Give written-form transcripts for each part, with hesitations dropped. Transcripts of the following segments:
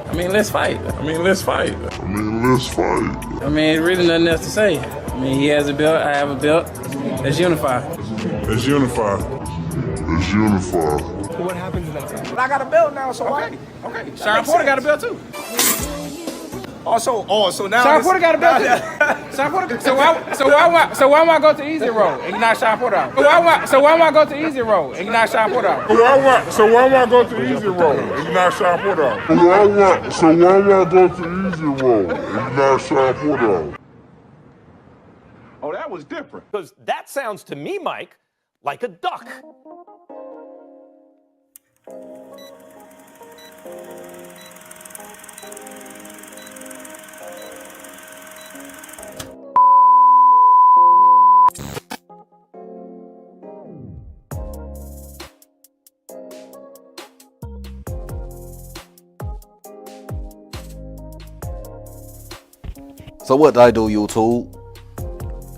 I mean, let's fight. Let's fight. I mean, really nothing else to say. I mean, he has a belt, I have a belt. Let's unify. What happens in that time? But I got a belt now, so why? Okay. Sharon Porter got a belt too. So now Sharon Porter got a belt too. Sharon Porter. So why am I go to easy road and you not Sharon Porter out? So why am I go to easy road and you not Sharon Porter out? So why am I go to easy road and not Sean Porter out? Oh, that was different. Because that sounds to me, Mike, like a duck. So what do I do, YouTube?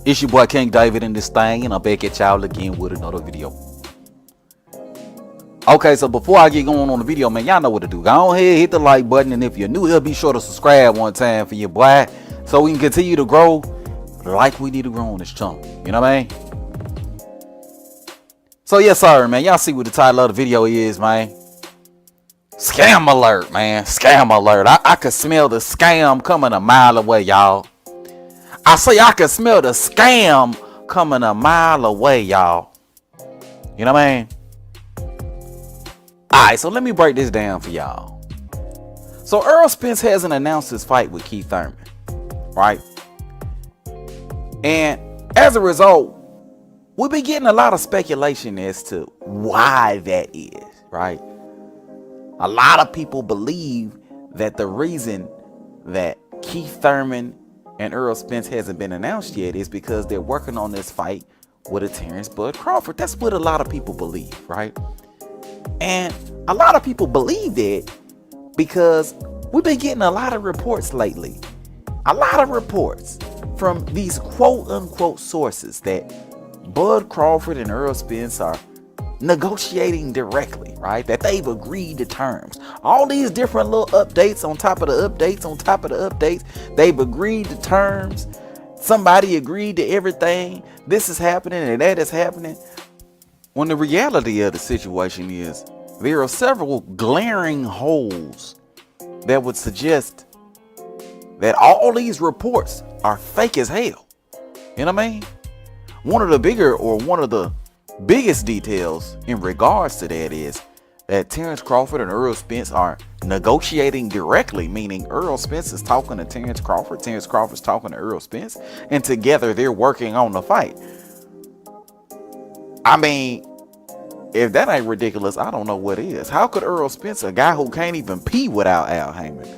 It's your boy King David in this thing, and I'm back at y'all again with another video. Okay, so before I get going on the video, man, y'all know what to do. Go ahead, hit the like button, and if you're new here, be sure to subscribe one time for your boy, so we can continue to grow like we need to grow on this channel. You know what I mean? So yes, sir, man. Y'all see what the title of the video is, man. Scam alert, man. Scam alert. I could smell the scam coming a mile away, y'all. I say I could smell the scam coming a mile away, y'all. You know what I mean? Alright, so let me break this down for y'all. So Errol Spence hasn't announced his fight with Keith Thurman, right? And as a result, we've been getting a lot of speculation as to why that is, right? A lot of people believe that the reason that Keith Thurman and Errol Spence hasn't been announced yet is because they're working on this fight with a Terence Crawford. That's what a lot of people believe, right? And a lot of people believe that because we've been getting a lot of reports lately. A lot of reports from these quote unquote sources that Bud Crawford and Errol Spence are negotiating directly, right? That they've agreed to terms. All these different little updates on top of the updates on top of the updates. They've agreed to terms. Somebody agreed to everything. This is happening and that is happening. When the reality of the situation is there are several glaring holes that would suggest that all these reports are fake as hell. You know what I mean? One of the biggest details in regards to that is that Terence Crawford and Errol Spence are negotiating directly, meaning Errol Spence is talking to Terence Crawford, Terence Crawford's talking to Errol Spence, and together they're working on the fight. I mean, if that ain't ridiculous, I don't know what is. How could Errol Spence, a guy who can't even pee without Al Heyman,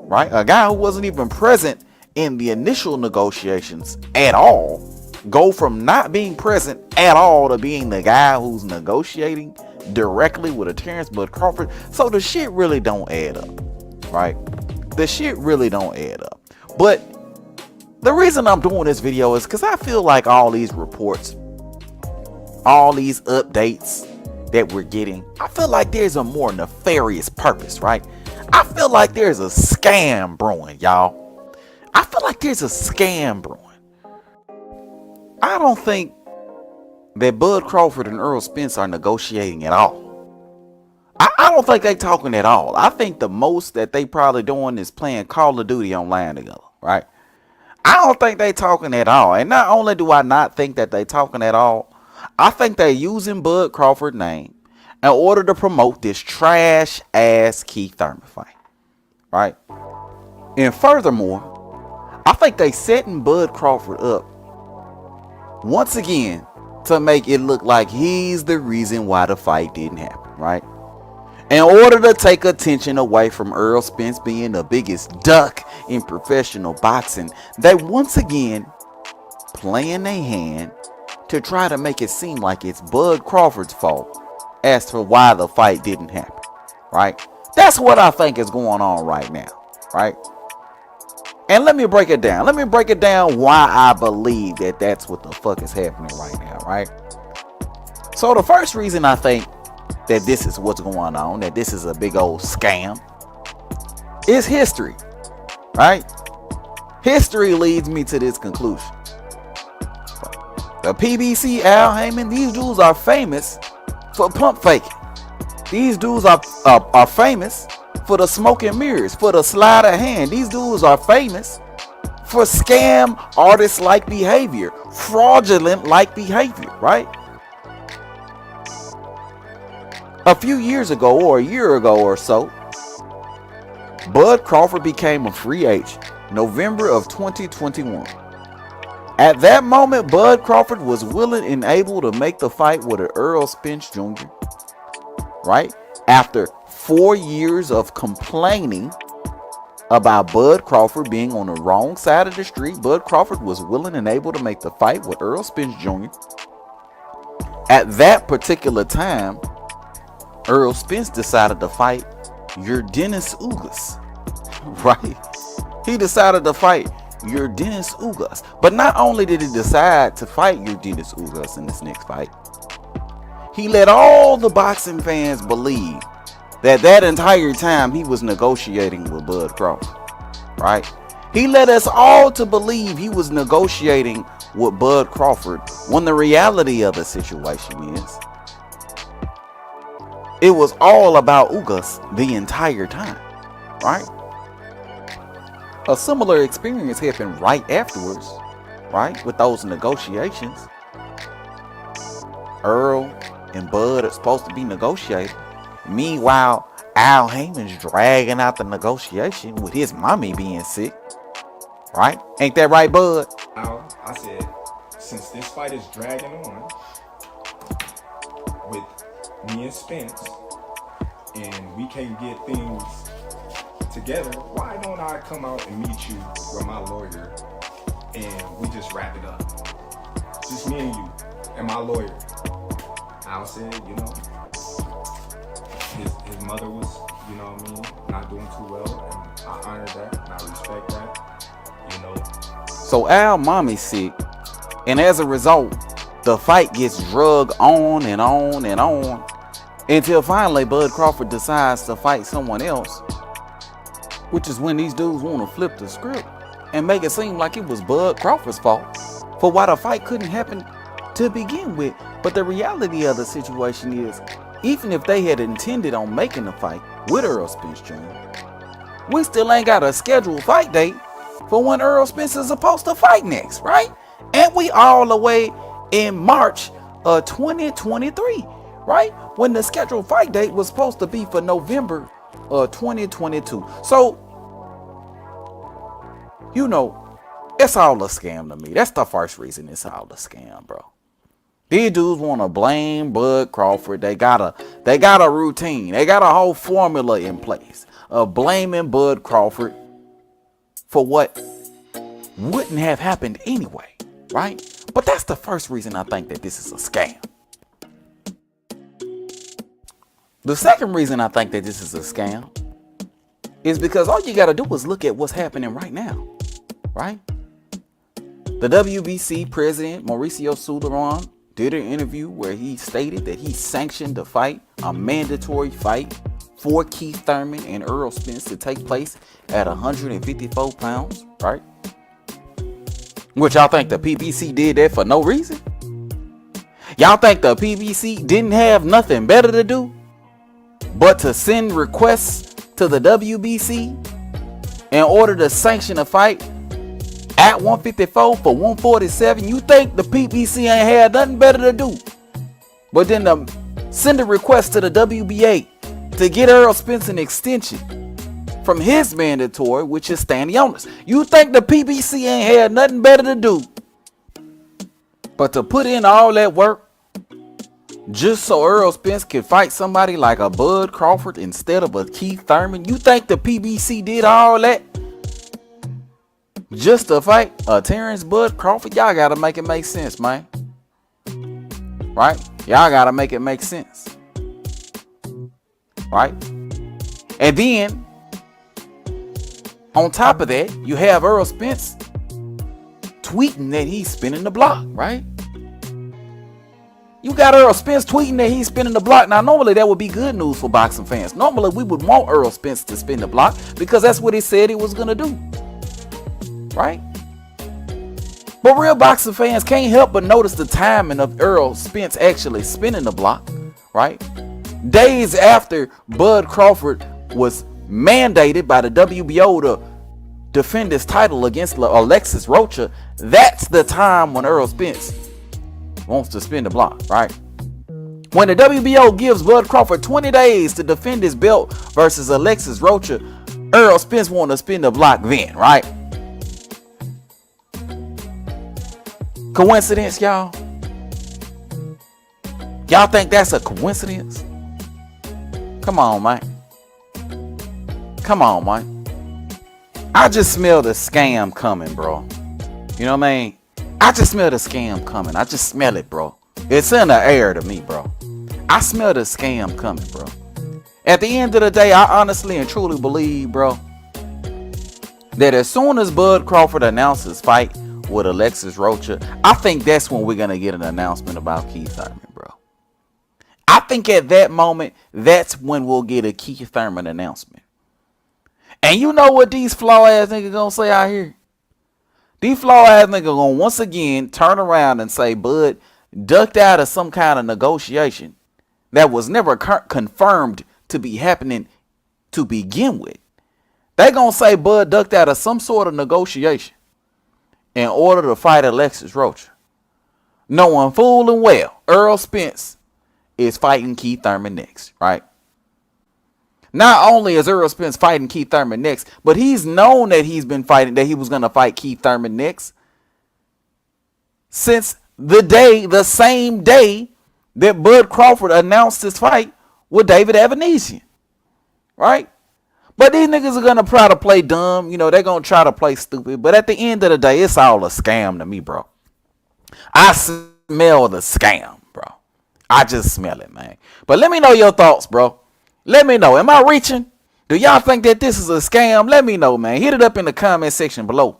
right? A guy who wasn't even present in the initial negotiations at all, go from not being present at all to being the guy who's negotiating directly with a Terence Crawford? So the shit really don't add up, right? The shit really don't add up. But the reason I'm doing this video is because I feel like all these reports, all these updates that we're getting, I feel like there's a more nefarious purpose, right? I feel like there's a scam brewing, y'all. I feel like there's a scam brewing. I don't think that Bud Crawford and Errol Spence are negotiating at all. I don't think they talking at all. I think the most that they probably doing is playing Call of Duty online together, right? I don't think they talking at all. And not only do I not think that they talking at all, I think they're using Bud Crawford's name in order to promote this trash ass Keith Thurman fight, right? And furthermore, I think they setting Bud Crawford up once again to make it look like he's the reason why the fight didn't happen, right? In order to take attention away from Errol Spence being the biggest duck in professional boxing, they once again playing their hand to try to make it seem like it's Bud Crawford's fault as to why the fight didn't happen, right? That's what I think is going on right now, right? And let me break it down. Let me break it down why I believe that that's what the fuck is happening right now, right? So the first reason I think that this is what's going on, that this is a big old scam, It's history, right? History leads me to this conclusion. The PBC, Al Heyman, these dudes are famous for pump faking. These dudes are famous for the smoke and mirrors, for the sleight of hand. These dudes are famous for scam artist-like behavior, fraudulent-like behavior, right? A few years ago, or a year ago or so, Bud Crawford became a free agent, November of 2021. At that moment, Bud Crawford was willing and able to make the fight with Errol Spence Jr., right? After 4 years of complaining about Bud Crawford being on the wrong side of the street, Bud Crawford was willing and able to make the fight with Errol Spence Jr. At that particular time, Errol Spence decided to fight your Dennis Ugas, right? He decided to fight your Dennis Ugas. But not only did he decide to fight your Dennis Ugas in this next fight, he let all the boxing fans believe that entire time he was negotiating with Bud Crawford, right? He led us all to believe he was negotiating with Bud Crawford when the reality of the situation is it was all about Ugas the entire time, right? A similar experience happened right afterwards, right? With those negotiations. Earl and Bud are supposed to be negotiating. Meanwhile, Al Heyman's dragging out the negotiation with his mommy being sick, right? Ain't that right, Bud? I said, since this fight is dragging on with me and Spence, and we can't get things together, why don't I come out and meet you with my lawyer and we just wrap it up? Just me and you and my lawyer. Al said, his mother was, not doing too well, and I honor that and I respect that, So Al mommy's sick, and as a result, the fight gets drug on and on and on until finally Bud Crawford decides to fight someone else, which is when these dudes want to flip the script and make it seem like it was Bud Crawford's fault for why the fight couldn't happen to begin with. But the reality of the situation is, even if they had intended on making the fight with Errol Spence Jr., we still ain't got a scheduled fight date for when Errol Spence is supposed to fight next, right? And we all the way in March of 2023, right? When the scheduled fight date was supposed to be for November of 2022. So, it's all a scam to me. That's the first reason it's all a scam, bro. These dudes want to blame Bud Crawford. They got a routine. They got a whole formula in place of blaming Bud Crawford for what wouldn't have happened anyway, right? But that's the first reason I think that this is a scam. The second reason I think that this is a scam is because all you got to do is look at what's happening right now, right? The WBC president, Mauricio Suleiman, did an interview where he stated that he sanctioned the fight, a mandatory fight for Keith Thurman and Errol Spence to take place at 154 pounds, right? Which y'all think the PBC did that for no reason? Y'all think the PBC didn't have nothing better to do but to send requests to the WBC in order to sanction a fight at 154 for 147? You think the PBC ain't had nothing better to do but then to send a request to the WBA to get Errol Spence an extension from his mandatory, which is standing honest? You think the PBC ain't had nothing better to do but to put in all that work just so Errol Spence can fight somebody like a Bud Crawford instead of a Keith Thurman? You think the PBC did all that just to fight a Terence Bud Crawford? Y'all gotta make it make sense, man. Right? Y'all gotta make it make sense. Right? And then, on top of that, you have Errol Spence tweeting that he's spinning the block, right? You got Errol Spence tweeting that he's spinning the block. Now, normally that would be good news for boxing fans. Normally we would want Errol Spence to spin the block because that's what he said he was going to do. Right? But real boxing fans can't help but notice the timing of Errol Spence actually spinning the block. Right? Days after Bud Crawford was mandated by the WBO to defend his title against Alexis Rocha, that's the time when Errol Spence wants to spin the block, right? When the WBO gives Bud Crawford 20 days to defend his belt versus Alexis Rocha, Errol Spence wants to spin the block then, right? Coincidence, y'all? Y'all think that's a coincidence? Come on, man. Come on, man. I just smell the scam coming, bro. You know what I mean? I just smell the scam coming. I just smell it, bro. It's in the air to me, bro. I smell the scam coming, bro. At the end of the day, I honestly and truly believe, bro, that as soon as Bud Crawford announces his fight with Alexis Rocha, I think that's when we're going to get an announcement about Keith Thurman, bro. I think at that moment, that's when we'll get a Keith Thurman announcement. And you know what these flaw-ass niggas gonna say out here? These flaw-ass niggas gonna once again turn around and say Bud ducked out of some kind of negotiation that was never confirmed to be happening to begin with. They gonna say Bud ducked out of some sort of negotiation in order to fight Alexis Rocha, knowing full and well Errol Spence is fighting Keith Thurman next, right? Not only is Errol Spence fighting Keith Thurman next, but he's known that he's been fighting, that he was going to fight Keith Thurman next since the same day that Bud Crawford announced his fight with David Avanesian, right? But these niggas are going to try to play dumb. You know, they're going to try to play stupid. But at the end of the day, it's all a scam to me, bro. I smell the scam, bro. I just smell it, man. But let me know your thoughts, bro. Let me know. Am I reaching? Do y'all think that this is a scam? Let me know, man. Hit it up in the comment section below.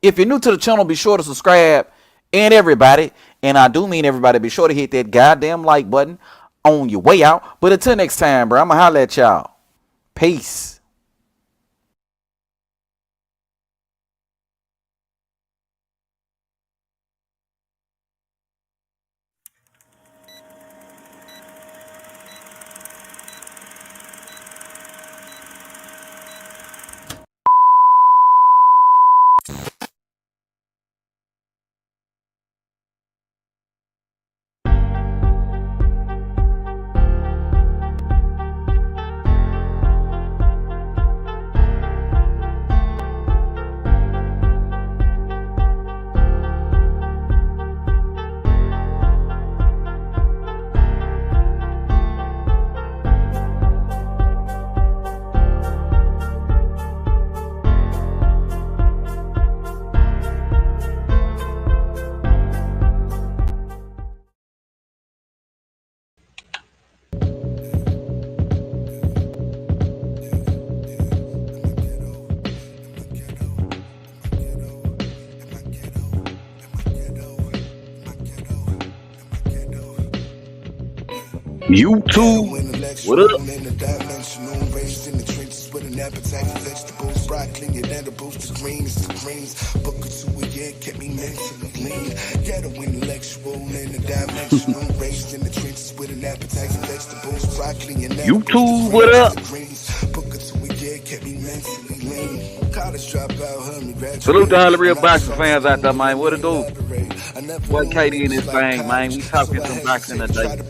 If you're new to the channel, be sure to subscribe. And everybody, and I do mean everybody, be sure to hit that goddamn like button on your way out. But until next time, bro, I'm going to holler at y'all. Peace. YouTube, what up? Appetite for vegetables, broccoli, and edibles, the greens, Booker to a year, kept me mentally lean. Ghetto intellectual in the dimensional, raised in the trenches with an appetite for vegetables, broccoli, and edibles, YouTube, what up? Booker to a year, kept me mentally lean. College dropout, heard me graduate. Salute to all the real boxing fans out there, man. What it do? What KD in this thing, man? We talking some boxing today.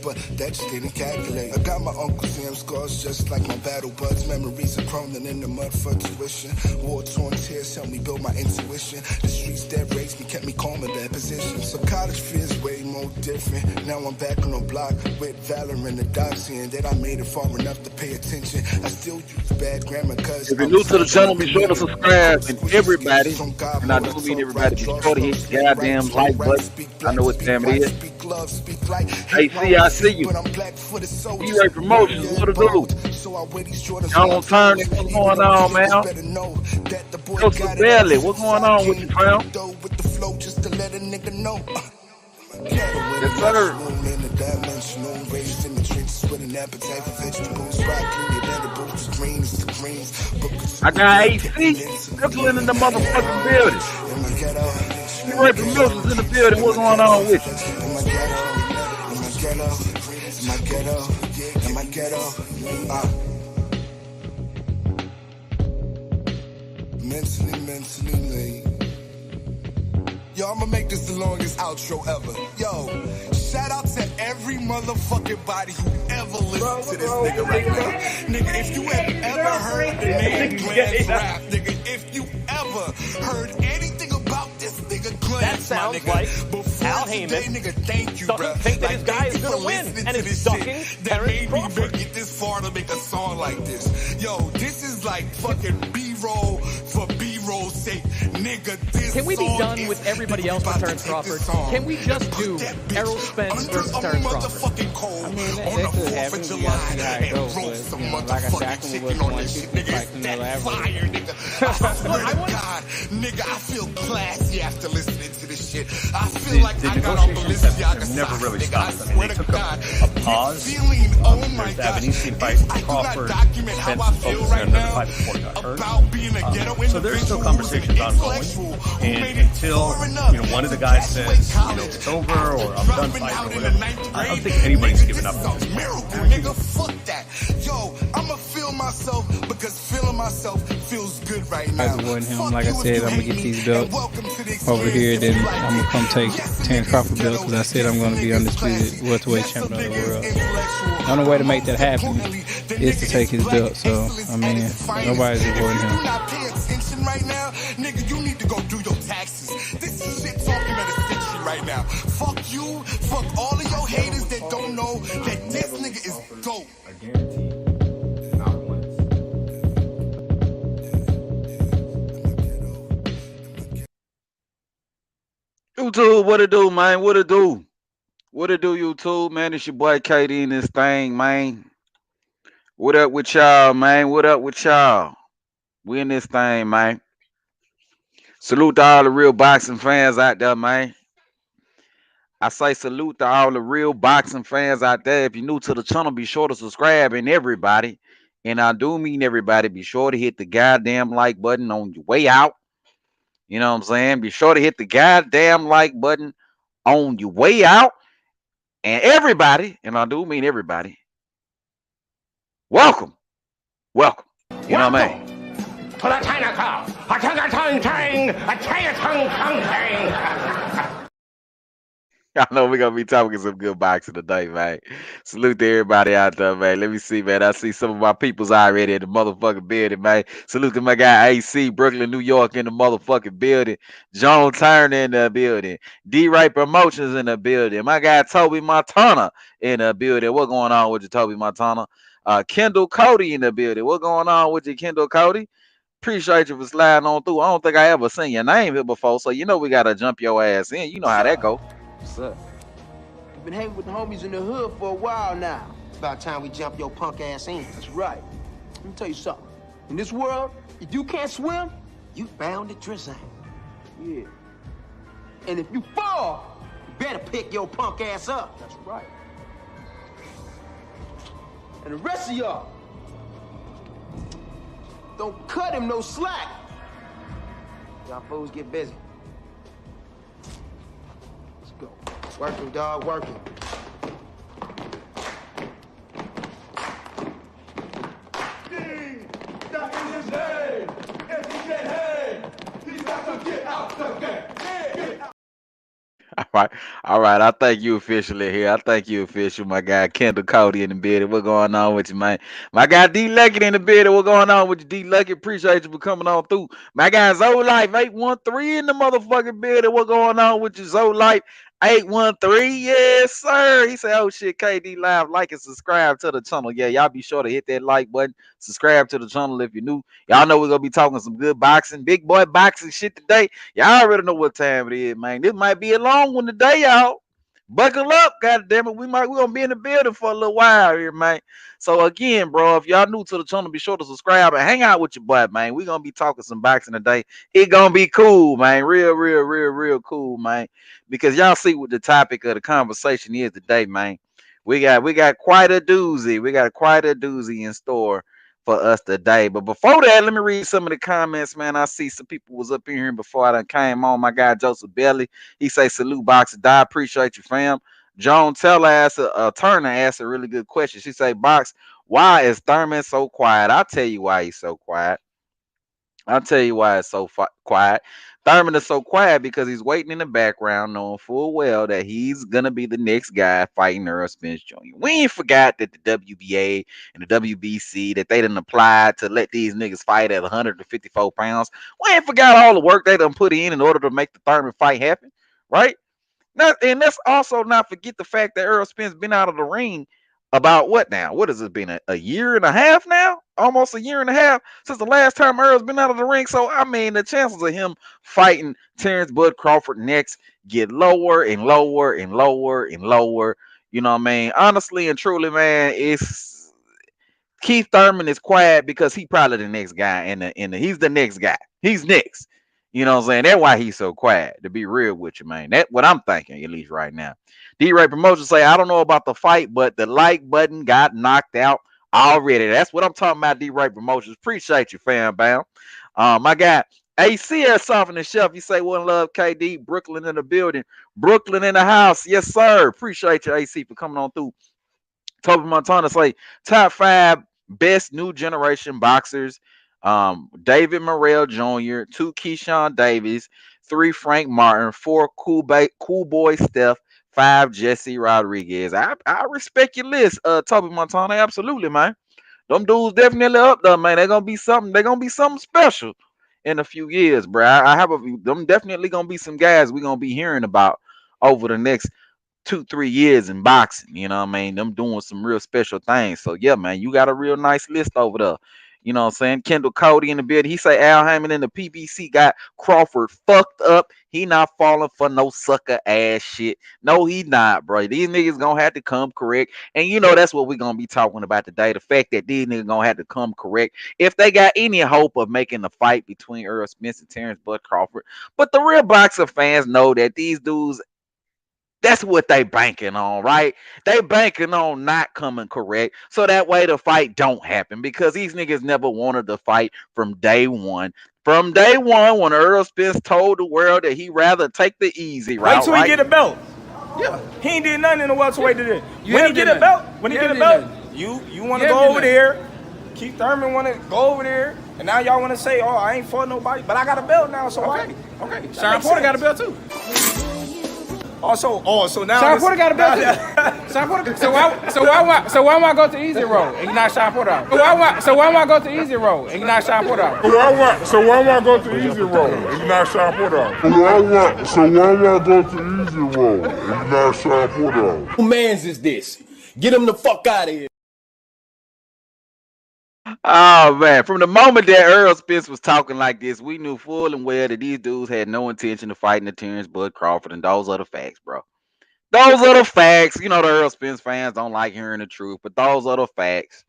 But that just didn't calculate. I got my Uncle Sam scars just like my battle buds. Memories are crumbling in the mud for tuition. War-torn tears helped me build my intuition. The streets that raised me kept me calm in that position. So college feels way more different. Now I'm back on the block with valor in the dock, seeing that I made it far enough to pay attention. I still use bad grammar cause if you're new to the channel, be sure to subscribe. And everybody, and I do mean everybody, be sure to hit the goddamn like button. I know what time it is. Hey, I see you. E-Ray Promotions, what it do? Y'all on turn, what's going on, man? Coach Belly, what's going on with you, fam? Yes, sir. Raised in the trenches with an appetite for vegetables, broccoli and edibles, greens to greens. I got AC Brooklyn in the motherfucking building. Ray Mills is in the building. What's going on with you? Mentally late. Yo, I'ma make this the longest outro ever. Yo, shout out to every motherfucking body who ever listened to this nigga right now. Nigga, if you have ever heard the name Glance rap, nigga, if you ever heard anything about this nigga Glance, that sounds nigga, like before Al today, Heyman nigga, thank you, doesn't bro. think that his Like, guy is thank you gonna for win, listening and to is this ducking shit that Terence made me Crawford. make it this far to make a song like this. Yo, this is like fucking B-roll for B-roll's sake, nigga. This Can we be song done is with everybody else but Terence Crawford? Can we just do Errol Spence versus Terence Crawford? I mean, that could happen. We gotta see how it goes. But, you know, like I said, I can work on one people like another average. Nigga, I feel classy after listening to this shit. I feel like I got on Balenciaga never really nigga, I stopped. I mean, they swear to took God. a pause. Feeling, oh my There's the God. Avenisian fight If with I do not Crawford. document how I Spence is feel focusing right on another now fight before he got hurt. about being a ghetto So there's still individual conversations who's an ongoing, intellectual who and made it until far enough one of the guys to says, graduate it's college, over or I'm done dropping fighting out or in the whatever, ninth I don't grade, think anybody's nigga, giving up this on is this a fight. miracle, nigga. Fuck that. Yo, I'ma feel myself because feeling myself feels good right now. I just wasn't him. Fuck Like I you if said, you I'm gonna hate get me, these and belts welcome to the over here. experience Then if you like I'm gonna come take Yes, a Terence nigga Crawford is belts because I ghetto. said I'm gonna be Yes, a nigga is undisputed classy. welterweight Yes, a champion of nigga the is world. intellectual. The only way to make that Most happen importantly, the is to nigga take his black belt. So excellence I at mean, its finest. nobody's And avoiding if you him. do not pay attention right now, nigga, you need to go do your taxes. This is shit talking at a century right now. Fuck you, fuck all of your haters that don't know that this nigga is dope. I guarantee, not once. YouTube, what it do, man? What it do? What it do, YouTube, man? It's your boy KD in this thing, man. What up with y'all, man? What up with y'all? We in this thing, man. Salute to all the real boxing fans out there, man. I say salute to all the real boxing fans out there. If you're new to the channel, be sure to subscribe. And everybody, and I do mean everybody, be sure to hit the goddamn like button on your way out. You know what I'm saying? Be sure to hit the goddamn like button on your way out. And everybody, and I do mean everybody, welcome. Welcome. You know what I mean? To the Chinatown. A Chinatown, a Chinatown. I know we're gonna be talking some good boxing today, man. Salute to everybody out there, man. Let me see, man. I see some of my peoples already in the motherfucking building, man. Salute to my guy AC, Brooklyn, New York, in the motherfucking building. John Turner in the building. D-Ray Promotions in the building. My guy Toby Montana in the building. What going on with you, Toby Montana? Kendall Cody in the building. What going on with you, Kendall Cody? Appreciate you for sliding on through. I don't think I ever seen your name here before, so you know we gotta jump your ass in. You know how that go. What's up? You've been hanging with the homies in the hood for a while now. It's about time we jump your punk ass in. That's right. Let me tell you something. In this world, if you can't swim, you bound to drizzle. Yeah. And if you fall, you better pick your punk ass up. That's right. And the rest of y'all, don't cut him no slack. Y'all fools get busy. Let's go. Working, dog, working. That is his name. If he get head, he's got to get out the game. Get out. All right. I think you officially here. I think you official, my guy Kendall Cody in the building. What going on with you, man? My guy D Lucky in the building. What going on with you, D Lucky? Appreciate you for coming on through. My guy Zoe Life 813 in the motherfucking building. What going on with you, Zoe Life 813? Yes, sir. He said, "Oh shit, KD Live, like and subscribe to the channel." Yeah, y'all be sure to hit that like button. Subscribe to the channel if you're new. Y'all know we're gonna be talking some good boxing, big boy boxing shit today. Y'all already know what time it is, man. This might be a long one today, y'all. Buckle up, goddamn it. We're gonna be in the building for a little while here, man. So again, bro, if y'all new to the channel, be sure to subscribe and hang out with your boy, man. We're gonna be talking some boxing today. It gonna be cool, man. Real cool, man. Because y'all see what the topic of the conversation is today, man. We got quite a doozy. We got quite a doozy in store for us today. But before that, let me read some of the comments, man. I see some people was up in here before I done came on. My guy Joseph Belly, he say salute Boxer Die. Appreciate you, fam. Joan Teller asked Turner asked a really good question. She say, Box, why is Thurman so quiet? I'll tell you why he's so quiet. I'll tell you why it's so quiet. Thurman is so quiet because he's waiting in the background, knowing full well that he's gonna be the next guy fighting Errol Spence Jr. We ain't forgot that the WBA and the WBC that they done applied to let these niggas fight at 154 pounds. We ain't forgot all the work they done put in order to make the Thurman fight happen, right? Now, and let's also not forget the fact that Errol Spence been out of the ring about what now? What has it been? A year and a half now? Almost a year and a half since the last time Earl's been out of the ring. So I mean, the chances of him fighting Terence Bud Crawford next get lower and lower and lower and lower. You know what I mean? Honestly and truly, man, it's Keith Thurman is quiet because he probably the next guy he's the next guy. He's next. You know what I'm saying? That's why he's so quiet, to be real with you, man. That's what I'm thinking, at least right now. D-Ray Promotion say, I don't know about the fight, but the like button got knocked out already. That's what I'm talking about, D-Ray Promotions. Appreciate you, fam, bam. My guy, AC Soft the Shelf. You say, one love, KD. Brooklyn in the building. Brooklyn in the house. Yes, sir. Appreciate you, AC, for coming on through. Toby Montana say, top 5 best new generation boxers. David Morrell Jr., 2 Keyshawn Davis, 3 Frank Martin, 4 Cool Boy Steph, 5 Jesse Rodriguez. I respect your list, Toby Montana. Absolutely, man. Them dudes definitely up there, man. They're gonna be something. They're gonna be something special in a few years, bro. Them definitely gonna be some guys we're gonna be hearing about over the next 2-3 years in boxing. You know what I mean? Them doing some real special things. So yeah, man, you got a real nice list over there. You know what I'm saying? Kendall Cody in the building. He say Al Hammond in the PBC got Crawford fucked up. He not falling for no sucker ass shit. No, he not, bro. These niggas gonna have to come correct. And you know that's what we're gonna be talking about today. The fact that these niggas gonna have to come correct if they got any hope of making the fight between Errol Spence and Terence Bud Crawford. But the real boxer fans know that these dudes, that's what they banking on, right? They banking on not coming correct, so that way the fight don't happen, because these niggas never wanted to fight from day one. From day one, when Errol Spence told the world that he rather take the easy route, Wait till he get a belt. Yeah, he ain't did nothing in the welterweight today. When he get a belt, you want to go over there. Keith Thurman want to go over there, and now y'all want to say, "Oh, I ain't fought nobody," but I got a belt now, so okay. Sean Porter got a belt too. So now Sean Porter got a belt too. Sean Porter. So why want I go to easy road and you not Sean Porter out? So why want I go to easy road and you not Sean Porter out? So why want I go to easy road and you not Sean Porter out? So why want I go to easy road and you not Sean Porter out? Who mans is this? Get him the fuck out of here. Oh man, from the moment that Errol Spence was talking like this, we knew full and well that these dudes had no intention of fighting the Terence Bud Crawford, and those are the facts, bro. Those are the facts. You know the Errol Spence fans don't like hearing the truth, but those are the facts.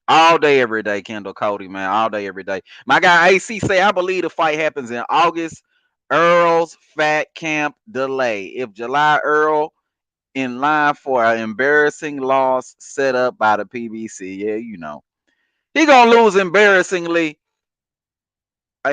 All day, every day, Kendall Cody, man. All day, every day. My guy AC say, I believe the fight happens in August. Earl's fat camp delay. If July, Earl in line for an embarrassing loss set up by the PBC. Yeah, you know. He gonna lose embarrassingly,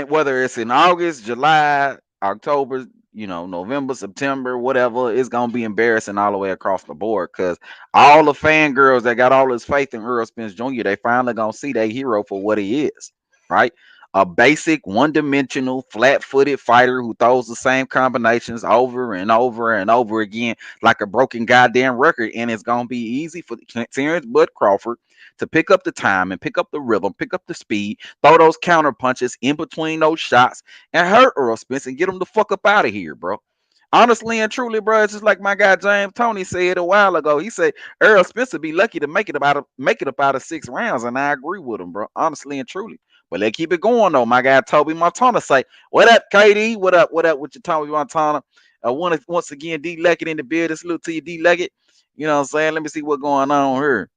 whether it's in August, July, October, November, September, whatever. It's gonna be embarrassing all the way across the board, because all the fangirls that got all this faith in Errol Spence Jr., they finally gonna see their hero for what he is, right? A basic, one-dimensional, flat-footed fighter who throws the same combinations over and over and over again like a broken goddamn record. And it's gonna be easy for Terence Bud Crawford to pick up the time and pick up the rhythm, pick up the speed, throw those counter punches in between those shots, and hurt Errol Spence and get him the fuck up out of here, bro. Honestly and truly, bro, it's just like my guy James Tony said a while ago. He said Errol Spence would be lucky to make it up out of 6 rounds, and I agree with him, bro. Honestly and truly. But let's keep it going though. My guy Toby Montana say, "What up, KD? What up? What up with your Toby Montana?" Once again, D Leggett in the building. Salute to you, D Leggett. You know what I'm saying? Let me see what's going on here.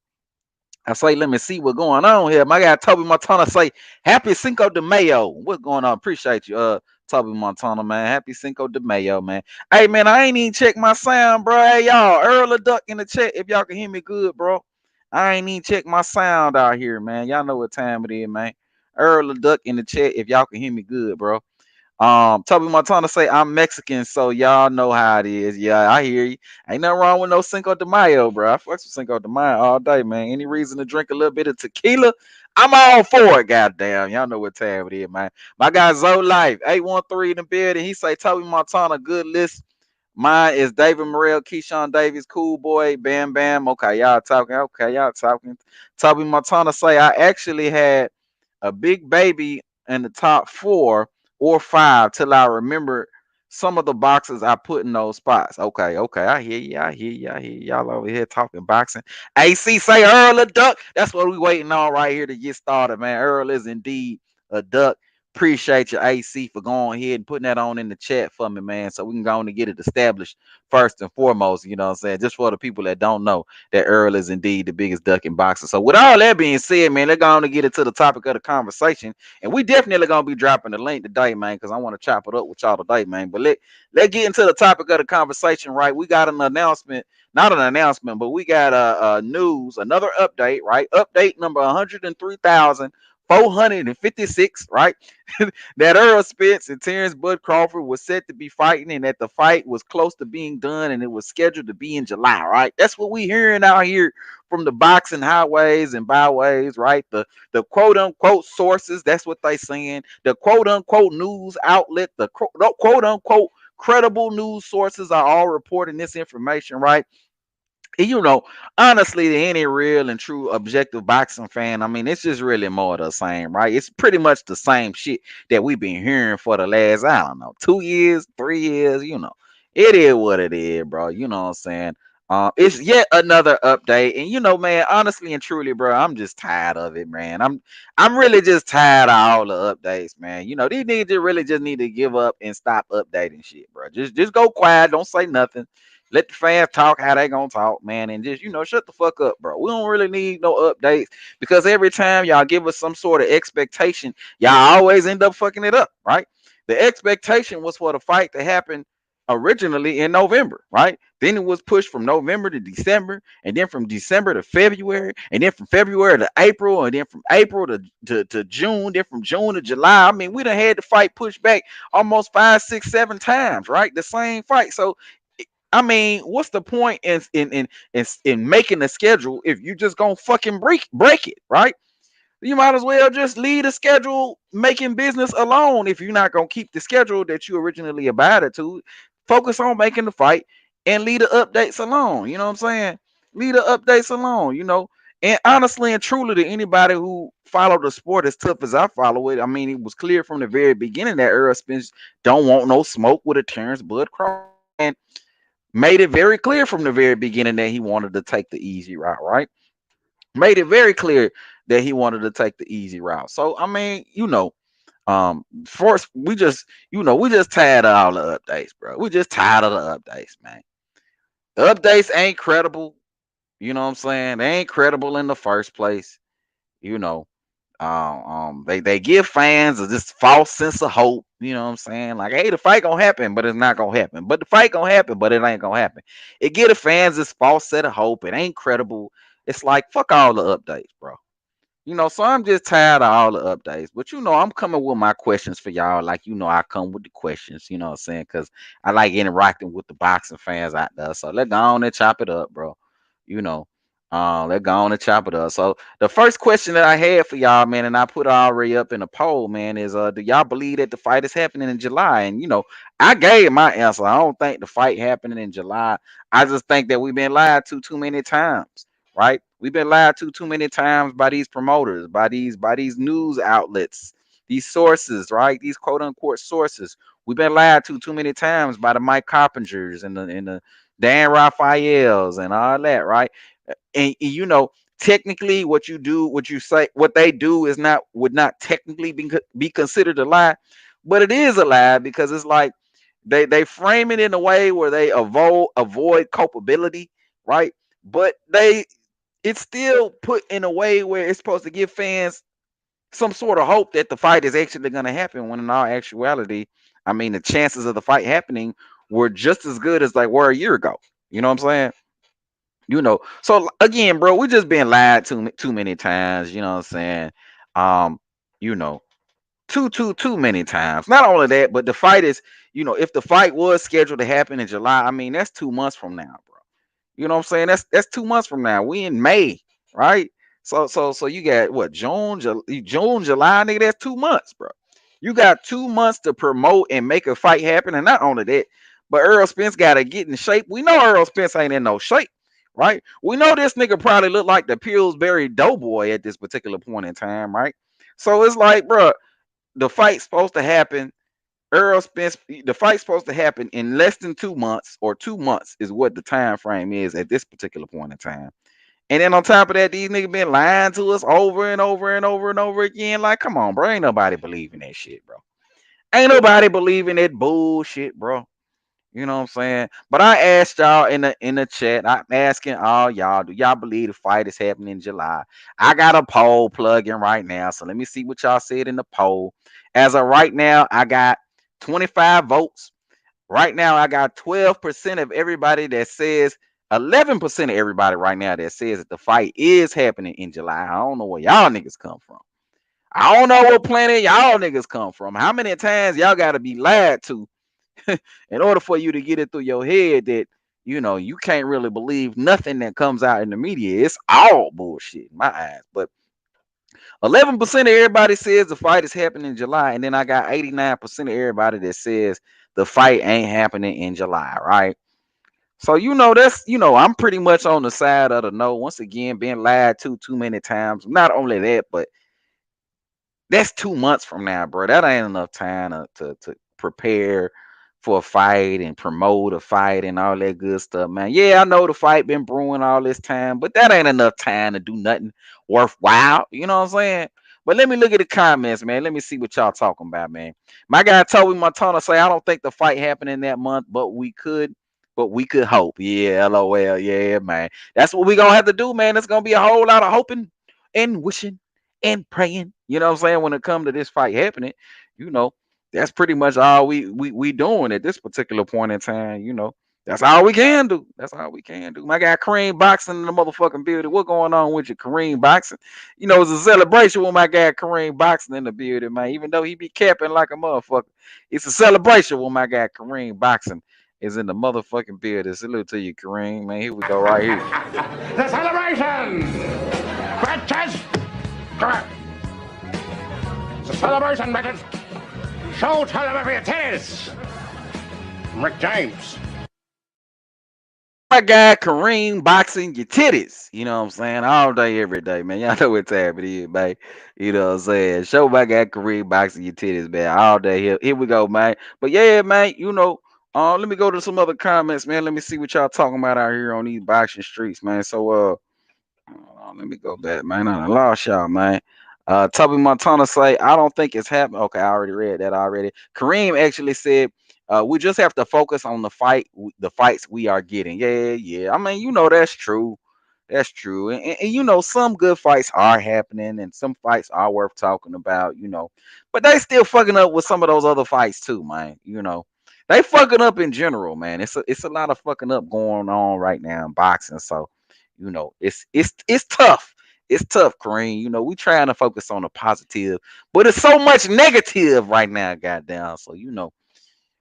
I say, let me see what's going on here. My guy Toby Montana say, Happy Cinco de Mayo. What's going on? Appreciate you, Toby Montana, man. Happy Cinco de Mayo, man. Hey, man, I ain't even check my sound, bro. Hey, y'all, Earl Duck in the chat if y'all can hear me good, bro. I ain't even check my sound out here, man. Y'all know what time it is, man. Earl Duck in the chat if y'all can hear me good, bro. Toby Montana say I'm Mexican, so y'all know how it is. Yeah, I hear you. Ain't nothing wrong with no Cinco de Mayo, bro. I fucks with Cinco de Mayo all day, man. Any reason to drink a little bit of tequila, I'm all for it. Goddamn, y'all know what time it is, man. My guy Zoe Life 813 in the building. He say Toby Montana, good list. Mine is David Morrell, Keyshawn Davis, Cool Boy, Bam Bam. Okay, y'all talking. Okay, y'all talking. Toby Montana say I actually had a big baby in the top 4 or 5 till I remember some of the boxes I put in those spots. Okay, okay, I hear you. I hear you. I hear y'all over here talking boxing. AC say Earl a duck. That's what we waiting on right here to get started, man. Earl is indeed a duck. Appreciate you, AC, for going ahead and putting that on in the chat for me, man. So we can go on and get it established first and foremost. You know what I'm saying? Just for the people that don't know that Earl is indeed the biggest duck in boxing. So with all that being said, man, let's go on and get into the topic of the conversation. And we definitely gonna be dropping the link today, man, because I want to chop it up with y'all today, man. But let's get into the topic of the conversation, right? We got an announcement, not an announcement, but we got a news, another update, right? Update number 103,456, right? That Errol Spence and Terence Bud Crawford was set to be fighting, and that the fight was close to being done, and it was scheduled to be in July, right? That's what we hearing out here from the boxing highways and byways, right? The quote unquote sources, that's what they saying. The quote unquote news outlet, the quote unquote credible news sources are all reporting this information, right? You know, honestly, to any real and true objective boxing fan, I mean, it's just really more of the same, right? It's pretty much the same shit that we've been hearing for the last, I don't know, 2 years, 3 years, you know. It is what it is, bro. You know what I'm saying? It's yet another update, and you know, man, honestly and truly, bro, I'm just tired of it, man. I'm really just tired of all the updates, man. You know, these niggas really just need to give up and stop updating shit, bro. Just go quiet, don't say nothing. Let the fans talk how they gonna talk, man, and just shut the fuck up, bro. We don't really need no updates because every time y'all give us some sort of expectation, y'all always end up fucking it up, right? The expectation was for the fight to happen originally in November, right? Then it was pushed from November to December, and then from December to February, and then from February to April, and then from April to June, then from June to July. I mean, we done had the fight pushed back almost 5, 6, 7 times, right? The same fight. So I mean, what's the point in making a schedule if you just gonna fucking break it, right? You might as well just leave the schedule making business alone if you're not gonna keep the schedule that you originally abided to. Focus on making the fight and leave the updates alone. You know what I'm saying? Leave the updates alone, you know. And honestly and truly, to anybody who followed the sport as tough as I follow it, I mean, it was clear from the very beginning that Errol Spence don't want no smoke with a Terence Bud Crawford. And made it very clear from the very beginning that he wanted to take the easy route, right? Made it very clear that he wanted to take the easy route. So I mean, first we just tired of all the updates, bro. We just tired of the updates, man. The updates ain't credible. You know what I'm saying? They ain't credible in the first place. You know, they give fans this false sense of hope. You know what I'm saying? Like, hey, the fight gonna happen, but it's not gonna happen. But the fight gonna happen, but it ain't gonna happen. It give the fans this false set of hope. It ain't credible. It's like fuck all the updates, bro. You know, so I'm just tired of all the updates. But I'm coming with my questions for y'all. Like, I come with the questions, you know what I'm saying? Because I like interacting with the boxing fans out there. So let's go on and chop it up, bro. You know, let's go on and chop it up. So the first question that I had for y'all, man, and I put it already up in a poll, man, is do y'all believe that the fight is happening in July? And I gave my answer. I don't think the fight happening in July. I just think that we've been lied to too many times, right? We've been lied to too many times by these promoters, by these news outlets, these sources, right? These quote unquote sources. We've been lied to too many times by the Mike Carpenters and the Dan Raphaels and all that, right? And technically, what you say, what they do would not technically be considered a lie, but it is a lie because it's like They frame it in a way where they avoid culpability, right? But it's still put in a way where it's supposed to give fans some sort of hope that the fight is actually going to happen. When in all actuality, I mean, the chances of the fight happening were just as good as they were a year ago. You know what I'm saying? So again, bro, we just been lied to too many times. You know what I'm saying? Um, you know, too many times. Not only that, but the fight is, if the fight was scheduled to happen in July, I mean, that's 2 months from now, bro. You know what I'm saying? That's 2 months from now. We in May, right? So you got what, June, July, nigga. That's 2 months, bro. You got 2 months to promote and make a fight happen, and not only that, but Earl Spence got to get in shape. We know Earl Spence ain't in no shape, right? We know this nigga probably look like the Pillsbury Doughboy at this particular point in time, right? So it's like, bro, the fight's supposed to happen. Earl Spence, the fight's supposed to happen in less than 2 months, or 2 months is what the time frame is at this particular point in time. And then on top of that, these niggas been lying to us over and over and over and over again. Like, come on, bro. Ain't nobody believing that shit, bro. Ain't nobody believing that bullshit, bro. You know what I'm saying? But I asked y'all in the chat. I'm asking all y'all, do y'all believe the fight is happening in July? I got a poll plug-in right now, so let me see what y'all said in the poll. As of right now, I got 25 votes. Right now, I got 12% of everybody that says, 11% of everybody right now that says that the fight is happening in July. I don't know where y'all niggas come from. I don't know what planet y'all niggas come from. How many times y'all got to be lied to in order for you to get it through your head that you can't really believe nothing that comes out in the media? It's all bullshit in my eyes. But 11% of everybody says the fight is happening in July, and then I got 89% of everybody that says the fight ain't happening in July, right? So I'm pretty much on the side of the no. Once again, being lied to too many times. Not only that, but that's 2 months from now, bro. That ain't enough time to prepare for a fight and promote a fight and all that good stuff, man. Yeah, I know the fight been brewing all this time, but that ain't enough time to do nothing worthwhile. You know what I'm saying? But let me look at the comments, man. Let me see what y'all talking about, man. My guy Toby Montana say, I don't think the fight happening that month, but we could hope. Yeah, LOL. Yeah, man. That's what we gonna have to do, man. It's gonna be a whole lot of hoping and wishing and praying. You know what I'm saying? When it come to this fight happening, you know, that's pretty much all we doing at this particular point in time. That's all we can do. That's all we can do. My guy Kareem Boxing in the motherfucking building. What going on with you, Kareem Boxing? It's a celebration with my guy Kareem Boxing in the building, man. Even though he be capping like a motherfucker, it's a celebration with my guy Kareem Boxing is in the motherfucking building. Salute to you, Kareem, man. Here we go, right here. The celebration! Bitches! Correct. It's a celebration, bitches! Show television tennis! Rick James. My guy Kareem Boxing your titties. You know what I'm saying? All day, every day, man. Y'all know what time it is, man. You know what I'm saying? Show my guy Kareem Boxing your titties, man. All day. Here we go, man. But yeah, man, let me go to some other comments, man. Let me see what y'all talking about out here on these boxing streets, man. So let me go back, man. I lost y'all, man. Toby Montana say, I don't think it's happening. Okay, I already read that already. Kareem actually said, we just have to focus on the fights we are getting. Yeah. I mean, that's true. That's true. And some good fights are happening and some fights are worth talking about. But they still fucking up with some of those other fights too, man. They fucking up in general, man. It's a lot of fucking up going on right now in boxing. So, it's tough. It's tough, Kareem. We trying to focus on the positive, but it's so much negative right now, goddamn. So,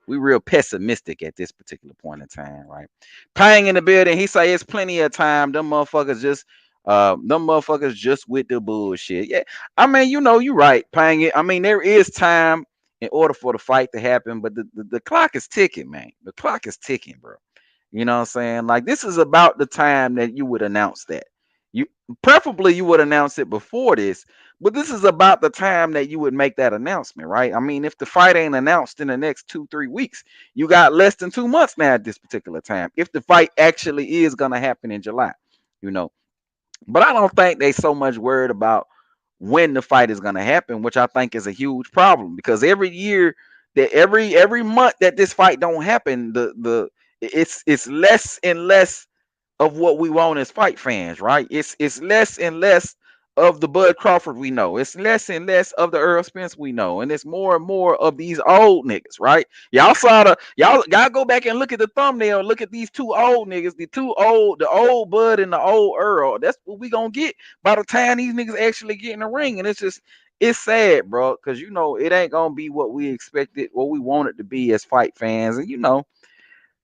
we real pessimistic at this particular point in time, right? Paying in the building, he say it's plenty of time. Them motherfuckers just with the bullshit. Yeah, I mean, you're right. Paying it. I mean, there is time in order for the fight to happen, but the clock is ticking, man. The clock is ticking, bro. You know what I'm saying? Like, this is about the time that you would announce that. You Preferably you would announce it before this, but this is about the time that you would make that announcement, right? I mean, if the fight ain't announced in the next 2-3 weeks, you got less than 2 months now at this particular time. If the fight actually is gonna happen in July, you know. But I don't think they so much worried about when the fight is gonna happen, which I think is a huge problem because every year that every month that this fight don't happen, it's less and less of what we want as fight fans, right? It's less and less of the Bud Crawford we know. It's less and less of the Earl Spence we know, and it's more and more of these old niggas, right? Y'all saw y'all gotta go back and look at the thumbnail. Look at these two old niggas, the old Bud and the old Earl. That's what we gonna get by the time these niggas actually get in the ring, and it's sad, bro, because it ain't gonna be what we expected, what we want it to be as fight fans, and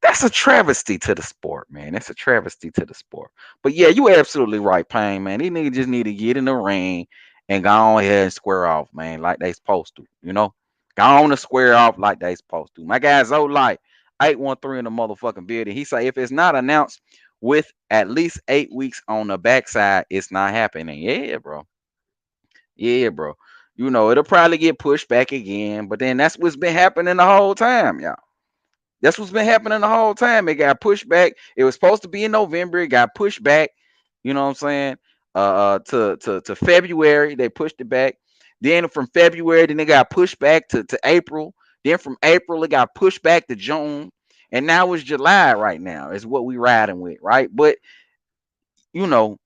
that's a travesty to the sport, man. That's a travesty to the sport. But yeah, you absolutely right, Payne, man. These niggas just need to get in the ring and go on ahead and square off, man, like they supposed to, Go on and square off like they supposed to. My guy Zoe Light, 813 in the motherfucking building. He say if it's not announced with at least 8 weeks on the backside, it's not happening. Yeah, bro. Yeah, bro. It'll probably get pushed back again, but then that's what's been happening the whole time, y'all. That's what's been happening the whole time. It got pushed back. It was supposed to be in November. It got pushed back. You know what I'm saying? To February. They pushed it back. Then from February, then it got pushed back to April. Then from April, it got pushed back to June. And now it's July right now, is what we riding with, right? But you know,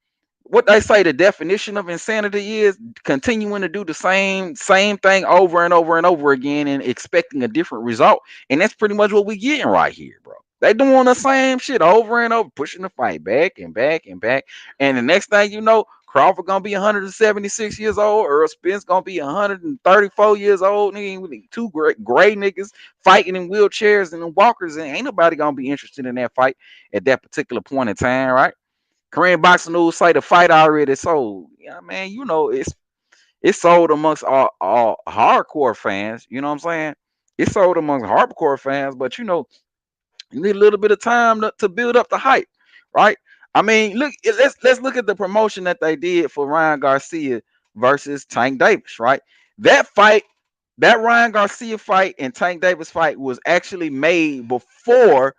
what they say the definition of insanity is continuing to do the same thing over and over and over again and expecting a different result. And that's pretty much what we getting right here, bro. They doing the same shit over and over, pushing the fight back and back and back. And the next thing you know, Crawford gonna be 176 years old. Earl Spence gonna be 134 years old. Nigga, two gray niggas fighting in wheelchairs and in walkers, and ain't nobody gonna be interested in that fight at that particular point in time, right? Korean Boxing News say the fight already sold. Yeah, man, it's sold amongst all hardcore fans. You know what I'm saying? It's sold amongst hardcore fans, but you need a little bit of time to build up the hype, right? I mean, let's look at the promotion that they did for Ryan Garcia versus Tank Davis, right? That fight, that Ryan Garcia fight and Tank Davis fight was actually made before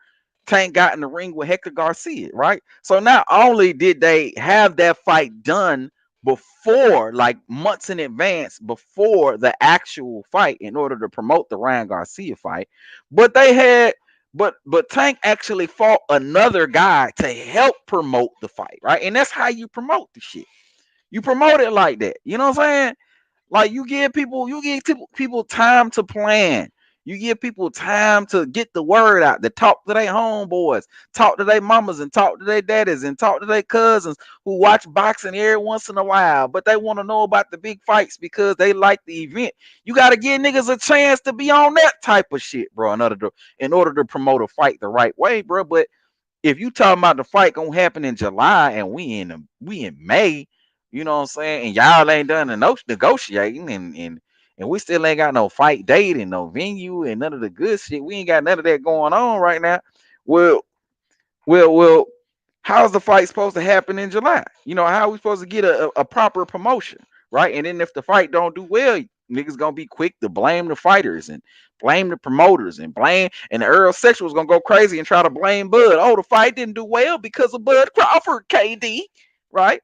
Tank got in the ring with Hector Garcia, right? So not only did they have that fight done before, like months in advance, before the actual fight in order to promote the Ryan Garcia fight, but they had but Tank actually fought another guy to help promote the fight, right? And that's how you promote the shit. You promote it like that. You know what I'm saying? Like you give people time to plan. You give people time to get the word out, to talk to their homeboys, talk to their mamas, and talk to their daddies, and talk to their cousins who watch boxing every once in a while, but they want to know about the big fights because they like the event. You got to give niggas a chance to be on that type of shit, bro, in order to promote a fight the right way, bro. But if you talking about the fight gonna happen in July and we in May, you know what I'm saying, and y'all ain't done no negotiating and we still ain't got no fight date and no venue and none of the good shit. We ain't got none of that going on right now. Well, well, how's the fight supposed to happen in July? How are we supposed to get a proper promotion, right? And then if the fight don't do well, niggas gonna be quick to blame the fighters and blame the promoters and the Earl Sexual's gonna go crazy and try to blame Bud. Oh, the fight didn't do well because of Bud Crawford, KD, right?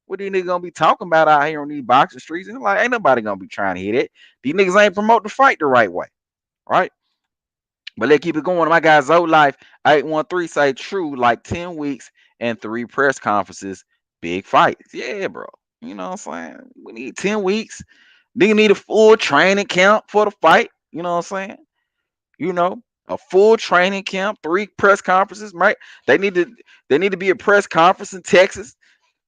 What these niggas gonna be talking about out here on these boxing streets? And like, ain't nobody gonna be trying to hit it. These niggas ain't promote the fight the right way, right? But let's keep it going. My guy Zoe Life 813 say true, like 10 weeks and 3 press conferences, big fights. Yeah, bro. You know what I'm saying? We need 10 weeks. Then you need a full training camp for the fight. You know what I'm saying? A full training camp, 3 press conferences, right? They need to be a press conference in Texas,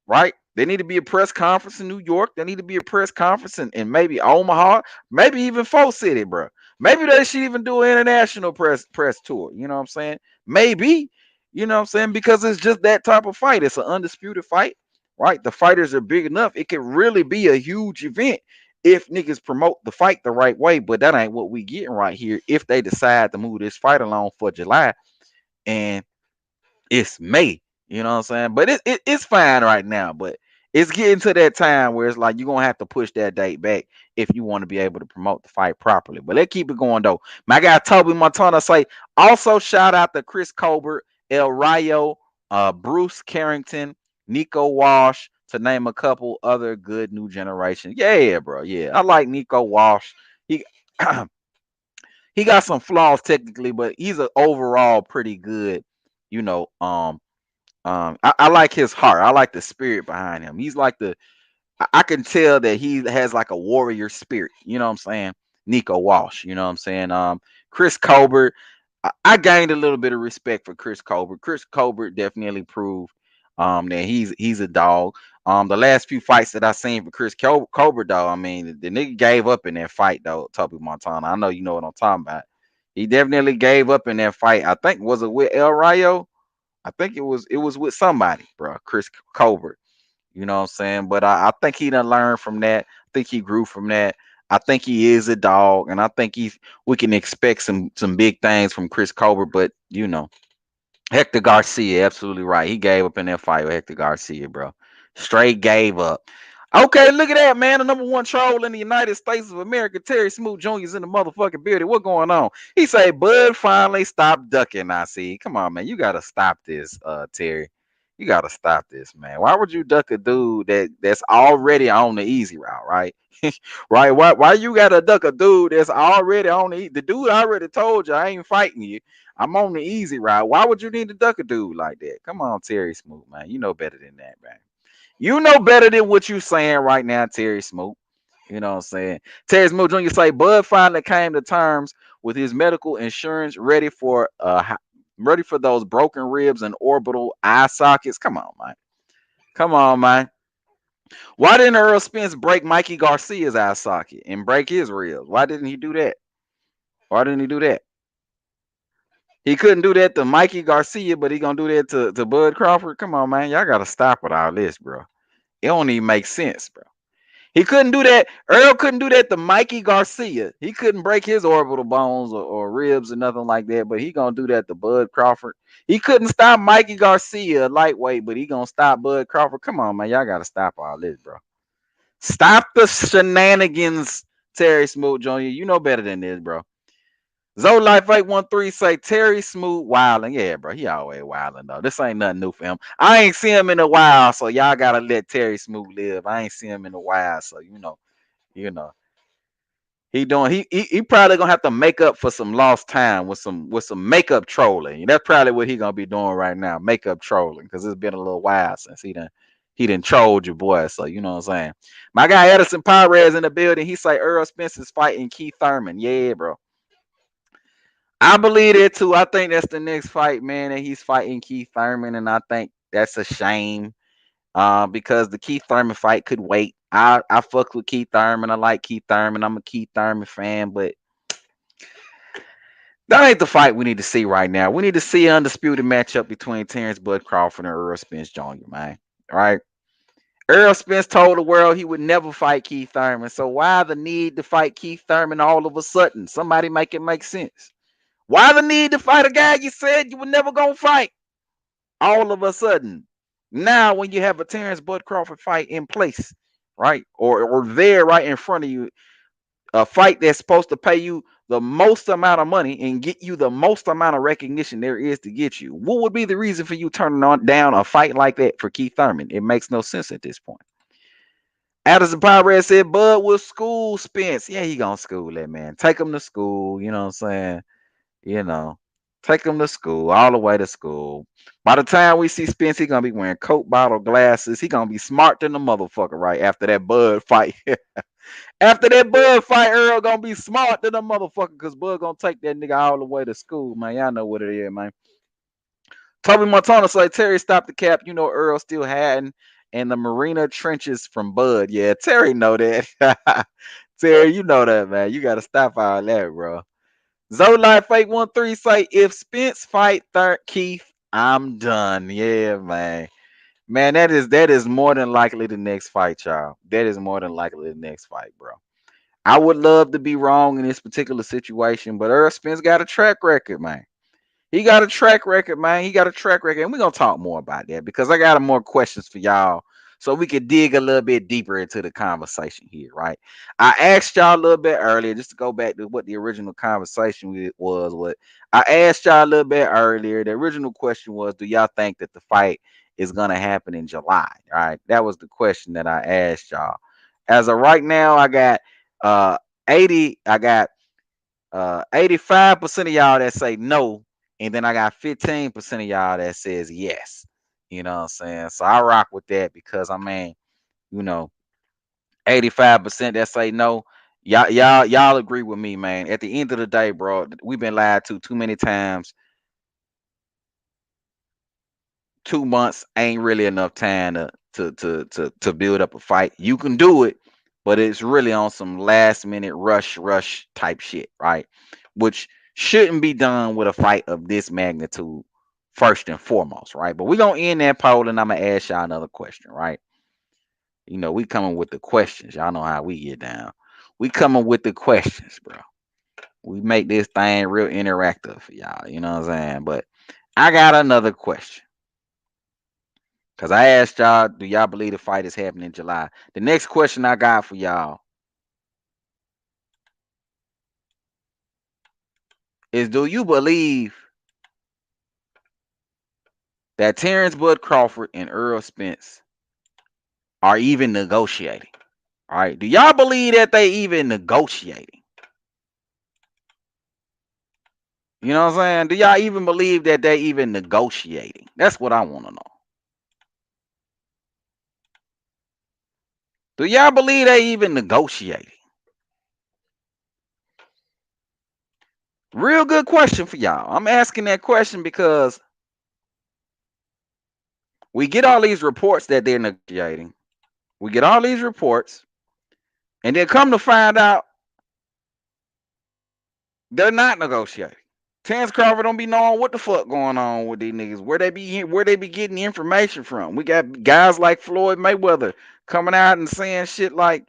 right? They need to be a press conference in New York. They need to be a press conference in maybe Omaha, maybe even Fort City, bro. Maybe they should even do an international press tour. You know what I'm saying? Maybe, you know what I'm saying? Because it's just that type of fight. It's an undisputed fight, right? The fighters are big enough. It could really be a huge event if niggas promote the fight the right way. But that ain't what we getting right here if they decide to move this fight along for July. And it's May, you know what I'm saying? But it's fine right now, but it's getting to that time where it's like you're gonna have to push that date back if you want to be able to promote the fight properly. But let's keep it going though. My guy Toby Montana say also shout out to Chris Colbert, El Rayo, Bruce Carrington, Nico Walsh, to name a couple other good new generation. Yeah, bro. Yeah, I like Nico Walsh. He he got some flaws technically, but he's a overall pretty good, you know. I like his heart. I like the spirit behind him. He's like I can tell that he has like a warrior spirit. You know what I'm saying? Nico Walsh. You know what I'm saying? Chris Colbert. I gained a little bit of respect for Chris Colbert. Chris Colbert definitely proved that he's a dog. The last few fights that I seen for Chris Colbert, though, I mean, the nigga gave up in that fight, though. Toby Montana. I know you know what I'm talking about. He definitely gave up in that fight. I think was it with El Rayo? I think it was with somebody, bro. Chris Colbert. You know what I'm saying? But I think he done learned from that. I think he grew from that. I think he is a dog, and I think we can expect some big things from Chris Colbert. But you know, Hector Garcia, absolutely right. He gave up in that fight with Hector Garcia, bro. Straight gave up. Okay, look at that, man. The number one troll in the United States of America, Terry Smoot Jr. is in the motherfucking building. What going on? He say, Bud finally stopped ducking. I see. Come on, man. You gotta stop this, Terry. You gotta stop this, man. Why would you duck a dude that's already on the easy route, right? Right? Why you gotta duck a dude that's already on the dude already told you I ain't fighting you. I'm on the easy route. Why would you need to duck a dude like that? Come on, Terry Smoot, man. You know better than that, man. You know better than what you saying right now, Terry Smoot. You know what I'm saying? Terry Smoot Jr. say Bud finally came to terms with his medical insurance, ready for those broken ribs and orbital eye sockets. Come on, man. Come on, man. Why didn't Errol Spence break Mikey Garcia's eye socket and break his ribs? Why didn't he do that? Why didn't he do that? He couldn't do that to Mikey Garcia, but he gonna do that to Bud Crawford. Come on, man. Y'all gotta stop with all this, bro. It don't even make sense, bro. He couldn't do that. Earl couldn't do that to Mikey Garcia. He couldn't break his orbital bones or ribs or nothing like that, but he gonna do that to Bud Crawford. He couldn't stop Mikey Garcia lightweight, but he gonna stop Bud Crawford. Come on, man. Y'all gotta stop all this, bro. Stop the shenanigans, Terry Smoot Jr. You know better than this, bro. Zoe Life 813 say Terry Smoot wilding. Yeah, bro. He always wilding though. This ain't nothing new for him. I ain't seen him in a while, so y'all gotta let Terry Smoot live. I ain't seen him in a while, so you know. He probably gonna have to make up for some lost time with some makeup trolling. That's probably what he gonna be doing right now, makeup trolling, because it's been a little while since he done trolled your boy. So you know what I'm saying. My guy Edison Pyrez in the building. He say Earl Spence is fighting Keith Thurman. Yeah, bro. I believe that too. I think that's the next fight, man. And he's fighting Keith Thurman, and I think that's a shame. Because the Keith Thurman fight could wait. I fuck with Keith Thurman. I like Keith Thurman. I'm a Keith Thurman fan, but that ain't the fight we need to see right now. We need to see an undisputed matchup between Terrence Bud Crawford and Errol Spence Jr., man. All right. Errol Spence told the world he would never fight Keith Thurman. So why the need to fight Keith Thurman all of a sudden? Somebody make it make sense. Why the need to fight a guy you said you were never gonna fight all of a sudden? Now, when you have a Terrence Bud Crawford fight in place, right, or there right in front of you, a fight that's supposed to pay you the most amount of money and get you the most amount of recognition there is to get you, what would be the reason for you turning down a fight like that for Keith Thurman? It makes no sense at this point. Addison Pyrez said Bud will school Spence. Yeah, he gonna school that man. Take him to school. You know what I'm saying? You know, take him to school, all the way to school. By the time we see Spence, he gonna be wearing Coke bottle glasses. He gonna be smart than the motherfucker, right? After that Bud fight. After that Bud fight, Earl gonna be smart than a motherfucker, because Bud gonna take that nigga all the way to school, man. Y'all know what it is, man. Toby Montana say Terry stopped the cap. You know Earl still hiding in the marina trenches from Bud. Yeah, Terry know that. Terry, you know that, man. You gotta stop all that, bro. Zoline Fake 13 say if Spence fight third Keith, I'm done. Yeah, man. Man, that is more than likely the next fight, y'all. That is more than likely the next fight, bro. I would love to be wrong in this particular situation, but Earl Spence got a track record, man. He got a track record, man. He got a track record. And we're going to talk more about that because I got more questions for y'all so we could dig a little bit deeper into the conversation here, right? I asked y'all a little bit earlier, just to go back to what the original conversation was. What I asked y'all a little bit earlier, the original question was, do y'all think that the fight is going to happen in July, right? That was the question that I asked y'all. As of right now, I got 80, I got 85% of y'all that say no, and then I got 15% of y'all that says yes. You know what I'm saying? So I rock with that because I mean, you know, 85% that say no, y'all agree with me, man. At the end of the day, bro, we've been lied to too many times. 2 months ain't really enough time to build up a fight. You can do it, but it's really on some last minute rush type shit, right? Which shouldn't be done with a fight of this magnitude, first and foremost, right? But we're gonna end that poll and I'm gonna ask y'all another question, right? You know, we coming with the questions. Y'all know how we get down. We coming with the questions, bro. We make this thing real interactive for y'all. You know what I'm saying? But I got another question. Because I asked y'all, do y'all believe the fight is happening in July? The next question I got for y'all is, do you believe that Terence Bud Crawford and Errol Spence are even negotiating? All right. Do y'all believe that they even negotiating? You know what I'm saying? Do y'all even believe that they even negotiating? That's what I want to know. Do y'all believe they even negotiating? Real good question for y'all. I'm asking that question because we get all these reports that they're negotiating. We get all these reports, and then come to find out they're not negotiating. Terence Crawford don't be knowing what the fuck going on with these niggas. Where they be getting the information from. We got guys like Floyd Mayweather coming out and saying shit like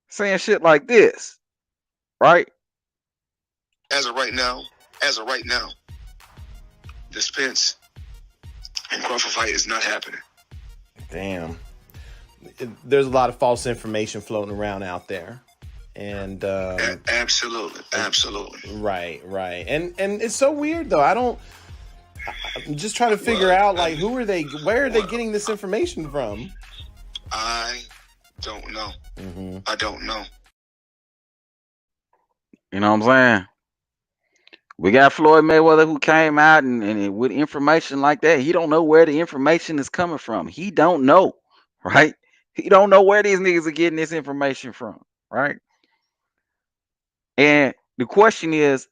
saying shit like this, right? As of right now, the Spence and Crawford fight is not happening. Damn. There's a lot of false information floating around out there. And absolutely. Right. And it's so weird though. I'm just trying to figure out like where are they getting this information from? I don't know. I don't know. You know what I'm saying? We got Floyd Mayweather who came out and with information like that, he don't know where the information is coming from. He don't know, right? He don't know where these niggas are getting this information from, right? And the question is,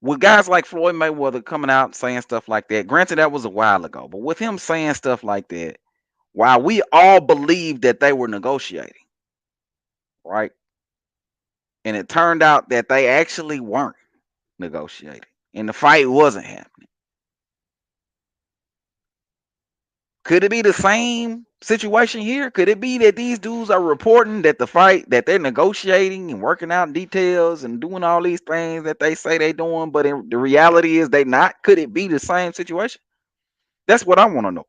with guys like Floyd Mayweather coming out and saying stuff like that, granted that was a while ago, but with him saying stuff like that, while we all believed that they were negotiating, right? And it turned out that they actually weren't negotiating, and the fight wasn't happening. Could it be the same situation here? Could it be that these dudes are reporting that the fight, that they're negotiating and working out details and doing all these things that they say they're doing, but the reality is they not? Could it be the same situation? That's what I want to know.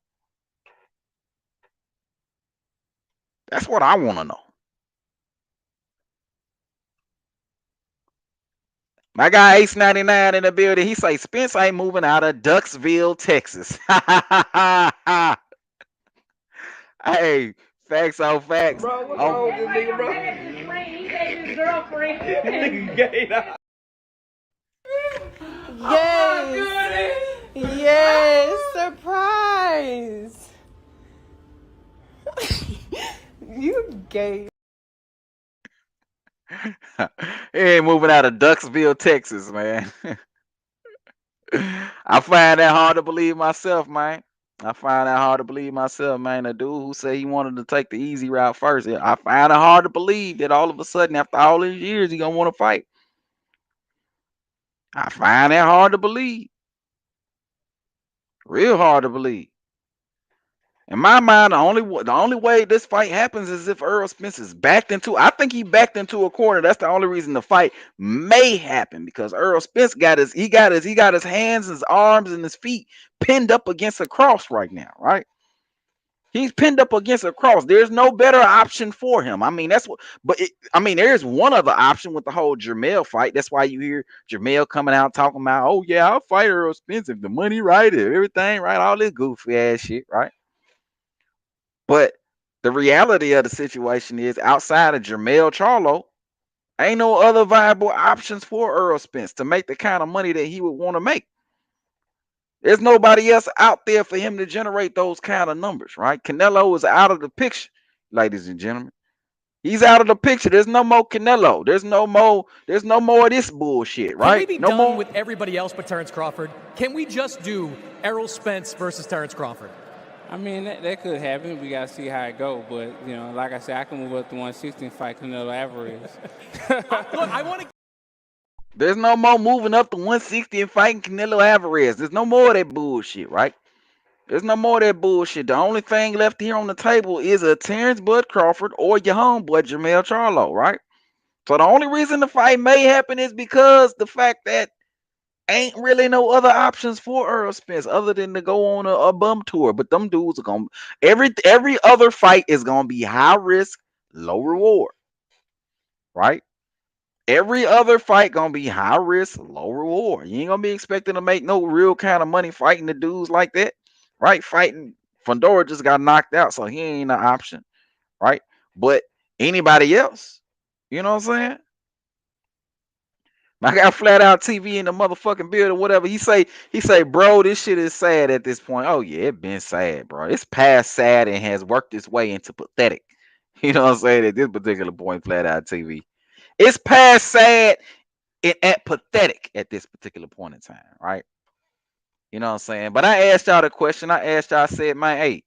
That's what I want to know. My guy Ace 99 in the building. He say Spence ain't moving out of Ducksville, Texas. Hey, facts on facts. Bro, what's wrong with this nigga, bro? He said his girlfriend. Nigga gay now. Yes, surprise. You gay. He ain't moving out of Ducksville, Texas, man. I find that hard to believe myself, man. A dude who said he wanted to take the easy route first. I find it hard to believe that all of a sudden, after all these years, he gonna want to fight. I find that hard to believe. Real hard to believe. In my mind, the only way this fight happens is if Errol Spence is backed into. I think he backed into a corner. That's the only reason the fight may happen, because Errol Spence got his hands, his arms, and his feet pinned up against a cross right now. Right? He's pinned up against a cross. There's no better option for him. I mean, that's what. But there's one other option with the whole Jermell fight. That's why you hear Jermell coming out talking about, oh yeah, I'll fight Errol Spence if the money right, if everything right, all this goofy ass shit, right? But The reality of the situation is outside of Jermell Charlo, ain't no other viable options for Earl Spence to make the kind of money that he would want to make. There's nobody else out there for him to generate those kind of numbers, right? Canelo is out of the picture, ladies and gentlemen. He's out of the picture. There's no more Canelo. There's no more of this bullshit, Can we right? be No done more. with everybody else but Terence Crawford? Can we just do Errol Spence versus Terence Crawford? I mean, that could happen. We got to see how it go. But, you know, like I said, I can move up to 160 and fight Canelo Alvarez. Look, I want to. There's no more moving up to 160 and fighting Canelo Alvarez. There's no more of that bullshit, right? There's no more of that bullshit. The only thing left here on the table is a Terence Bud Crawford or your homeboy Jermell Charlo, right? So the only reason the fight may happen is because the fact that ain't really no other options for Earl Spence other than to go on a bum tour. But them dudes are gonna every other fight is gonna be high risk, low reward, right? Every other fight gonna be high risk, low reward. You ain't gonna be expecting to make no real kind of money fighting the dudes like that, right? Fighting Fondora just got knocked out, so he ain't an option, right? But anybody else, you know what I'm saying? I got flat out TV in the motherfucking building, whatever. He say, bro, this shit is sad at this point. Oh yeah, it been sad, bro. It's past sad and has worked its way into pathetic. You know what I'm saying? At this particular point, flat out TV. It's past sad and at pathetic at this particular point in time, right? You know what I'm saying? But I asked y'all the question. I said, man, hey,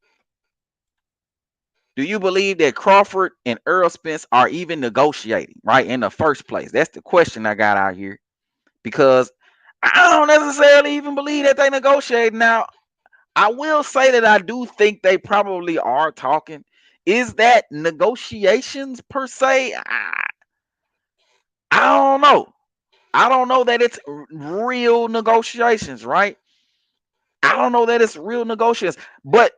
do you believe that Crawford and Earl Spence are even negotiating, right? In the first place? That's the question I got out here. Because I don't necessarily even believe that they negotiate. Now, I will say that I do think they probably are talking. Is that negotiations per se? I don't know. I don't know that it's real negotiations, right? I don't know that it's real negotiations. But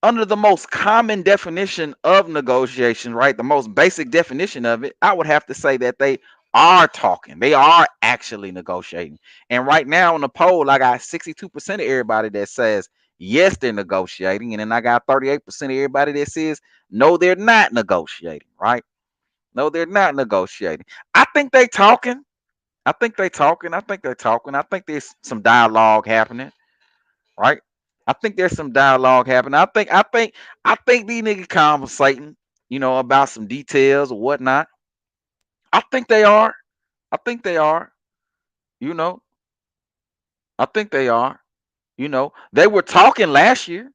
under the most common definition of negotiation, right? The most basic definition of it, I would have to say that they are talking. They are actually negotiating. And right now on the poll, I got 62% of everybody that says yes, they're negotiating. And then I got 38% of everybody that says no, they're not negotiating, right? No, they're not negotiating. I think they talking. I think they talking. I think they're talking. I think there's some dialogue happening, right? I think there's some dialogue happening. I think these niggas conversating, you know, about some details or whatnot. I think they are. I think they are. You know, I think they are. You know, they were talking last year.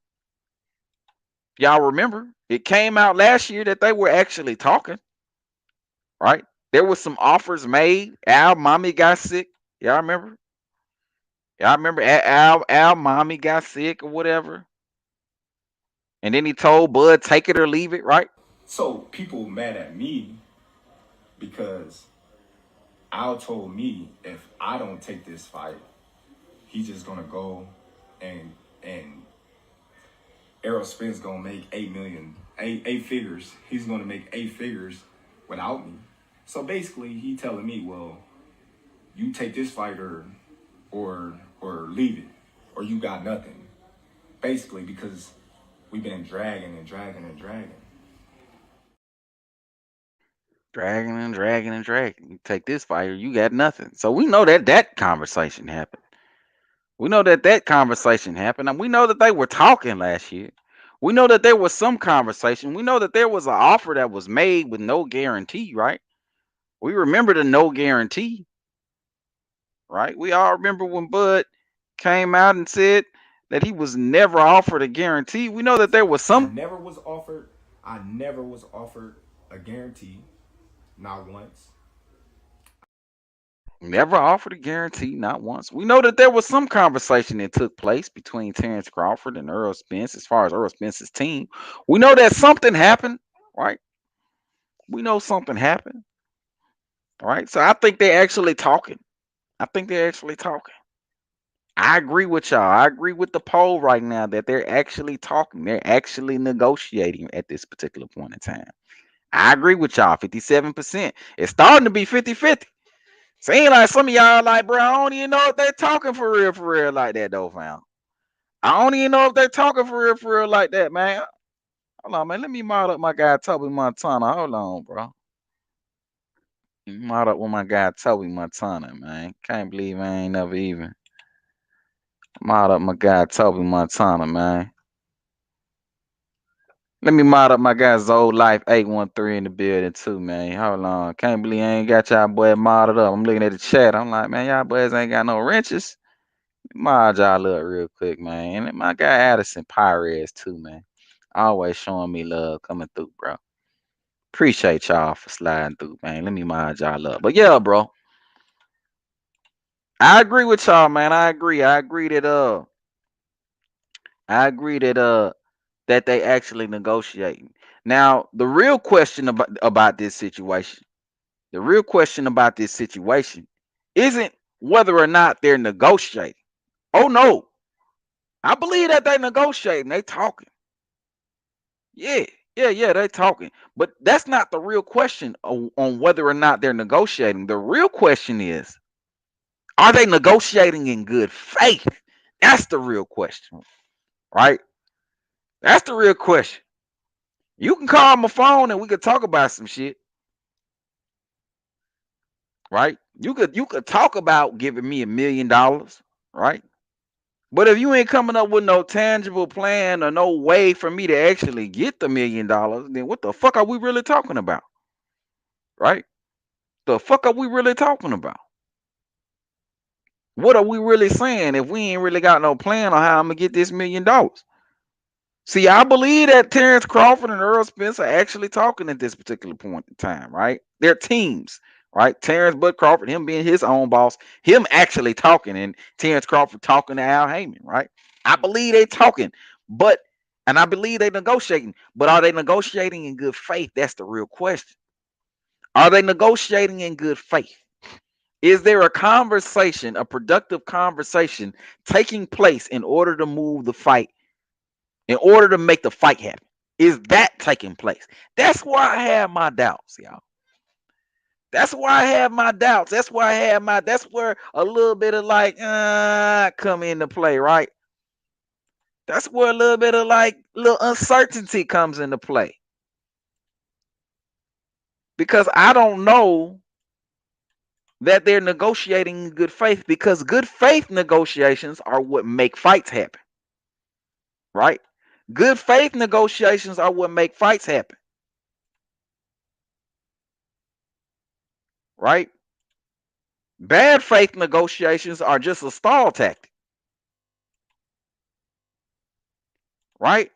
Y'all remember? It came out last year that they were actually talking, right? There was some offers made. Al mommy got sick. Y'all remember? Y'all remember Al mommy got sick or whatever. And then he told Bud, take it or leave it, right? So people mad at me because Al told me if I don't take this fight, he's just gonna go and Errol Spence gonna make 8 million, eight figures. He's gonna make 8 figures without me. So basically, he telling me, well, you take this fight or leave it, or you got nothing. Basically, because we've been dragging and dragging and dragging. Dragging and dragging and dragging. You take this fight or you got nothing. So we know that that conversation happened. We know that that conversation happened. And we know that they were talking last year. We know that there was some conversation. We know that there was an offer that was made with no guarantee, right? We remember the no guarantee, right? We all remember when Bud came out and said that he was never offered a guarantee. We know that there was I some. never was offered a guarantee, not once. Never offered a guarantee, not once. We know that there was some conversation that took place between Terence Crawford and Earl Spence as far as Earl Spence's team. We know that something happened, right? We know something happened, right? So I think they're actually talking. I think they're actually talking. I agree with y'all. I agree with the poll right now that they're actually talking. They're actually negotiating at this particular point in time. I agree with y'all. 57%. It's starting to be 50-50. Seeing like some of y'all like, bro, I don't even know if they're talking for real like that though, fam. I don't even know if they're talking for real like that, man. Hold on, man. Let me mod up my guy Toby Montana. Hold on, bro. Mod up with my guy Toby Montana, man. Can't believe I ain't never even mod up my guy Toby Montana, man. Let me mod up my guy Zoe Life 813 in the building too, man. Hold on. Can't believe I ain't got y'all boy modded up. I'm looking at the chat. I'm like, man, y'all boys ain't got no wrenches. Mod y'all up real quick, man. And my guy Addison Pires too, man. Always showing me love coming through, bro. Appreciate y'all for sliding through, man. Let me mod y'all up. But yeah, bro. I agree with y'all, man. I agree that they actually negotiating. Now, the real question about this situation, isn't whether or not they're negotiating. Oh no. I believe that they negotiating. They talking. Yeah, they talking. But that's not the real question on whether or not they're negotiating. The real question is, are they negotiating in good faith? That's the real question, right? That's the real question. You can call my phone and we could talk about some shit, right? You could talk about giving me $1 million, right? But if you ain't coming up with no tangible plan or no way for me to actually get the $1 million, then what the fuck are we really talking about? Right? The fuck are we really talking about? What are we really saying if we ain't really got no plan on how I'm gonna get this $1 million? See, I believe that Terence Crawford and Errol Spence are actually talking at this particular point in time, right? They're teams, right? Terence Bud Crawford, him being his own boss, him actually talking, and Terence Crawford talking to Al Heyman, right? I believe they talking, and I believe they negotiating, but are they negotiating in good faith? That's the real question. Are they negotiating in good faith? Is there a conversation, a productive conversation taking place in order to move the fight, in order to make the fight happen? Is that taking place? That's why I have my doubts, y'all. That's why I have my doubts. That's where a little bit of like come into play, right? That's where a little bit of like little uncertainty comes into play. Because I don't know that they're negotiating in good faith, because good faith negotiations are what make fights happen. Right? Good faith negotiations are what make fights happen. Right? Bad faith negotiations are just a stall tactic. Right?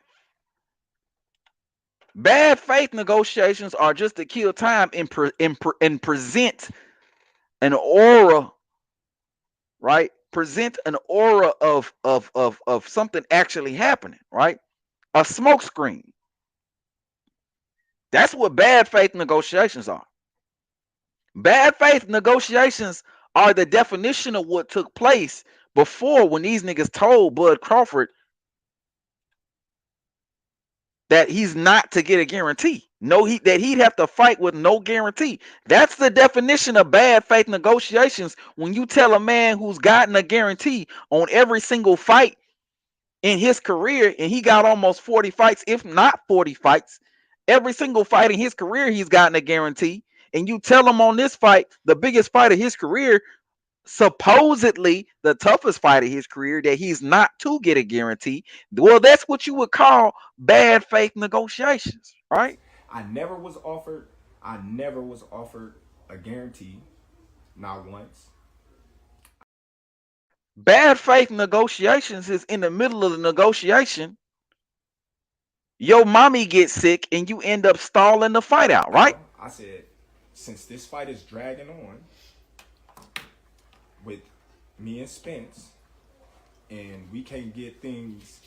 Bad faith negotiations are just to kill time and present an aura, right? Present an aura of something actually happening, right? A smoke screen. That's what bad faith negotiations are. Bad faith negotiations are the definition of what took place before, when these niggas told Bud Crawford that he's not to get a guarantee. That he'd have to fight with no guarantee. That's the definition of bad faith negotiations. When you tell a man who's gotten a guarantee on every single fight in his career, and he got almost 40 fights, if not 40 fights, every single fight in his career he's gotten a guarantee, and you tell him on this fight, the biggest fight of his career, supposedly the toughest fight of his career, that he's not to get a guarantee. Well, that's what you would call bad faith negotiations, right? I never was offered a guarantee, not once. Bad faith negotiations is in the middle of the negotiation, your mommy gets sick and you end up stalling the fight out, right? I said, since this fight is dragging on with me and Spence, and we can't get things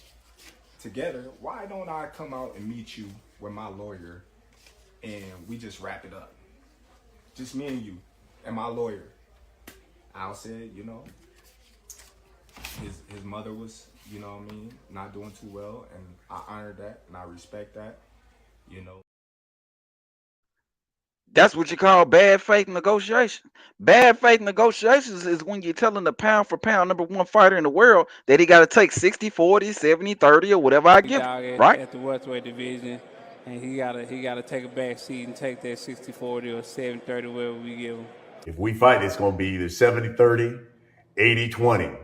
together, why don't I come out and meet you with my lawyer, and we just wrap it up? Just me and you and my lawyer. Al said, his mother was, not doing too well, and I honor that and I respect that, That's what you call bad faith negotiation. Bad faith negotiations is when you're telling the pound for pound #1 fighter in the world that he got to take 60, 40, 70, 30, or whatever I give him, right? At the welterweight division. And he gotta take a back seat and take that 60-40 or 70-30, whatever we give him. If we fight, it's going to be either 70-30, 80-20.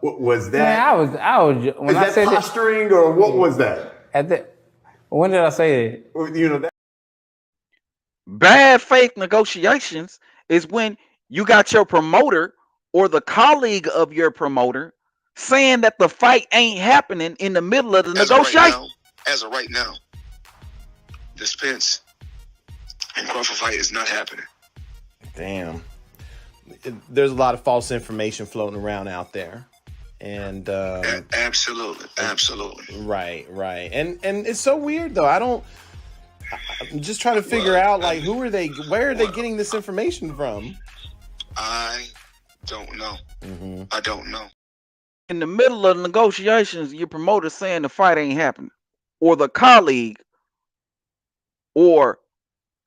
Was that? Man, I was when is I that said posturing or what was that? When did I say that? You know that. Bad faith negotiations is when you got your promoter or the colleague of your promoter saying that the fight ain't happening in the middle of the negotiation. As of right now, the Spence and Crawford fight is not happening. Damn. There's a lot of false information floating around out there. And absolutely. Right. And it's so weird though. I'm just trying to figure out like where are they getting this information from? I don't know. Mm-hmm. I don't know. In the middle of the negotiations, your promoter saying the fight ain't happening, or the colleague or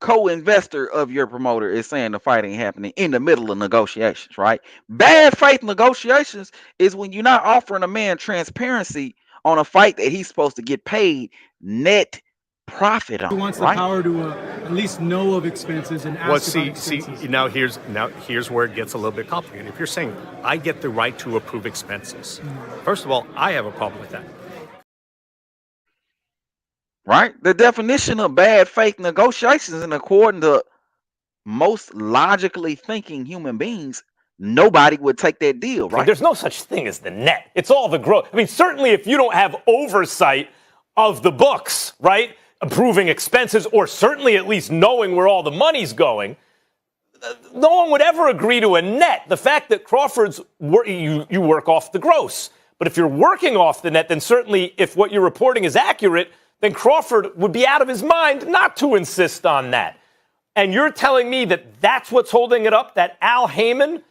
co-investor of your promoter is saying the fight ain't happening in the middle of negotiations, right? Bad faith negotiations is when you're not offering a man transparency on a fight that he's supposed to get paid net profit on. He wants right? the power to at least know of expenses and ask about expenses. Now here's where it gets a little bit complicated. If you're saying I get the right to approve expenses, first of all, I have a problem with that. Right? The definition of bad faith negotiations, and according to most logically thinking human beings, nobody would take that deal, right? There's no such thing as the net. It's all the growth. I mean, certainly if you don't have oversight of the books, right, approving expenses, or certainly at least knowing where all the money's going, no one would ever agree to a net. The fact that Crawford's you work off the gross. But if you're working off the net, then certainly if what you're reporting is accurate, then Crawford would be out of his mind not to insist on that. And you're telling me that that's what's holding it up, that Al Heyman,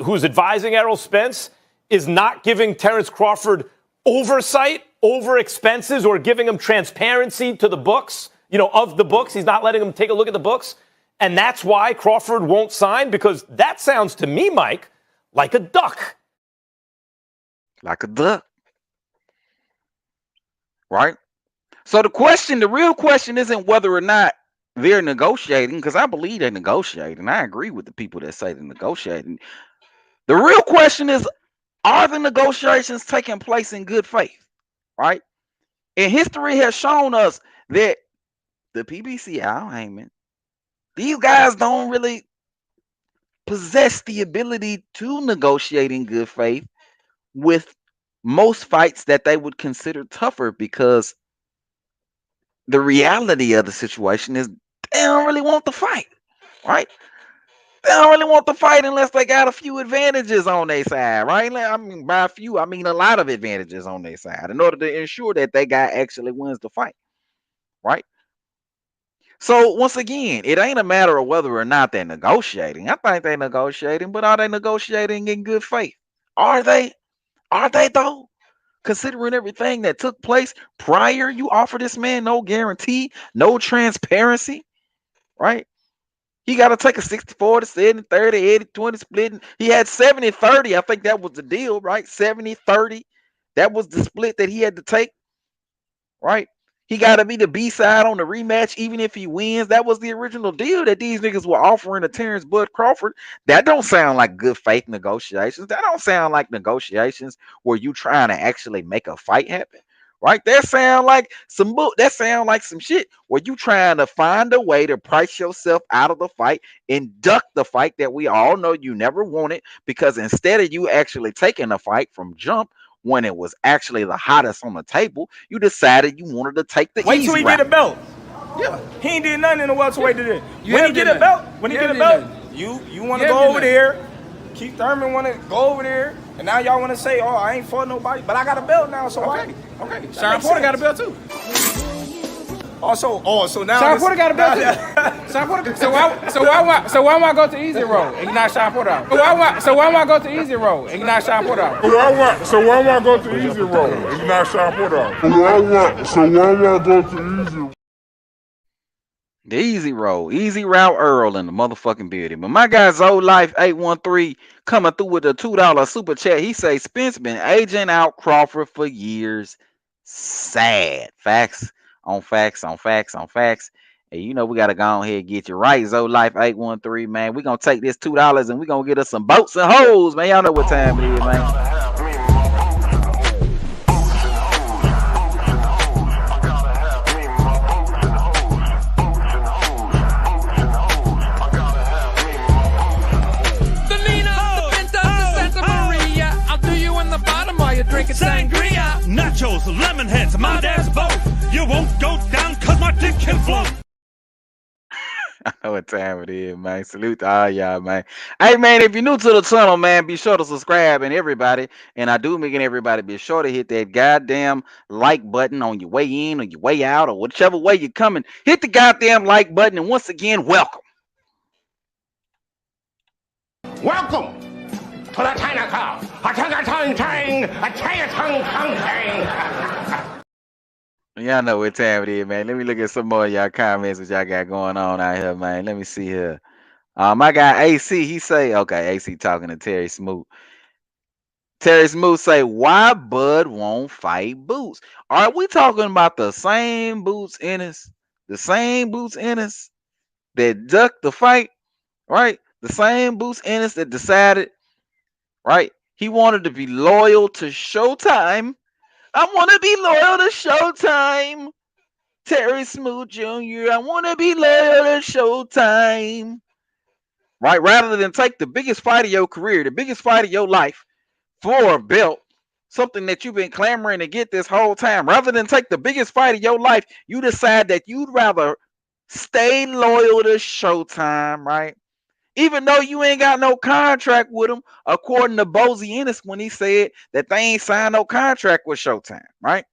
who's advising Errol Spence, is not giving Terence Crawford oversight over expenses or giving him transparency to the books, of the books. He's not letting him take a look at the books. And that's why Crawford won't sign, because that sounds to me, Mike, like a duck. Like a duck. Right? So the real question isn't whether or not they're negotiating, because I believe they're negotiating. I agree with the people that say they're negotiating. The real question is, are the negotiations taking place in good faith? Right? And history has shown us that the PBC, Al Heyman, these guys don't really possess the ability to negotiate in good faith with most fights that they would consider tougher, because the reality of the situation is they don't really want the fight, right? They don't really want the fight unless they got a few advantages on their side, right? I mean, by a few, I mean a lot of advantages on their side in order to ensure that that guy actually wins the fight, right? So once again, it ain't a matter of whether or not they're negotiating. I think they're negotiating, but are they negotiating in good faith? Are they? Are they though? Considering everything that took place prior, you offer this man no guarantee, no transparency, right? He got to take a 60-40, 70-30, 80-20 split. He had 70-30. I think that was the deal, right? 70-30. That was the split that he had to take, right? He got to be the B-side on the rematch, even if he wins. That was the original deal that these niggas were offering to Terence Bud Crawford. That don't sound like good faith negotiations. That don't sound like negotiations where you trying to actually make a fight happen, right? That sound like some shit where you trying to find a way to price yourself out of the fight and duck the fight that we all know you never wanted, because instead of you actually taking the fight from jump, when it was actually the hottest on the table, you decided you wanted to take the Wait easy till he route. get a belt. Yeah, he ain't did nothing in the welterweight today. When he get a belt, you want to go over there. Keith Thurman want to go over there, and now y'all want to say, "Oh, I ain't fought nobody," but I got a belt now, so okay. Sean Porter got a belt too. So now Sean Porter got a belt too. Sean Porter. So why am I go to easy road and not Sean Porter out? So why am I go to easy road and not Sean Porter out? So why am I go to easy road and not Sean Porter out? So why am I go to easy? The easy route Earl in the motherfucking building. But my guy Zoe Life 813 coming through with a $2 super chat. He say Spence been aging out Crawford for years. Sad. Facts on facts, on facts, on facts. And you know we gotta go ahead and get you right. Zo Life 813, man. We're gonna take this $2 and we're gonna get us some boats and hoes, man. Y'all know what time it is, man. Drinking sangria, nachos, lemon heads, my dad's boat. You won't go down cause my dick can float. I know what time it is, man. Salute to all y'all, man. Hey, man, if you're new to the channel, man, be sure to subscribe and everybody. And I do make everybody be sure to hit that goddamn like button on your way in or your way out or whichever way you're coming. Hit the goddamn like button. And once again, welcome. Welcome to the China Car. Y'all know what time it is, man. Let me look at some more of y'all comments that y'all got going on out here, man. Let me see here. My guy AC, he say, okay, AC talking to Terry Smoot. Terry Smoot say, why Bud won't fight Boots? Are we talking about the same Boots Ennis? The same Boots Ennis that ducked the fight, right? The same Boots Ennis that decided, right? He wanted to be loyal to Showtime. I want to be loyal to Showtime. Terry Smoot Jr., I want to be loyal to Showtime. Right? Rather than take the biggest fight of your career, the biggest fight of your life for a belt, something that you've been clamoring to get this whole time, rather than take the biggest fight of your life, you decide that you'd rather stay loyal to Showtime, right? Even though you ain't got no contract with him, according to Bozy Ennis when he said that they ain't signed no contract with Showtime, right?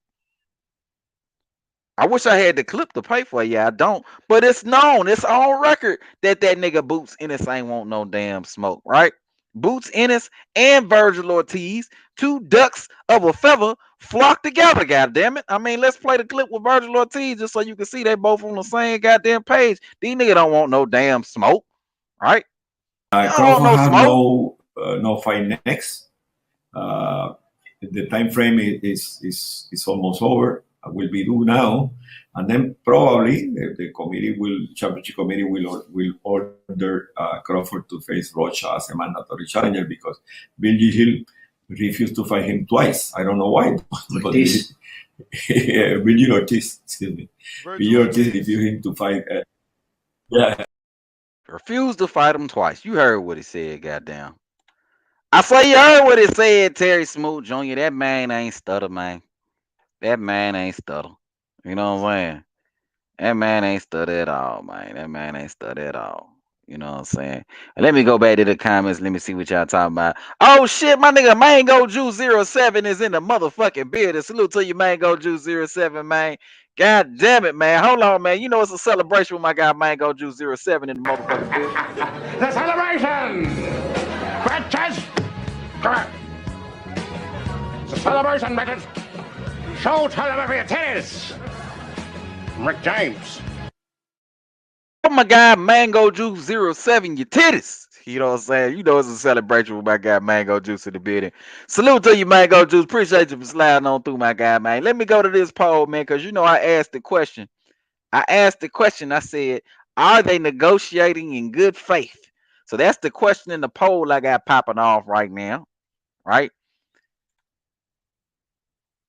I wish I had the clip to pay for you. I don't, but it's known, it's on record that nigga Boots Ennis ain't want no damn smoke, right? Boots Ennis and Virgil Ortiz, two ducks of a feather, flock together. Goddamn it! I mean, let's play the clip with Virgil Ortiz just so you can see they both on the same goddamn page. These niggas don't want no damn smoke, right? Crawford has no fight next. The time frame is almost over. Will be due now, and then probably the championship committee will order Crawford to face Rocha as a mandatory challenger because Bill Hill refused to fight him twice. I don't know why. But Bill Ortiz, excuse me. Bill Ortiz refused him to fight. Yeah. Refused to fight him twice. You heard what he said, goddamn. I say you heard what he said, Terry Smoot Jr. That man ain't stutter, man. That man ain't stutter. You know what I'm saying? That man ain't stutter at all, man. That man ain't stutter at all. You know what I'm saying? And let me go back to the comments. Let me see what y'all talking about. Oh shit, my nigga Mango Juice 07 is in the motherfucking building. Salute to you, Mango Juice 07, man. God damn it, man. Hold on, man. You know it's a celebration with my guy Mango Juice 07 in the motherfucking building. The celebration! Bitches! Come on! It's a celebration, bitches! Show television tennis! Rick James. Oh my God, Mango Juice 07, your titties. You know what I'm saying? You know it's a celebration with my guy Mango Juice in the building. Salute to you, Mango Juice. Appreciate you for sliding on through, my guy, man. Let me go to this poll, man, because you know I asked the question. I said, are they negotiating in good faith? So that's the question in the poll I got popping off right now, right?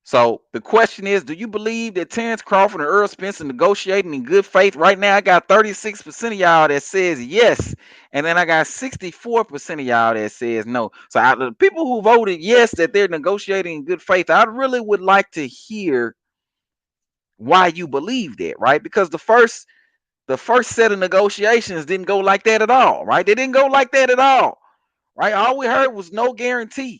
So the question is, do you believe that Terence Crawford and Errol Spence are negotiating in good faith? Right now, I got 36% of y'all that says yes, and then I got 64% of y'all that says no. So the people who voted yes that they're negotiating in good faith, I really would like to hear why you believe that, right? Because the first set of negotiations didn't go like that at all, right? They didn't go like that at all, right? All we heard was no guarantee.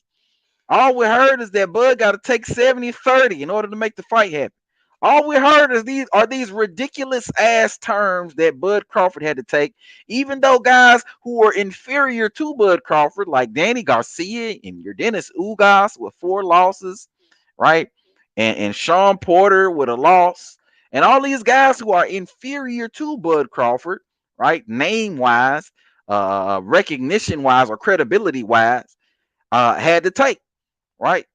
All we heard is that Bud got to take 70-30 in order to make the fight happen. All we heard is these ridiculous ass terms that Bud Crawford had to take, even though guys who were inferior to Bud Crawford, like Danny Garcia and your Dennis Ugas with 4 losses, right? And Sean Porter with a loss, and all these guys who are inferior to Bud Crawford, right? Name-wise, recognition-wise, or credibility-wise, had to take. Right.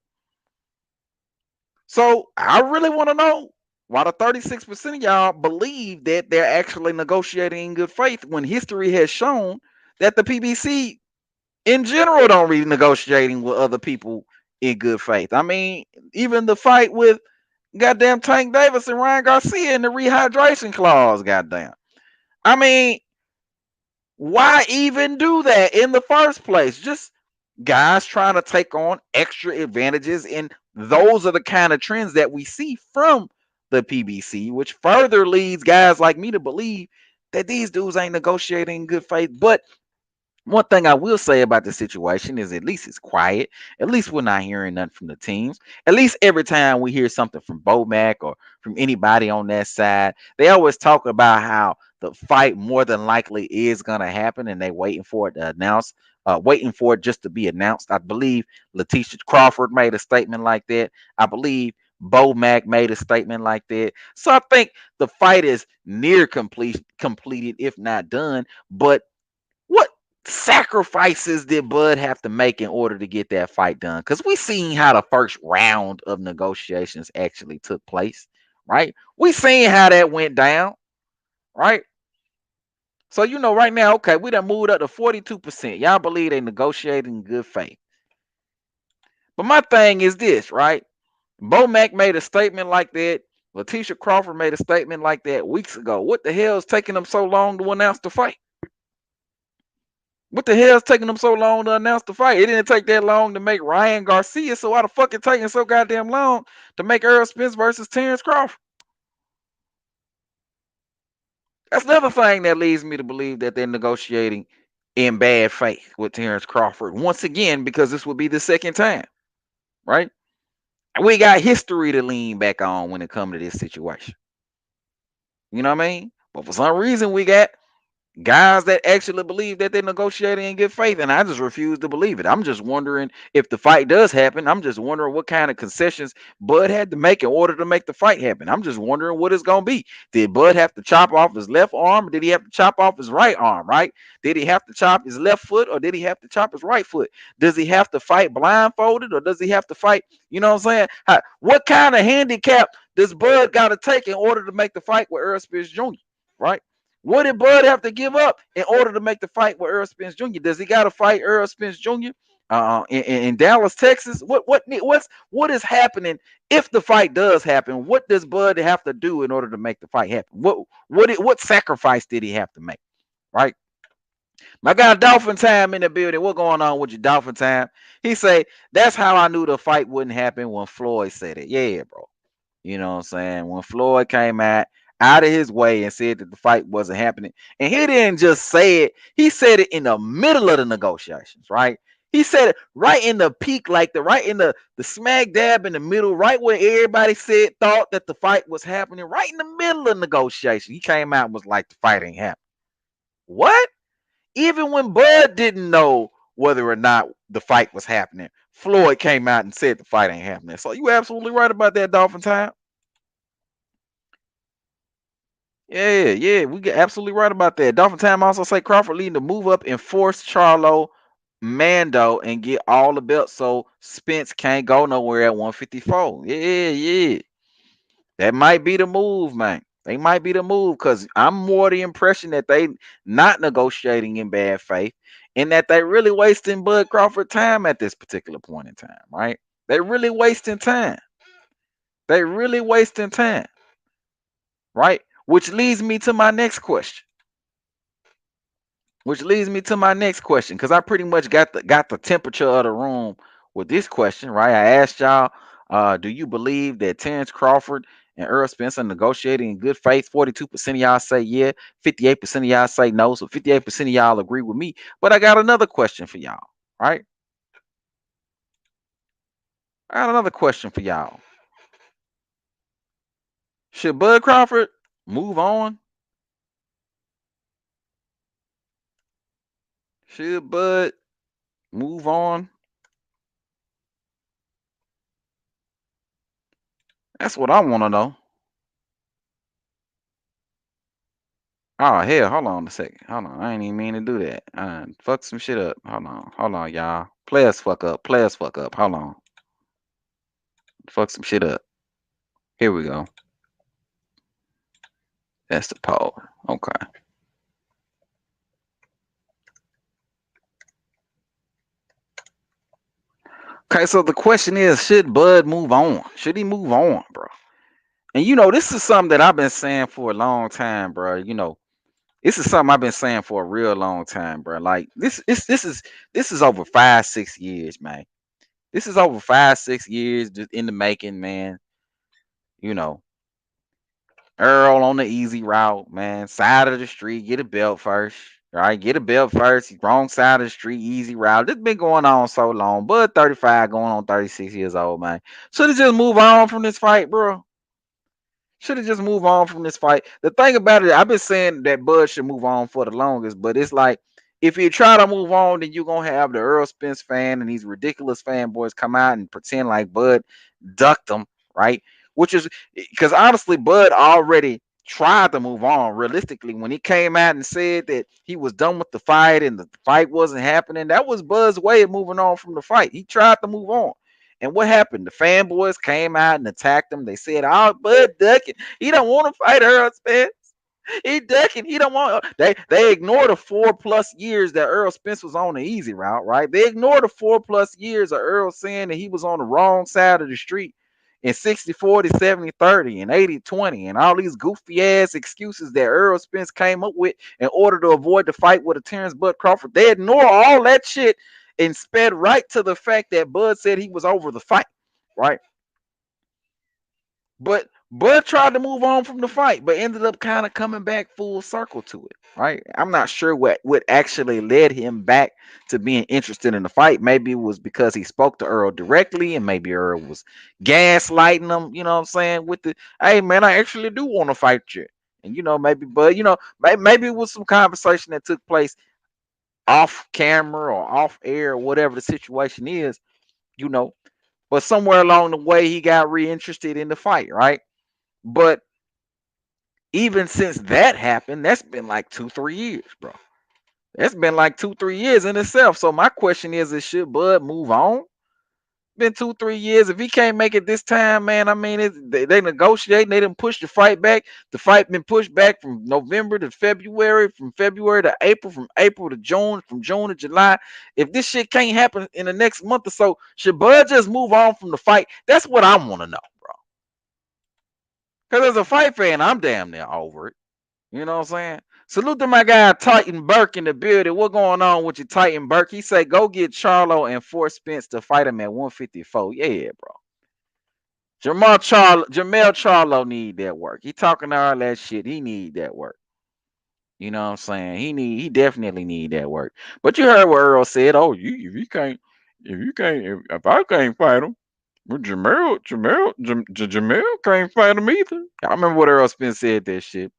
So I really want to know While the 36% of y'all believe that they're actually negotiating in good faith, when history has shown that the PBC in general don't read negotiating with other people in good faith. I mean, even the fight with goddamn Tank Davis and Ryan Garcia in the rehydration clause, goddamn. I mean, why even do that in the first place? Just guys trying to take on extra advantages, and those are the kind of trends that we see from the PBC, which further leads guys like me to believe that these dudes ain't negotiating in good faith. But one thing I will say about the situation is at least it's quiet. At least we're not hearing nothing from the teams. At least every time we hear something from Bomac or from anybody on that side, they always talk about how the fight more than likely is going to happen and they waiting for it to announce, waiting for it just to be announced. I believe Letitia Crawford made a statement like that. I believe Bomac made a statement like that. So I think the fight is near completed, if not done. But what sacrifices did Bud have to make in order to get that fight done? Because we seen how the first round of negotiations actually took place, right? We seen how that went down, right? So you know, right now, okay, we done moved up to 42%. Y'all believe they negotiated in good faith. But my thing is this, right? Bomac made a statement like that. Letitia Crawford made a statement like that weeks ago. What the hell is taking them so long to announce the fight? What the hell is taking them so long to announce the fight? It didn't take that long to make Ryan Garcia, so why the fuck it taking so goddamn long to make Errol Spence versus Terence Crawford? That's another thing that leads me to believe that they're negotiating in bad faith with Terence Crawford once again, because this would be the second time, right? We got history to lean back on when it comes to this situation. You know what I mean? But for some reason, we got guys that actually believe that they're negotiating in good faith, and I just refuse to believe it. I'm just wondering if the fight does happen. I'm just wondering what kind of concessions Bud had to make in order to make the fight happen. I'm just wondering what it's gonna be. Did Bud have to chop off his left arm, or did he have to chop off his right arm? Right? Did he have to chop his left foot, or did he have to chop his right foot? Does he have to fight blindfolded, or does he have to fight? You know what I'm saying? What kind of handicap does Bud got to take in order to make the fight with Errol Spence Jr.? Right? What did Bud have to give up in order to make the fight with Errol Spence Jr.? Does he got to fight Errol Spence Jr. In Dallas, Texas? What is happening if the fight does happen? What does Bud have to do in order to make the fight happen? What sacrifice did he have to make? Right? My guy Dolphin Time in the building. What going on with you, Dolphin Time? He say that's how I knew the fight wouldn't happen when Floyd said it. Yeah, bro. You know what I'm saying? When Floyd came out of his way and said that the fight wasn't happening. And he didn't just say it, he said it in the middle of the negotiations, right? He said it right in the peak, like right in the smack dab in the middle, right where everybody thought that the fight was happening, right in the middle of negotiation. He came out and was like, the fight ain't happening. What? Even when Bud didn't know whether or not the fight was happening, Floyd came out and said the fight ain't happening. So you absolutely right about that, Dolphin Time. Yeah, we get absolutely right about that. Dolphin Time also say Crawford leading to move up and force Charlo Mando and get all the belts so Spence can't go nowhere at 154. Yeah. That might be the move, man. They might be the move because I'm more the impression that they not negotiating in bad faith and that they really wasting Bud Crawford time at this particular point in time, right? They really wasting time. They really wasting time, right? Which leads me to my next question. Because I pretty much got the temperature of the room with this question, right? I asked y'all, do you believe that Terence Crawford and Errol Spence are negotiating in good faith? 42% of y'all say yeah, 58% of y'all say no, so 58% of y'all agree with me. But I got another question for y'all, right? I got another question for y'all. Should Bud Crawford move on? Should Bud move on? That's what I want to know. Oh hell, hold on a second. Hold on. I ain't even mean to do that. Fuck some shit up. Hold on, y'all. Players fuck up. Hold on. Fuck some shit up. Here we go. That's the poll. Okay. Okay, so the question is, should Bud move on? Should he move on, bro? And this is something that I've been saying for a long time, bro. This is something I've been saying for a real long time, bro. Like this is over 5-6 years, man. This is over 5-6 years just in the making, man. You know, Earl on the easy route, man. Side of the street, get a belt first. Right, get a belt first. Wrong side of the street, easy route. This been going on so long. Bud 35, going on 36 years old, man. Should have just move on from this fight, bro. Should have just move on from this fight. The thing about it, I've been saying that Bud should move on for the longest, but it's like if you try to move on, then you're gonna have the Earl Spence fan and these ridiculous fanboys come out and pretend like Bud ducked them, right? Which is because honestly, Bud already tried to move on. Realistically, when he came out and said that he was done with the fight and the fight wasn't happening, that was Bud's way of moving on from the fight. He tried to move on. And what happened? The fanboys came out and attacked him. They said, "Oh, Bud ducking. He don't want to fight Earl Spence. He ducking. He don't want." They ignored the 4+ years that Earl Spence was on the easy route, right? They ignored the 4+ years of Earl saying that he was on the wrong side of the street in 60-40, 70-30, and 80-20, and all these goofy ass excuses that Earl Spence came up with in order to avoid the fight with a Terence Bud Crawford. They ignore all that shit and sped right to the fact that Bud said he was over the fight, right? But Bud tried to move on from the fight, but ended up kind of coming back full circle to it, right? I'm not sure what actually led him back to being interested in the fight. Maybe it was because he spoke to Earl directly, and maybe Earl was gaslighting him, you know what I'm saying? With the, "Hey man, I actually do want to fight you." And maybe Bud, maybe it was some conversation that took place off camera or off air or whatever the situation is, you know. But somewhere along the way, he got reinterested in the fight, right? But even since that happened, that's been like 2-3 years, bro. That's been like 2-3 years in itself. So my question is should Bud move on? Been 2-3 years. If he can't make it this time, man, I mean, they negotiating. They didn't push the fight back. The fight been pushed back from November to February, from February to April, from April to June, from June to July. If this shit can't happen in the next month or so, should Bud just move on from the fight? That's what I want to know, bro. Because as a fight fan, I'm damn near over it. You know what I'm saying? Salute to my guy Titan Burke in the building. What going on with you, Titan Burke? He said, "Go get Charlo and force Spence to fight him at 154. Yeah, bro. Jamel Charlo need that work. He talking all that shit. He need that work. You know what I'm saying? He definitely need that work. But you heard what Earl said. Oh, if I can't fight him, well, Jamel can't fight him either. I remember what Earl Spence said that shit.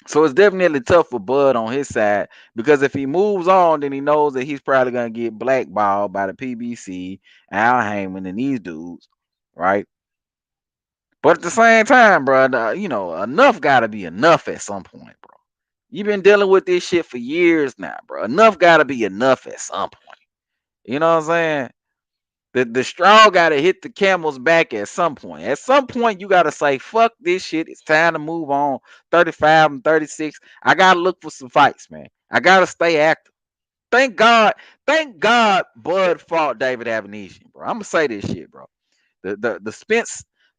So it's definitely tough for Bud on his side because if he moves on, then he knows that he's probably gonna get blackballed by the PBC, Al Heyman, and these dudes, right? But at the same time, bro, enough gotta be enough at some point, bro. You've been dealing with this shit for years now, bro. Enough gotta be enough at some point. You know what I'm saying? The straw got to hit the camel's back at some point. At some point, you got to say, fuck this shit. It's time to move on. 35 and 36. I got to look for some fights, man. I got to stay active. Thank God Bud fought David Avenesian, bro. I'm going to say this shit, bro. The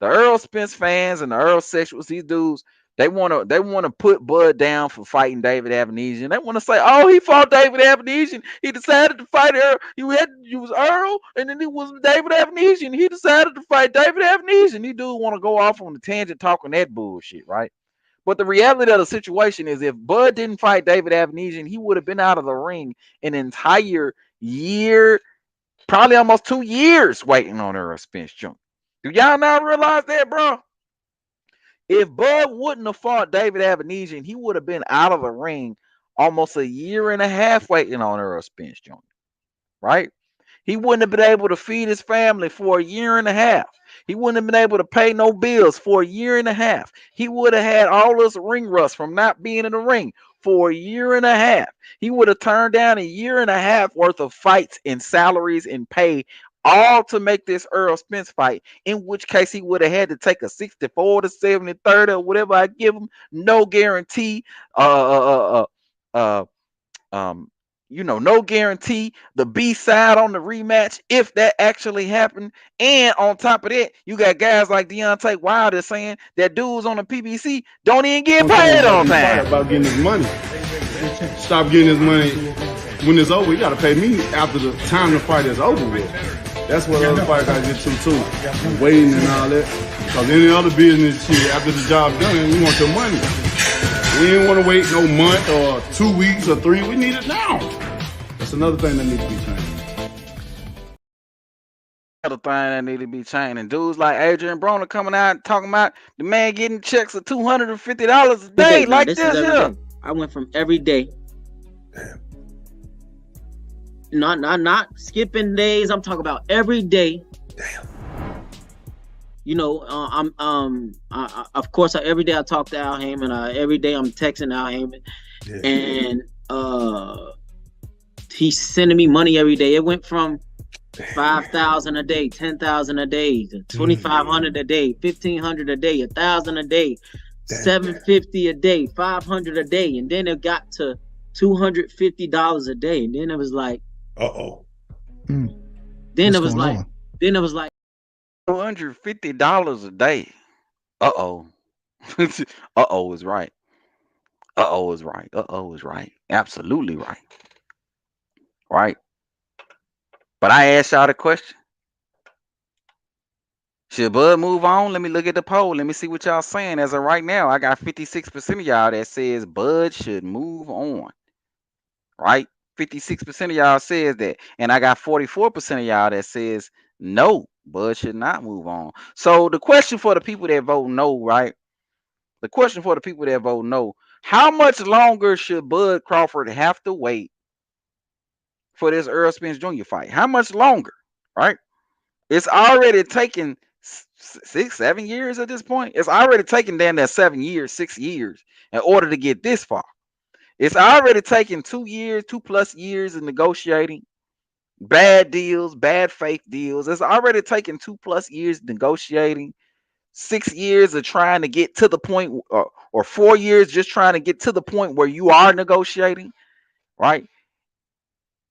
Earl Spence fans and the Earl sexuals, these dudes, they want to put Bud down for fighting David Avenesian. They want to say, "Oh, he fought David Avenesian. He decided to fight Earl. You was Earl, and then it was David Avenesian. He decided to fight David Avenesian." These dudes want to go off on the tangent talking that bullshit, right? But the reality of the situation is, if Bud didn't fight David Avenesian, he would have been out of the ring an entire year, probably almost 2 years, waiting on Errol Spence Jr. Do y'all not realize that, bro? If Bud wouldn't have fought David Avenesian, he would have been out of the ring almost a year and a half waiting on Errol Spence Jr. Right? He wouldn't have been able to feed his family for a year and a half. He wouldn't have been able to pay no bills for a year and a half. He would have had all this ring rust from not being in the ring for a year and a half. He would have turned down a year and a half worth of fights and salaries and pay all to make this Errol Spence fight, in which case he would have had to take a 64 to 70, 30 or whatever I give him. No guarantee. No guarantee. The B side on the rematch, if that actually happened. And on top of that, you got guys like Deontay Wilder saying that dudes on the PBC don't even get paid on time. About getting his money. Stop getting his money when it's over. You got to pay me after the time the fight is over with. That's what other fighters got to get to too. Waiting and all that. Because any other business shit, after the job done, we want your money. We didn't want to wait no month or 2 weeks or 3. We need it now. That's another thing that needs to be changed. Another thing that need to be changed. And dudes like Adrian Broner coming out talking about the man getting checks of $250 a day like this here. I went from every day. Not skipping days. I'm talking about every day. Damn. You know, of course, every day I talk to Al Heyman. Every day I'm texting Al Heyman, and he's sending me money every day. It went from 5,000 a day, 10,000 a day, 2,500 a day, 1,500 a day, 1,000 a day, 750 a day, 500 a day, and then it got to $250 a day, and then it was like, Then it was like, $250 a day. Uh-oh is right. Is right. Is right. Absolutely right. Right. But I asked y'all the question. Should Bud move on? Let me look at the poll. Let me see what y'all saying. As of right now, I got 56% of y'all that says Bud should move on. Right? 56% of y'all says that. And I got 44% of y'all that says no, Bud should not move on. So the question for the people that vote no, right? The question for the people that vote no, how much longer should Bud Crawford have to wait for this Errol Spence Jr. fight? How much longer, right? It's already taken 6-7 years at this point. It's already taken down that 7 years, 6 years in order to get this far. It's already taken 2 years, 2+ years of negotiating, bad deals, bad faith deals. It's already taken 2+ years negotiating, 6 years of trying to get to the point, or 4 years just trying to get to the point where you are negotiating, right?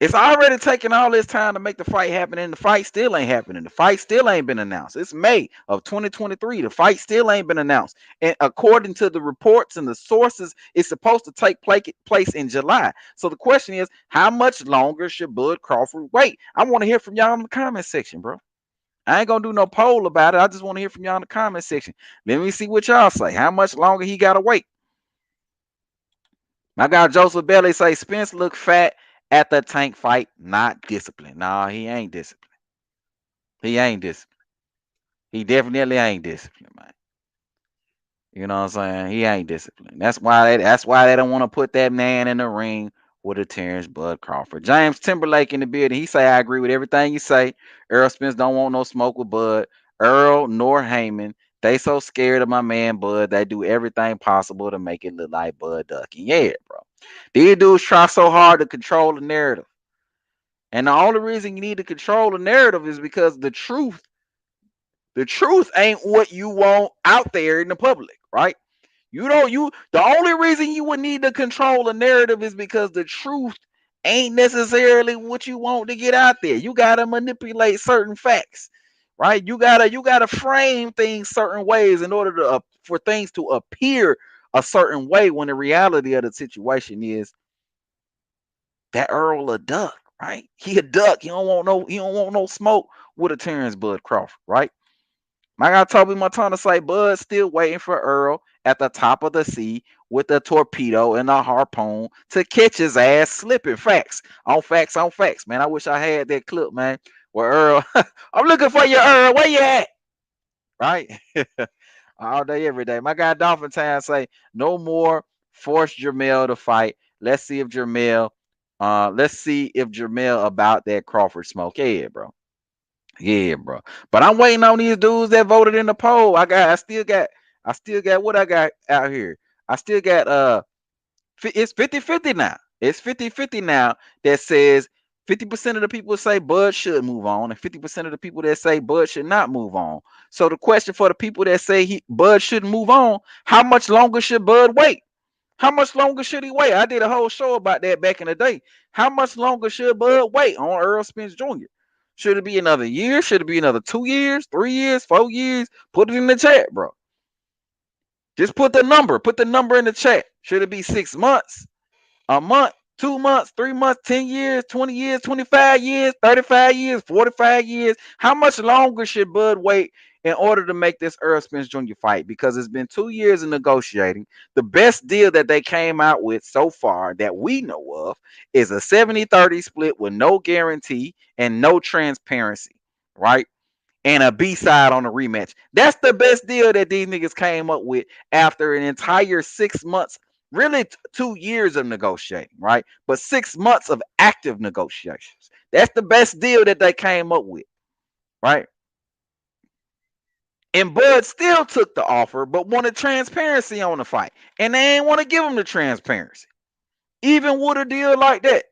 It's already taken all this time to make the fight happen, and the fight still ain't happening. The fight still ain't been announced. It's May of 2023. The fight still ain't been announced. And according to the reports and the sources, it's supposed to take place in July. So the question is, how much longer should Bud Crawford wait? I want to hear from y'all in the comment section, bro. I ain't gonna do no poll about it. I just want to hear from y'all in the comment section. Let me see what y'all say. How much longer he gotta wait? My guy Joseph Belly say Spence look fat at the Tank fight, not disciplined. Nah, he ain't disciplined. He ain't disciplined. He definitely ain't disciplined, man. You know what I'm saying? He ain't disciplined. That's why they don't want to put that man in the ring with a Terence Bud Crawford. James Timberlake in the building. He say, I agree with everything you say. Errol Spence don't want no smoke with Bud. Earl nor Heyman. They so scared of my man Bud, they do everything possible to make it look like Bud ducking. Yeah, bro. These dudes try so hard to control the narrative. And the only reason you need to control the narrative is because the truth ain't what you want out there in the public, right? The only reason you would need to control the narrative is because the truth ain't necessarily what you want to get out there. You gotta manipulate certain facts, right? You gotta frame things certain ways in order to for things to appear a certain way, when the reality of the situation is that Earl a duck, right? He a duck. He don't want no smoke with a Terence Bud Crawford, right? My guy Toby Montana say Bud still waiting for Earl at the top of the sea with a torpedo and a harpoon to catch his ass slipping. Facts, man. I wish I had that clip, man. Where Earl, I'm looking for you, Earl. Where you at? Right? All day, every day. My guy Dolphin Town say no more force Jermell to fight. Let's see if Jermell about that Crawford smoke. Yeah, bro. Yeah, bro. But I'm waiting on these dudes that voted in the poll. I still got what I got out here. I still got it's 50-50 now. It's 50-50 now that says 50% of the people say Bud should move on, and 50% of the people that say Bud should not move on. So the question for the people that say Bud shouldn't move on, how much longer should Bud wait? How much longer should he wait? I did a whole show about that back in the day. How much longer should Bud wait on Errol Spence Jr.? Should it be another year? Should it be another 2 years, 3 years, 4 years? Put it in the chat, bro. Just put the number. Put the number in the chat. Should it be 6 months, a month, 2 months, 3 months, 10 years, 20 years, 25 years, 35 years, 45 years? How much longer should Bud wait in order to make this Errol Spence Jr. fight? Because it's been 2 years of negotiating. The best deal that they came out with so far that we know of is a 70-30 split with no guarantee and no transparency, right? And a B-side on the rematch. That's the best deal that these niggas came up with after an entire 6 months, really 2 years of negotiating, right? But 6 months of active negotiations. That's the best deal that they came up with, right? And Bud still took the offer, but wanted transparency on the fight. And they ain't want to give him the transparency, even with a deal like that.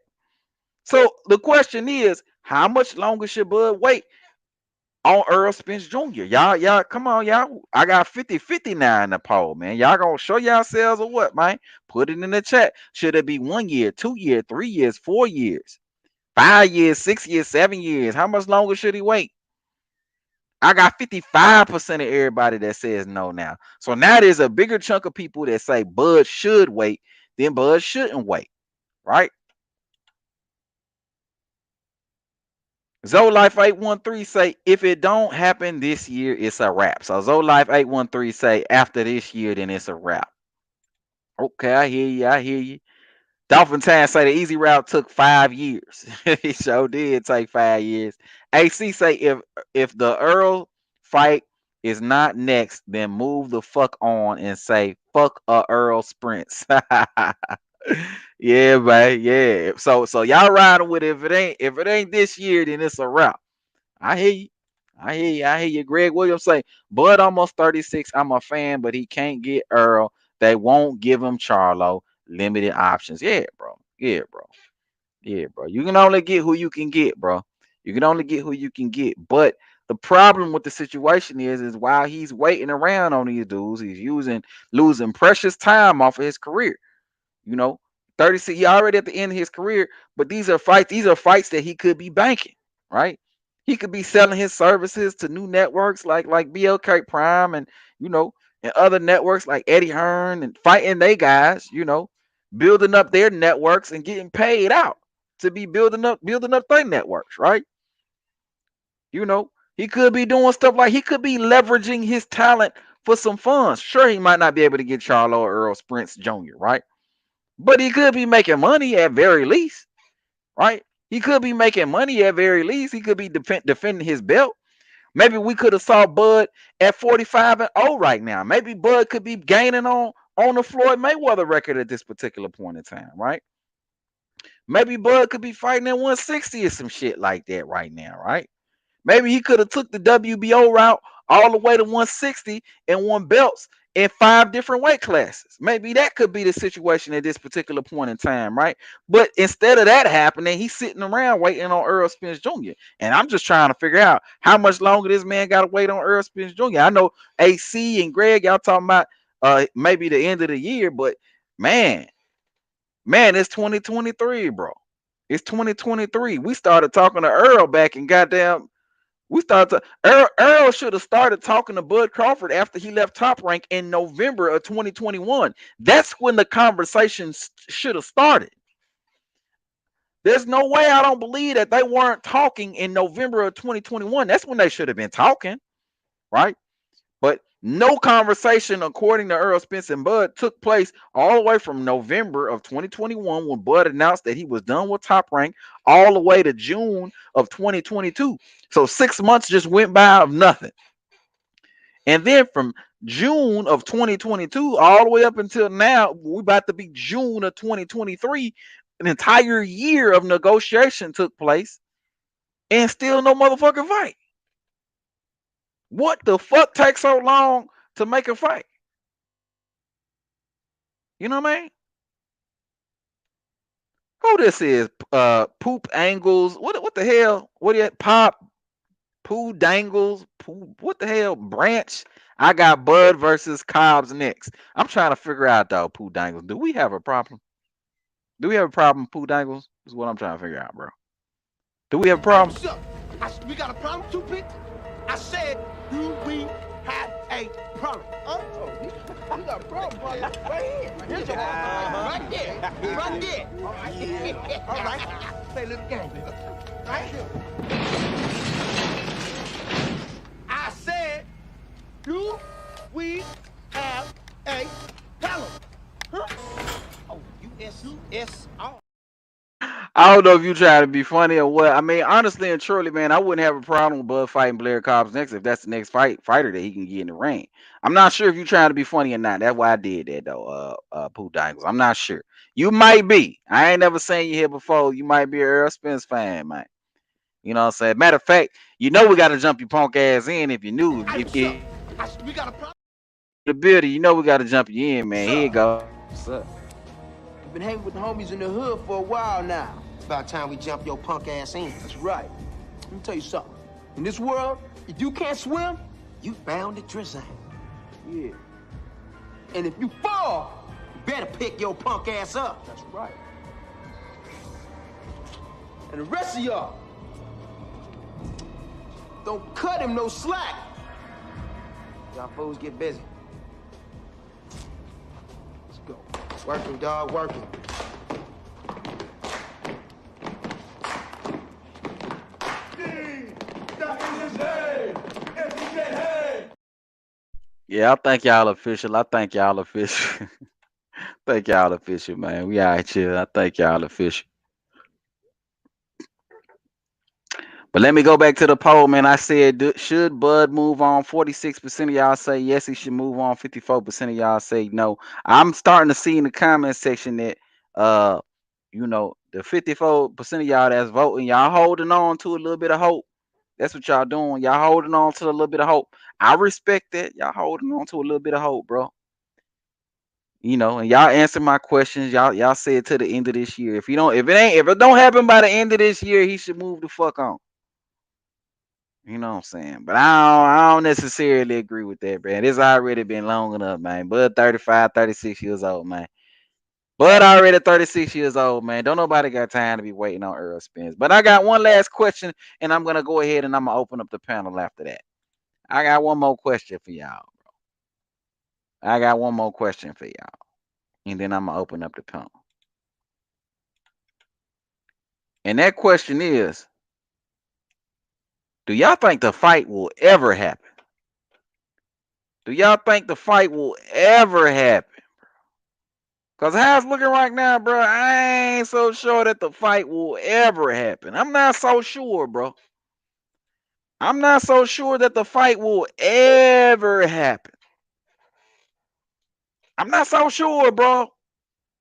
So the question is, how much longer should Bud wait on Errol Spence Jr.? Y'all, come on, y'all. I got 50-50 now in the poll, man. Y'all gonna show yourselves or what, man? Put it in the chat. Should it be 1 year, 2 years, 3 years, 4 years, 5 years, 6 years, 7 years? How much longer should he wait? I got 55% of everybody that says no now. So now there's a bigger chunk of people that say Bud should wait than Bud shouldn't wait, right? Zolife 813 say if it don't happen this year, it's a wrap. So Zolife 813 say after this year, then it's a wrap. Okay, I hear you. I hear you. Dolphin Tan say the easy route took 5 years. It sure did take 5 years. AC say if the Earl fight is not next, then move the fuck on and say fuck Earl Spence. Yeah, man. Yeah. So y'all riding with it. If it ain't this year, then it's a wrap. I hear you. I hear you. I hear you. Greg Williams say, Bud almost 36. I'm a fan, but he can't get Earl. They won't give him Charlo. Limited options. Yeah, bro. Yeah, bro. Yeah, bro. You can only get who you can get, bro. You can only get who you can get. But the problem with the situation is while he's waiting around on these dudes, he's losing precious time off of his career. You know, 36, he already at the end of his career, but these are fights that he could be banking, right? He could be selling his services to new networks like BLK Prime and and other networks like Eddie Hearn, and fighting they guys, building up their networks and getting paid out to be building up their networks, right? He could be doing stuff like he could be leveraging his talent for some funds. Sure, he might not be able to get Charlo or Errol Spence Jr., right? But he could be making money at very least, right? He could be making money at very least. He could be defending his belt. Maybe we could have saw Bud at 45-0 right now. Maybe Bud could be gaining on the Floyd Mayweather record at this particular point in time, right? Maybe Bud could be fighting at 160 or some shit like that right now, right? Maybe he could have took the WBO route all the way to 160 and won belts in 5 different weight classes. Maybe that could be the situation at this particular point in time, right? But instead of that happening, he's sitting around waiting on Errol Spence Jr. And I'm just trying to figure out how much longer this man got to wait on Errol Spence Jr. I know AC and Greg, y'all talking about maybe the end of the year, but man, it's 2023, bro. It's 2023. We started talking to Earl back in goddamn. Earl should have started talking to Bud Crawford after he left Top Rank in November of 2021. That's when the conversation should have started. There's no way I don't believe that they weren't talking in November of 2021. That's when they should have been talking, right? But no conversation, according to Errol Spence and Bud, took place all the way from November of 2021 when Bud announced that he was done with Top Rank, all the way to June of 2022. So 6 months just went by of nothing. And then from June of 2022 all the way up until now, we're about to be June of 2023. An entire year of negotiation took place and still no motherfucking fight. What the fuck takes so long to make a fight? You know what I mean? Who this is? Poop Angles. What the hell? What is Pop? Pooh Dangles? Pooh, what the hell? Branch? I got Bud versus Cobbs next. I'm trying to figure out though, Pooh Dangles. Do we have a problem? Do we have a problem, Pooh Dangles? Is what I'm trying to figure out, bro. Do we have a problem? What's up? We got a problem too, Pete? I said, do we have a problem? Oh, you got a problem, buddy. Right here. Here's your problem. Right there. Right there. All right. Yeah. All right. Play a little game. Right here. I said, do we have a problem? Huh? Oh, U-S-U-S-R. I don't know if you trying to be funny or what. I mean, honestly and truly, man, I wouldn't have a problem with Bud fighting Blair Cobbs next if that's the next fighter that he can get in the ring. I'm not sure if you're trying to be funny or not. That's why I did that though, Pooh Dangles. I'm not sure. You might be. I ain't never seen you here before. You might be an Errol Spence fan, man. You know what I'm saying? Matter of fact, you know we gotta jump your punk ass in if you knew. If We got a problem. the building, you know we gotta jump you in, man. Here you go. What's up? Been hanging with the homies in the hood for a while now. About time we jump your punk ass in. That's right. Let me tell you something. In this world, if you can't swim, you bound to drizzle. Yeah. And if you fall, you better pick your punk ass up. That's right. And the rest of y'all, don't cut him no slack. Y'all fools get busy. Let's go. Working, dog, working. Yeah, I think y'all official. I think y'all official. Thank y'all official, man. We all right here. I think y'all official. But let me go back to the poll, man. I said, should Bud move on? 46% of y'all say yes, he should move on. 54% of y'all say no. I'm starting to see in the comment section that, you know, the 54% of y'all that's voting, y'all holding on to a little bit of hope. That's what y'all doing. Y'all holding on to a little bit of hope. I respect that. Y'all holding on to a little bit of hope, bro. You know, and y'all answer my questions. Y'all say it to the end of this year. If it don't happen by the end of this year, he should move the fuck on. You know what I'm saying? But I don't necessarily agree with that, man. It's already been long enough, man. Bud 35, 36 years old, man. Bud already 36 years old, man. Don't nobody got time to be waiting on Errol Spence. But I got one last question, and I'm gonna go ahead and I'm gonna open up the panel after that. I got one more question for y'all, bro. I got one more question for y'all. And then I'm gonna open up the panel. And that question is, do y'all think the fight will ever happen? Do y'all think the fight will ever happen? Because how it's looking right now, bro, I ain't so sure that the fight will ever happen. I'm not so sure, bro. I'm not so sure that the fight will ever happen. I'm not so sure, bro.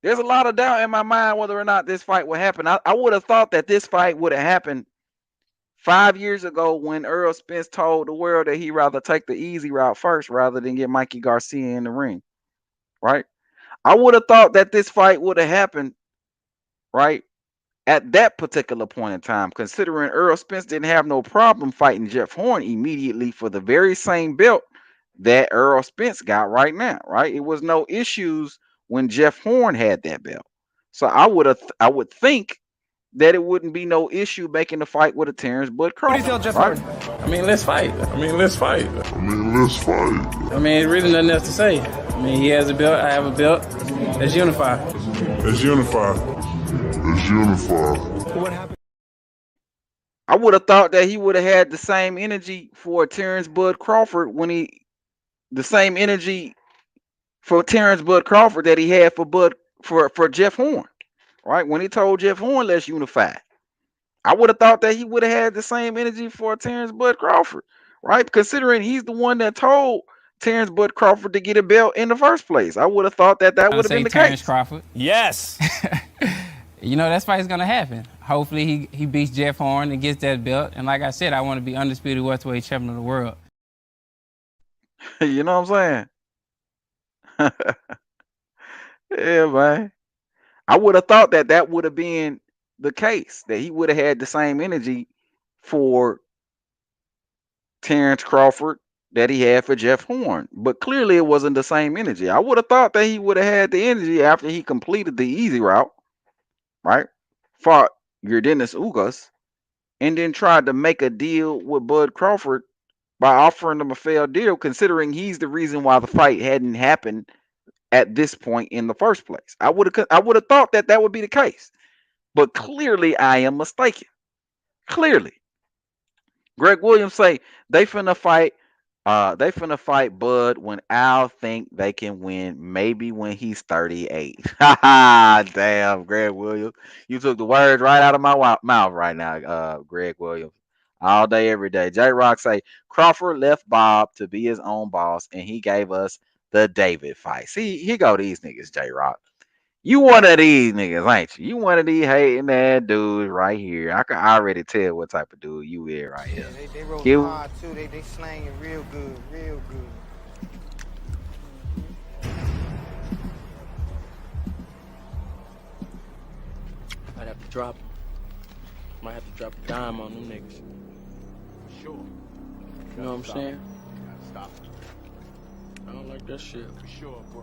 There's a lot of doubt in my mind whether or not this fight will happen. I would have thought that this fight would have happened 5 years ago when Errol Spence told the world that he'd rather take the easy route first rather than get Mikey Garcia in the ring, right? I would have thought that this fight would have happened, right, at that particular point in time, considering Errol Spence didn't have no problem fighting Jeff Horn immediately for the very same belt that Errol Spence got right now, right? It was no issues when Jeff Horn had that belt. So I would think that it wouldn't be no issue making the fight with a Terence Bud Crawford. What do you tell Jeff right? Harden? I mean, let's fight. I mean, let's fight. I mean, really nothing else to say. I mean, he has a belt, I have a belt. Let's unify. Let's unify. Let's unify. What happened? I would have thought that he would have had the same energy for Terence Bud Crawford the same energy for Terence Bud Crawford that he had for Jeff Horn, right? When he told Jeff Horn, let's unify. I would have thought that he would have had the same energy for Terence Bud Crawford, right? Considering he's the one that told Terence Bud Crawford to get a belt in the first place. I would have thought that would have been the Terence case. Crawford. Yes. You know, that's fight's gonna happen. Hopefully he beats Jeff Horn and gets that belt. And like I said, I want to be undisputed welterweight champion of the world. You know what I'm saying? Yeah, man. I would have thought that that would have been the case, that he would have had the same energy for Terence Crawford that he had for Jeff Horn. But clearly it wasn't the same energy. I would have thought that he would have had the energy after he completed the easy route, right? Fought Yordenis Ugas, and then tried to make a deal with Bud Crawford by offering him a fair deal, considering he's the reason why the fight hadn't happened at this point in the first place. I would have thought that that would be the case. But clearly I am mistaken. Clearly. Greg Williams say they finna fight Bud when Al think they can win, maybe when he's 38. Damn, Greg Williams. You took the words right out of my mouth right now, Greg Williams. All day, every day. J Rock say Crawford left Bob to be his own boss, and he gave us the David fight. See, here go these niggas, J Rock. You one of these niggas, ain't you? You one of these hating ass dudes right here. I can already tell what type of dude you is right here. They roll You- hard too. They slang it real good, real good. Might have to drop a dime on them niggas. Sure. You know what I'm saying? Stop. I don't like that shit. For sure, bro.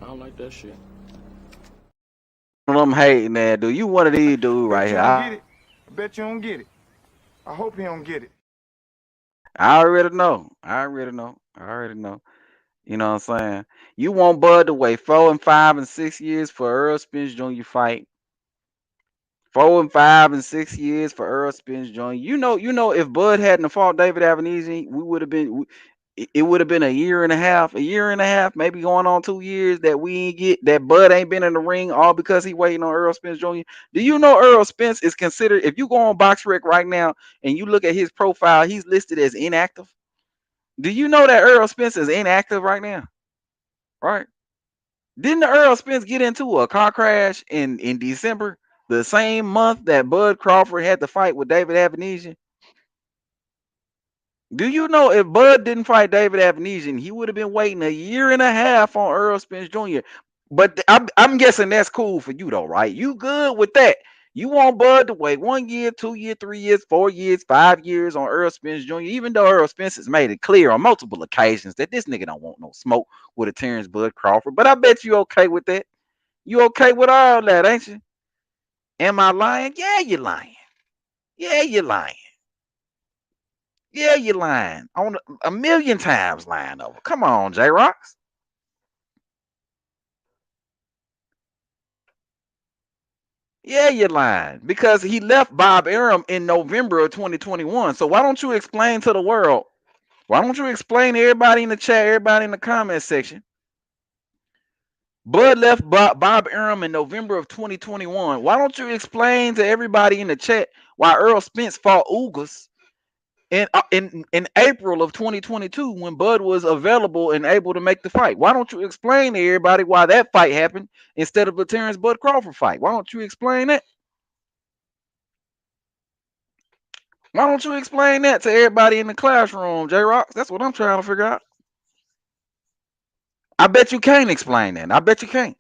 I don't like that shit. One of them hating ass dude. You one of these dudes right here. I bet you don't get it. I hope he don't get it. I already know. You know what I'm saying? You want Bud to wait 4 and 5 and 6 years for Errol Spence Jr. fight. 4 and 5 and 6 years for Errol Spence Jr. You know, if Bud hadn't fought David Avenesian, we would have been. It would have been a year and a half, maybe going on 2 years that we ain't get that Bud ain't been in the ring, all because he waiting on Errol Spence Jr. Do you know Errol Spence is considered? If you go on BoxRec right now and you look at his profile, he's listed as inactive. Do you know that Errol Spence is inactive right now? Right? Didn't Errol Spence get into a car crash in December, the same month that Bud Crawford had to fight with David Avenesian? Do you know if Bud didn't fight David Avenesian, he would have been waiting a year and a half on Errol Spence Jr. But I'm guessing that's cool for you though, right? You good with that? You want Bud to wait 1 year, 2 years, 3 years, 4 years, 5 years on Errol Spence Jr. Even though Errol Spence has made it clear on multiple occasions that this nigga don't want no smoke with a Terence Bud Crawford. But I bet you okay with that. You okay with all that, ain't you? Am I lying? Yeah, you're lying. Yeah, you're lying. Yeah, you're lying. On a million times lying over. Come on, J-Rocks. Yeah, you're lying. Because he left Bob Arum in November of 2021. So why don't you explain to the world? Why don't you explain to everybody in the chat, everybody in the comment section? Bud left Bob Arum in November of 2021. Why don't you explain to everybody in the chat why Errol Spence fought Ugas in April of 2022 when Bud was available and able to make the fight? Why don't you explain to everybody why that fight happened instead of the Terence Bud Crawford fight? Why don't you explain that? Why don't you explain that to everybody in the classroom, J-Rocks? That's what I'm trying to figure out. I bet you can't explain that. I bet you can't.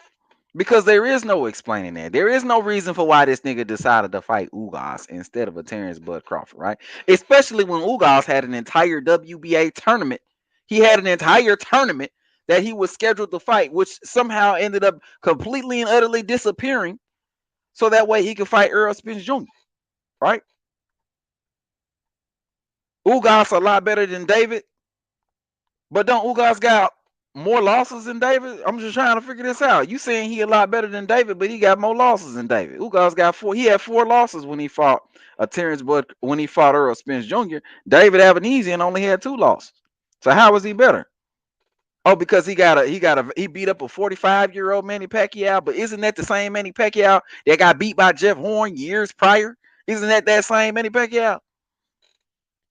Because there is no explaining that. There is no reason for why this nigga decided to fight Ugas instead of a Terence Bud Crawford, right? Especially when Ugas had an entire WBA tournament. He had an entire tournament that he was scheduled to fight, which somehow ended up completely and utterly disappearing. So that way he could fight Errol Spence Jr., right? Ugas a lot better than David. But don't Ugas got more losses than David? I'm just trying to figure this out. You saying he a lot better than David, but he got more losses than David. Ugas got 4. He had 4 losses when he fought Terence Bud, when he fought Errol Spence Jr. David Avenesian only had 2 losses. So how was he better? Oh, because he beat up a 45-year-old Manny Pacquiao. But isn't that the same Manny Pacquiao that got beat by Jeff Horn years prior? Isn't that same Manny Pacquiao?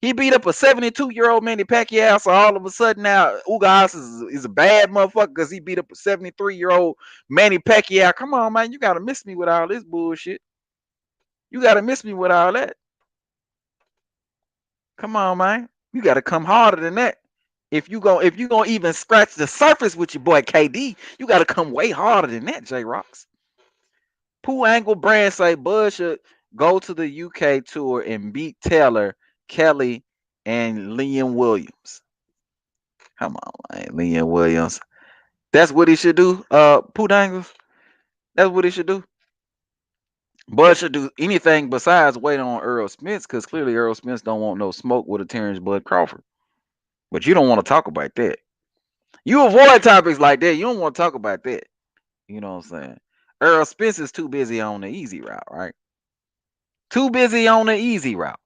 He beat up a 72-year-old Manny Pacquiao, so all of a sudden now Ugas is a bad motherfucker because he beat up a 73-year-old Manny Pacquiao. Come on, man, you gotta miss me with all this bullshit. You gotta miss me with all that. Come on, man. You gotta come harder than that. If you gonna even scratch the surface with your boy KD, you got to come way harder than that, J Rocks. Pooh Angle Brand say Bud should go to the UK tour and beat Taylor, Kelly, and Liam Williams. Come on, man, Liam Williams. That's what he should do. Pooh Dangles. That's what he should do. Bud should do anything besides wait on Errol Spence, because clearly Errol Spence don't want no smoke with a Terence Bud Crawford. But you don't want to talk about that. You avoid topics like that. You don't want to talk about that. You know what I'm saying? Errol Spence is too busy on the easy route, right? Too busy on the easy route.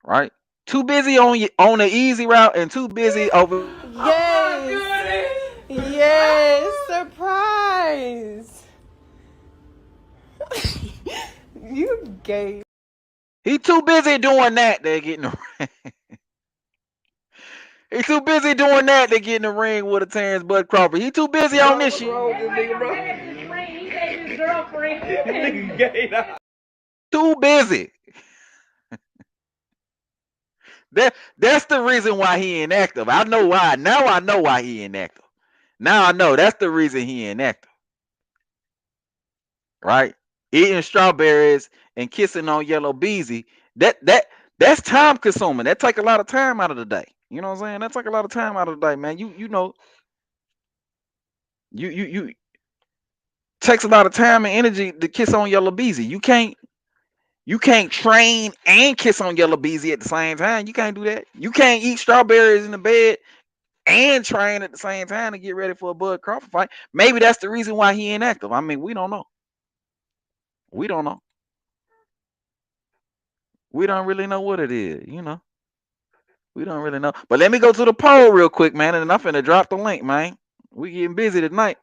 Right? Too busy on the easy route and too busy over. Yes. Yes. Surprise. You gay. He too busy doing that. They're getting the ring. He too busy doing that. They get in the ring with a Terence Bud Crawford. He too busy on this shit. Too busy. That's the reason why he inactive. I know why. Now I know why he inactive. Now I know that's the reason he inactive. Right? Eating strawberries and kissing on Yellow Beezy. That's time consuming. That take a lot of time out of the day. You know what I'm saying? That take a lot of time out of the day, man. You know. You takes a lot of time and energy to kiss on Yellow Beezy. You can't train and kiss on Yellow Beezy at the same time. You can't do that. You can't eat strawberries in the bed and train at the same time to get ready for a Bud Crawford fight. Maybe that's the reason why he inactive. I mean, we don't know. We don't know. We don't really know what it is, you know. We don't really know. But let me go to the poll real quick, man, and I'm finna drop the link, man. We getting busy tonight.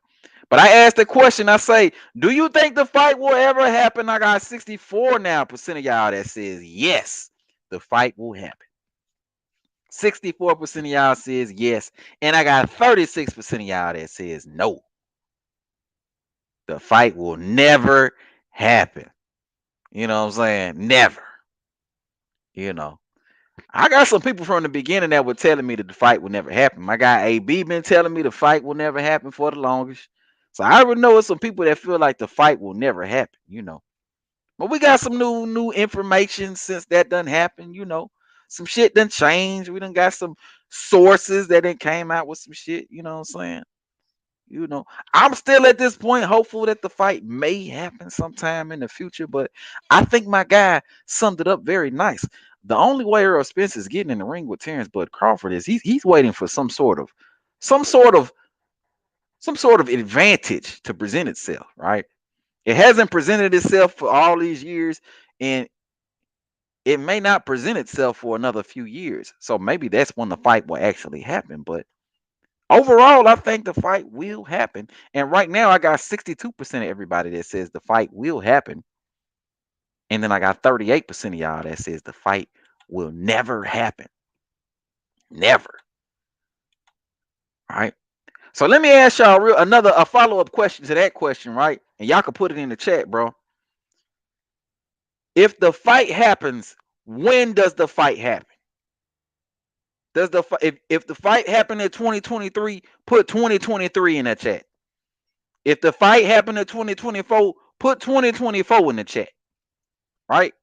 But I asked the question, I say, do you think the fight will ever happen? I got 64% now of y'all that says yes, the fight will happen. 64% of y'all says yes, and I got 36% of y'all that says no. The fight will never happen. You know what I'm saying? Never. You know. I got some people from the beginning that were telling me that the fight will never happen. My guy AB been telling me the fight will never happen for the longest. So I already know some people that feel like the fight will never happen, you know. But we got some new information since that done happened, you know. Some shit done changed. We done got some sources that done came out with some shit, you know what I'm saying? You know, I'm still at this point hopeful that the fight may happen sometime in the future, but I think my guy summed it up very nice. The only way Errol Spence is getting in the ring with Terence Bud Crawford is he's waiting for some sort of advantage to present itself, right? It hasn't presented itself for all these years, and it may not present itself for another few years. So maybe that's when the fight will actually happen. But overall, I think the fight will happen. And right now, I got 62% of everybody that says the fight will happen. And then I got 38% of y'all that says the fight will never happen. Never. All right. So let me ask y'all a follow-up question to that question, right? And y'all can put it in the chat, bro. If the fight happens, when does the fight happen? Does if the fight happened in 2023, put 2023 in the chat. If the fight happened in 2024, put 2024 in the chat. Right?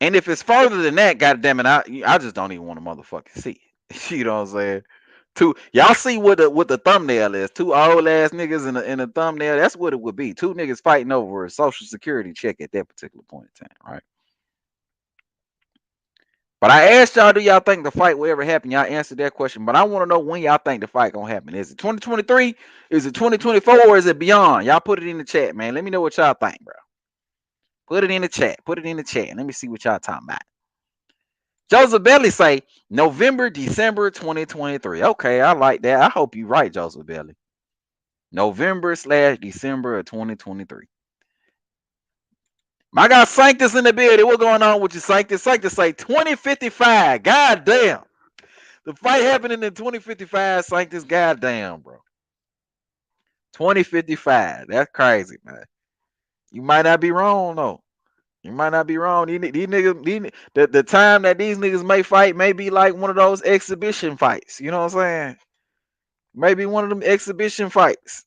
And if it's further than that, goddamn it, I just don't even want to motherfucking see it. You know what I'm saying? Y'all see what the thumbnail is. Two old ass niggas in a thumbnail. That's what it would be. Two niggas fighting over a social security check at that particular point in time, right? But I asked y'all, do y'all think the fight will ever happen? Y'all answered that question. But I want to know when y'all think the fight gonna happen. Is it 2023? Is it 2024? Or is it beyond? Y'all put it in the chat, man. Let me know what y'all think, bro. Put it in the chat. Put it in the chat. Let me see what y'all talking about. Joseph Belly say November, December 2023. Okay, I like that. I hope you're right, Joseph Belly. November/December of 2023. My guy Sanctus in the building. What's going on with you, Sanctus? Sanctus say 2055. God damn. The fight happening in 2055, Sanctus. God damn, bro. 2055. That's crazy, man. You might not be wrong, though. You might not be wrong. These niggas, the time that these niggas may fight may be like one of those exhibition fights. You know what I'm saying? Maybe one of them exhibition fights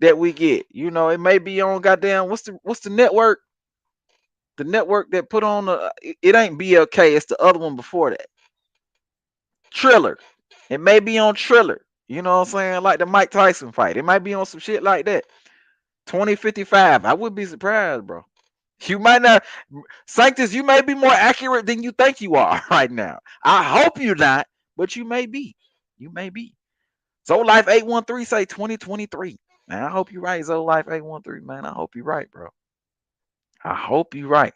that we get. You know, it may be on goddamn what's the network? The network that put on it ain't BLK. It's the other one before that. Triller. It may be on Triller. You know what I'm saying? Like the Mike Tyson fight. It might be on some shit like that. 2055. I would be surprised, bro. You might not, Sanctus, you may be more accurate than you think you are right now. I hope you're not, but you may be. You may be. Life 813 say 2023. Man, I hope you're right, Life 813. Man, I hope you're right, bro. I hope you're right.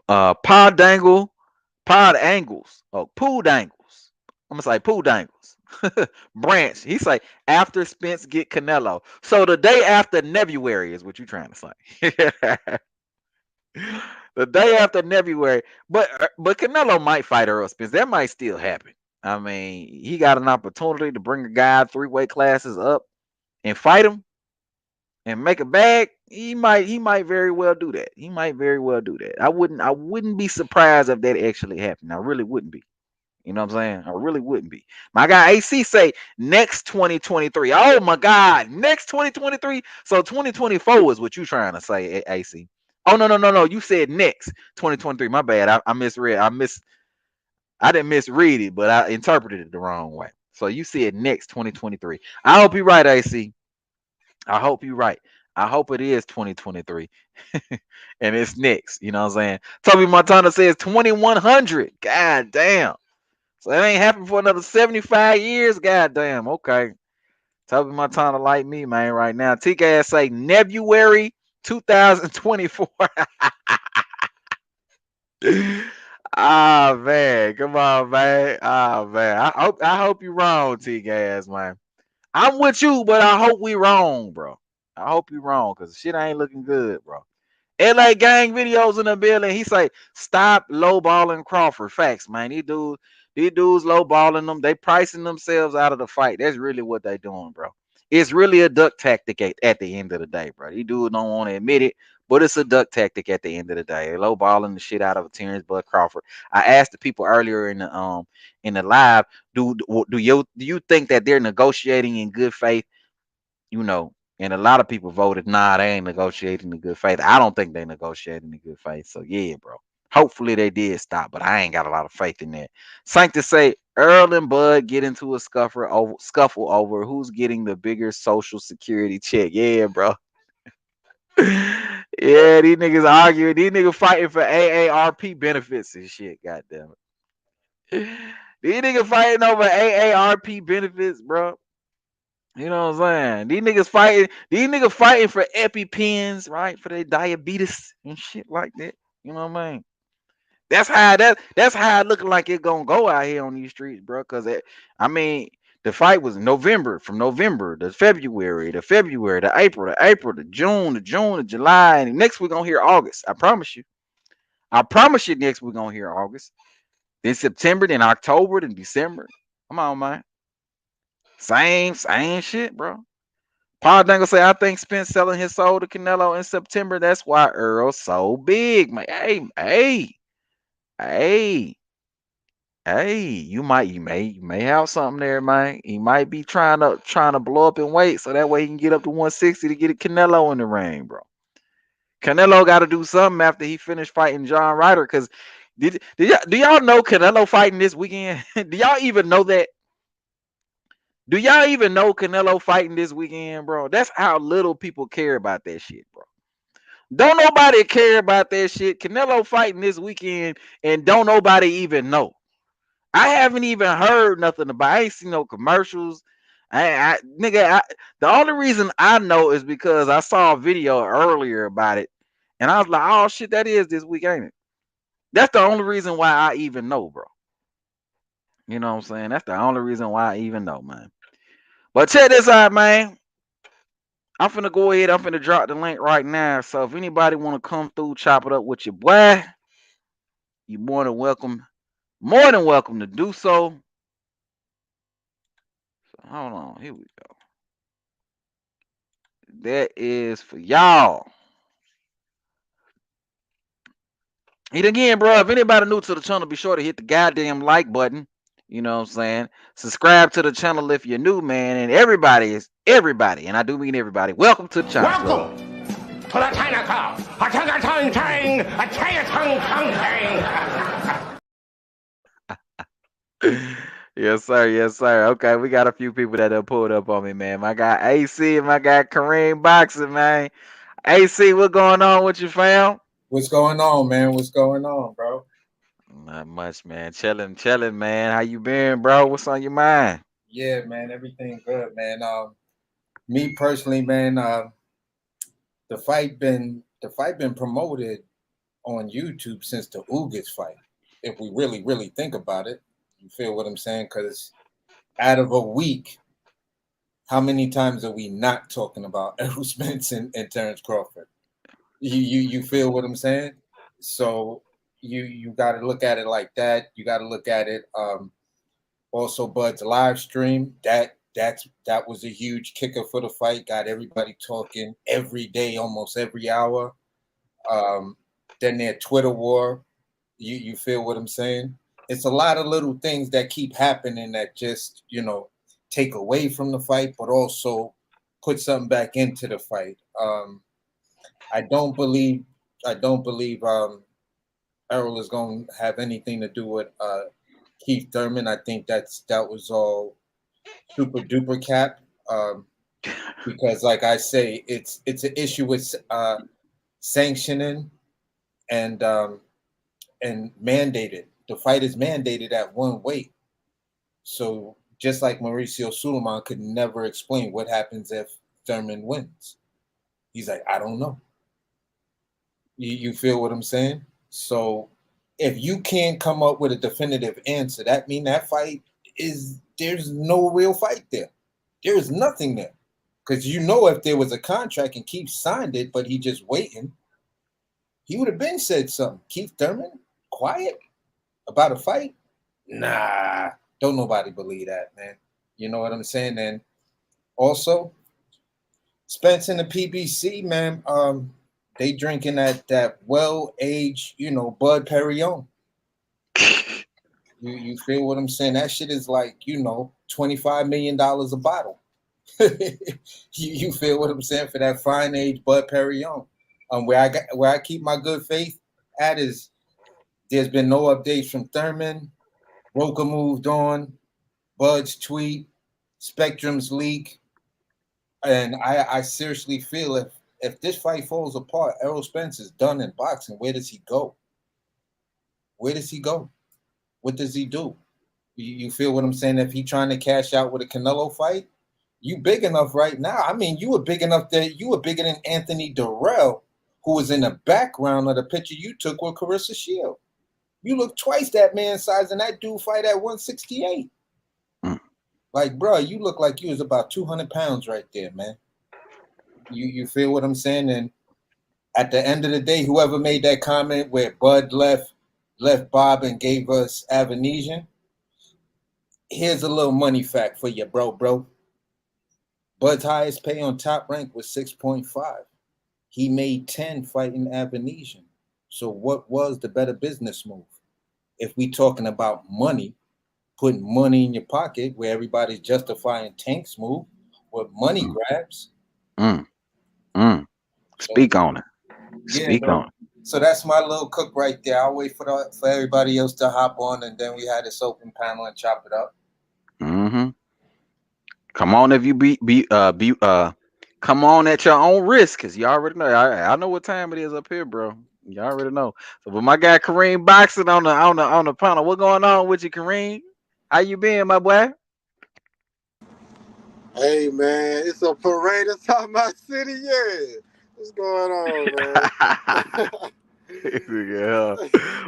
Pod Angles. Oh, Pool Dangles. I'm gonna say Pool Dangles. Branch. He say after Spence get Canelo. So the day after February is what you trying to say. The day after February. But Canelo might fight Errol Spence. That might still happen. I mean, he got an opportunity to bring a guy 3 weight classes up and fight him and make a bag. He might very well do that. He might very well do that. I wouldn't be surprised if that actually happened. I really wouldn't be. You know what I'm saying? I really wouldn't be. My guy AC say next 2023. Oh my God, next 2023. So 2024 is what you trying to say, AC. Oh no. You said next 2023. My bad. I misread. I didn't misread it, but I interpreted it the wrong way. So you said next 2023. I hope you're right, AC. I hope you're right. I hope it is 2023. And it's next. You know what I'm saying? Toby Montana says 2100. God damn. So it ain't happened for another 75 years. God damn. Okay. Toby Montana like me, man, right now. TK say February 2024. Ah man, come on, man. Ah man. I hope you're wrong, T-Gas, man. I'm with you, but I hope we wrong, bro. I hope you wrong, because shit ain't looking good, bro. LA gang videos in the building. He say, stop lowballing Crawford. Facts, man. These dudes lowballing them. They pricing themselves out of the fight. That's really what they doing, bro. It's really a duck tactic at the end of the day, bro. These dudes don't want to admit it, but it's a duck tactic at the end of the day. They lowballing the shit out of Terence Bud Crawford. I asked the people earlier in the live, do you think that they're negotiating in good faith? You know, and a lot of people voted, nah, they ain't negotiating in good faith. I don't think they negotiating in good faith. So yeah, bro. Hopefully they did stop, but I ain't got a lot of faith in that. Sanctus say Earl and Bud get into a scuffle over who's getting the bigger social security check. Yeah, bro. Yeah, these niggas arguing. These niggas fighting for AARP benefits and shit. God damn it. These niggas fighting over AARP benefits, bro. You know what I'm saying? These niggas fighting for EpiPens, right? For their diabetes and shit like that. You know what I mean? That's how it looking like it gonna go out here on these streets, bro. Cause I mean, the fight was in November, from November to February, to April, to June, to July, and next we're gonna hear August. I promise you. I promise you next we're gonna hear August. Then September, then October, then December. Come on, man. Same shit, bro. Paul Dangle say, I think Spence selling his soul to Canelo in September. That's why Earl's so big, man. Hey, you may have something there, man. He might be trying to blow up in weight so that way he can get up to 160 to get a Canelo in the ring, bro. Canelo got to do something after he finished fighting John Ryder. Cause do y'all know Canelo fighting this weekend? Do y'all even know that? Do y'all even know Canelo fighting this weekend, bro? That's how little people care about that shit, bro. Don't nobody care about that shit. Canelo fighting this weekend, and don't nobody even know. I haven't even heard nothing about. I ain't seen no commercials. The only reason I know is because I saw a video earlier about it, and I was like, "Oh shit, that is this week, ain't it?" That's the only reason why I even know, bro. You know what I'm saying? That's the only reason why I even know, man. But check this out, man. I'm finna go ahead. I'm finna drop the link right now. So if anybody want to come through, chop it up with your boy, you're more than welcome. More than welcome to do so. So hold on. Here we go. That is for y'all. And again, bro, if anybody new to the channel, be sure to hit the goddamn like button. You know what I'm saying? Subscribe to the channel if you're new, man. And everybody, and I do mean everybody, welcome to the China Club. Welcome to the China Club. A China Tong Tang, a China Tong Tong Tang. Yes, sir. Yes, sir. Okay, we got a few people that have pulled up on me, man. My guy AC and my guy Kareem Boxing, man. AC, what going on with you, fam? What's going on, man? What's going on, bro? Not much, man. Chilling, man. How you been, bro? What's on your mind? Yeah, man. Everything good, man. Me personally, man. The fight been promoted on YouTube since the Ugas fight. If we really think about it, you feel what I'm saying? Because out of a week, how many times are we not talking about Errol Spence and Terence Crawford? You feel what I'm saying? So you got to look at it like that. You got to look at it. Also, Bud's live stream that was a huge kicker for the fight. Got everybody talking every day, almost every hour. Then their Twitter war. You feel what I'm saying? It's a lot of little things that keep happening that just take away from the fight, but also put something back into the fight. I don't believe Errol is going to have anything to do with Keith Thurman. I think that was all super duper cap. Because, like I say, it's an issue with sanctioning and mandated. The fight is mandated at one weight. So just like Mauricio Suleiman could never explain what happens if Thurman wins. He's like, I don't know. You feel what I'm saying? So if you can't come up with a definitive answer, that means that fight there's no real fight there. There is nothing there. Because if there was a contract and Keith signed it, but he just waiting, he would have been said something. Keith Thurman, quiet about a fight? Nah, don't nobody believe that, man. You know what I'm saying? And also, Spence and the PBC, man, they drinking that well-aged, Bud Perignon. You feel what I'm saying? That shit is like, $25 million a bottle. you feel what I'm saying? For that fine age Bud Perignon. Where I keep my good faith at is there's been no updates from Thurman. Roker moved on. Bud's tweet. Spectrum's leak. And I seriously feel if this fight falls apart, Errol Spence is done in boxing. Where does he go? Where does he go? What does he do? You feel what I'm saying? If he's trying to cash out with a Canelo fight, you big enough right now. I mean, you were big enough that you were bigger than Anthony Durrell, who was in the background of the picture you took with Carissa Shield. You look twice that man's size, and that dude fight at 168. Like, bro, you look like you was about 200 pounds right there, man. You feel what I'm saying? And at the end of the day, whoever made that comment where Bud left Bob and gave us Avanesian, here's a little money fact for you, bro. Bud's highest pay on Top Rank was 6.5. He made 10 fighting Avanesian. So what was the better business move? If we talking about money, putting money in your pocket where everybody's justifying Tank's move with money grabs. Speak on it. Speak bro. on it. So that's my little cook right there. I'll wait for everybody else to hop on, and then we had this open panel and chop it up. Mm-hmm. Come on, if you come on at your own risk, cause you already know. I know what time it is up here, bro. You already know. So, but my guy Kareem Boxing on the panel. What going on with you, Kareem? How you been, my boy? Hey man, it's a parade inside my city. Yeah, what's going on, man? Yeah.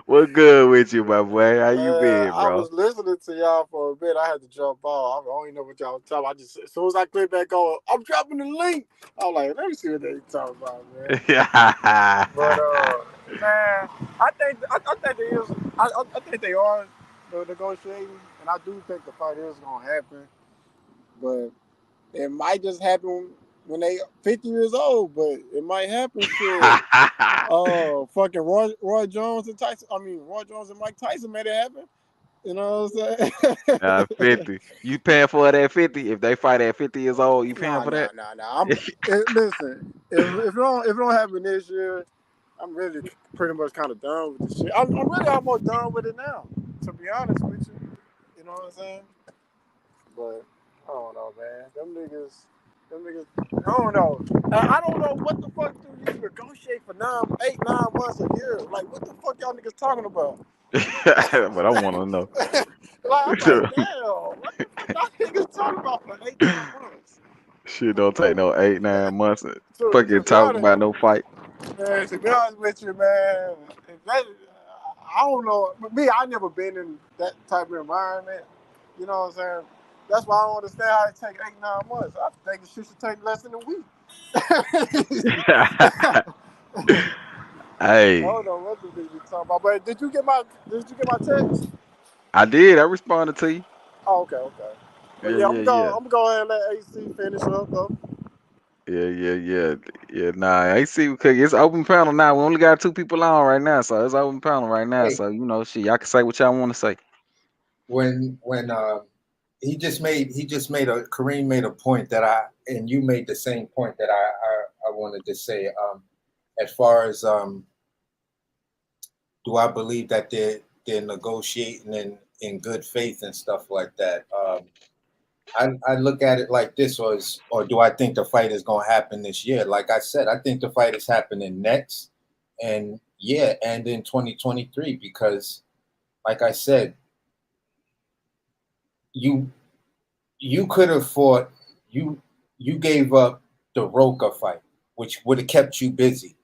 What good with you, my boy? How you been, I bro? was listening to y'all for a bit. I had to jump off. I don't even know what y'all was talking about. As soon as I click back on, I'm dropping the link. I was like, let me see what they talking about, man. But man, I think they are negotiating, and I do think the fight is gonna happen. But it might just happen when they 50 years old, but it might happen shit. fucking Roy Jones and Tyson. I mean, Roy Jones and Mike Tyson made it happen. You know what I'm saying? 50. You paying for that 50? If they fight at 50 years old, you paying for that? Nah. Listen, if it don't happen this year, I'm really pretty much kind of done with this shit. I'm really almost done with it now, to be honest with you. You know what I'm saying? But I don't know, man. Them niggas, I don't know. I don't know what the fuck do you negotiate for 9 months a year. Like, what the fuck y'all niggas talking about? But I want to know. Like, I'm like, damn, what the fuck y'all niggas talking about for 8-9 months? Shit don't take no 8-9 months to To fucking be talk honest, about no fight. man, to be honest with you, man, I don't know. Me, I never been in that type of environment. You know what I'm saying? That's why I don't understand how it take 8-9 months. I think it should take less than a week. I Hey, don't know what the bitch you talking about. But did you get my text? I did. I responded to you. Oh, okay. But yeah, I'm Yeah. gonna go ahead and let AC finish up though. Yeah. Nah, I see. Cause it's open panel now. We only got 2 people on right now, so it's open panel right now. Hey, So shit, y'all can say what y'all want to say. when he just made Kareem made a point that and you made the same point that I wanted to say. As far as do I believe that they're negotiating in good faith and stuff like that? I look at it like this, or do I think the fight is going to happen this year? Like I said, I think the fight is happening next, and in 2023, because, like I said, you could have fought. You gave up the Roca fight, which would have kept you busy.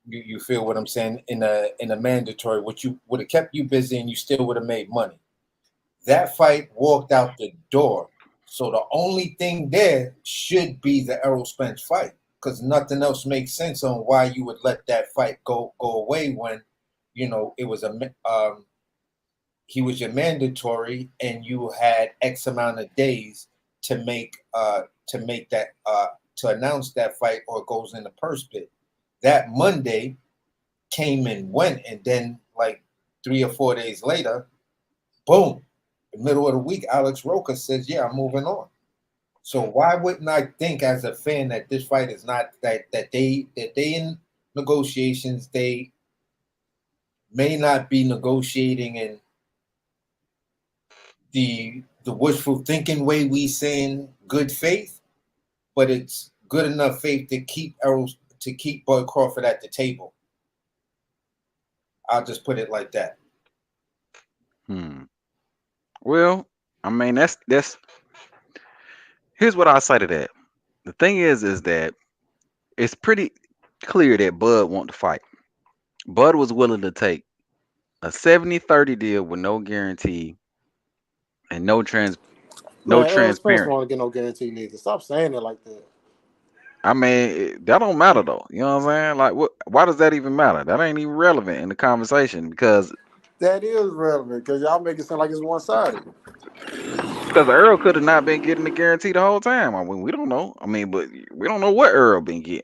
You feel what I'm saying? In a mandatory, which you would have kept you busy, and you still would have made money. That fight walked out the door. So the only thing there should be the Errol Spence fight, because nothing else makes sense on why you would let that fight go away when, it was he was your mandatory, and you had X amount of days to make that to announce that fight, or it goes in the purse bid. That Monday came and went, and then like 3 or 4 days later, boom. The middle of the week, Alex Roca says, "Yeah, I'm moving on." So why wouldn't I think, as a fan, that this fight is not that they in negotiations? They may not be negotiating in the wishful thinking way we say in good faith, but it's good enough faith to keep Bud Crawford at the table. I'll just put it like that. Well, I mean that's here's what I say to that. The thing is that it's pretty clear that Bud want to fight. Bud was willing to take a 70-30 deal with no guarantee and no Man, Errol Spence transparent. don't want to get no guarantee neither. Stop saying it like that. I mean, that don't matter though. You know what I'm saying? Like, why does that even matter? That ain't even relevant in the conversation because That is relevant because y'all make it sound like it's one-sided. Earl could have not been getting the guarantee the whole time. I mean, we don't know. I mean, but we don't know what Earl been getting.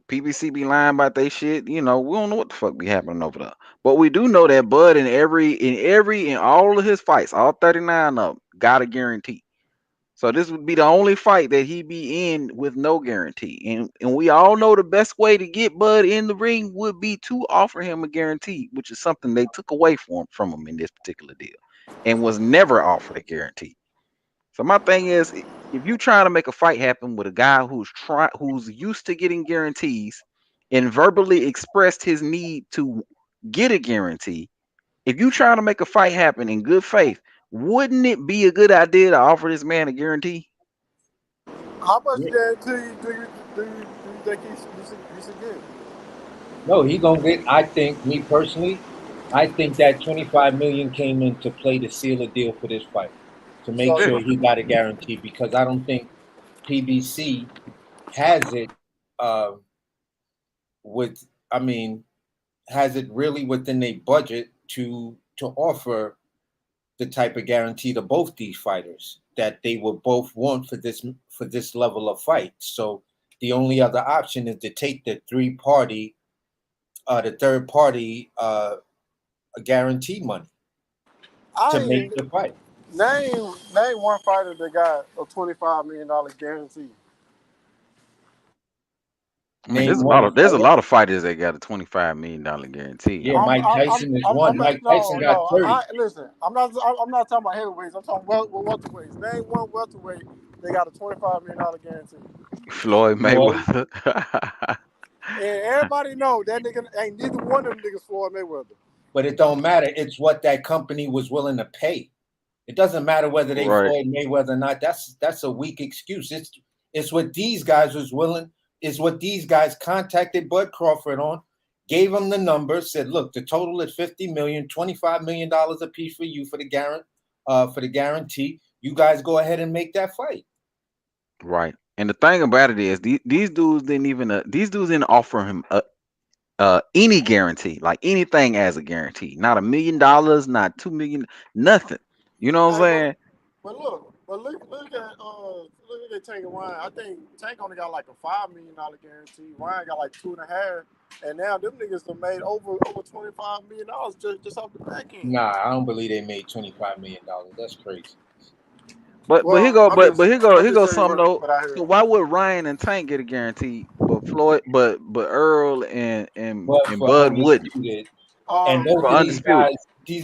PBC be lying about they shit. We don't know what the fuck be happening over there. But we do know that Bud in all of his fights, all 39 of them, got a guarantee. So this would be the only fight that he be in with no guarantee. And we all know the best way to get Bud in the ring would be to offer him a guarantee, which is something they took away from him in this particular deal and was never offered a guarantee. So my thing is, if you trying to make a fight happen with a guy who's used to getting guarantees and verbally expressed his need to get a guarantee, if you trying to make a fight happen in good faith, wouldn't it be a good idea to offer this man a guarantee? How much guarantee do you think he should get? No, he gonna get. I think, me personally, I think that $25 million came into play to seal a deal for this fight, to make sure he got a guarantee, because I don't think PBC has it has it really within their budget to offer the type of guarantee to both these fighters that they will both want for this level of fight. So the only other option is to take the 3-party the third party guarantee money to make the fight. Name one fighter that got a $25 million guarantee. I mean, there's a lot of fighters that got a $25 million guarantee. Yeah, Mike Tyson is one. Mike Tyson got 30. Listen, I'm not talking about heavyweights. I'm talking welterweights. Name one welterweight that got a $25 million guarantee. Floyd Mayweather. And everybody know that nigga ain't neither one of them niggas Floyd Mayweather. But it don't matter. It's what that company was willing to pay. It doesn't matter whether they Floyd Mayweather or not. That's a weak excuse. It's what these guys was willing. Is what these guys contacted Bud Crawford on, gave him the numbers, said, look, the total is $50 million, $25 million a piece for you for the guarantee. You guys go ahead and make that fight. Right. And the thing about it is these dudes didn't offer him any guarantee, like anything as a guarantee. Not $1 million, not $2 million, nothing. You know what I'm saying? But look at Tank and Ryan. I think Tank only got like a $5 million guarantee. Ryan got like 2.5, and now them niggas have made over $25 million just off the back end. Nah, I don't believe they made $25 million. That's crazy. But here go something though. So why would Ryan and Tank get a guarantee, but Floyd, but Earl and Bud wouldn't? And those are these guys.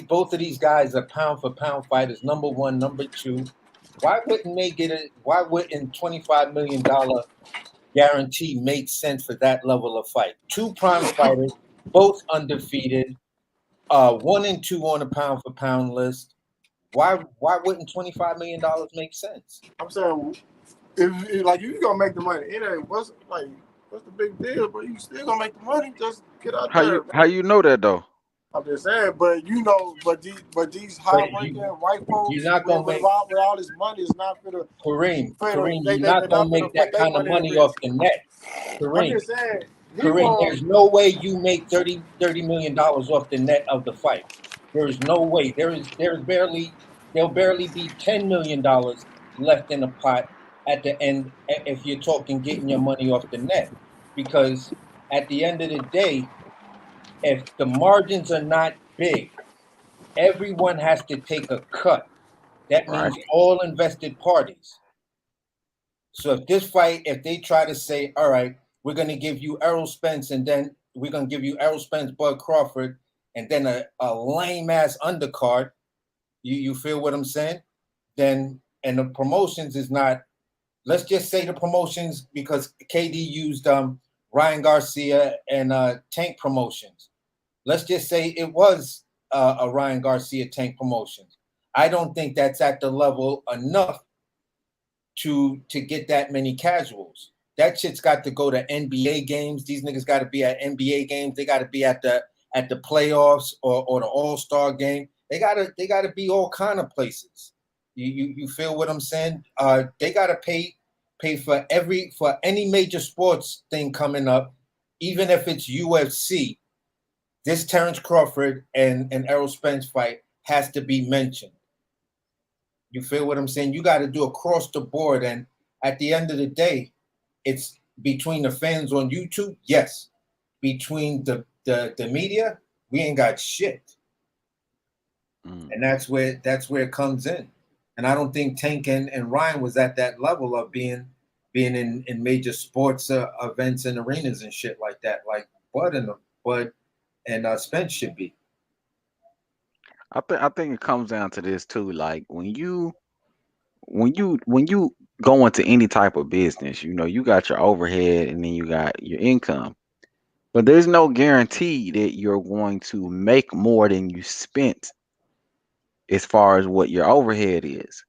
Both of these guys are pound for pound fighters. Number one, number two. Why wouldn't they get it? Why wouldn't $25 million guarantee make sense for that level of fight? Two prime fighters, both undefeated, 1 and 2 on the pound for pound list. Why wouldn't $25 million make sense? I'm saying, if like you gonna make the money, it ain't what's the big deal? But you still gonna make the money. Just get out there. How you know that though? I'm just saying, but these high-ranking white folks, you're not gonna make with all this money is not for the Kareem, you're not gonna make that kind of money off the net. Kareem, I'm just saying, there's no way you make $30 million off the net of the fight. There is no way. There'll barely be $10 million left in the pot at the end if you're talking getting your money off the net, because at the end of the day, if the margins are not big, everyone has to take a cut. That means all invested parties. So if they try to say, all right, we're going to give you Errol Spence, and then we're going to give you Errol Spence, Bud Crawford, and then a lame-ass undercard, you feel what I'm saying? Then, and the promotions is not, let's just say the promotions, because KD used Ryan Garcia and Tank Promotions. Let's just say it was a Ryan Garcia Tank Promotions. I don't think that's at the level enough to get that many casuals. That shit's got to go to NBA games. These niggas got to be at NBA games. They got to be at the playoffs or the All-Star game. They gotta be all kind of places. You feel what I'm saying? They gotta pay for any major sports thing coming up, even if it's UFC. This Terence Crawford and Errol Spence fight has to be mentioned. You feel what I'm saying? You got to do across the board, and at the end of the day, it's between the fans on YouTube. Yes, between the media, we ain't got shit, and that's where it comes in. And I don't think Tank and Ryan was at that level of being in major sports events and arenas and shit like that, like Bud and Spence should be. I think it comes down to this too. Like when you go into any type of business, you got your overhead and then you got your income. But there's no guarantee that you're going to make more than you spent as far as what your overhead is.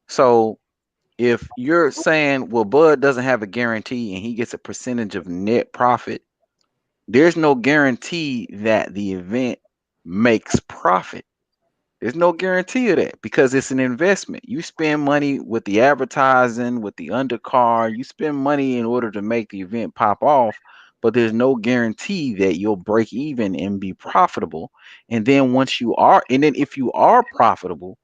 So if you're saying, well, Bud doesn't have a guarantee and he gets a percentage of net profit, there's no guarantee that the event makes profit. There's no guarantee of that because it's an investment. You spend money with the advertising, with the undercard. You spend money in order to make the event pop off, but there's no guarantee that you'll break even and be profitable. And then if you are profitable,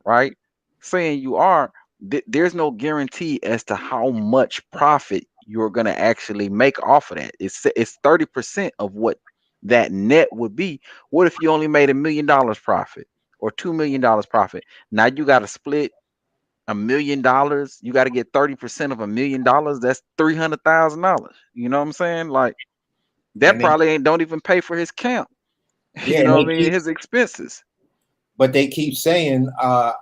right? Saying you are, there's no guarantee as to how much profit you're going to actually make off of that. It's 30% of what that net would be. What if you only made $1 million profit or $2 million profit? Now you got to split $1 million. You got to get 30% of $1 million. That's $300,000. You know what I'm saying? Like that And probably don't even pay for his camp. yeah, You and know they what I mean? His expenses. but they keep saying, I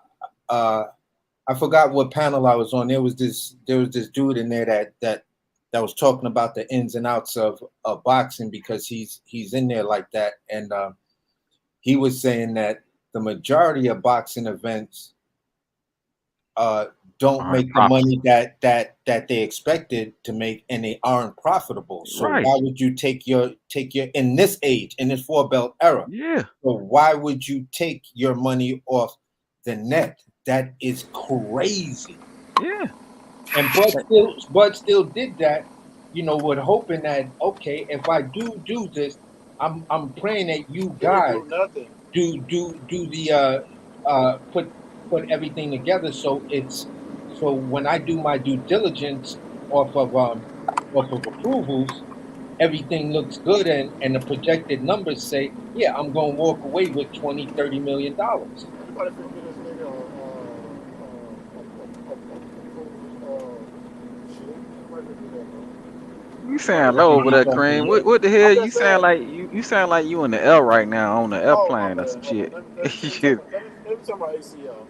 forgot what panel I was on. There was this dude in there that was talking about the ins and outs of boxing, because he's in there like that, and he was saying that the majority of boxing events don't make the money that they expected to make, and they aren't profitable. So Right. why would you take your in this age, in this 4-belt era? Yeah. So why would you take your money off the net? That is crazy. Yeah. And Bud still did that, with hoping that, okay, if I do this, I'm praying that you guys do the put everything together, so when I do my due diligence off of approvals, everything looks good, and the projected numbers say, yeah, I'm going to walk away with $20-30 million. You sound low over there, Cream. What the hell? You sound like you sound like you in the L right now on the airplane or some shit. Let me talk about ACL.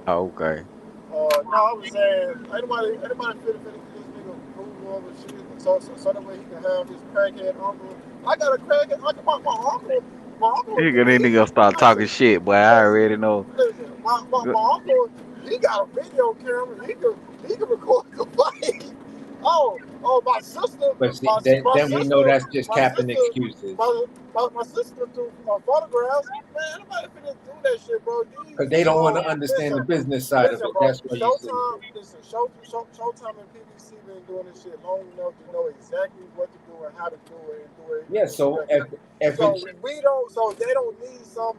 Oh, okay. No, I was saying, anybody fit this nigga approval of shit, so that way he can have his crackhead uncle. I got a crackhead, like my uncle. My uncle, Then they gonna start talking shit, boy. I already know. listen, my uncle, he got a video camera. He can record the fight. Oh, my sister. But see, my then sister, we know that's just my capping sister, excuses. My sister took photographs. Man, nobody finna do that shit, bro. Because they don't want to understand the business side of it. Bro, That's what you say. Showtime and PBC been doing this shit long enough to know exactly what to do and how to do it and do it. Yeah, so if they don't need some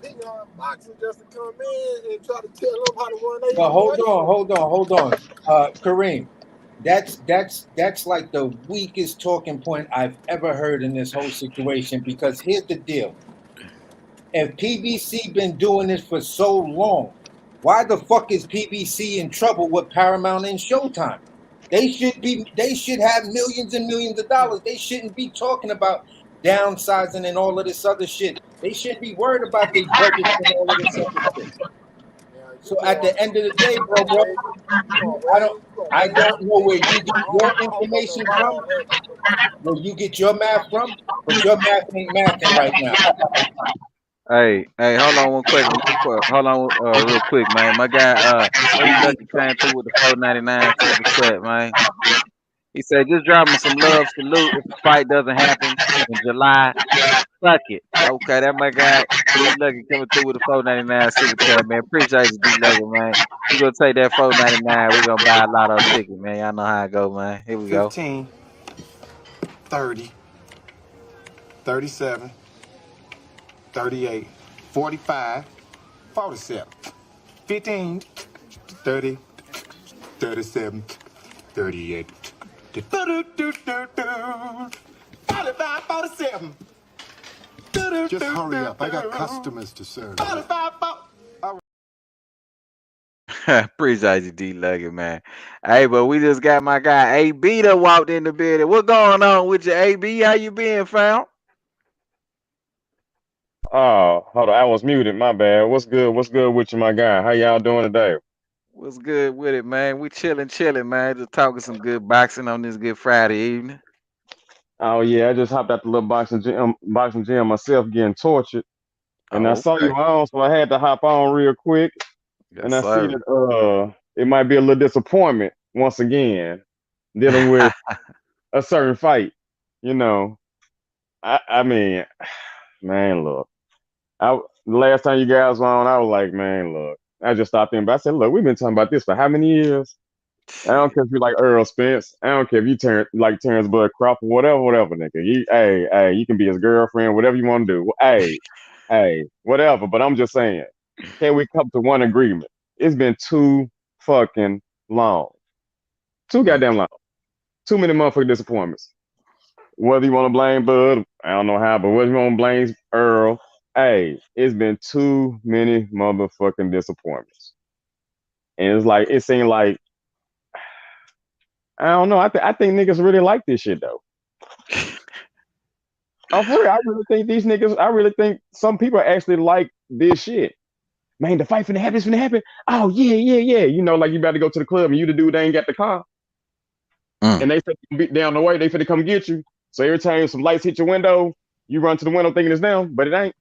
big boxer just to come in and try to tell them how to run their But hold on. Kareem, that's like the weakest talking point I've ever heard in this whole situation, because here's the deal. If PBC been doing this for so long, why the fuck is PBC in trouble with Paramount and Showtime? They should have millions and millions of dollars. They shouldn't be talking about downsizing and all of this other shit. They shouldn't be worried about their budgets and all of this other shit. So at the end of the day, bro, I don't know where you get your information from, where you get your math from, but your math ain't mathing right now. Hey, hold on one quick. Hold on, real quick, man. My guy, Lucky came through with the 499 super chat, man. He said, just drop me some love salute if the fight doesn't happen in July. Fuck it. Okay, that my guy, D Lucky coming through with the 499 super chat, man. Appreciate you, D Lucky, man. We gonna take that 499. We gonna buy a lot of tickets, man. Y'all know how it go, man. Here we go. 15, 30, 37, 38, 45, 47, 15, 30, 37, 38, 45, 47. Just hurry up. I got customers to serve. 45, Appreciate you, D Lucky, man. Hey, but we just got my guy AB that walked in the building. What's going on with you, AB? How you been, fam? Oh, hold on. I was muted. My bad. What's good? What's good with you, my guy? How y'all doing today? What's good with it, man? We chilling, man. Just talking some good boxing on this Good Friday evening. Oh yeah, I just hopped out the little boxing gym myself, getting tortured, and I saw you on, so I had to hop on real quick. Yes, and I sir. see that it might be a little disappointment once again, dealing with a certain fight. You know, I mean, man, look, the last time you guys were on, I was like, man, look, I just stopped in, but I said, look, we've been talking about this for how many years? I don't care if you like Errol Spence. I don't care if you like Terence Crawford, whatever, nigga. Hey, you can be his girlfriend, whatever you want to do. Hey, whatever. But I'm just saying, can we come to one agreement? It's been too fucking long. Too goddamn long. Too many motherfucking disappointments. whether you want to blame Bud, I don't know how, but whether you want to blame Earl, hey, it's been too many motherfucking disappointments. And it's like, it seemed like, I don't know. I think niggas really like this shit though. I'm for real. I really think these niggas. I really think some people actually like this shit. Man, the fight finna happen. It's finna happen. Oh yeah, yeah, yeah. You know, like you about to go to the club and you the dude they ain't got the car, and they finna be down the way. They finna come get you. So every time some lights hit your window, you run to the window thinking it's them, but it ain't.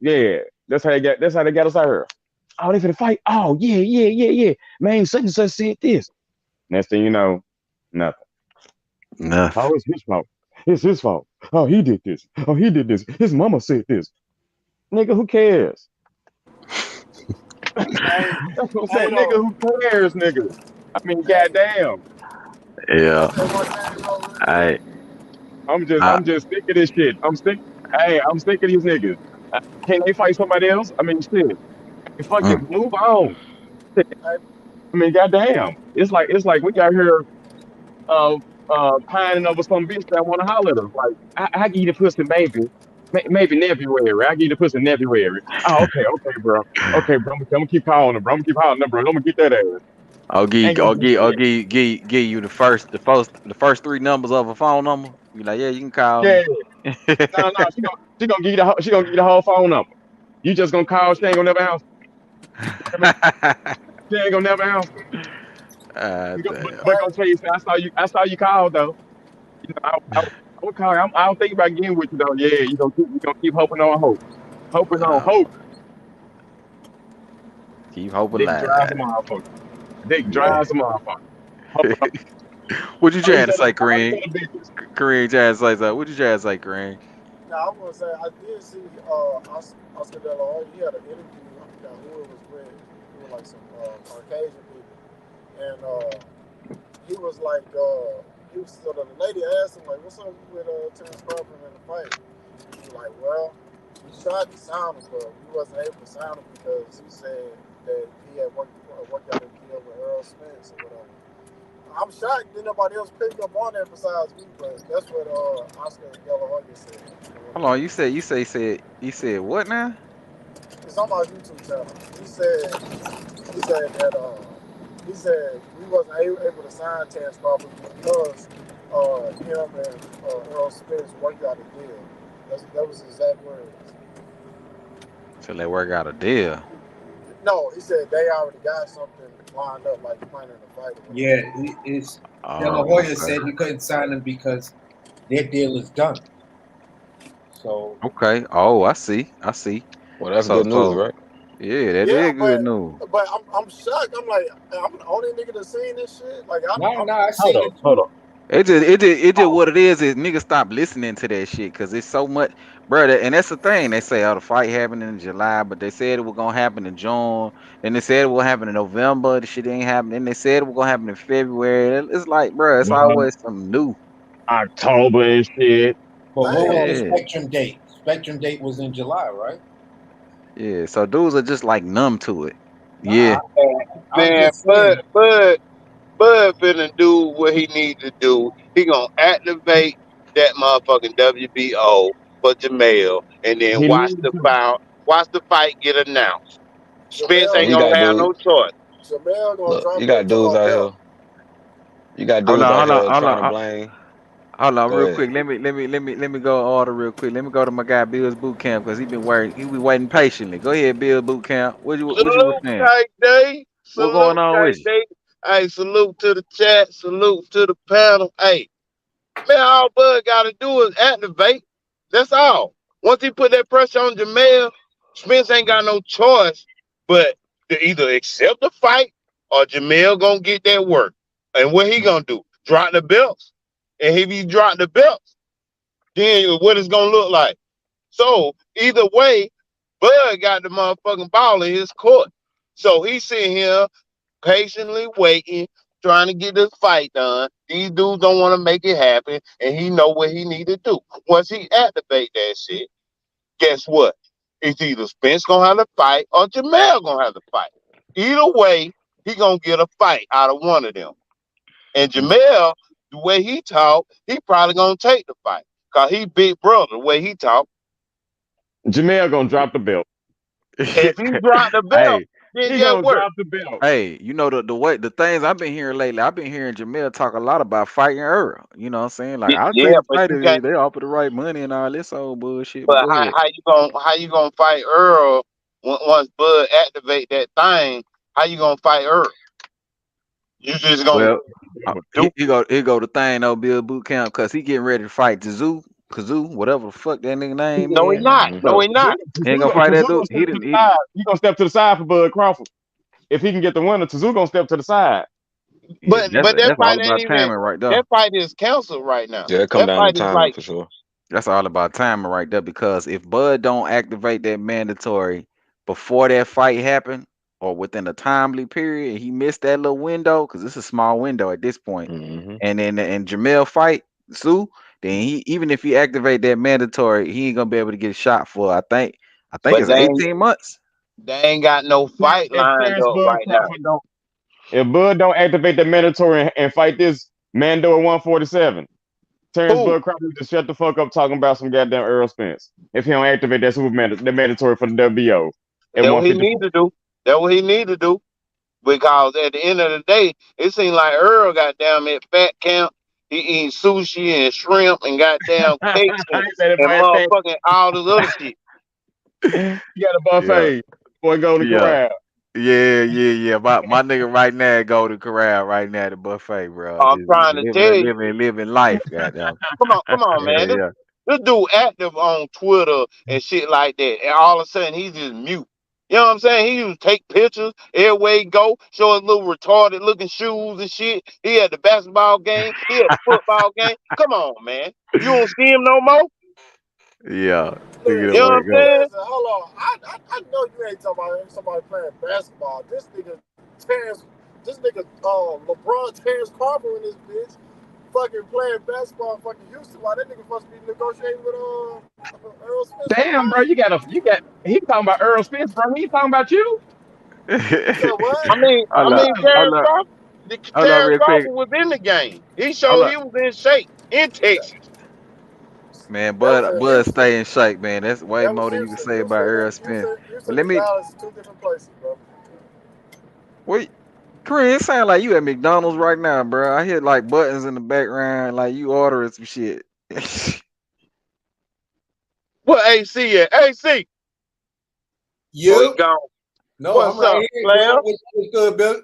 Yeah, that's how they got. That's how they got us out here. Oh, they finna fight. Oh yeah, yeah, yeah, yeah. Man, such and such said this. Next thing you know, nothing. Oh, it's his fault. It's his fault. Oh, he did this. Oh, he did this. His mama said this. Nigga, who cares? That's what I'm saying. Nigga, who cares, nigga? I mean, goddamn. Yeah. I'm just sick of this shit. I'm sick. Hey, I'm sick of these niggas. Can they fight somebody else? I mean, shit. Hey, fuck it. Move on. I mean, goddamn. It's like we got here pining over some bitch that want to holler at us. Like, I give you the pussy maybe February. I give you the pussy in February. Oh, okay, bro. Okay, bro. I'm gonna keep calling them, bro. I'm gonna keep calling them, bro. I'm gonna get that ass. I'll give you the first three numbers of a phone number. Be like, yeah, you can call Yeah. me. No, she gonna give you the whole phone number. You just gonna call. She ain't gonna never answer. She ain't gonna never answer. But gonna tell you, I saw you call though. You know, I would call. I don't think about getting with you though. Yeah, you gonna keep hoping on hope, hoping on hope. Keep hoping. Dick drives a motherfucker. Dick drives a motherfucker. What you trying to say, Kareem? Kareem trying to say something. What you trying to say, Kareem? No, I want to say I did see Oscar De La Hoya. He had an interview. I forgot who it was with. It was like some Caucasian people, and he was like, so the lady asked him like, "What's up with Terence Crawford in the fight?" He was like, "Well, we tried to sound him, but we wasn't able to sound him because he said that he had worked out a deal with Errol Spence or whatever." I'm shocked that nobody else picked up on that besides me, but that's what Oscar De La Hoya said. Hold on, you said what now? It's on my YouTube channel. He said we wasn't able to sign Terence Crawford because him and Errol Spence worked out a deal. That was his exact words. So they work out a deal. No, he said they already got something lined up, like planning a fight. Yeah, it's De La Hoya said he couldn't sign him because their deal is done. So okay. Oh, I see. Well, that's good news, right? Yeah, that is good news. But I'm shocked. I'm like, I'm the only nigga that's seen this shit. Like, I seen it. Hold on. It just what it is niggas stop listening to that shit because it's so much, brother. And that's the thing. They say, oh, the fight happened in July, but they said it was gonna happen in June. Then they said it will happen in November. The shit ain't happening. Then they said it was gonna happen in February. It's like, bro, it's always something new. October and shit. But what was the Spectrum date? Spectrum date was in July, right? Yeah, so dudes are just like numb to it. Yeah. Man, Bud finna do what he need to do. He gonna activate that motherfucking WBO for Jamel, and then watch the fight get announced. Spence ain't gonna have no choice. Jamel gonna Look, drop you got dudes out here. You got dudes out here trying to blame. Hold on, Go real ahead. quick. Let me go order real quick. Let me go to my guy Bill's boot camp because he be waiting patiently. Go ahead, Bill's boot camp. What you Salute, saying? Kite Day. What going on with you? Day. Hey, salute to the chat. Salute to the panel. Hey, man, all Bud gotta do is activate. That's all. Once he put that pressure on Jamel, Spence ain't got no choice but to either accept the fight or Jamel gonna get that work. And what he gonna do? Drop the belts? And if he drop the belts, then what it's gonna look like? So either way, Bud got the motherfucking ball in his court. So he's sitting here patiently waiting, trying to get this fight done. These dudes don't want to make it happen, and he know what he need to do. Once he activate that shit, guess what? It's either Spence gonna have to fight or Jamel gonna have to fight. Either way, he gonna get a fight out of one of them. And Jamel the way he talk, he probably gonna take the fight. Cause he big brother, the way he talk. Jamel gonna drop the belt. If he drop the belt, Hey, then He get gonna work. drop the belt. hey, you know the way the things I've been hearing lately. I've been hearing Jamel talk a lot about fighting Earl. You know what I'm saying? Like I'll take Yeah, the but fight you if can't. they offer the right money and all this old bullshit. But But go ahead. how you gonna fight Earl once Bud activate that thing? How you gonna fight Earl? You just gonna Well, do? he go the thing though, Bill Boot Camp, cause he getting ready to fight Kazoo, whatever the fuck that nigga name No, he is. not. No, Look, he not. He ain't gonna fight that Tazoo dude. gonna step to the side. He gonna step to the side for Bud Crawford. If he can get the winner, Tazoo gonna step to the side. Yeah, But that that's all fight ain't about even. timing right there. That fight is canceled right now. Yeah, it come That down to fight is timing like for sure. That's all about timing right there. Because if Bud don't activate that mandatory before that fight happened or within a timely period, he missed that little window because it's a small window at this point. Mm-hmm. And then and Jamel fight Sue, then he even if he activate that mandatory, he ain't gonna be able to get shot for I think but it's 18 months. they ain't got no fight If lined Terrence up Bud right now. Crawford don't, if Bud don't activate the mandatory and fight this Mando at 147, Terrence Who? Bud Crawford just shut the fuck up talking about some goddamn Errol Spence. If he don't activate that the mandatory for the WBO at That what he need 154. to do. That what he need to do. Because at the end of the day, it seemed like Earl got down at fat camp. He eating sushi and shrimp and goddamn cakes I ain't said it and by that. motherfucking all this other shit. You got a Yeah. buffet. Boy, go to Yeah. corral. Yeah. My nigga right now go to corral right now at the buffet, bro. I'm Just trying to tell you. living life, goddamn. Come on, man. Yeah. This dude active on Twitter and shit like that. And all of a sudden he's just mute. You know what I'm saying? He used to take pictures everywhere he go, show his little retarded looking shoes and shit. He had the basketball game. He had the football game. Come on, man. You don't see him no more? Yeah. Nigga Listen, that You know what wake I'm up. saying? listen, hold on. I know you ain't talking about somebody playing basketball. This nigga LeBron Terence Crawford in this bitch fucking playing basketball in fucking Houston while that nigga supposed to be negotiating with Errol Spence for the Damn, bro, fight. he talking about Earl Spence, bro. He talking about you. You said what? Hold up, hold up, hold up Terrence real quick. Crawford was in the game. He Hold showed up. he was in shape in Texas. Man, That was in Bud Houston. stay in shape, man. That's way That was more than you can Houston. say about Errol Spence. But Houston let and me Dallas is two different places, bro. wait. Korean, it sound like you at McDonald's right now, bro. I hear like buttons in the background, like you ordering some shit. What AC at? AC. You? Oh, he gone. No, I'm What's right up, here, player? Bill. What's good, Bill?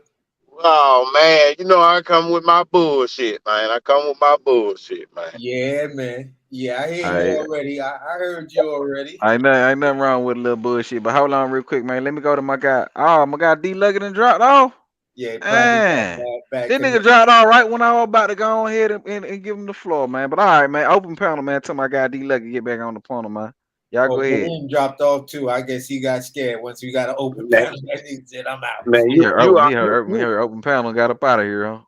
Oh man, you know I come with my bullshit, man. I come with my bullshit, man. Yeah, man. Yeah, I hear you I already. I heard you already. ain't nothing wrong with a little bullshit. But hold on real quick, man. Let me go to my guy. Oh, my guy D Luggett and dropped off. Yeah, he probably got Man. bad This nigga connection. dropped all right when I was about to go on ahead and give him the floor, man. But all right, man. Open panel, man. Tell my guy D Luggett get back on the panel, man. Y'all go Oh, ahead. Kareem dropped off too. I guess he got scared once we got an open Man, panel. He said, "I'm out." man, He heard open panel and got up out of here, huh?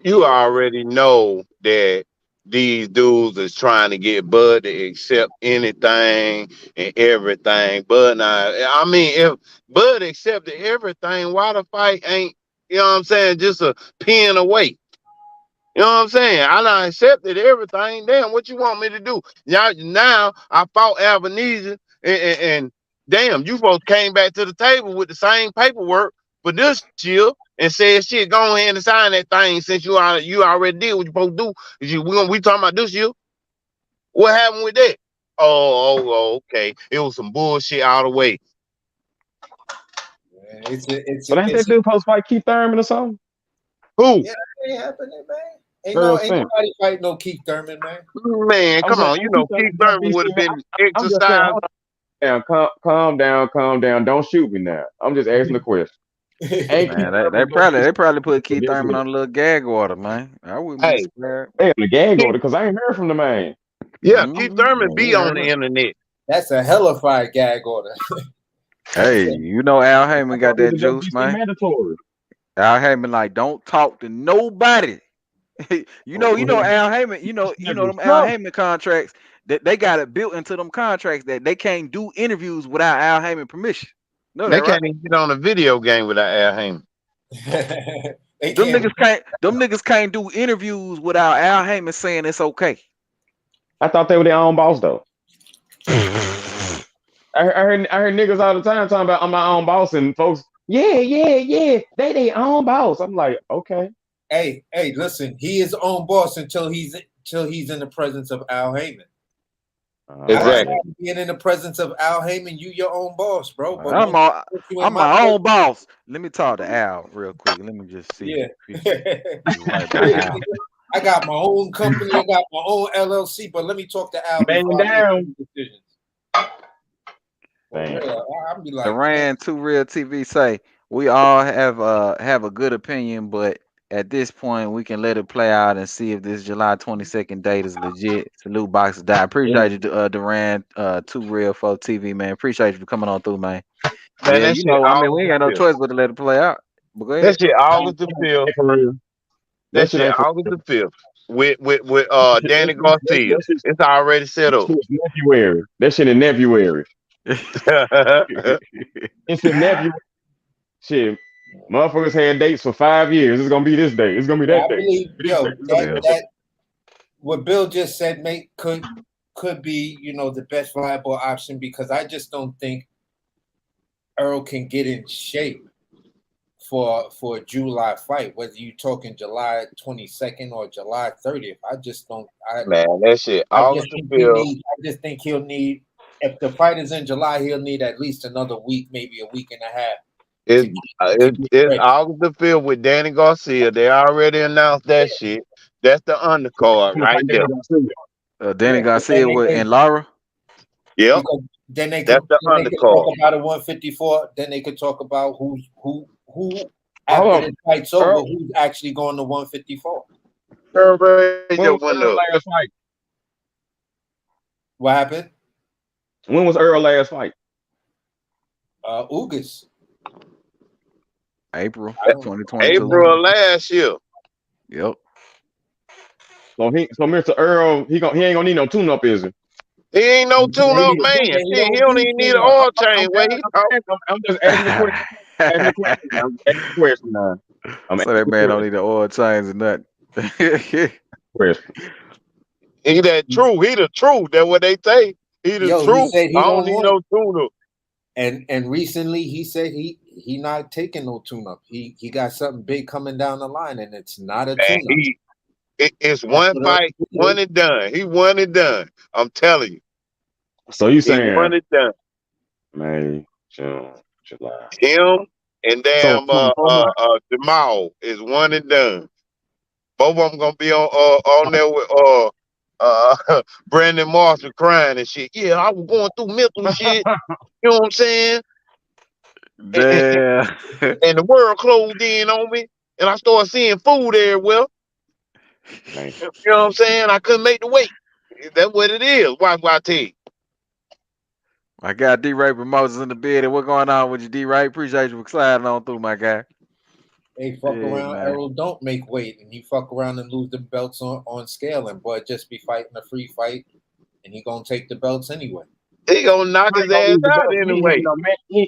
you already know that these dudes is trying to get Bud to accept anything and everything. Bud, now, I mean, if Bud accepted everything, why the fight ain't, you know what I'm saying, just a pin away? You know what I'm saying? I done accepted everything. Damn, what you want me to do? Now I fought Albanese and damn, you folks came back to the table with the same paperwork for this year and said, "Shit, go ahead and sign that thing since you already did what you supposed to do." We talking about this year? What happened with that? Oh, okay. It was some bullshit all the way. But ain't that dude supposed to fight Keith Thurman or something? Who? Yeah, that ain't happening, man. Ain't Earl ain't Spence. nobody fighting no Keith Thurman, man. Man, come on. You know, Keith Thurman would have been I'm just saying, exercised. hold on. Calm down. Don't shoot me now. I'm just asking the question. Ain't Keith Man, Thurman they probably put Keith this Thurman week? on a little gag order, man. I wouldn't be Hey, scared. They on the gag Keith, order because I ain't heard from the man. yeah, Keith Thurman Man, be you on heard the it. internet. That's a hellified gag order. Hey, you know Al Heyman got Need that the juice, WBC man. mandatory. Al Heyman like don't talk to nobody. you know Al Heyman. You know them Al Heyman contracts that they got it built into them contracts that they can't do interviews without Al Heyman permission. Know that, They right? can't even get on a video game without Al Heyman. Them niggas can't do interviews without Al Heyman saying it's okay. I thought they were their own boss though. I heard niggas all the time talking about I'm my own boss, and folks, they their own boss. I'm like, okay. Hey, listen, he is own boss until he's in the presence of Al Heyman. Exactly. Being in the presence of Al Heyman, you your own boss, bro. But I'm my own boss. Let me talk to Al real quick. Let me just see. Yeah. Right by Al. I got my own company. I got my own LLC. But let me talk to Al. Man down. I'll be like, Duran 2 Real TV say we all have a good opinion, but at this point we can let it play out and see if this July 22nd date is legit. Salute Box Die. Appreciate you, Duran 2 Real 4 TV, man. Appreciate you for coming on through, man. Man, Yeah, that you shit know, I mean, we ain't got no August choice but to let it play out. But go ahead. That shit August the 5th. That shit ain't for August the 5th with Danny Garcia. It's already set up. February. That shit in February. It's in February. Shit, motherfuckers had dates for 5 years. It's gonna be this day. It's gonna be that I day. believe, that what Bill just said could be, the best viable option, because I just don't think Earl can get in shape for a July fight, whether you're talking July 22nd or July 30th. I just don't. Man, that shit August the 5th. I just think he'll need, if the fight is in July, he'll need at least another week, maybe a week and a half. It's August the 5th with Danny Garcia. They already announced that shit. That's the undercard right there. Danny Garcia and Lara. Yep. Then they That's the could undercard. talk about a 154. Then they could talk about who after this fight's over, who's actually going to 154. When was Earl's last fight? What happened? When was Earl's last fight? August. April 2022. April last year. Yep. So Mr. Earl, he ain't gonna need no tune-up, is he? He ain't no tune-up man. He don't even need an oil change. I'm just asking the question. So that man don't need the oil change or nothing. He that true. He the truth. That's what they say. He the truth. I don't need no tune-up. And recently he said he not taking no tune-up. He got something big coming down the line, and it's not a tune-up. It's one fight, one and done. He won and done. I'm telling you. So you saying one and done. May, June, July. Him and damn Jamal is one and done. Both of them gonna be on there with Brandon Marshall crying and shit. Yeah, I was going through mental shit. You know what I'm saying? Damn. And the world closed in on me, and I started seeing food everywhere. Nice. You know what I'm saying? I couldn't make the weight. That's what it is. Why I tell you? I got D-Ray Moses in the bed. And what going on with you, D-Ray? Appreciate you for sliding on through, my guy. Hey, fuck around, man. Errol don't make weight, and you fuck around and lose the belts on scale, and Bud just be fighting a free fight, and he gonna take the belts anyway. He gonna knock his ass out anyway. He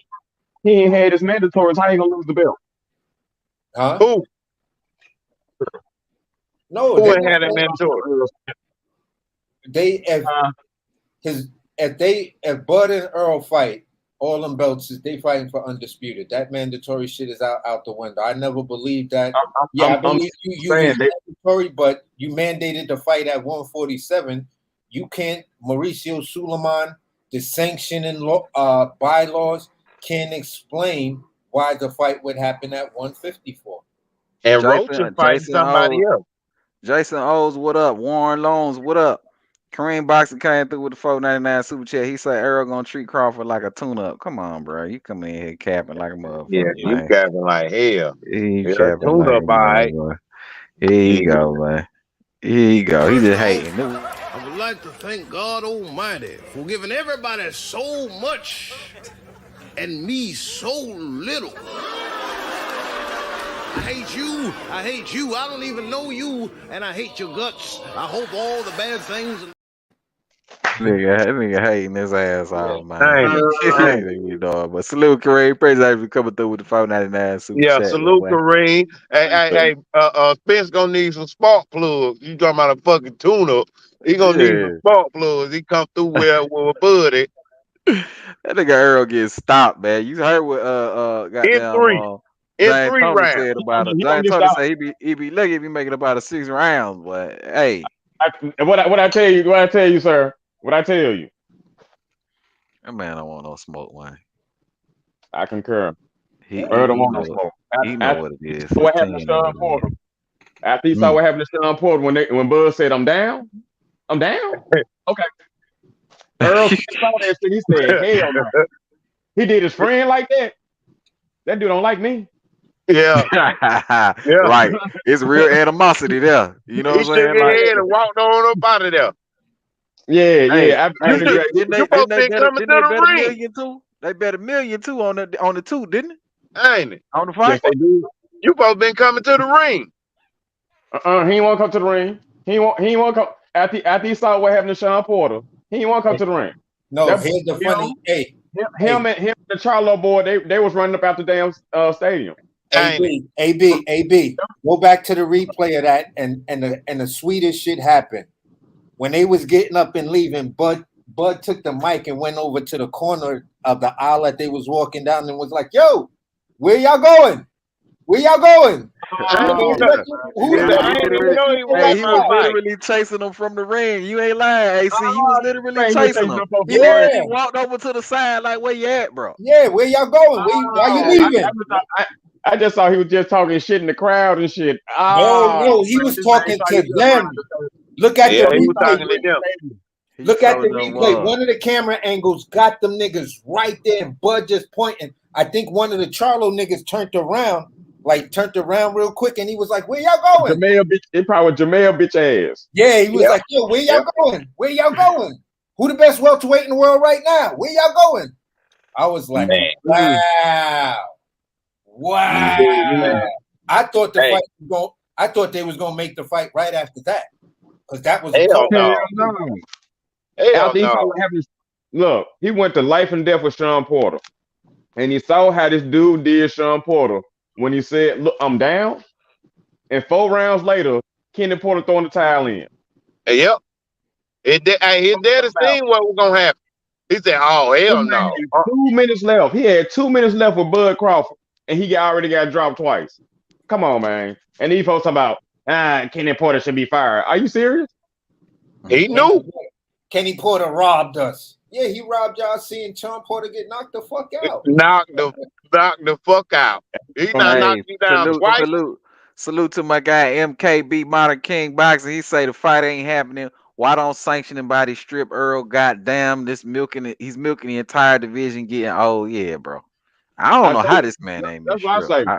ain't had his mandatories. How he gonna lose the belt? Huh? Who? No, who ain't had a mandatory? If Bud and Earl fight, all them belts, they fighting for undisputed. That mandatory shit is out the window. I never believed that. I believe you mandatory, but you mandated the fight at 147. You can't. Mauricio Suleiman, the sanctioning bylaws can't explain why the fight would happen at 154. And Roach is fighting somebody else. Jason O's, what up? Warren Loans, what up? Kareem Boxer came through with the $4.99 super chat. He said Errol gonna treat Crawford like a tune-up. Come on, bro. You come in here capping like a motherfucker. Yeah, you capping like hell. He capping like a motherfucker. Here you go, man. Here you go. He just hating. I would like to thank God Almighty for giving everybody so much and me so little. I hate you. I hate you. I don't even know you, and I hate your guts. I hope all the bad things. Nigga hating his ass off, man. Ain't it? Ain't it? You know, but salute Kareem. Praise God for coming through with the 499 super Yeah, chat, little salute boy. Kareem. Spence gonna need some spark plugs. You talking about a fucking tune-up. He gonna need some Yeah. spark plugs. He come through with a buddy. That nigga Earl gets stopped, man. You heard what In goddamn James three Tony rounds. said about it. He don't James get Tony stopped. said he be lucky if he making about a 6 rounds, but hey. What I tell you, sir? What I tell you? That man don't want no smoke, man. I concur. He Earl don't he want no know it. smoke. He know what it is. His What happened to team know Sean what it Porter? is. After he saw what happened to Sean Porter when Bud said, "I'm down. I'm down." Okay. Earl saw that shit. He said, "Hell no." He did his friend like that. That dude don't like me. Yeah. Yeah. Right. It's real animosity there. You know He what I'm shook saying? his Like, head and walked on up out of there. Yeah. hey, You both been coming to didn't they the bet $1 ring, million too? They bet $1 million too on the two, didn't it? ain't it? On the fight? Yes, they do. You both been coming to the ring. He ain't want to come to the ring. He ain't want to come after he saw what happened to Sean Porter. He ain't want to come to the ring. No, here's the funny. Him and the Charlo boy, they was running up out the damn stadium. AB, go back to the replay of that, and the sweetest shit happened when they was getting up and leaving. Bud took the mic and went over to the corner of the aisle that they was walking down and was like, "Yo, where y'all going? Where y'all going?" He was literally chasing them from the ring. You ain't lying, AC. He was literally chasing them. He literally walked over to the side like, "Where you at, bro?" Yeah, where y'all going? Why you leaving? I just saw he was just talking shit in the crowd and shit. No, he was talking to them. Look at the replay. Look at the replay. One of the camera angles got them niggas right there, and Bud just pointing. I think one of the Charlo niggas turned around real quick, and he was like, "Where y'all going?" It probably was Jamel bitch ass. Yeah, he was like, "Yo, where y'all going? Where y'all going? Who the best welterweight in the world right now? Where y'all going?" I was like, "Wow." I thought the fight was going. I thought they was gonna make the fight right after that, because that was Hell no. Look, he went to life and death with Sean Porter, and he saw how this dude did Sean Porter when he said, "Look, I'm down," and 4 rounds later, Kenny Porter throwing the towel in. Yep. His daddy seen what was gonna happen. He said, "Oh hell no." 2 minutes left. He had 2 minutes left with Bud Crawford, and he already got dropped twice. Come on, man. And these folks talking about Kenny Porter should be fired. Are you serious? He knew. Kenny Porter robbed us. Yeah, he robbed y'all seeing Sean Porter get knocked the fuck out. Knocked the fuck out. He not knocked you down twice. Salute to my guy MKB Modern King Boxing. He say the fight ain't happening. Why don't sanctioning body strip Earl? Goddamn, he's milking the entire division. Oh yeah, bro. I don't know how this man ain't been stripped.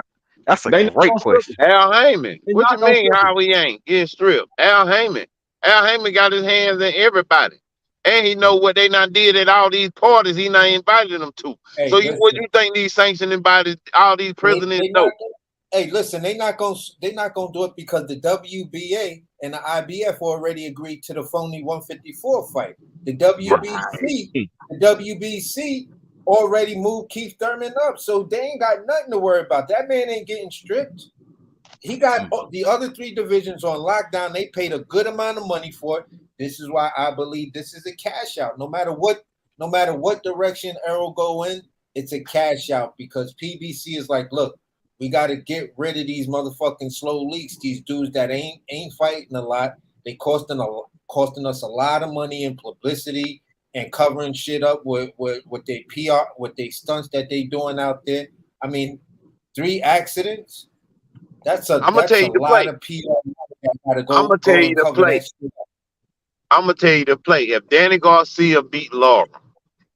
That's a great question. Al Heyman. What you mean how he ain't getting stripped? Al Heyman got his hands in everybody. And he know what they not did at all these parties he not invited them to. Hey, So what you think these sanctioning bodies, all these presidents know? Hey, listen, they not gonna do it because the WBA and the IBF already agreed to the phony 154 fight. The WBC already moved Keith Thurman up, so they ain't got nothing to worry about. That man ain't getting stripped. He got the other 3 divisions on lockdown. They paid a good amount of money for it. This is why I believe this is a cash out. No matter what direction Errol go in, it's a cash out because PBC is like, look, we got to get rid of these motherfucking slow leaks. These dudes that ain't fighting a lot. They costing us a lot of money in publicity and covering shit up with their PR, with their stunts that they doing out there. I mean, 3 accidents. That's a lot of PR. I'm gonna tell you the play. I'm gonna tell you the play. If Danny Garcia beat Laura,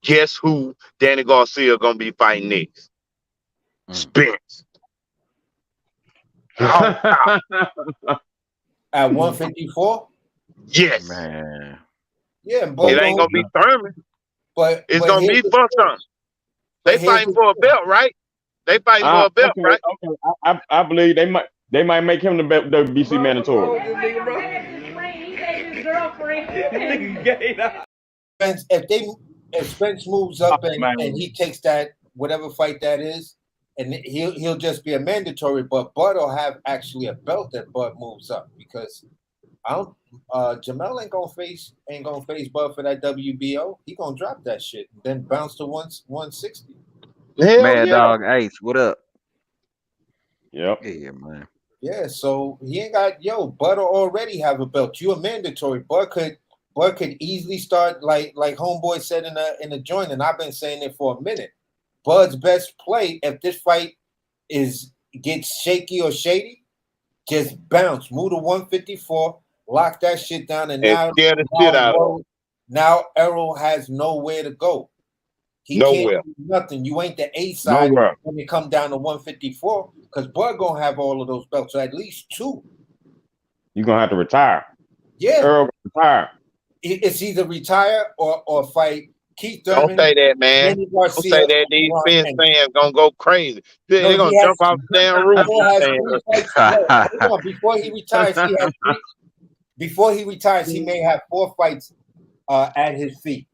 guess who Danny Garcia gonna be fighting next? Spence. At 154? Yes. Man. Yeah, but it ain't gonna be Thurman. But it's gonna be for something. They fighting for a belt, right? They fighting for a belt, right? Okay. I believe they might make him the WBC mandatory. if Spence moves up and he takes that whatever fight that is, and he'll just be a mandatory. But Bud will have actually a belt that Bud moves up because I don't. Jamel ain't gonna face Bud for that WBO. He gonna drop that shit and then bounce to 160. Hell Mad yeah. Dog Ace, what up? Yep. Yeah, man. Yeah, so he ain't got Bud will already have a belt. You a mandatory. Bud could easily start like Homeboy said in the joint, and I've been saying it for a minute. Bud's best play if this fight gets shaky or shady, just bounce, move to 154, lock that shit down, and now scare the shit out of him. Now Errol has nowhere to go. He Nowhere. can't do nothing. You ain't the A side Nowhere. when it come down to 154 because Bud gonna have all of those belts, so at least 2. You're gonna have to retire. Yeah. Earl retire. It's either retire or fight Keith Don't Thurman. say that, man. Manny Don't Garcia, say that. These Spence fans gonna go crazy. They're gonna jump off the damn roof. Before he retires, he has 3. Before he retires, he may have 4 fights at his feet.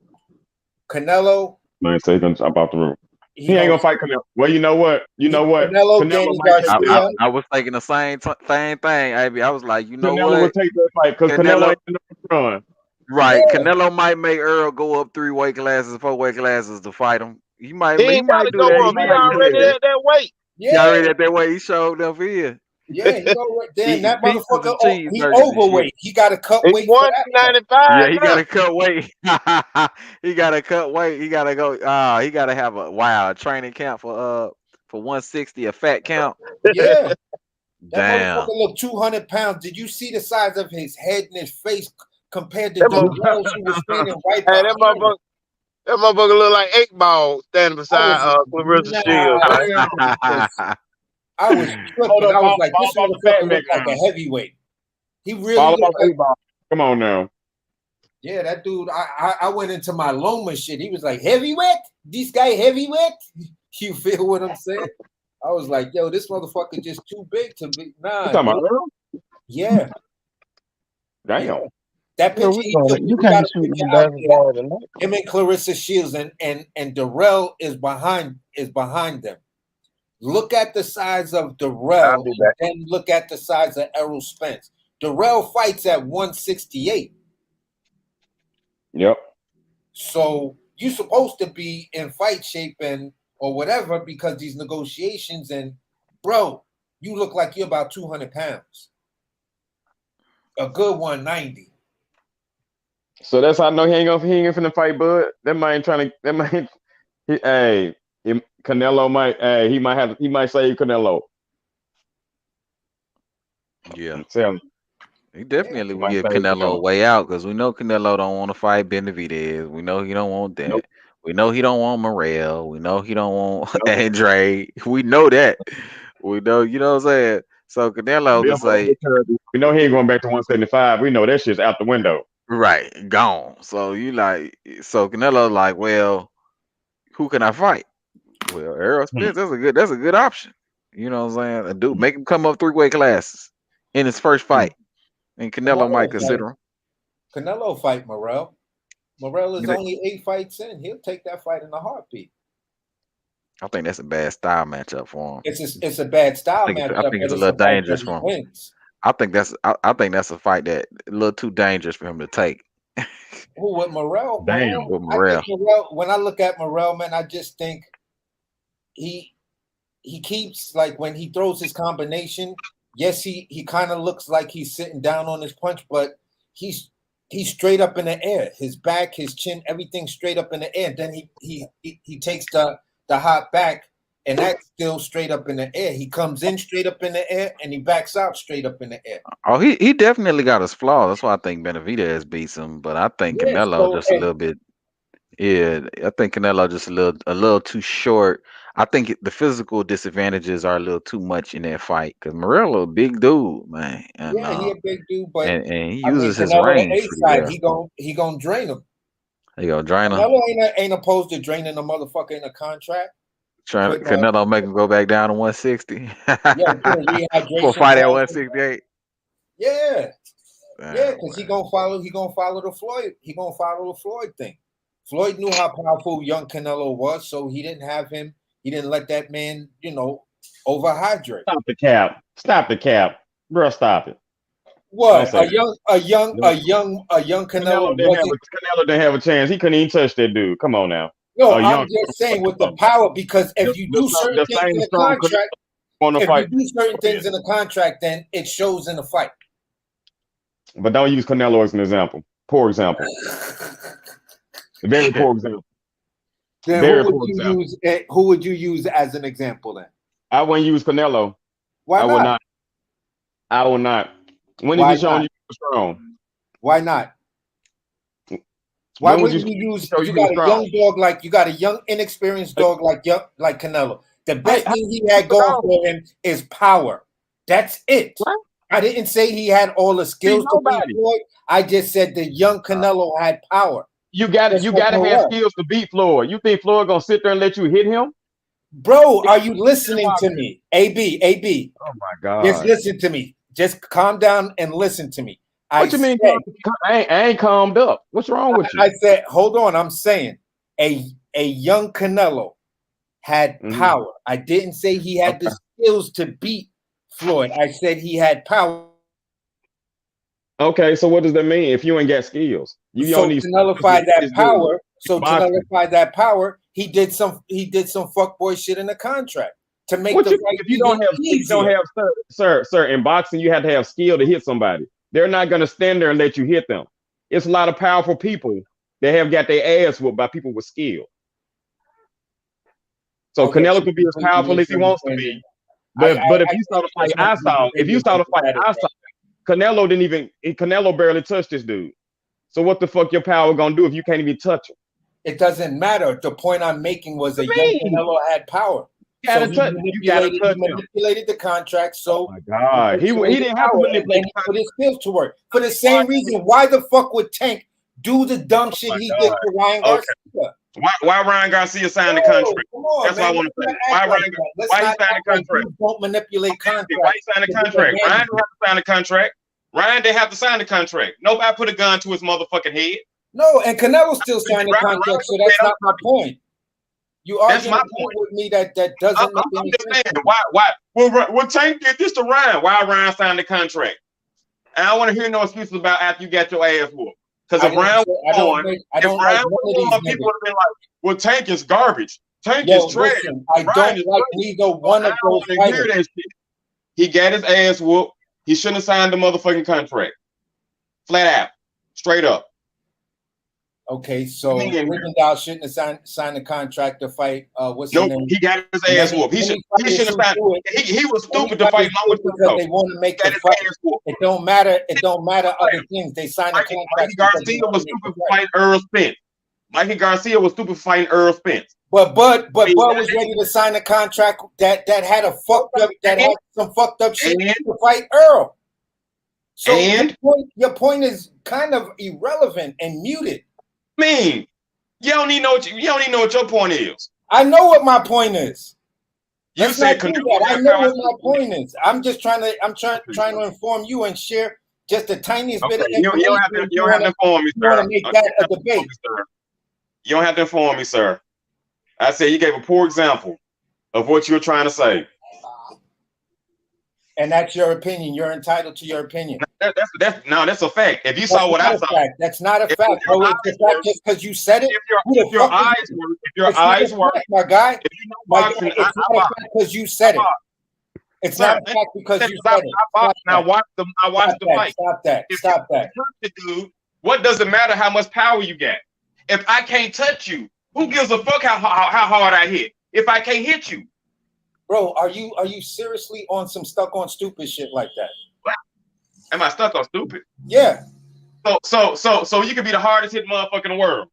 Canelo. Man, so he's gonna jump off the roof. He ain't gonna fight Canelo. Well, you know what? Canelo might take Garcia. I was thinking the same thing, AB. I was like, you know Canelo what? would take that fight because Canelo ain't in the run. Right. Yeah. Canelo might make Earl go up 3 weight classes, 4 weight classes to fight him. He He might ain't gotta do go that. up. He already at that weight. He already at that weight. He showed up here. Yeah, he go right there. That Pieces of motherfucker, cheese he burgers and shit. overweight. He got to cut He weight for that. 195. Yeah, he got to cut weight. He got to cut weight. He got to go. He got to have a training camp for 160, a fat count. Yeah. Damn. That motherfucker look 200 pounds. Did you see the size of his head and his face compared to Darrell who was standing right behind him? That motherfucker look like 8 Ball standing beside Clarissa Shields. I was tripping. I was like, this motherfucker look like a heavyweight. He really looked like. Come on now. Yeah, that dude. I went into my Loma shit. He was like, heavyweight? This guy heavyweight? You feel what I'm saying? I was like, yo, this motherfucker just too big to be. Nah. You talking about Earl? Yeah. Damn. Yeah. That picture You can't shoot me basketball tonight. him and Clarissa Shields and Darrell is behind them. Look at the size of Darrell and look at the size of Errol Spence. Darrell fights at 168. Yep. So you're supposed to be in fight shape or whatever because these negotiations and bro, you look like you're about 200 pounds. A good 190. So that's how I know he ain't finna fight Bud. Canelo he might save Canelo. Yeah. Tell him. He definitely will give Canelo a way out because we know Canelo don't want to fight Benavidez. We know he don't want that. Nope. We know he don't want Morrell. We know he don't want Andre. We know that. We know, you know what I'm saying? So Canelo can say, we know he ain't going back to 175. We know that shit's out the window. Right, gone. So Canelo like, well, who can I fight? Well, Errol Spence, that's a good option. You know what I'm saying? Dude, make him come up 3 weight classes in his first fight. And Canelo might consider him. Canelo fight Morrell. Morrell is only 8 fights in. He'll take that fight in a heartbeat. I think that's a bad style matchup for him. It's a bad style matchup. I think it's a little dangerous for him. I think that's a fight that a little too dangerous for him to take. Who with Morrell? Damn, with Morrell. When I look at Morrell, man, I just think he keeps like when he throws his combination. Yes, he kind of looks like he's sitting down on his punch, but he's straight up in the air. His back, his chin, everything straight up in the air. Then he takes the hop back, and that's still straight up in the air. He comes in straight up in the air, and he backs out straight up in the air. Oh, he definitely got his flaws. That's why I think Benavidez beats him, but I think Canelo just a little bit. Yeah, I think Canelo just a little too short. I think the physical disadvantages are a little too much in that fight because Morrell a big dude, man. And, yeah, he a big dude, but and he uses his Canelo range. side, he gonna drain him. He gonna drain him. Canelo ain't opposed to draining a motherfucker in a contract. Canelo make him go back down to 160. For fight at 168. Yeah, because he gonna follow the Floyd. He gonna follow the Floyd thing. Floyd knew how powerful young Canelo was, so he didn't have him. He didn't let that man, overhydrate. Stop the cap. Stop the cap. Bro, stop it. What? A young Canelo Canelo didn't have a chance. He couldn't even touch that dude. Come on now. No, I'm just saying with the power, because if you do certain things in the contract, then it shows in the fight. But don't use Canelo as an example. Poor example. Very poor example. Then who would you use as an example then? I wouldn't use Canelo. Why not? I will not. When did he show you strong? Why not? Why wouldn't you use? You got a young dog you got a young, inexperienced dog like Canelo. The best thing he had going for him is power. That's it. What? I didn't say he had all the skills to beat Floyd. I just said the young Canelo had power. You gotta have skills to beat Floyd. You think Floyd gonna sit there and let you hit him? Bro, are you listening to me? AB. Oh my God. Just listen to me. Just calm down and listen to me. What you mean? I ain't calmed up. What's wrong with you? I said, hold on. I'm saying a young Canelo had power. I didn't say he had the skills to beat Floyd. I said he had power. Okay, so what does that mean? If you ain't got skills, you don't need to nullify that power. So to nullify that power, he did some fuckboy shit in the contract to make the fight. If you don't have, sir, in boxing, you have to have skill to hit somebody. They're not going to stand there and let you hit them. It's a lot of powerful people that have got their ass whooped by people with skill. So Canelo could be as powerful as he wants to be. But if you saw the fight I saw, Canelo barely touched this dude. So what the fuck your power gonna do if you can't even touch him? It doesn't matter. The point I'm making was a young Canelo had power. He manipulated the contract. So my God, he didn't have to manipulate. Put his skills to work for the same reason. Why the fuck would Tank do the dumb shit he did to Ryan Garcia? Why Ryan Garcia signed the contract? That's what I want to say. Why he signed the contract? Don't manipulate contracts. Why he signed the contract? Ryan didn't have to sign the contract. Ryan didn't have to sign the contract. Nobody put a gun to his motherfucking head. No, and Canelo still signed the contract, so that's not my point. You arguing with me that doesn't make any sense. Why? Well, Tank did this to Ryan. Why Ryan signed the contract? And I don't want to hear no excuses about after you got your ass whooped. Because if Ryan was on, people would have been like, well, Tank is garbage. Tank is trash. I don't like neither one of those fighters. He got his ass whooped. He shouldn't have signed the motherfucking contract. Flat out. Straight up. Okay, so Rivendahl shouldn't have signed the contract to fight. What's his name? He got his ass whooped. He should have signed. He was stupid to fight long because they want to make the fight. It don't matter. It don't matter other things. They signed the contract. Mikey Garcia was stupid for fighting Errol Spence. Mikey Garcia was stupid for fighting Errol Spence. But Bud was ready to sign a contract that had some fucked up shit to fight Earl. So your point is kind of irrelevant and muted. You don't even know what your point is. I know what my point is. You said I know what my point is. I'm just trying to inform you and share just the tiniest bit of information. You don't have to inform me, sir. You want to make that a debate. You don't have to inform me, sir. I said you gave a poor example of what you're trying to say. And that's your opinion. You're entitled to your opinion. That's a fact. If you saw what I saw, that's not a fact. Bro, it's a fact just because you said it. If your eyes were, my guy, it's not a fact because you said it. It's not a fact because you said it. Now watch the fight. Stop that. Dude, what does it matter how much power you got? If I can't touch you, who gives a fuck how hard I hit? If I can't hit you. Bro, are you seriously on some stuck on stupid shit like that? What? Am I stuck on stupid? Yeah. So you can be the hardest hit motherfucker in the world,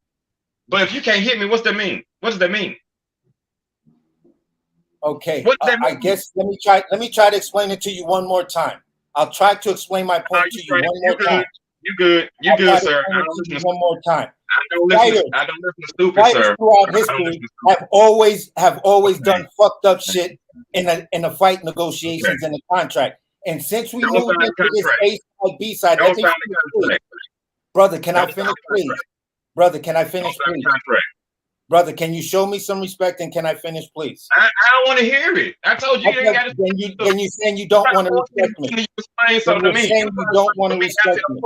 but if you can't hit me, what's that mean? What does that mean? Okay. I guess let me try to explain it to you one more time. I'll try to explain my point to you one more time. You good, sir. One more time. I don't listen to stupid, sir. Throughout history have always done fucked up shit in a fight negotiations in a contract. And since we moved into this A side, B side, brother, can I finish, please? Brother, can I finish, On please? that contract. Brother, can you show me some respect and can I finish, please? I don't want to hear it. I told you you ain't got to. Then you saying you don't want to respect me. You explain Then something to you're me. saying you don't want to respect me.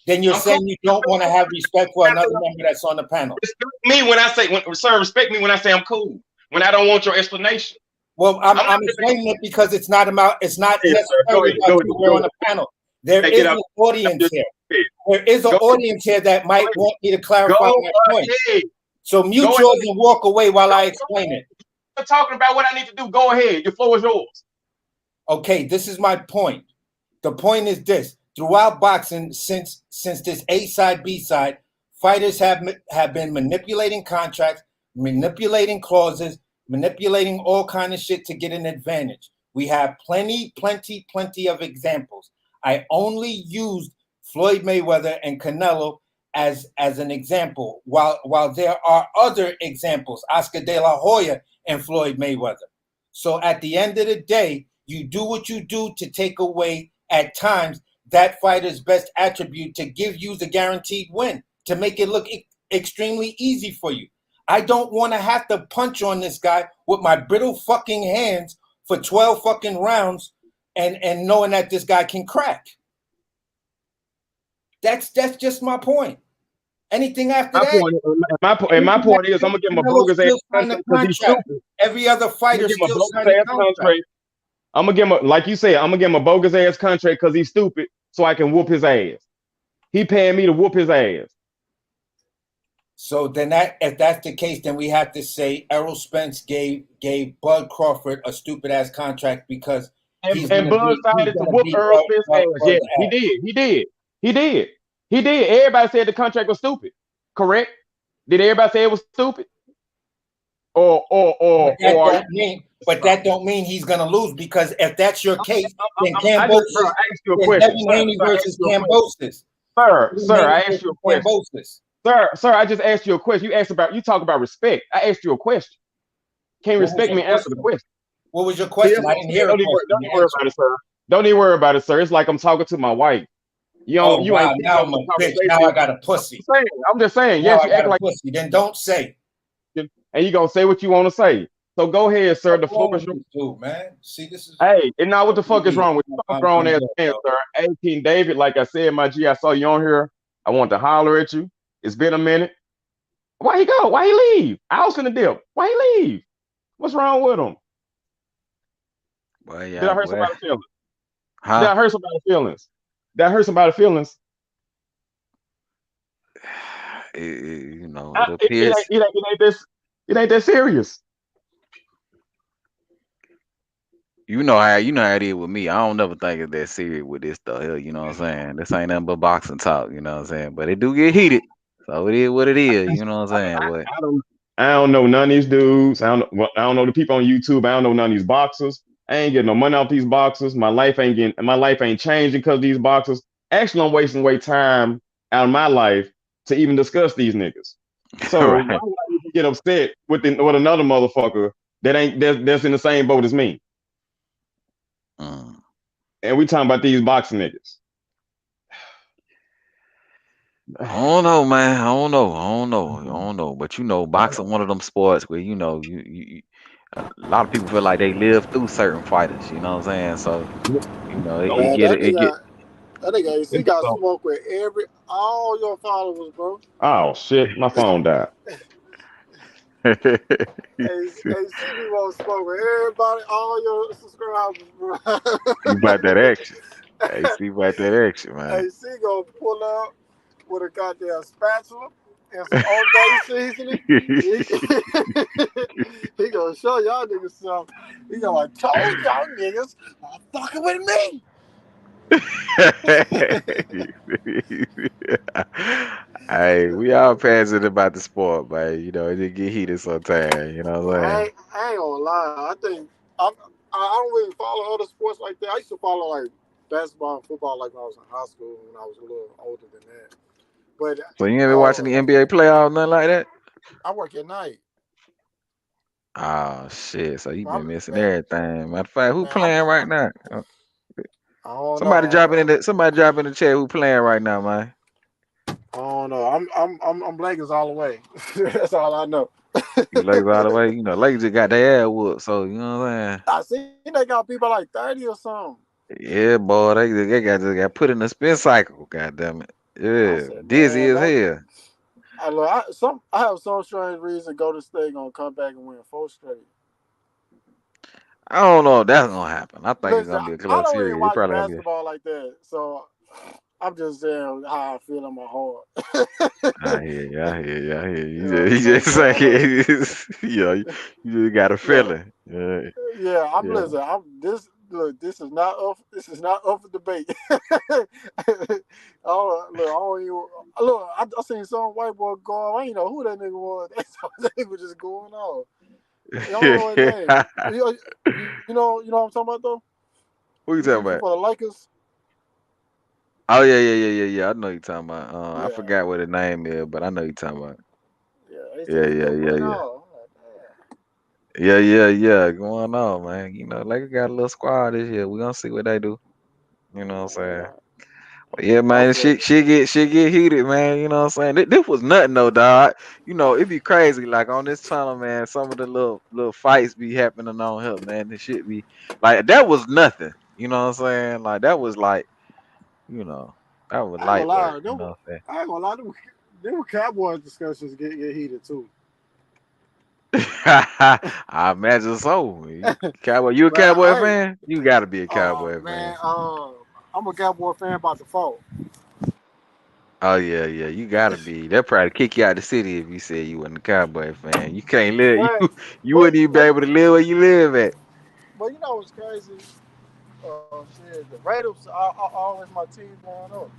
Then you're saying you don't want to have respect for another member that's on the panel. Respect me when I say, sir, respect me when I say I'm cool. When I don't want your explanation. Well, I'm explaining it because it's not necessarily about you. We're on the panel. There is an audience here. There is an audience here that might want me to clarify my point. So mute yours and walk away while I explain it. You're talking about what I need to do. Go ahead. Your floor is yours. Okay, this is my point. The point is this: throughout boxing, since this A side, B side, fighters have been manipulating contracts, manipulating clauses, manipulating all kind of shit to get an advantage. We have plenty of examples. I only used Floyd Mayweather and Canelo as an example, while there are other examples, Oscar De La Hoya and Floyd Mayweather. So at the end of the day, you do what you do to take away, at times, that fighter's best attribute to give you the guaranteed win, to make it look extremely easy for you. I don't want to have to punch on this guy with my brittle fucking hands for 12 fucking rounds and knowing that this guy can crack. That's just my point. Anything after that? My point is, I'm gonna give him a bogus ass contract because he's stupid. Every other fighter still signing a contract. I'm gonna give him like you said, I'm gonna give him a bogus ass contract because he's stupid, so I can whoop his ass. He paying me to whoop his ass. So then, if that's the case, then we have to say Errol Spence gave Bud Crawford a stupid ass contract because and Bud decided to whoop Errol Spence's ass. Yeah, he did. Everybody said the contract was stupid. Correct? Did everybody say it was stupid? But that don't mean he's gonna lose, because if that's your case, then Cambosis, Devin Haney versus Cambosis. Sir, I asked you a question. Sir, I just asked you a question. You talk about respect. I asked you a question. Can't respect me and answer the question. What was your question? I didn't hear it. Don't even worry about it, sir. Don't even worry about it, sir. It's like I'm talking to my wife. Now I'm a bitch. Now I got a pussy. I'm just saying. Yes, you act like pussy. Then don't say. And you gonna say what you want to say. So go ahead, sir. The floor is yours. Dude, man. See, this is. Hey, and now what the fuck is wrong with you? I'm grown as man, sir. Hey, King David, like I said, my G, I saw you on here. I want to holler at you. It's been a minute. Why he go? Why he leave? I was finna dip. Why he leave? What's wrong with him? Well, yeah, Did I hurt somebody's feelings? Huh? Did I hurt somebody's feelings? Did I hurt somebody's feelings? You know, it appears it ain't that serious. You know how it is with me. I don't never think it's that serious with this stuff here. You know what I'm saying? This ain't nothing but boxing talk. You know what I'm saying? But it do get heated, so it is what it is. You know what I'm saying? I don't know none of these dudes. I don't know the people on YouTube. I don't know none of these boxers. I ain't getting no money off these boxers. My life ain't changing because of these boxers. Actually, I'm wasting time out of my life to even discuss these niggas. So Right. why would I even get upset with another motherfucker that's in the same boat as me? And we talking about these boxing niggas. I don't know, man. I don't know. But you know, boxing one of them sports where you know you a lot of people feel like they live through certain fighters. You know what I'm saying? So you know That nigga AC got smoke with all your followers, bro. Oh shit, my phone died. AC be want smoke with everybody, all your subscribers, bro. You about that action. AC about that action, man. AC gonna pull up with a goddamn spatula and some Old Bay seasoning. He gonna show y'all niggas something. He gonna like, told y'all niggas, I'm fucking with me. Hey, we all passionate about the sport, man. You know, it just get heated sometimes. You know what I'm saying? I ain't gonna lie. I think I don't really follow other sports like that. I used to follow like basketball and football like when I was in high school, when I was a little older than that. But So you ain't been watching the NBA playoffs, nothing like that? I work at night. Oh shit! So you been missing everything. Matter of fact, who playing right now? Somebody drop in the chat who playing right now, man. I don't don't know. I'm Lakers all the way. That's all I know. You Lakers all the way. You know, Lakers just got their ass whooped. So you know what I'm I see they got people like 30 or something. saying? Yeah, boy, they got put in the spin cycle. God damn it. I Yeah, said, dizzy man, as hell. I have some strange reason Golden State gonna come back and win 4 straight. I don't know if that's gonna happen. I think it's Listen, gonna be a I close don't even series. It watch probably gonna be. basketball like that, so I'm just saying how I feel in my heart. I hear you. I hear you. I hear you. You know, You just but saying, you just got a look, feeling. Yeah, yeah, I'm yeah. listen. This is not up. This is not up for debate. Oh, look, I don't even look. I seen some white boy go off. I ain't know who that nigga was. They was just going off. Y'all don't know his name. You know what I'm talking about though. Who you He talking usually about? for the Lakers. Oh yeah. I know you talking about. I Yeah, forgot what the name is, but I know you talking about. yeah. They Yeah, said he yeah, just yeah, went yeah. off. Yeah. Going on, man. You know, Lakers got a little squad this year. We gonna see what they do. You know what I'm saying? But yeah, man, Hopefully, she get heated, man. You know what I'm saying? This was nothing though, dog. You know, it be crazy. Like on this channel, man, some of the little fights be happening on here, man. This shit be like that was nothing. You know what I'm saying? Like that was like, you know, that was I ain't gonna light work. lie. You know what I'm saying? I ain't gonna lie. Them Cowboys discussions get heated too. I imagine so. Cowboy, you a But Cowboy hey, fan? You gotta be a Cowboy man, fan. I'm a Cowboy fan by default. Oh yeah. You gotta be. They'll probably kick you out the city if you said you wasn't a Cowboy fan. You can't live. But You wouldn't even be able to live where you live at. but you know what's crazy? Shit, the Raiders are always my team growing up.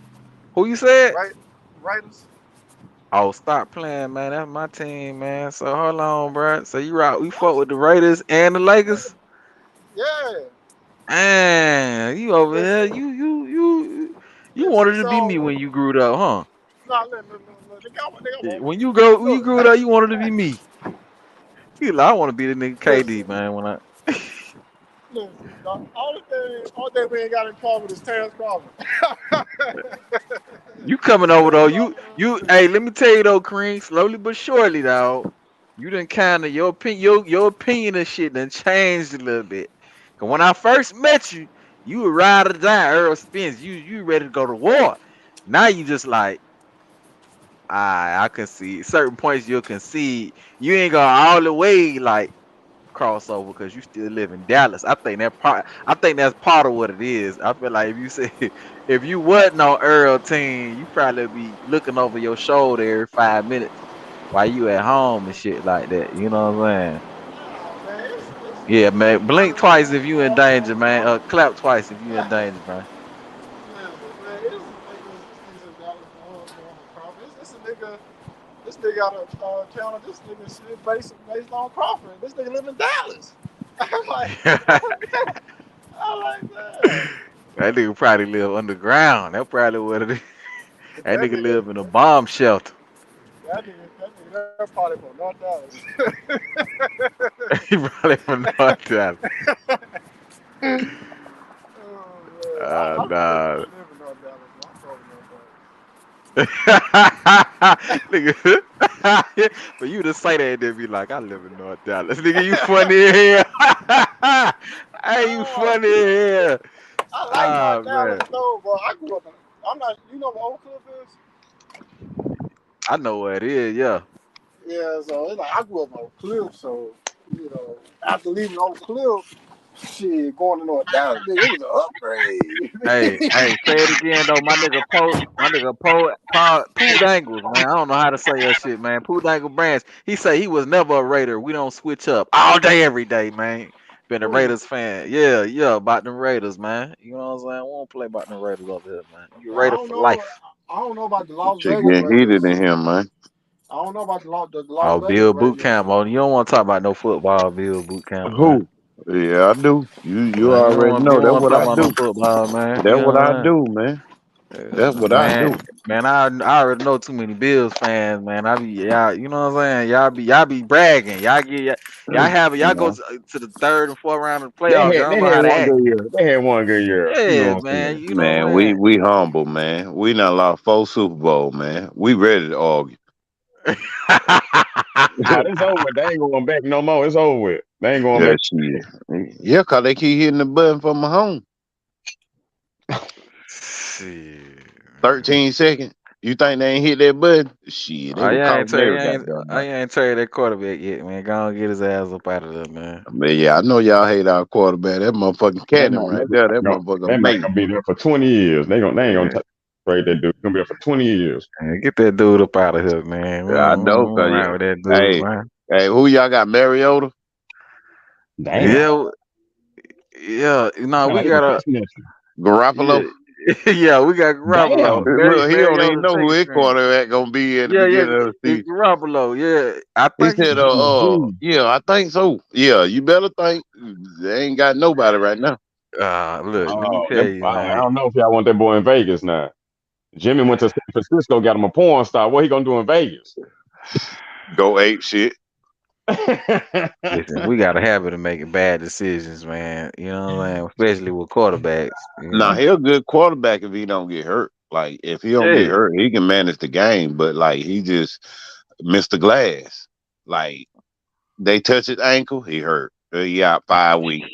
Who you said? Right, Raiders. Oh, stop playing, man. That's my team, man. So hold on, bro. So you right? We fought with the Raiders and the Lakers. Yeah. And you over here, Listen, you listen. wanted to be So me when you grew up, huh? nah, look, they got one. When you Look, grew up, you wanted to be me. You like, I want to be the nigga KD, listen. man. When I Listen, the only thing we ain't got in common is Terence Crawford. you coming over though, you hey, let me tell you though, Kareem, slowly but surely, dog. You done kind of your opinion and shit done changed a little bit. Cause when I first met you, you were ride or die, Errol Spence. You ready to go to war. Now you just like, I can see certain points you'll concede. You ain't going all the way like crossover because you still live in Dallas. I think that's part of what it is. I feel like if you say if you wasn't on Earl team, you probably be looking over your shoulder every 5 minutes while you at home and shit like that. You know what I'm saying? Yeah, man. Blink twice if you in danger, man. Clap twice if you in danger, man. This nigga out of town. This nigga shit based on Crawford. This nigga live in Dallas. I'm like, I'm like that. That nigga probably live underground. That's probably what it is. That That nigga nigga, live in a bomb shelter. they're probably from North Dallas. He probably from North Dallas. I really Nah. live in North Dallas. I'm from North Dallas. Nigga, for you to say that and then be like, I live in North Dallas. Nigga, you funny here. Hey, you funny here. I like Ah, North Dallas man. though, but I grew up in. I'm not. You know what Oak Cliff is? I know what it is, yeah. Yeah, so it's like I grew up in Oak Cliff, so after leaving Oak Cliff, shit, going to North Dallas, nigga, it was an Hey, upgrade. say it again though. My nigga Pooh Dangles, man. I don't know how to say that shit, man. Pooh Dangle Branch. He say he was never a Raider. We don't switch up all day, every day, man. Been a Ooh, Raiders fan. Yeah, about them Raiders, man. You know what I'm saying? We don't play about them Raiders over here, man. You a I Raider don't for know. life. I don't know about the Las Shit Vegas getting heated Raiders. in here, man. I don't know about the Las Oh, Vegas Bill Boot Raiders. Camp on. You don't want to talk about no football, Bill Boot Camp, man. Who? Yeah, I do. You Man, already you know. don't That's want to what talk I about no do. football, man. That's You what I know do, man. what I'm That's saying? what I Man, do. Man, I already know too many Bills fans, man. I be y'all, you know what I'm saying? Y'all be bragging. Y'all go No. to the third and fourth round of the playoffs. Y'all don't know They how had to one act. good year. They had one good year. You Yeah, know what man. I'm You know what Man, I'm we humble, man. We not lost 4 Super Bowl, man. We ready to argue. saying? saying? It's over with. They ain't going back no more. It's over with. They ain't going Yeah, back. shit. Yeah, cause they keep hitting the button for Mahomes. Shit. 13 seconds. You think they ain't hit that button? Shit, they Oh, would yeah, I call ain't tell you, every goddamn I button. ain't tell you that quarterback yet, man. Go and get his ass up out of there, man. But yeah, I know y'all hate our quarterback. That motherfucking cannon right there. That motherfucker That man amazing. gonna be there for 20 years. They ain't gonna trade that dude. Gonna be there for 20 years. Man, get that dude up out of here, man. Yeah, I know, We don't cause ride with that dude, hey, man. who y'all got? Mariota? Damn. Yeah. No, Sound we like it's got a a text message. Garoppolo? yeah, yeah. We got Garoppolo. Damn. Look, he don't even Mariota know who second his string. quarterback gonna be at the Yeah, beginning of the it's season. Garoppolo. Yeah, I He think he. said, Jimmy G. yeah, I think so. Yeah, you better think they ain't got nobody right now. Look, let me Oh, tell you, I man. don't know if y'all want that boy in Vegas now. Jimmy went to San Francisco, got him a porn star. What he gonna do in Vegas? Go ape shit. Listen, we got a habit of making bad decisions, man. You know what I'm saying? Especially with quarterbacks. You Now know. he a good quarterback if he don't get hurt. Like if he don't get Yeah. hurt, he can manage the game. But like he just missed the glass. Like they touch his ankle, he hurt. He out 5 weeks.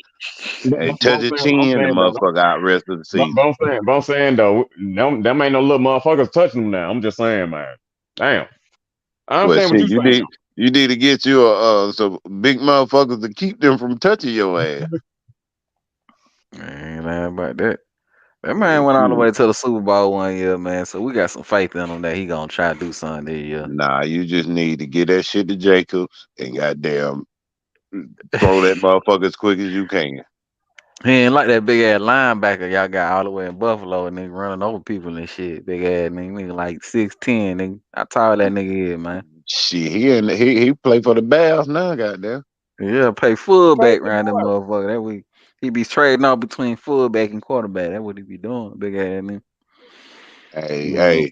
They touch his chin, the motherfucker out rest of the season. But I'm saying though, them ain't no little motherfuckers touching him now. I'm just saying, man. Damn. I Well, understand what shit, you saying. you need to get you some big motherfuckers to keep them from touching your ass. Ain't nothing about that. That Yeah, man went all the shit. way to the Super Bowl one year, man. So we got some faith in him that he gonna try to do something this year. Nah, you just need to get that shit to Jacobs and goddamn throw that motherfucker as quick as you can. He ain't like that big ass linebacker y'all got all the way in Buffalo and nigga running over people and shit. Big ass nigga like 6'10", nigga. How tall that nigga is, man? Shit, he play for the Bears now, goddamn. Yeah, play fullback around that motherfucker. That we he be trading off between fullback and quarterback. That's what he be doing, big ass nigga. Hey,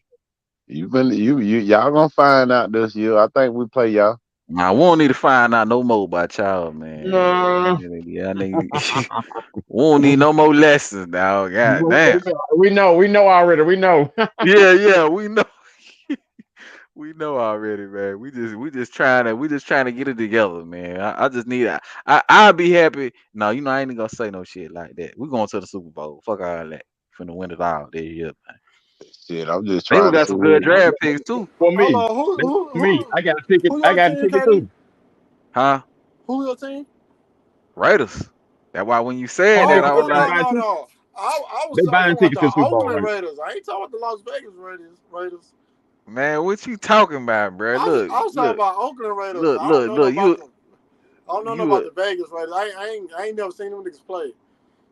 y'all gonna find out this year. I think we play y'all. I won't need to find out no more about y'all, man. No. Yeah, we won't need no more lessons, dog. God damn. We know already. We know. Yeah, we know. We know already, man. We just trying to get it together, man. I just need I'll be happy. No, I ain't gonna say no shit like that. We going to the Super Bowl. Fuck all that. Finna win it all this year, man. Shit, I'm just They trying to got see some good who. draft picks too. For Hold me. on, For me. I got a ticket. who I your got a team, ticket KD? too. Huh? Who your team? Raiders. That's why when you said And that, they I was they like, buying tickets. No. I was They talking buying about tickets the to the Super Bowl Oakland right Raiders. I ain't talking about the Las Vegas Raiders. man, what you talking about, bro? I was talking about Oakland Raiders. I don't know Look. about them. I don't know about You the Vegas Raiders. I ain't never seen them niggas play.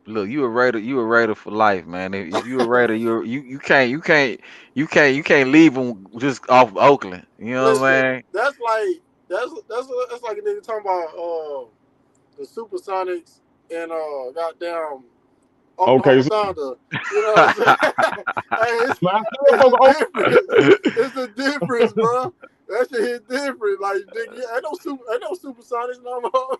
look. You a Raider. You a Raider for life, man. If you a Raider, you can't leave them just off Oakland. You know what I'm Listen, saying? that's like a nigga talking about the Supersonics and goddamn Okay, Oklahoma so Thunder. You know what I'm saying? Hey, it's a difference. It's a difference, bro. That shit hit different. Like, nigga, ain't no Supersonics no more.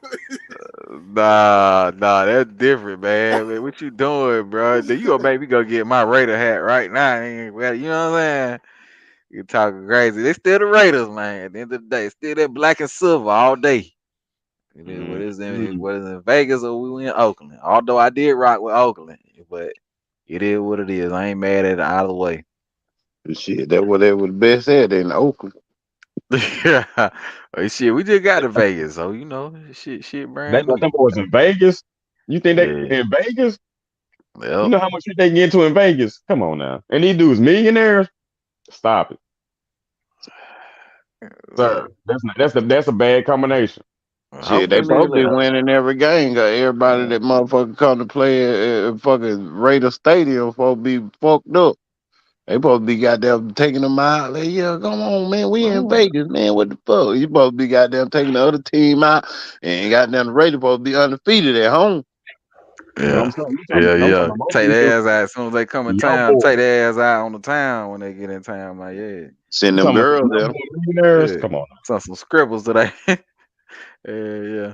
Nah, that's different, man. Man, what you doing, bro? You gonna make me go get my Raider hat right now? Well, you know what I'm saying? You talking crazy? They still the Raiders, man. At the end of the day, still that black and silver all day. It is what is in Vegas or we in Oakland. Although I did rock with Oakland, but it is what it is. I ain't mad at it either way. Shit, that what they was best at in Oakland. Yeah, shit, we just got to Vegas, so shit, they brand got new. them boys in Vegas. You think they Yeah, in Vegas? You yep. know how much shit they can get into in Vegas? Come on now. And these dudes millionaires? Stop it. Sir. Look, That's a bad combination. I Shit, hope they they supposed live to be it. winning every game. Cause everybody that motherfucker come to play at fucking Raider Stadium supposed to be fucked up. They supposed to be goddamn taking them out. Like, yeah, come on, man. We in Oh. Vegas, man. What the fuck? You supposed to be goddamn taking the other team out. And goddamn the Raiders supposed to be undefeated at home. You know what Yeah. I'm saying? I'm Yeah. talking about Take these dudes, their ass out as soon as they come in young town. boys. Take their ass out on the town when they get in town. Like, yeah. Send You them talking about some girls young there. boy millionaires? Yeah. Come on. Some scribbles today. Yeah.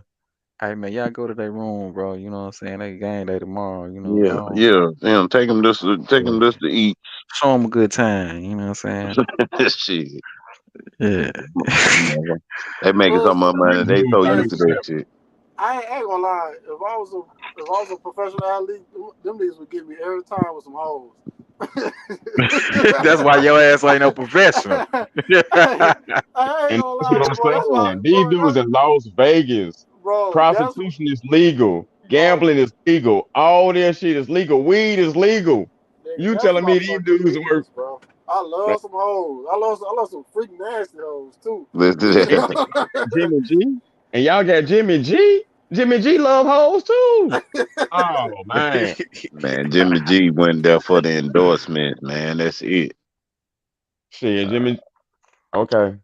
Hey man, y'all go to their room, bro. You know what I'm saying? They game day tomorrow. You know, Yeah, go yeah. Damn, take them this to eat. show them a good time. You know what I'm saying? Shit. Yeah. They making so Well, much money. They so hey, used to that shit. I ain't gonna lie. If I was a professional athlete, them niggas would get me every time with some hoes. That's why your ass ain't no professional. I ain't And gonna that's lie, what bro. That's I'm why, saying. These dudes in Las Vegas, bro. That's prostitution is legal, gambling is legal, all that shit is legal, weed is legal. nigga. You That's telling my me these fucking dudes business, work? bro. I love some hoes. I love some freaking nasty hoes too. Let's do that. Jimmy G, and y'all got Jimmy G. Jimmy G love hoes too. Oh man, Man, Jimmy G went there for the endorsement, man. That's it. shit, Jimmy. Okay,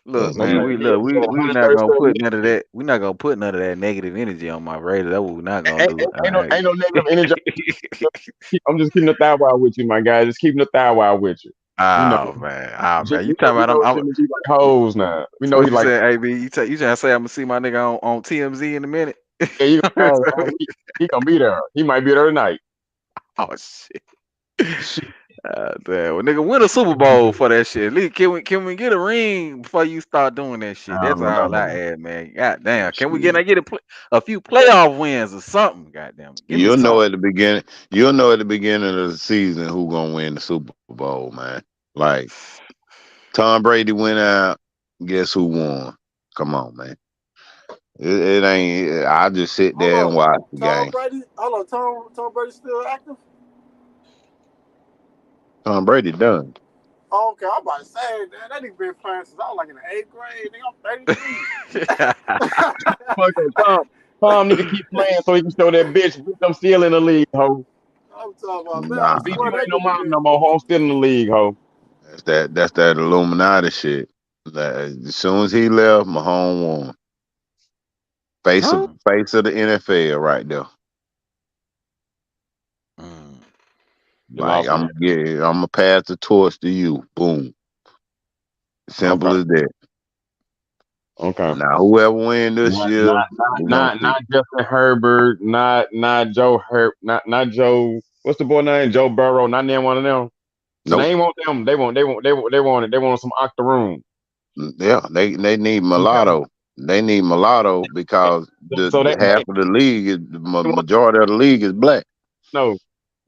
Look, okay. man, we not gonna put none of that. We not gonna put none of that negative energy on my radio. That's what we're not gonna do. All right. Ain't no negative energy. I'm just keeping the thigh wild with you, my guy. Just keeping the thigh wild with you. You know, Oh man, you talking we about know Jimmy G like hoes now. We know what he you like. saying, AB? You trying to say I'm gonna see my nigga on TMZ in a minute? Yeah, he gonna be there. He might be there tonight. Oh shit. Damn. Well, nigga, win a Super Bowl for that shit. At least can we get a ring before you start doing that shit? That's all I add, man. God damn. Can we get a few playoff wins or something? God damn it. Give me You'll know something. at the beginning. You'll know at the beginning of the season who gonna win the Super Bowl, man. Like Tom Brady went out. Guess who won? Come on, man. It ain't. I just sit there and watch the game. Tom Brady still active? Tom Brady done. Oh, okay, I'm about to say that nigga been playing since I was like in the 8th grade. Nigga, I'm 33. Tom need to keep playing so he can show that bitch I'm still in the league, ho. I'm talking about, man, I Nah, swear BG that ain't no nigga mom been. no more, ho. I'm still in the league, ho. that's that Illuminati shit. As soon as he left, Mahomes won. Face of the NFL right there. Like I'm gonna pass the torch to you. Boom. Simple as that. Okay. Now whoever win this year, not Justin Herbert, not Joe not Joe. What's the boy name? Joe Burrow. Not name one of them. So they ain't want them. They want some octoroon. Yeah, they need mulatto. They need mulatto because the half of the league is the majority of the league is black. No,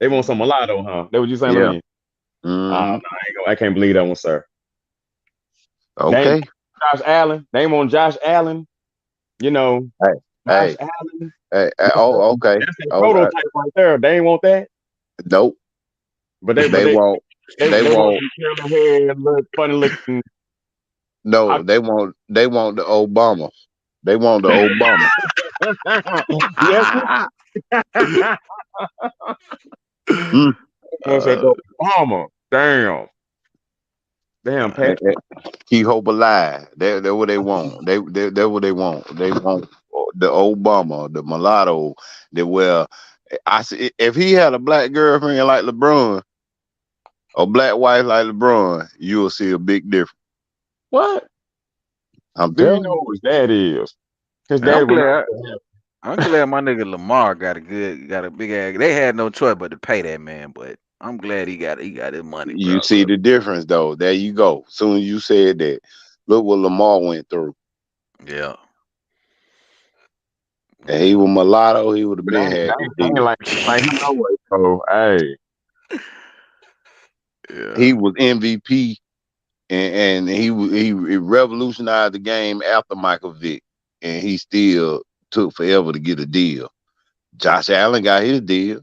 they want some mulatto, huh? That what you saying to me? Mm-hmm. I can't believe that one, sir. Okay. Josh Allen. They ain't want Josh Allen. You know, Josh Allen. Oh, okay. That's a prototype right there. They ain't want that. Nope. But they won't. They won't. Curly hair, look funny looking. No, they want the Obama. They want the Obama. Yes. Obama. Damn, Pat. Keep hope alive. That's what they want. That's what they want. They want the Obama, the mulatto. I see if he had a black girlfriend like LeBron, or black wife like LeBron, you'll see a big difference. What? I'm Do you telling know you. who his dad is? His I'm dad glad my nigga Lamar got a big ass. They had no choice but to pay that man, but I'm glad he got his money, bro. You see the difference though. There you go. Soon as you said that, look what Lamar went through. Yeah. And he was mulatto, he would have been had the deal. Like he know it. So hey. Yeah. He was MVP and he revolutionized the game after Michael Vick, and he still took forever to get a deal. Josh Allen got his deal.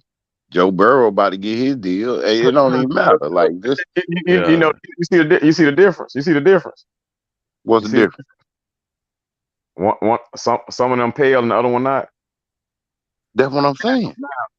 Joe Burrow about to get his deal. It don't even matter. Like this, you know, you see the difference. You see the difference. What's the difference? Some of them pale and the other one not. That's what I'm saying.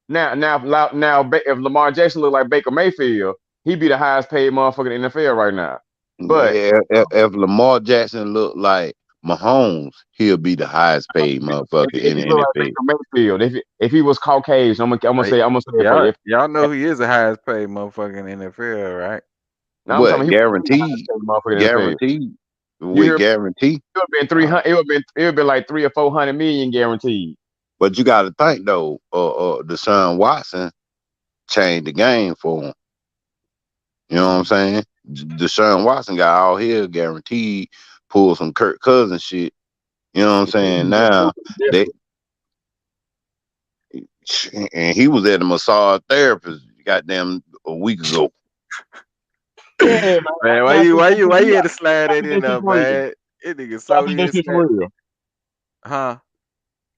Now, if Lamar Jackson look like Baker Mayfield, he'd be the highest paid motherfucker in the NFL right now. But if Lamar Jackson looked like Mahomes, he'll be the highest paid motherfucker If in he the look like NFL. Baker Mayfield, if he was Caucasian, I'm gonna say it for you. Y'all know he is the highest paid motherfucker in the NFL, right? Now I'm talking What he was the highest guaranteed? paid motherfucker in the NFL. Guaranteed? You With hear me? guarantee? It would have been 300. It would have been like 300 or 400 million guaranteed. But you got to think though, Deshaun Watson changed the game for him. You know what I'm saying? Deshaun Watson got all his guaranteed, pulled some Kirk Cousins shit. You know what I'm saying? Now they and he was at a massage therapist goddamn a week ago. Yeah, Man, why you had to slide that in there, man? That nigga Y'all so think that shit's real? Huh?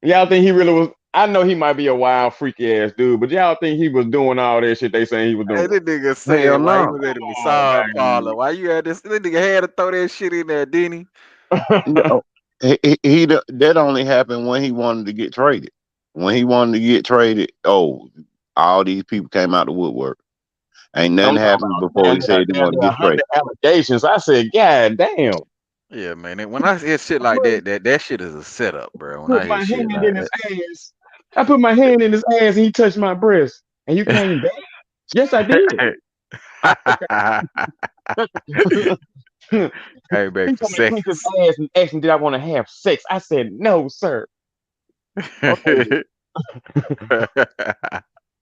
Y'all think he really was? I know he might be a wild, freaky ass dude, but y'all think he was doing all that shit they saying he was doing? Hey, that nigga said Hell why he no. was at a massage parlor. Why you had this? That nigga had to throw that shit in there, didn't he? No, that only happened when he wanted to get traded. When he wanted to get traded, all these people came out the woodwork. Ain't nothing happened before he said he wanted to get traded. Allegations. I said, God damn. Yeah, man. When I hear shit like that shit is a setup, bro. When I Put hear my shit hand like in his ass. I put my hand in his ass and he touched my breast. And you came back? Yes, I did. Came back He for told me to click his seconds. ass and asked me, did I want to have sex? I said, no, sir. Okay.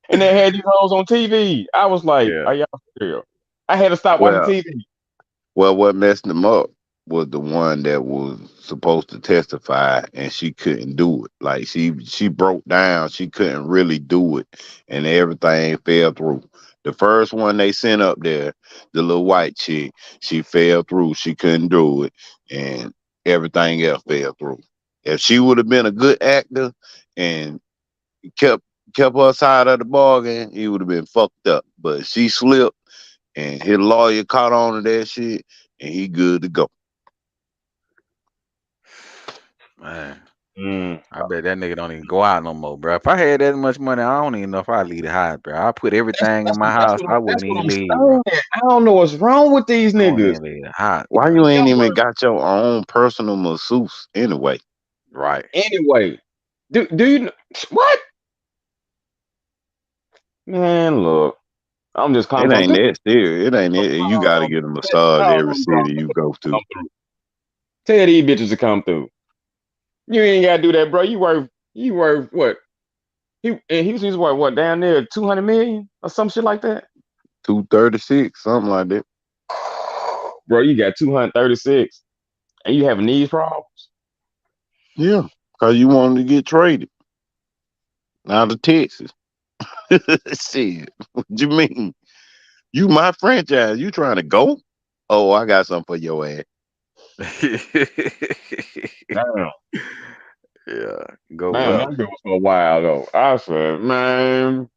And they had these hoes on TV. I was like, Yeah. are y'all serious? I had to stop watching TV. Well, what messed him up was the one that was supposed to testify and she couldn't do it. Like she broke down, she couldn't really do it, and everything fell through. The first one they sent up there, the little white chick, she fell through. She couldn't do it, and everything else fell through. If she would have been a good actor and kept her side of the bargain, he would have been fucked up. But she slipped, and his lawyer caught on to that shit, and he good to go. Man, I bet that nigga don't even go out no more, bro. If I had that much money, I don't even know if I'd leave the house, bro. I put everything in my house. I wouldn't even leave, bro. I don't know what's wrong with these I don't niggas. even leave the house. Why you ain't even got your own personal masseuse anyway? Right. Anyway, do you what? Man, look, I'm just It calm. ain't that serious. It ain't it. You got to get a massage every city you go to. Tell these bitches to come through. You ain't gotta do that, bro. You worth what? He was what down there 200 million or some shit like that. 236, something like that. Bro, you got 236, and you having these problems. Yeah, because you wanted to get traded out of Texas. Shit, what you mean? You my franchise. You trying to go? Oh, I got something for your ass. Damn. Yeah, go Man, well. that bit was for a while though. I said, man,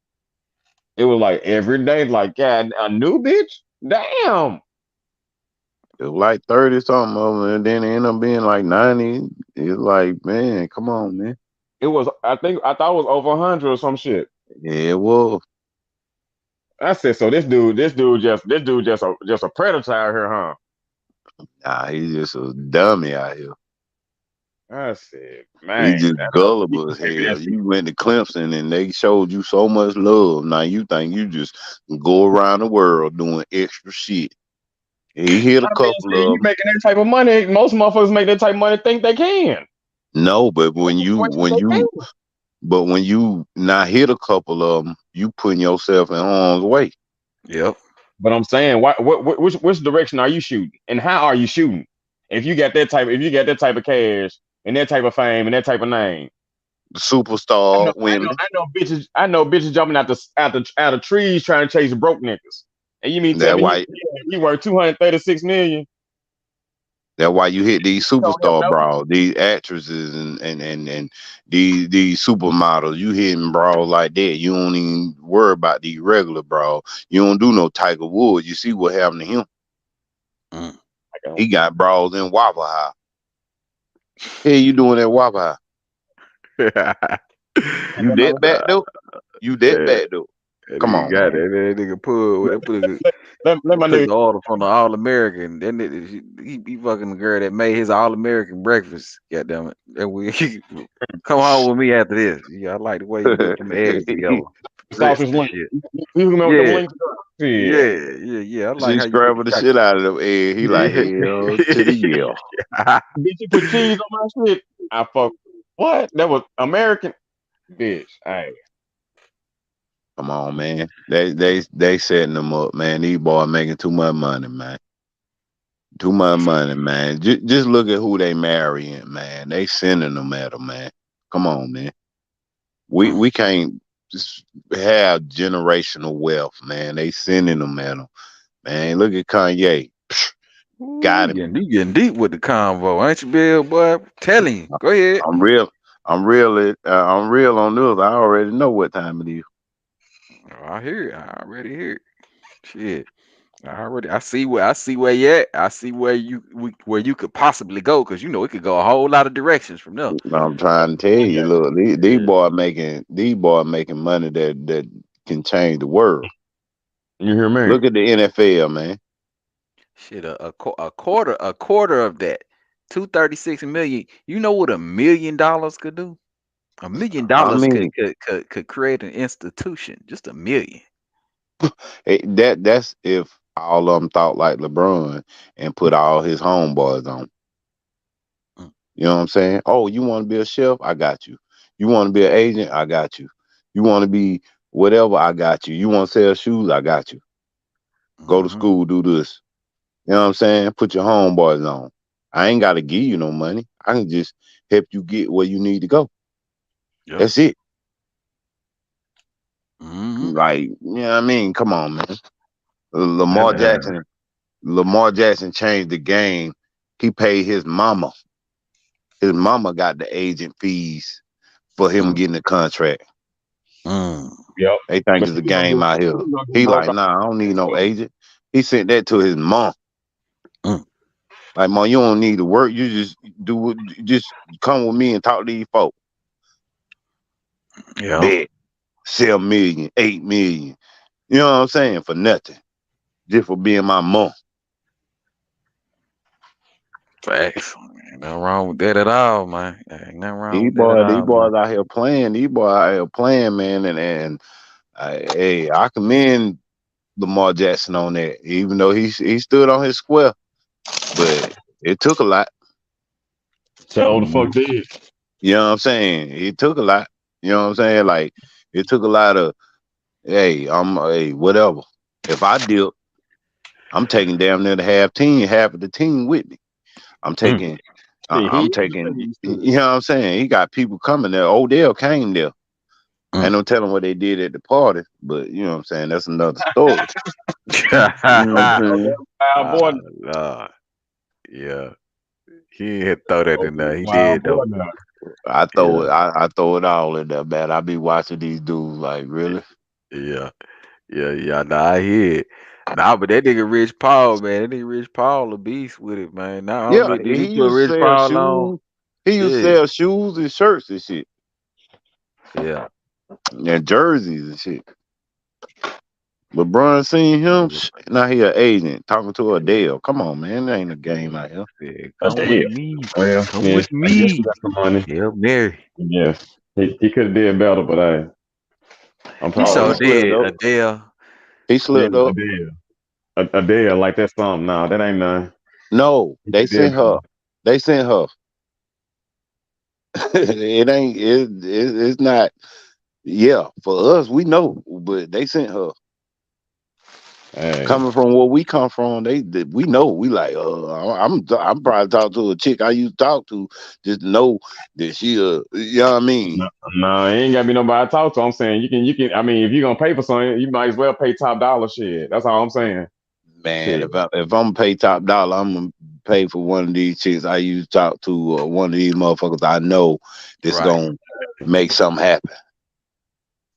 it was like every day, like, God, a new bitch? Damn. It was like 30 something of them, and then it ended up being like 90. It's like, man, come on, man. It was, I thought it was over 100 or some shit. Yeah, it was. I said, so this dude just a predator out here, huh? Nah, he's just a dummy out here. I said, He man, just gullible as hell. You went to Clemson and they showed you so much love. Now you think you just go around the world doing extra shit. He hit a couple of you them. making that type of money. Most motherfuckers make that type of money think they can. No, but when you not hit a couple of them, you putting yourself in harm's way. Yep. But I'm saying, which direction are you shooting, and how are you shooting? If you got that type of cash and that type of fame and that type of name, superstar women. I know bitches jumping out of trees trying to chase broke niggas. And you mean tell me he worth 236 million? That's why you hit these superstar bras, these actresses and these supermodels. You hitting bras like that. You don't even worry about these regular bras. You don't do no Tiger Woods. You see what happened to him? He got bras in Waffle House. Hey, you doing at Waffle House? You that bad though? You that bad though? That Come nigga on, got man. that. That nigga Let my put the nigga. order from the All American. Then he fucking the girl that made his All American breakfast. Goddamn it! And we come home with me after this. Yeah, I like the way you put them eggs together. Grits Sausage and link. shit. You can with them Yeah, links. Yeah. yeah. I like She how you put the scrambled the shit out of them eggs. He like, hell to the yeah. Bitch, you put cheese on my shit. I fuck. What? That was American. Bitch. Hey. Come on, man. They setting them up, man. These boys making too much money, man. Too much money, man. Just look at who they marrying, man. They sending them at them, man. Come on, man. We can't just have generational wealth, man. They sending them at them, man. Look at Kanye. Ooh, Got him. you getting deep with the convo, ain't you, Bill? Boy, I'm telling you. Go ahead. I'm real. I'm real on this. I already know what time it is. Oh, I hear it. I already hear it. Shit. I see where you at. I see where you could possibly go, because you know it could go a whole lot of directions from there. I'm trying to tell you, look, these boys making money that can change the world. You hear me? Look at the NFL, man. Shit, a quarter of that, 236 million. You know what $1 million could do? $1 million I mean, could create an institution. Just $1 million. that's if all of them thought like LeBron and put all his homeboys on. You know what I'm saying? Oh, you want to be a chef? I got you. You want to be an agent? I got you. You want to be whatever? I got you. You want to sell shoes? I got you. Go to school, do this. You know what I'm saying? Put your homeboys on. I ain't got to give you no money. I can just help you get where you need to go. Yep. That's it. Like, you know what I mean? Come on, man. Lamar Jackson changed the game. He paid his mama. His mama got the agent fees for him getting the contract. Yep. They think it's a game out here. He like, nah, I don't need no agent. He sent that to his mom. Like, mom, you don't need to work. You just come with me and talk to these folks. Yeah. Bet. 7 million, 8 million. You know what I'm saying? For nothing. Just for being my mom. Facts. Ain't nothing wrong with that at all, man. Ain't nothing wrong These with that at all. boys out here playing. These boys out here playing, man. And I commend Lamar Jackson on that. Even though he stood on his square, but it took a lot. Tell the fuck did. You know what I'm saying? It took a lot. You know what I'm saying? Like, it took a lot of, hey, whatever. If I dip, I'm taking damn near half of the team with me. I'm taking, you know what I'm saying? He got people coming there. Odell came there. Ain't no telling what they did at the party, but you know what I'm saying? That's another story. You know what I'm saying? Yeah. He had throw that in there. He did though. I throw it all in there, man. I be watching these dudes like, really? Yeah. Nah, I hear it. Nah, but that nigga Rich Paul, man. That nigga Rich Paul a beast with it, man. Not Yeah, only did he he put used to Rich sell Paul shoes. on. He used to sell shoes and shirts and shit. Yeah. And jerseys and shit. LeBron seen him. Now he an agent talking to Adele. Come on, man. There ain't a game out here. Yeah, come with me. Well, Come yeah, with I guess me. he got some money. Yeah, Mary. Yeah. He could have did better, but I'm He so proud. did Adele. He slipped up. Adele, like that's something. Nah, that ain't none. No, they sent her. They sent her. It's not. Yeah, for us, we know, but they sent her. Hey. Coming from where we come from, we know. We like, I'm probably talking to a chick I used to talk to, just know that she you know what I mean? No, it ain't gotta be nobody to talk to. I'm saying you can. I mean, if you're gonna pay for something, you might as well pay top dollar shit. That's all I'm saying. Man, if I'm gonna pay top dollar, I'm gonna pay for one of these chicks I used to talk to, or one of these motherfuckers I know that's gonna make something happen.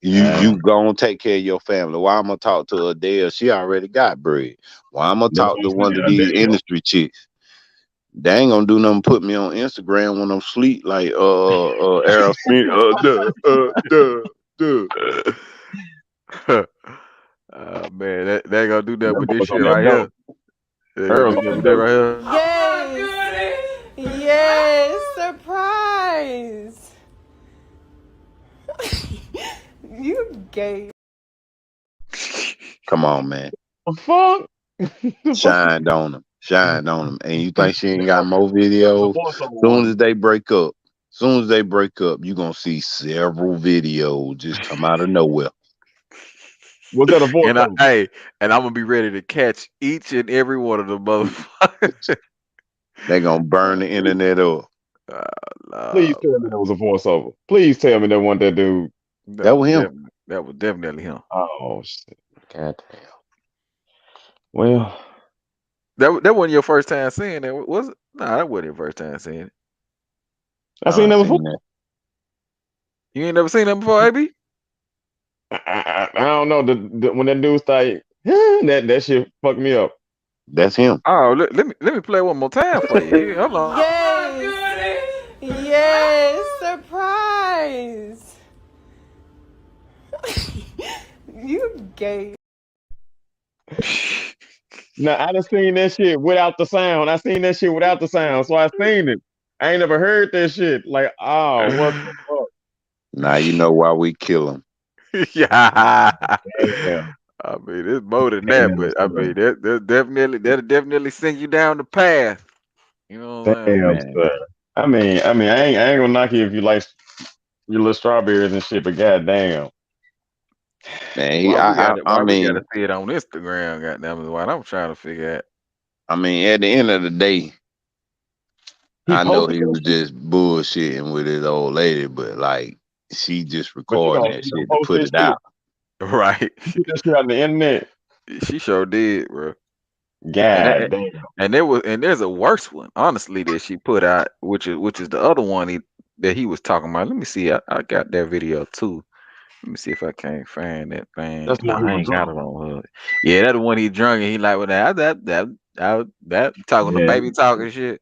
You gonna take care of your family. Why I'm gonna talk to Adele? She already got bread. Why I'm gonna talk to one of these industry chicks? They ain't gonna do nothing. Put me on Instagram when I'm asleep, like Errol Spence. man, that ain't gonna do nothing That but boy this on shit that right dope. here. They gonna Earl's do nothing on but that that dope. right here. Yes. Yes. Surprise. You gay. Come on, man. The fuck? Shined on him. Shined on him. And you think she ain't got more The videos? voiceover Soon as woman. they break up, you gonna see several videos just come out of nowhere. Was that a And voiceover? I'm gonna be ready to catch each and every one of them motherfuckers. They gonna burn the internet up. Please tell me that was a voiceover. Please tell me that wasn't that dude. That was him. That was definitely him. Oh shit. God damn. Well, That wasn't your first time seeing it, was it? Nah, that wasn't your first time seeing it. I seen that before. that. You ain't never seen that before, AB? I don't know. When that dude started, that shit fucked me up. That's him. Oh, let me play one more time for you. Hold on. Yes. Yes. Surprise. You gay. Now I done seen that shit without the sound. I seen that shit without the sound, so I seen it. I ain't never heard that shit. Like, oh, what the fuck? Now you know why we kill him. Yeah. Damn. I mean, it's more than that, but I mean, that'll definitely send you down the path. You know what I'm saying? Damn, Man. son. I mean, I ain't gonna knock you if you like your little strawberries and shit, but goddamn. Man, Why we mean, gotta see it on Instagram? Goddamn, is what I'm trying to figure out. I mean, at the end of the day, I know he was just bullshitting with his old lady, but like she just recording that shit to put it out. Right. You put that shit on the internet. She sure did, bro. God damn. And there's a worse one, honestly, that she put out, which is the other one that he was talking about. Let me see. I got that video too. Let me see if I can't find that thing. That's the No, one he I was ain't got drunk. it on her. Yeah, that's the one he drunk and he like, well, that talking to Yeah. baby talking shit.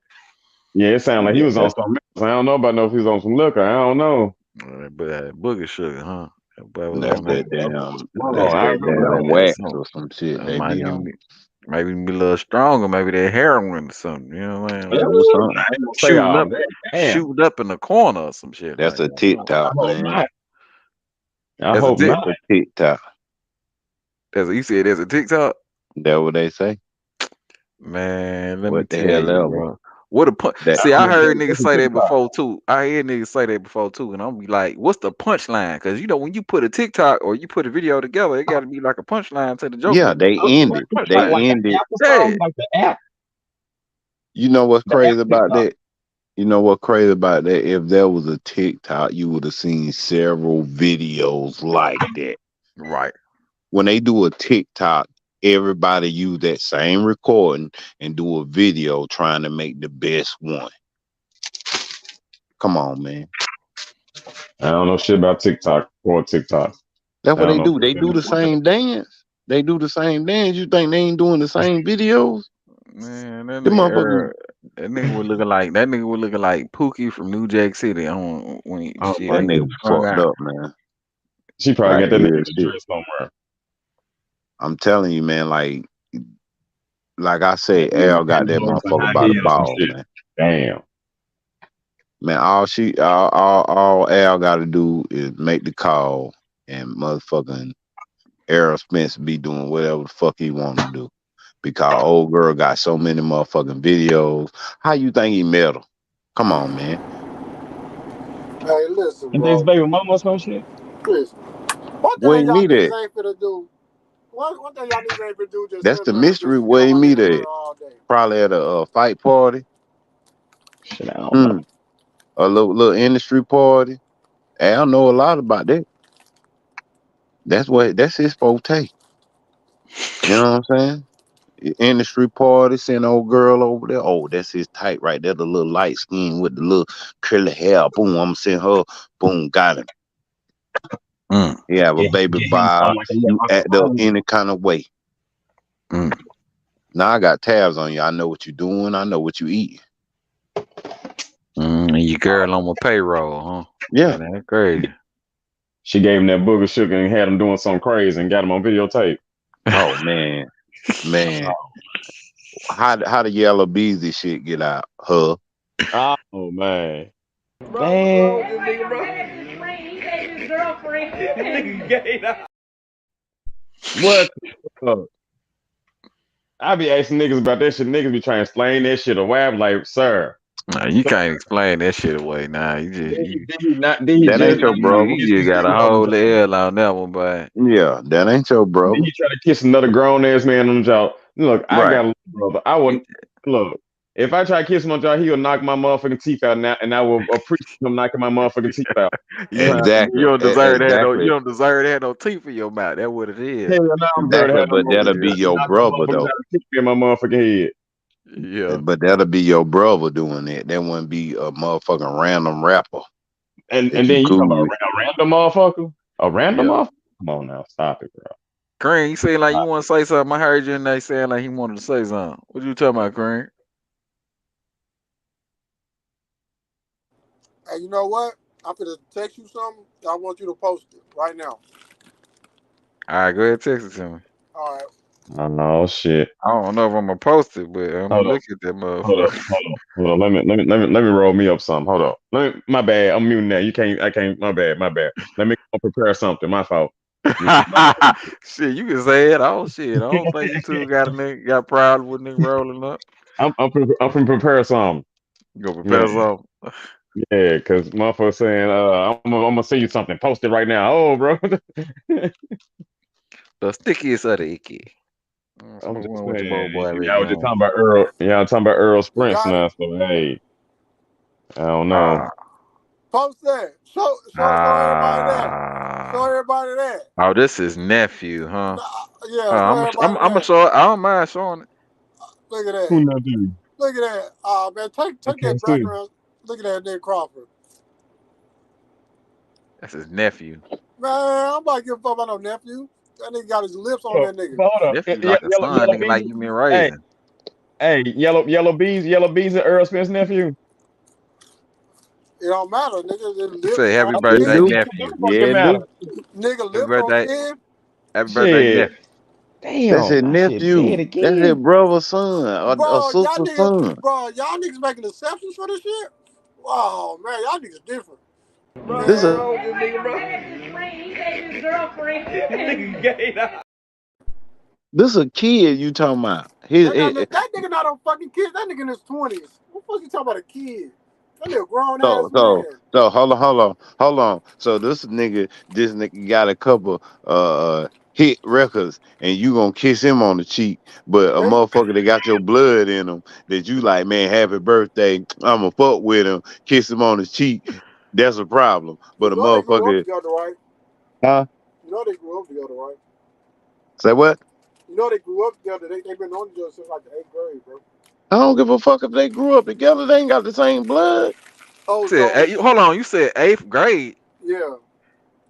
Yeah, it sounded like he Yeah, was on something else. I don't know about if he was on some liquor. I don't know. but booger sugar, huh? That boy was That's on that that. damn wax or some shit they Might be on. maybe be a little stronger. Maybe that heroin or something. You know what I mean? Yeah, Like, do something. I ain't gonna say all that. Damn. shooting up in the corner or some shit. That's Like a that. TikTok, I hope man. not. I That's hope not. That's a TikTok. You said there's a TikTok? That what they say? Man, let me What the tell hell you, ever? bro. What a punch. That See, I heard That's niggas a say that TikTok. before too. I hear niggas say that before too, and I'm be like, what's the punchline? Because you know when you put a TikTok or you put a video together, it got to be like a punchline to the joke. yeah, they ended. They Like ended. the Apple song, like the app. You know what's The app crazy about TikTok. that? You know what's crazy about that? If there was a TikTok, you would have seen several videos like that. Right. When they do a TikTok, everybody use that same recording and do a video trying to make the best one. Come on, man. I don't know shit about TikTok or TikTok. That's what I they don't know. do. They do the same dance. They do the same dance. You think they ain't doing the same videos? Man, that Them nigga, motherfuckers. that nigga was looking like Pookie from New Jack City on when he Oh, shit. That That nigga nigga sprung fucked out. up, man. She probably Like got that nigga real in the shit. dress somewhere. I'm telling you, man. Like I said, Maybe Al got that some motherfucker high by the heels and ball, shit. man. Damn. Man, all Al got to do is make the call, and motherfucking Errol Spence be doing whatever the fuck he want to do. Because old girl got so many motherfucking videos. How you think he met her? Come on, man. Hey, listen, And this bro. baby mama or some shit? Listen. One Where thing he y'all meet at? niggas ain't finna do. One thing y'all niggas ain't finna do just That's sit the there and mystery. just get Where on he my meet nigga at? Errol all day. Probably at a fight party. Shit, I don't know. A little industry party. I don't know a lot about that. That's his forte. You know what I'm saying? Industry party, send old girl over there. Oh, that's his type right there. The little light skin with the little curly hair. Boom, I'm send her. Boom, got him. He have a baby Get him by. like a little You act up Aquafina. any kind of way. Now I got tabs on you. I know what you're doing. I know what you eat. And your girl on my payroll, huh? Yeah. That ain't crazy. She gave him that booger sugar and had him doing something crazy and got him on videotape. Oh man, man. How the yellow beezy shit get out? Huh? Oh man. Bro, Man. what's wrong with this nigga, bro? He said his girlfriend. Nigga gay now. What? I be asking niggas about that shit. Niggas be trying to explain that shit away. I'm like, sir. Nah, you can't explain that shit away. Nah, you just Did he That ain't just your brother. you just got a whole L on that one, but Yeah, that ain't your Did brother. he try to kiss another grown ass man on the jaw? Look, I Right. got a little brother. I wouldn't look. If I try to kiss him on the jaw, he'll knock my motherfucking teeth out, and I will appreciate him knocking my motherfucking teeth out. you Exactly. don't deserve to have no Exactly. teeth in your mouth. That's what it is. Hell no, I'm dirty. Exactly. Had no But that'll be motherfucking your knock my brother motherfucking jaw though. and kick me in my motherfucking head. Yeah. But that'll be your brother doing that. That wouldn't be a motherfucking random rapper And that then you you talking cool about with. a random motherfucker? A random Yeah. motherfucker? Come on now, stop it, bro. Green, you seem like you want to say something. I heard you and they saying like he wanted to say something. What you talking about, Green? Hey, you know what? I'm gonna text you something. I want you to post it right now. All right, go ahead, text it to me. All right. Oh shit. I don't know if I'm gonna post it, but I'm gonna Hold on. look at that Hold up, motherfucker. hold on. Let me roll me up something. Hold on. My bad. I'm muting that. I can't. My bad. Let me go prepare something. My fault. Shit, you can say it. Oh shit, I don't think you two got proud with nigga rolling up. I'm from prepare something. You gonna prepare something? Yeah, cause motherfucker saying I'm gonna send you something. Post it right now. Oh, bro. The stickiest of the icky. I'm Smoke just one with your saying. boy Rick Y'all was just on. talking about Earl. Y'all talking about Errol You Spence got it. now. So hey, I don't know. Post that. Show everybody that. Show everybody that. Oh, this is nephew, huh? Yeah, show I'm everybody gonna that. show it. I don't mind showing it. Look at that. Who not doing? Look at that. Oh man, I take that can't see. background. Look at that Terence Crawford. That's his nephew. Man, I'm about to give a fuck about no nephew. That nigga got his lips on that nigga. Hold up. Nephew like a son, Yellow nigga, like bees. you been Hey, raising. yellow bees and Earl Spence nephew. It don't matter, nigga. His He lips say happy on It birthday, skin. do. nephew. Yeah, Fucking it matter. do. Nigga, Happy lips on birthday, skin. happy birthday, Shit. nephew. That's his Damn. My shit dead nephew. That's his again. brother's son or Bro, sister's son. y'all niggas making exceptions for this shit? Wow, man, y'all niggas different. Bro, This what's a wrong with this nigga, bro? He said his girlfriend. Nigga gay now. this a kid you talking about. That nigga not a fucking kid. That nigga in his 20s. What the fuck you talking about a kid? That nigga grown ass man. So hold on. So this nigga got a couple hit records, and you gonna kiss him on the cheek, but a They, motherfucker that got your blood in him that you like, man, happy birthday, I'ma fuck with him, kiss him on his cheek. That's a problem. But you a know they grew up motherfucker, together, right? huh? You know they grew up together, right? Say what? You know they grew up together. They been on each other since like the 8th grade, bro. I don't give a fuck if they grew up together. They ain't got the same blood. Oh, Said, so hold on, you said 8th grade. yeah.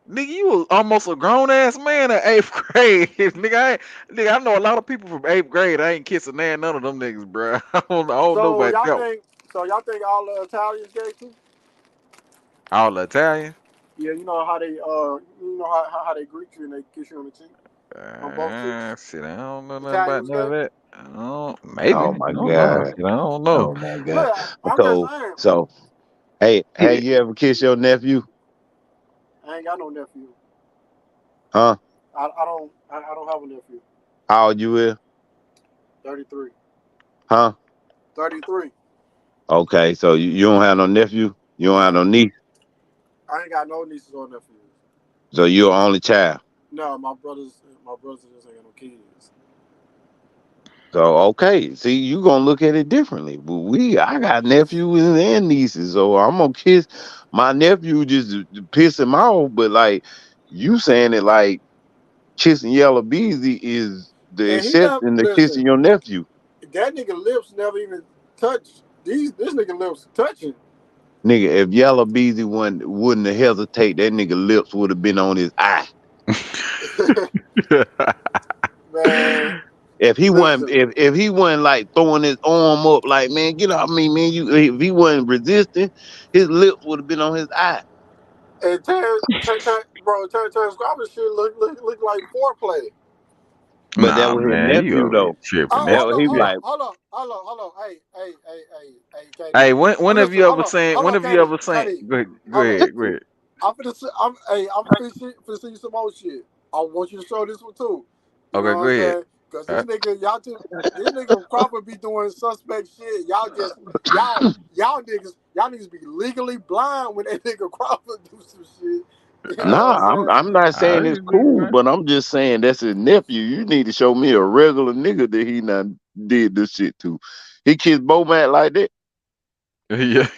Nigga, you was almost a grown ass man at 8th grade. nigga, I know a lot of people from 8th grade. I ain't kissing none of them niggas, bro. I don't know So about that. y'all think all the Italians gay too? All the Italian? Yeah, you know how they how they greet you and they kiss you on the cheek on both cheeks. Shit, I don't know nothing about Italians none of gay? that. Maybe. Oh I my don't know. god. Shit, I don't know. Oh my god. Look, I'm just saying. So hey, you ever kiss your nephew? I ain't got no nephew. Huh? I don't have a nephew. How old you is? 33. Huh? 33. Okay, so you don't have no nephew? You don't have no niece? I ain't got no nieces or nephews. So you're only child. No, my brothers just ain't got no kids. So okay, see, you gonna look at it differently. But I got nephews and nieces, so I'm gonna kiss my nephew just to piss him off. But like you saying it like kissing Yellow Beezy is the And he never exception to listen. kissing your nephew. That nigga lips never even touched. This nigga lips touching. Nigga, if Yellow Beezy wouldn't have hesitate, that nigga lips would have been on his eye. Man, If he wasn't, listen. if he wasn't like throwing his arm up, like man, get off me, man. If he wasn't resisting, his lips would have been on his eye. And Terence Crawford shit look like foreplay. But that Nah, was his man, you nephew over here though. tripping. Oh, That's That he was yeah. like, hold on. Hey, Katie. Hey, when have Listen, you ever seen? hold When on, have you Katie. ever seen? Katie, Go hold on. ahead, go ahead. I'm finna see you some more shit. I want you to show this one too. You know Okay, what go I'm ahead. saying? Cause All this right. nigga, this nigga Crawford be doing suspect shit. Y'all niggas be legally blind when that nigga Crawford do some shit. You know what I'm nah, saying? I'm not I saying it's cool, but I'm just saying that's his nephew. You need to show me a regular nigga that he not did this shit to. He kissed Bomac like that. Yeah.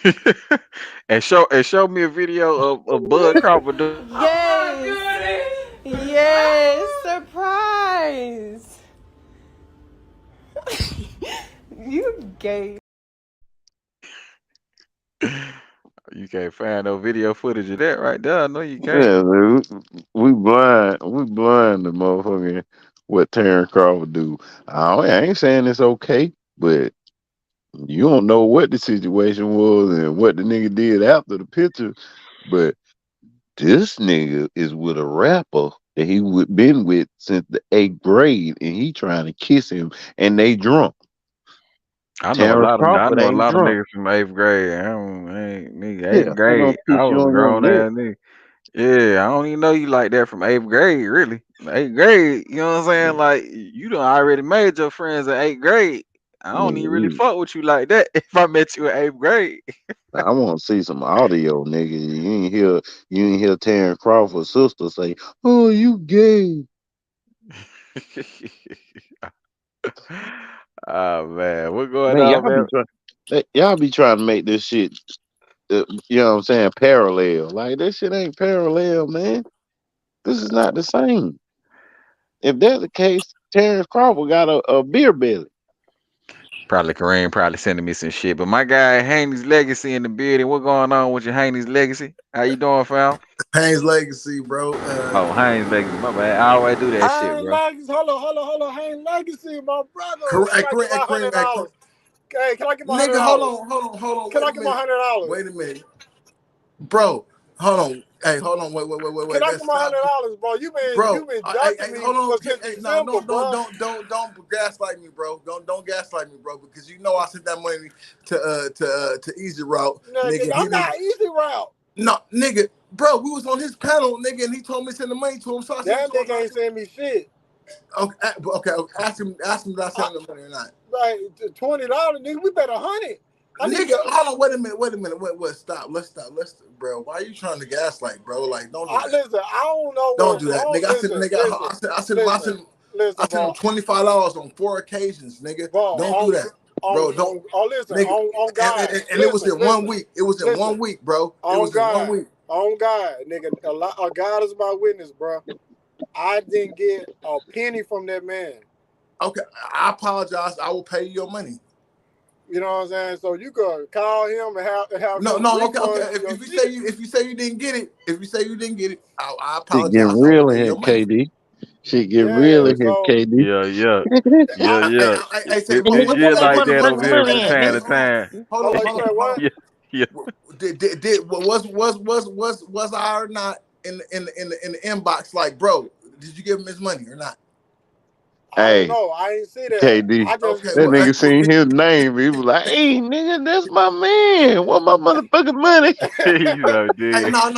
and show me a video of Bud Crawford. Yes. Yes. Surprise. You gay. You can't find no video footage of that right there. I know you can't. Yeah, man, we blind. We blind to motherfucking what Terence Crawford do. I ain't saying it's okay, but you don't know what the situation was and what the nigga did after the picture. But this nigga is with a rapper that he been with since the 8th grade, and he trying to kiss him, and they drunk. I know Terence a Crawford ain't lot of drunk. niggas from 8th grade. Nigga, Yeah, 8th I'm gonna grade. I kiss you was a on your grown neck. ass nigga. Yeah, I don't even know you like that from 8th grade, really. 8th grade, you know what I'm saying? Like you done already made your friends in 8th grade. I don't even really Nigga, fuck with you like that if I met you in 8th grade. I want to see some audio, nigga. You ain't hear Terence Crawford's sister say, "Oh, you gay." Oh man, what going Man, on, man? y'all be trying to make this shit, you know what I'm saying, parallel. Like this shit ain't parallel, man. This is not the same. If that's the case, Terence Crawford got a beer belly. Probably Kareem probably sending me some shit. But my guy Haney's Legacy in the building. What going on with your Haney's Legacy? How you doing, fam? Haynes Legacy, bro. Oh, Haynes Legacy. My bad. I always do that shit, Haynes bro. Legacy, hold on. Haynes Legacy, my brother. Can I get my Kareem, $100? Okay, can I get my nigga, $100? hold on. Can Wait I a get my minute. $100? Wait a minute, bro. Hold on. Hey, hold on. Wait. Can I get Let's my stop, $100, bro? You bro. been Hey, jocking me hold on. since Hey, no, December, bro. don't gaslight me, bro. Don't gaslight me, bro. Because you know I sent that money to Easy Route, Nigga, nigga. He I'm didn't. not easy route. No, nigga, bro. We was on his panel, nigga, and he told me to send the money to him. So I said, That nigga ain't send me shit. Okay. Ask him. Did I send him the money or not? Like $20, nigga. We bet 100. Nigga, hold on, wait a minute. Wait, stop. Let's stop. Bro. Why are you trying to gaslight, bro? Like, don't do that. Listen, I don't know Don't what. do that, nigga. I sent him $25 on 4 occasions, nigga. Bro, Don't do that, bro. Don't, listen, nigga. on God. And it was in 1 week. It was in 1 week, bro. It was in 1 week. On God, nigga. A God is my witness, bro. I didn't get a penny from that man. Okay, I apologize. I will pay you your money. You know what I'm saying? So you could call him and have No, him okay. refund your If you say you didn't get it, I Shit apologize. get I will real in pay here, your money. KD. Shit get real in here, KD. Yeah. I say, It, bro, it what you get say? like Run that the over here money from at, time to nigga. time. Hold on. Yeah. Was I or not in the inbox? Like, bro, did you give him his money or not? I don't Hey, know. I ain't see that. KD. I just That nigga seen his name. He was like, "Hey, nigga, that's my man. Want my motherfucking money?" He's so Hey, dead. no.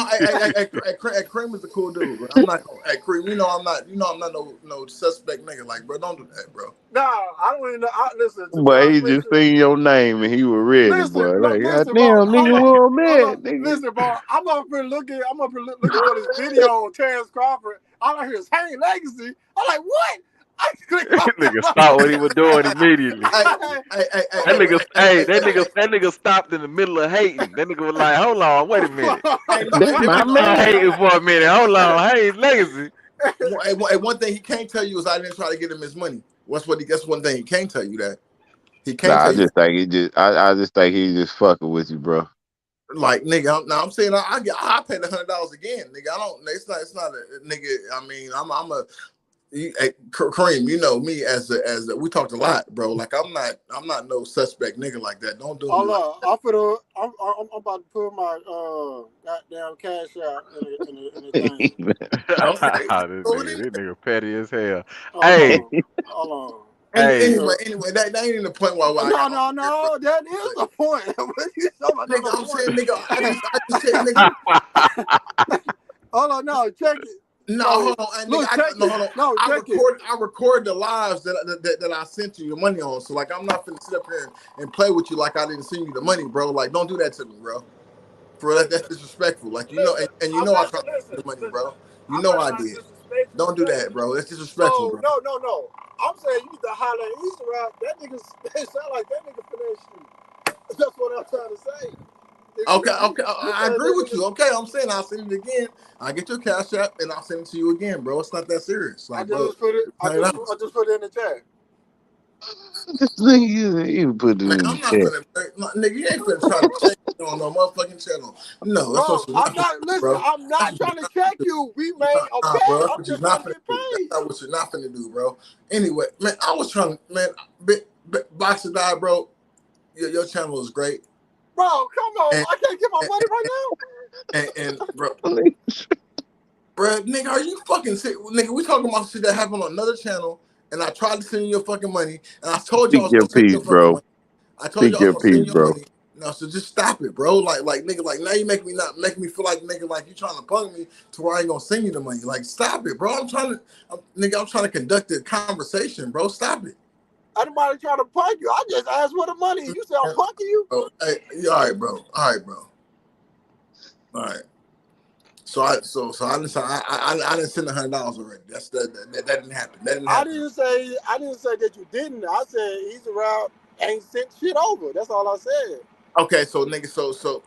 Cream is a cool dude, bro. I'm not gonna. Hey, Cream, I'm not no suspect nigga. Like, bro, don't do that, bro. No, I don't even know. Listen, to be But honest he with just you. seen your name and he was ready, boy. Like, God Listen, bro. damn, nigga, well, man, nigga. Listen, bro. I'm up here looking for this video on Terence Crawford. All I hear is Haynes Legacy. I'm like, what? I click on Nigga stopped what he was doing immediately. That nigga stopped in the middle of hating. That nigga was like, hold on, wait a minute. That's Let my me start man. hating for a minute. Hold on, hey, legacy. One thing he can't tell you is I didn't try to get him his money. That's one thing he can't tell you that. He can't Nah, tell I you just that. think I just think he just fucking with you, bro. Like, nigga, I'm saying I pay the $100 again, nigga. I don't. It's not a nigga. I mean, I'm a. Hey, Kareem, you know me as a we talked a lot, bro. Like I'm not no suspect nigga like that. Don't do me Hold like up. I'm about to put my goddamn cash out in the thing. Okay. This nigga petty as hell. Hold on. Hey. Anyway, that ain't even the point why I got No, that is the point. What you talking about? Nigga, I'm saying, nigga, I just said, nigga. Hold on, no, check it. No, hold on, Look, nigga, hold on. No, I record the lives that I sent you the money on. So like, I'm not finna sit up here and play with you like I didn't send you the money, bro. Like, don't do that to me, bro. For that's disrespectful. Like, you know, and you know I tried to send the money, bro. You know I did. Don't do that, bro. That's disrespectful, bro. No. I'm saying you need to holler at Easter out. That nigga, it sound like that nigga finesse you. That's what I'm trying to say. Okay, I agree with you. Okay, I'm saying I'll send it again. I'll get your cash app and I'll send it to you again, bro. It's not that serious. Like, I just put it in the chat. This nigga, you put it in I'm not gonna, nigga. You ain't finna try to check me on no motherfucking channel. No, that's what you're I'm not. Listen, bro. I'm not trying to check you. We made a bet. Bro, I'm just trying to get paid. That's what you're not finna do, bro. Anyway, man, I was trying to, man. Boxer Die, bro. Your channel is great. Bro, come on. I can't get my money right now. And bro, bro, nigga, are you fucking sick? Nigga, we talking about shit that happened on another channel, and I tried to send you your fucking money, and I told you I was gonna send you your fucking money. I told you I was gonna send you your money. No, so just stop it, bro. Like nigga, like now you make me feel like nigga, like you trying to punk me to where I ain't gonna send you the money. Like, stop it, bro. I'm trying to conduct a conversation, bro. Stop it. Anybody trying to punk you? I just asked for the money. You say I'm punking you? Oh, hey, all right, bro. All right. So I didn't send $100 already. That didn't happen. That didn't happen. I didn't say that you didn't. I said he's around, ain't sent shit over. That's all I said. Okay, so nigga, so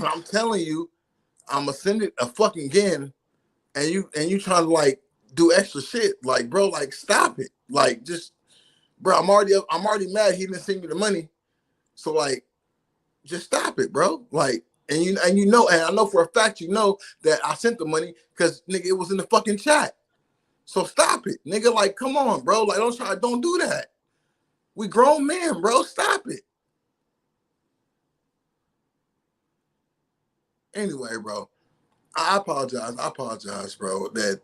I'm telling you, I'ma send it a fucking again, and you trying to like do extra shit, like, bro, like, stop it, like, just, bro, I'm already mad he didn't send me the money, so like, just stop it, bro, like, and you know, and I know for a fact you know that I sent the money because nigga, it was in the fucking chat, so stop it, nigga, like, come on, bro, like, don't do that. We grown men, bro, stop it. Anyway, bro, I apologize, bro, that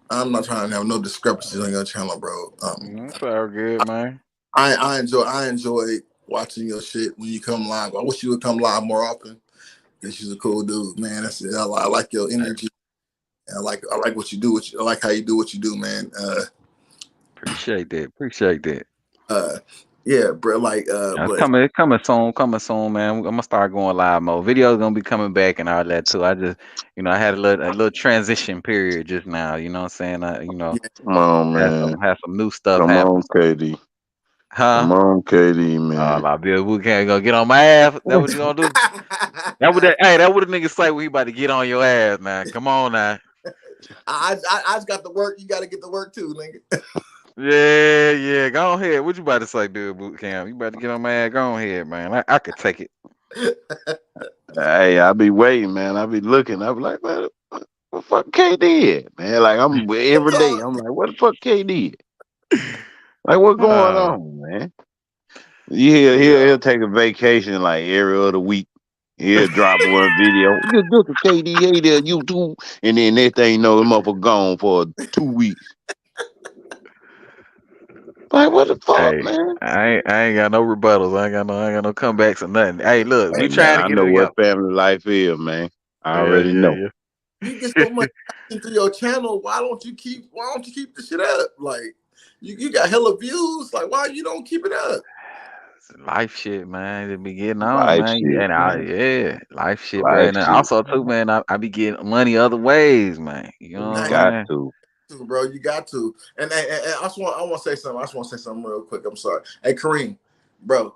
I'm not trying to have no discrepancies on your channel, bro. That's all good, man. I enjoy watching your shit when you come live. I wish you would come live more often because you're a cool dude, man. That's it. I like your energy. I like what you do. I like how you do what you do, man. Appreciate that. Yeah, bro. Like, coming soon, man. I'm gonna start going live mode. Videos gonna be coming back and all that too. I just, I had a little transition period just now. You know what I'm saying? Oh man, had some new stuff come happen. on, KD. Huh? Come on, KD, man. Oh, Bill, we can't go get on my ass. That what you gonna do? That what a nigga say when he about to get on your ass, man. Come on now. I just got the work. You got to get the work too, nigga. Yeah. Go ahead. What you about to say, Bill Boot Camp? You about to get on my ass? Go ahead, man. I could take it. Hey, I be waiting, man. I be looking. I be like, what the fuck KD at, man? Like, I'm every day. I'm like, what the fuck KD at? Like, what going on, man? He'll take a vacation like every other week. He'll drop one video. Just look at KD there, YouTube, and then next thing you know, him up gone for 2 weeks. Like, what the fuck, man? I ain't got no rebuttals. I ain't got no comebacks or nothing. Hey, look, we trying to get I know it what together. family life is, man. I already know. You get so much into your channel. Why don't you keep the shit up? Like, you got hella views. Like, why you don't keep it up? Life shit, man. It be getting on, man. Life shit, bro. And then shit, also too, man, I be getting money other ways, man. You know what I'm saying? Bro, you got to. And I want to say something. I just want to say something real quick. I'm sorry. Hey, Kareem, bro,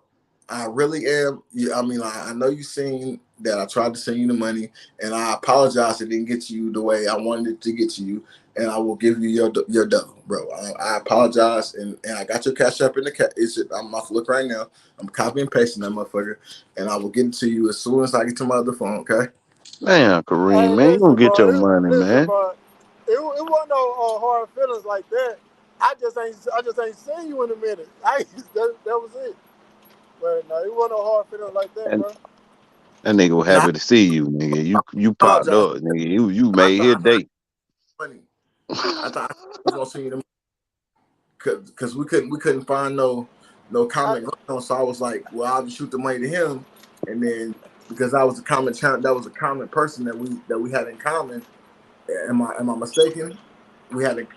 I really am. I mean, I know you seen that I tried to send you the money, and I apologize it didn't get to you the way I wanted it to get to you, and I will give you your dough, bro. I apologize, and I got your cash up in the cat. I'm about to look right now. I'm copying and pasting that motherfucker, and I will get it to you as soon as I get to my other phone, okay? Man, Kareem, man, you gonna get your money, man. It wasn't no hard feelings like that. I just ain't seen you in a minute. That was it. But no, it wasn't no hard feelings like that, bro. That nigga was happy to see you, nigga. You popped up, nigga. You made his day. Funny. I thought I was gonna see them because we couldn't find no common ground. So I was like, well, I'll just shoot the money to him, and then because I was a common person that we had in common. Am I mistaken? We had a.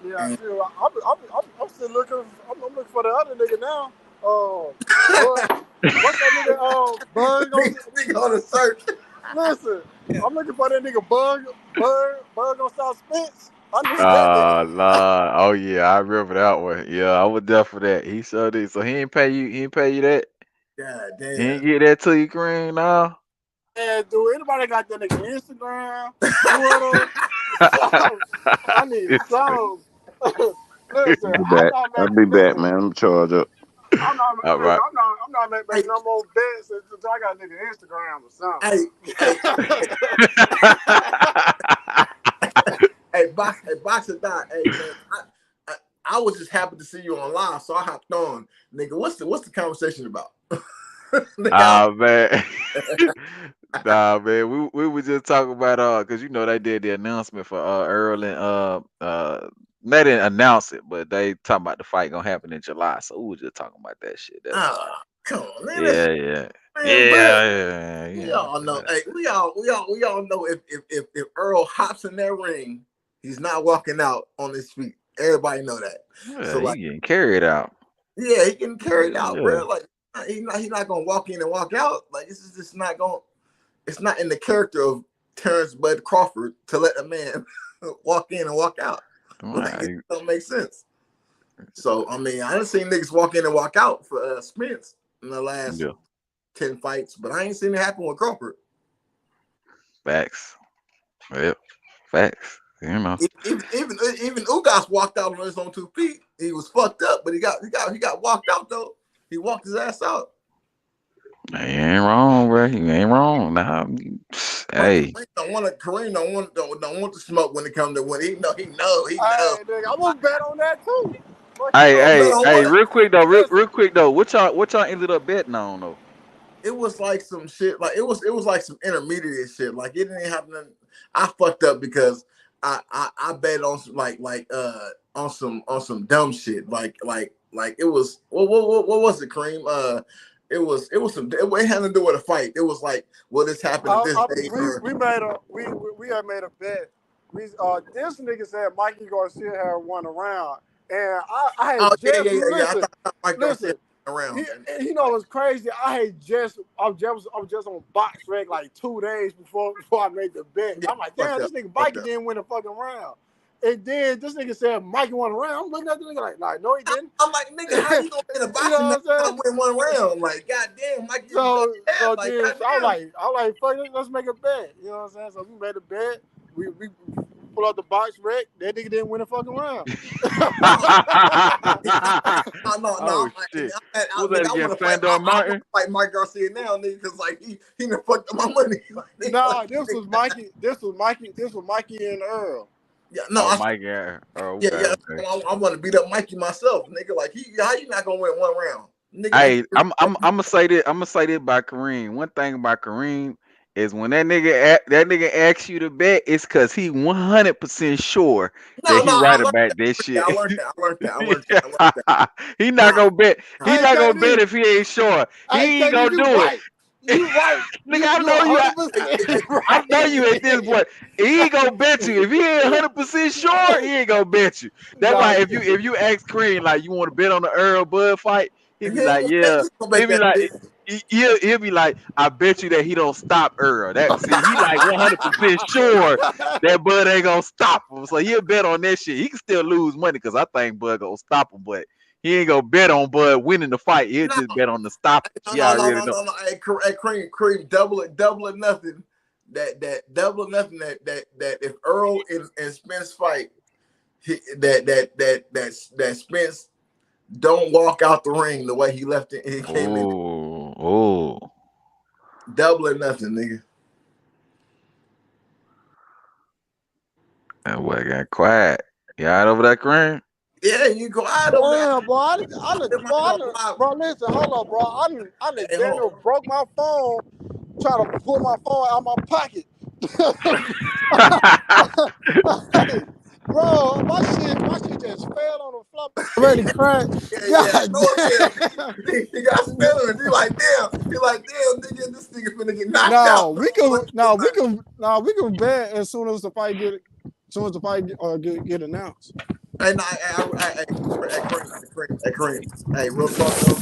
Yeah, I'm still looking. I'm looking for the other nigga now. What's that nigga? Bug on the search. Listen, I'm looking for that nigga Bug on South Spence. I need that Oh, nigga. Lord. Oh, yeah, I remember that one. Yeah, I was there for that. He showed it. So he ain't pay you that? God damn. He ain't get that to you, Kareem, no? Yeah, dude, anybody got that nigga Instagram, Twitter? I need some. Listen, I'll be back, man. I'm charged up. I'm not All right. making no more bets until I got a nigga Instagram or something. Hey, Boxer Dot. Hey, man, I was just happy to see you on live, so I hopped on. Nigga, what's the conversation about? Man. Nah, man. We were just talking about because they did the announcement for Errol and they didn't announce it, but they talking about the fight gonna happen in July. So we were just talking about that shit. That's come on, man. Yeah. We all know. Hey, we all know if Errol hops in that ring, he's not walking out on his feet. Everybody know that. Yeah, So like, he getting carried out. Yeah, he getting carried out, Yeah. bro. Like he's not gonna walk in and walk out. Like this is just not going. It's not in the character of Terence Bud Crawford to let a man walk in and walk out. Like, it don't make sense. So I mean, I done seen niggas walk in and walk out for Spence in the last 10 fights, but I ain't seen it happen with Crawford. Facts. Yep. Facts. Even Ugas walked out on his own 2 feet. He was fucked up, but he got walked out though. He walked his ass out. He ain't wrong, bro. He ain't wrong. Nah, hey. Kareem don't want to smoke when it comes to when he know. Hey, nigga, I'm gonna bet on that too. Hey, real quick though. What y'all ended up betting on though? It was like some shit. Like it was like some intermediate shit. Like it didn't have nothing. I fucked up because I bet on some on some dumb shit. Like it was what was it, Kareem? It was some. It had to do with a fight. It was like, will this happen at this date? We had made a bet. This nigga said Mikey Garcia had won around, and I had I thought Mike Garcia around. You know what's crazy? I was just on box rec like 2 days before I made the bet. I'm like, damn, this nigga Mikey didn't win a fucking round. And then this nigga said Mikey won a round. I'm looking at the nigga like, no, he didn't. I'm like, nigga, how you gonna win a boxing match and win 1 round? Like, goddamn, Mikey. So I was like, fuck it, let's make a bet. You know what I'm saying? So we made a bet. We pull out the box rec. That nigga didn't win a fucking round. No, shit. I want to fight Mike Garcia now, nigga, because like he done fucked up my money. Nah, this was Mikey and Earl. Yeah, no, Mike. Okay. I want to beat up Mikey myself, nigga. Like how you not gonna win 1 round? Nigga, Hey, I'm gonna say this. I'm gonna say this about Kareem. One thing about Kareem is when that nigga asks you to bet, it's because he 100% sure that he right about this shit. I learned that. He not gonna bet. He not gonna bet if he ain't sure. He ain't gonna do it. You right, nigga. I know you at this point. He ain't gonna bet you if he ain't 100% sure. He ain't gonna bet you. That's why if you ask Kareem like you want to bet on the Earl Bud fight, he'll be like, yeah. He'll be like, I bet you that he don't stop Earl. He like 100% sure that Bud ain't gonna stop him. So he'll bet on that shit. He can still lose money because I think Bud gonna stop him, but he ain't gonna bet on Bud winning the fight. He'll just bet on the stop. No. Hey, Kareem, double or nothing. That double or nothing. That if Earl and Spence fight, that Spence don't walk out the ring the way he left it. He came in. Oh. Double or nothing, nigga. That boy got quiet. You all right over that, Kareem? Yeah, you go out over there. Bro, listen, hold on, bro. I done broke my phone try to pull my phone out my pocket. Hey, bro, my shit just fell on the floor. Ready to crack. Yeah. He got spilling. He like, damn, nigga, this nigga finna get knocked out. We can bet as soon as the fight get announced. Hey, Kareem. Hey, real talk though.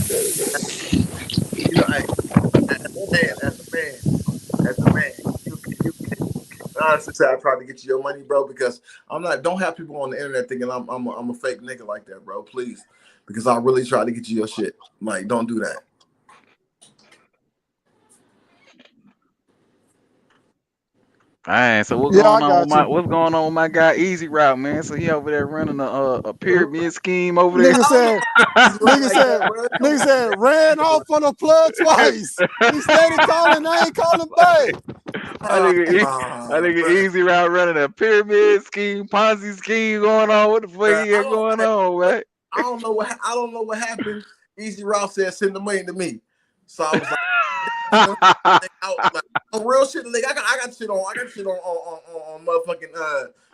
You know, as a man, you honestly say I tried to get you your money, bro, because don't have people on the internet thinking I'm a fake nigga like that, bro. Please. Because I really tried to get you your shit. Like, don't do that. Alright, so what's going on with my guy Easy Route, man? So he over there running a pyramid scheme over there. Nigga said ran off on the plug twice. He steady calling, I ain't calling back. I think Easy Route running a pyramid scheme, Ponzi scheme going on. What the fuck he got going on, man? I don't know what happened. Easy Route said send the money to me. So I was like, on real shit, like I got shit on motherfucking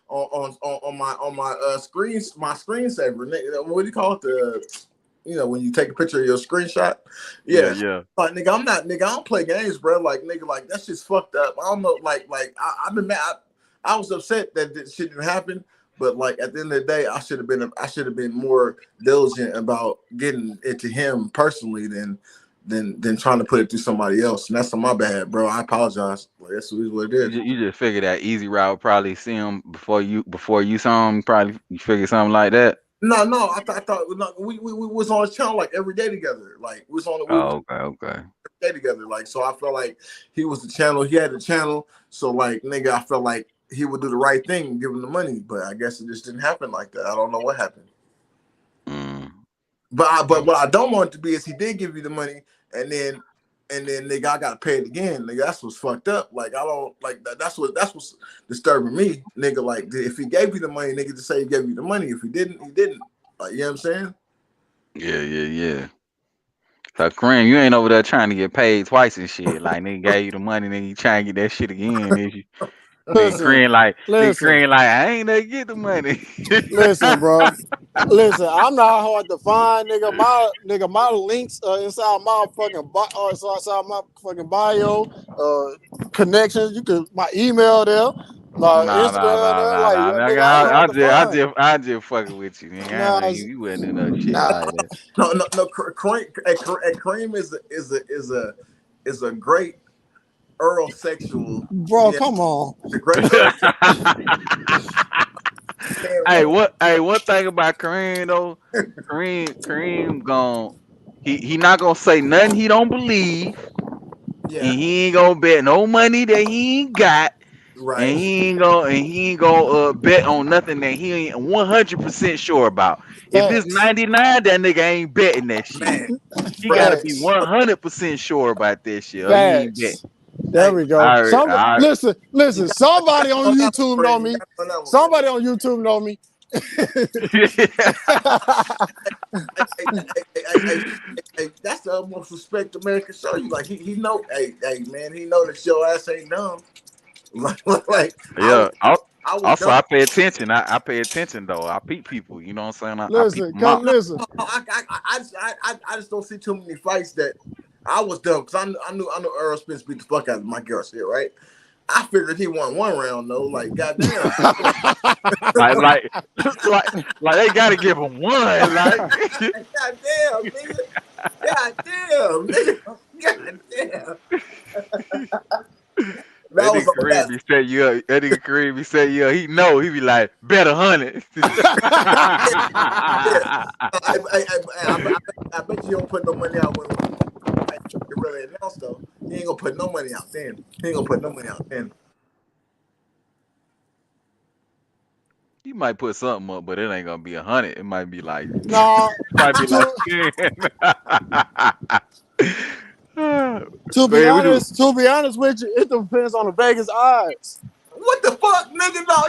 on my screensaver. What do you call it? When you take a picture of your screenshot. Yeah. Like nigga, I don't play games, bro. Like nigga, like that shit's fucked up. I don't know, like I've been mad. I was upset that this shit didn't happen. But like at the end of the day, I should have been more diligent about getting it to him personally than trying to put it through somebody else. And that's on my bad, bro. I apologize. Like, that's what it is. You just figured that Easy Route would probably see him before you saw him. Probably you figured something like that. No. I thought we was on his channel like every day together. Like we was on the okay. Every day together. Like so, I felt like he was the channel. He had the channel. So like nigga, I felt like he would do the right thing and give him the money. But I guess it just didn't happen like that. I don't know what happened. But what I don't want it to be is he did give you the money and then nigga I gotta pay it again. Nigga, that's what's fucked up. Like I don't like that. That's what's disturbing me. Nigga, like if he gave you the money, nigga just say he gave you the money. If he didn't, he didn't. Like you know what I'm saying? Yeah. So Kareem, you ain't over there trying to get paid twice and shit. Like nigga gave you the money, nigga, you trying to get that shit again, is you? Kareem like I ain't never get the money. Listen, bro. Listen, I'm not hard to find, nigga. My links inside my fucking bio, connections. You could my email there, my Instagram there. Like, I just fucking with you, nigga. You wouldn't do no shit like that. No. Kareem is a great Earl sexual. Bro, come on. It's a great one thing about Kareem though, Kareem he not gonna say nothing he don't believe. Yeah. And he ain't gonna bet no money that he ain't got. Right. And he ain't gonna bet on nothing that he ain't 100% sure about. If it's 99, that nigga ain't betting that shit. Man. He gotta be 100% sure about that shit. Or he ain't betting. There we go. Listen. Somebody on YouTube know me. Somebody on YouTube know me. Hey, that's the utmost respect America show you. Like he know. Hey, man, he know that your ass ain't dumb. I pay attention. I pay attention though. I peep people. You know what I'm saying? Listen. I just don't see too many fights that. I was dumb because I knew Errol Spence beat the fuck out of Mike Garcia, right? I figured he won one round though. Like goddamn, like they gotta give him one. Like goddamn, nigga. That nigga Kareem be set you up. That nigga Kareem be set you up. He know. He be like, bet 100. I bet you don't put no money out when you really announced though. He ain't gonna put no money out then. He might put something up, but it ain't gonna be 100. It might be like no. Might be like 10. To be honest with you, it depends on the Vegas odds. What the fuck, nigga? No,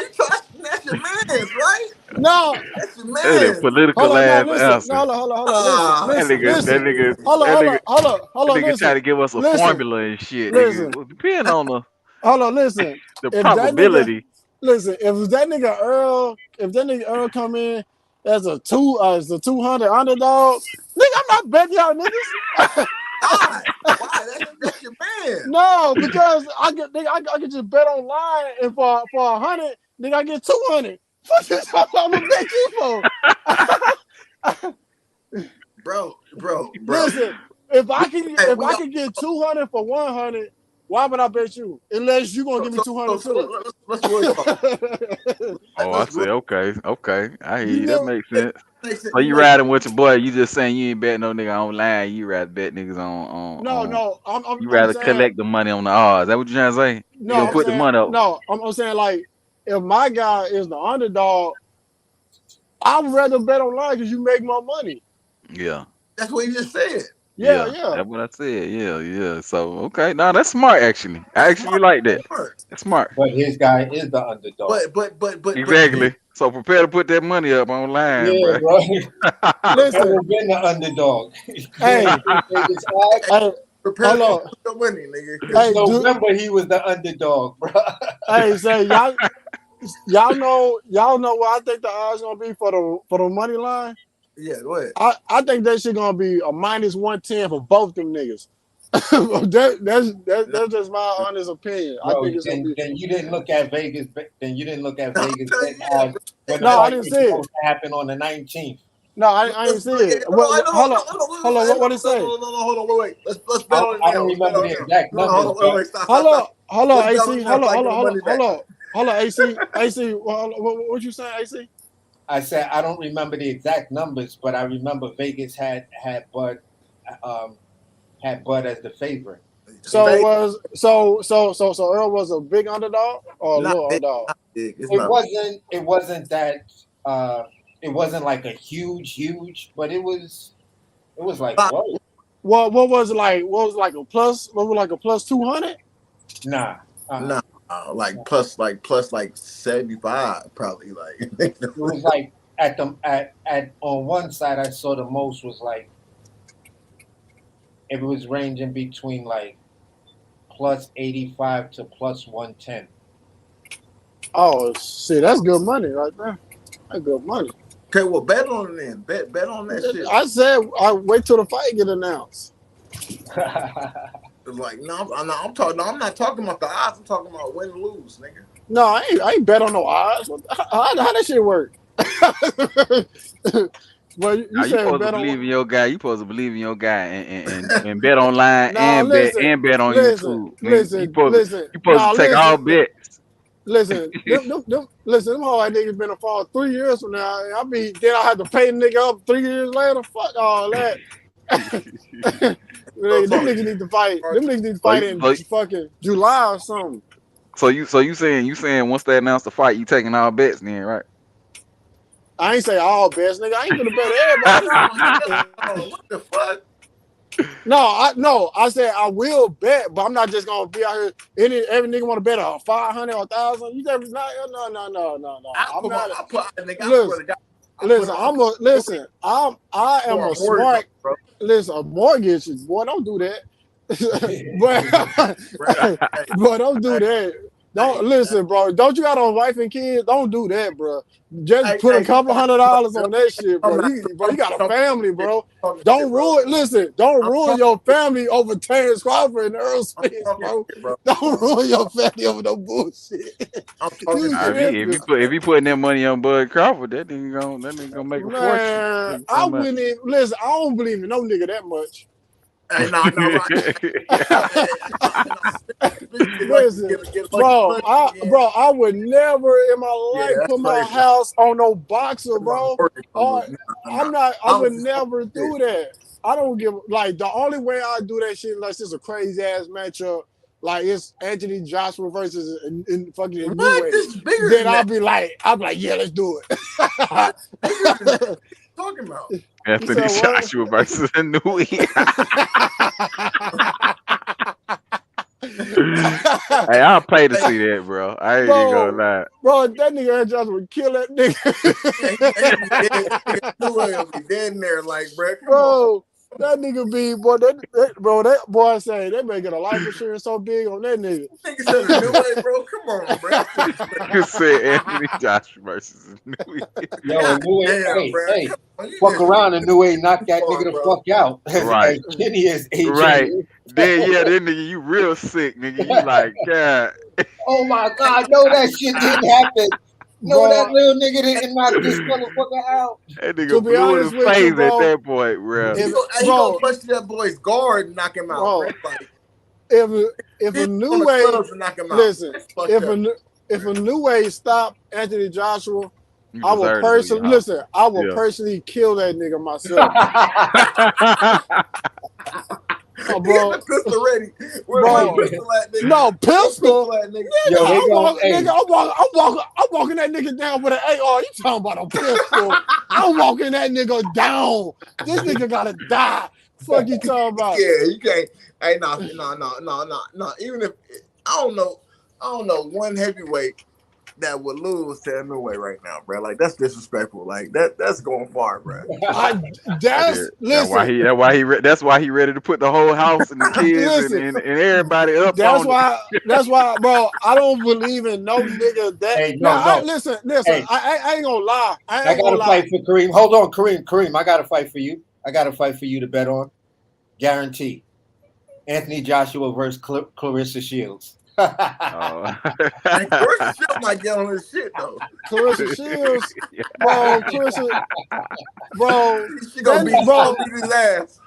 that's your man's, right? No, that's your That a man. political Hold on, no, ass listen. No, answer. hold on, listen. That Listen, nigga, that listen. nigga, Hold on, that hold nigga, on, hold on, hold that on, nigga try listen. to give us a Listen, formula and shit, nigga. listen. Well, depend on Hold on, listen. the If that nigga, probability. listen, if that nigga Earl come in as a 200 underdog, nigga, I'm not betting y'all niggas. Why? That's your man. No, because I can just bet online, and for 100, nigga, I get 200. Fuck this, I'm gonna bet you for. Bro. Listen, if I can get 200 for 100, why would I bet you? Unless you're gonna give me 200 too. Let's really talk. Oh, I say okay. I hear You you. That never. makes sense. So you riding with your boy? You just saying you ain't betting no nigga online. You rather bet niggas on. No. You I'm rather saying collect the money on the odds. That what you trying to say? You no. gonna put the money up? I'm saying like if my guy is the underdog, I would rather bet online because you make more money. Yeah. That's what he just said. Yeah. That's what I said. Yeah. So okay, no, that's smart actually. I actually like that. That's smart. But his guy is the underdog. But Exactly. So prepare to put that money up online, Yeah, bro. bro. Listen, Never been the underdog. Hey, prepare hold to put the money, nigga. Hey, November he was the underdog, bro. Hey, say y'all know what I think the odds gonna be for the money line. Yeah, go ahead. I think that shit gonna be a -110 for both them niggas. that's just my honest opinion. Bro, I think it's gonna be. then you didn't look at Vegas. Then you didn't look at Vegas odds when the No, I fight didn't was see it. supposed to happen on the 19th. No, I ain't see it. Hold on, what it say? Hold on, wait. Let's bet on it now. I don't remember the exact numbers. Wait, stop. Hold on, Let's bet AC. on it now, fight for the money back. Hold on, AC. AC, what you saying, AC? I said I don't remember the exact numbers, but I remember Vegas had Bud as the favorite. So Earl was a big underdog or a little underdog? It wasn't that it wasn't like a huge, but it was like whoa. What was it like? What was like a plus? What was like a plus 200? Nah. Nah, like plus 75 probably. Like it was like at on one side I saw the most was like it was ranging between like plus 85 to plus 110. Oh shit, that's good money right there. That's good money. Okay, well, bet on it then. Bet on that shit. I said I wait till the fight get announced. Like I'm not talking about the odds. I'm talking about win or lose, nigga. No, I ain't bet on no odds. How that shit work? Well, you You supposed to believe in your guy. You supposed to believe in your guy and bet online and bet on YouTube. Listen. You supposed to take all bets. Listen, them hard niggas been a fall 3 years from now. Then I have to pay the nigga up 3 years later. Fuck all that. Them niggas need to fight. Them niggas need to fight in fucking July or something. So you saying once they announce the fight, you taking all bets then, right? I ain't say all bets, nigga. I ain't gonna bet everybody. What the fuck? No, I said I will bet, but I'm not just gonna be out here. Every nigga want to bet a 500 or 1,000. You never, no. I am a smart. Listen, a mortgage, boy, don't do that. but don't do that. Don't listen, bro. Don't you got a wife and kids? Don't do that, bro. Just put a couple $100 on that shit, bro. You got a family, bro. Don't ruin. Listen, don't ruin your family over Terence Crawford and Errol Spence, bro. Don't ruin your family over no bullshit. If he putting that money on Bud Crawford, that nigga gonna make a fortune. I wouldn't even listen. I don't believe in no nigga that much. Hey, no, Listen, bro, I would never in my life put my house on no boxer, bro. I would never do that. I don't give like the only way I do that shit unless it's a crazy ass matchup, like it's Anthony Joshua versus in fucking New Then I'll be like, yeah, let's do it. Talking about Anthony Joshua versus a new Hey, I'll pay to see that, bro. I ain't even gonna lie. Bro, that nigga Aaron Johnson would kill that nigga. He'll be dead in there, like, bro. Bro, that nigga be, boy, that boy say they better get a life insurance so big on that nigga. Nigga said a new way, bro. Come on, bro. You said Anthony Joshua versus New Age. Yo, New Age, hey, fuck around and New Age knock that nigga the fuck out. Right. As Kenny as AJ. Right. Then that nigga, you real sick, nigga. You like, God. Oh my God, no, that shit didn't happen. No, Bro, that little nigga didn't knock this motherfucker out. That nigga blew his face at that point, bro. He gonna punch that boy's guard and knock him out, bro. Like, if a new way, listen, if a new way stopped Anthony Joshua, I would personally kill that nigga myself. Oh, bro. Pistol ready. Bro. Pistol at, nigga. No, pistol. Nigga. Yo, I'm walking that nigga down with an AR. You talking about a pistol? I'm walking that nigga down. This nigga gotta die. Fuck you talking about? Yeah, you can't. Hey, no. Even if I don't know one heavyweight that would lose to Inoue right now, bro. Like, that's disrespectful. Like, that's going far, bro. That's why he ready to put the whole house and the kids and everybody up. That's why, bro. I don't believe in no nigga that. Hey, listen. Hey. I ain't gonna lie. I gotta fight for Kareem. Hold on, Kareem. I gotta fight for you. I gotta fight for you to bet on. Guarantee. Anthony Joshua versus Clarissa Shields. Clarissa Shields might get on this shit though. Clarissa Shields, bro. She gonna beat his ass.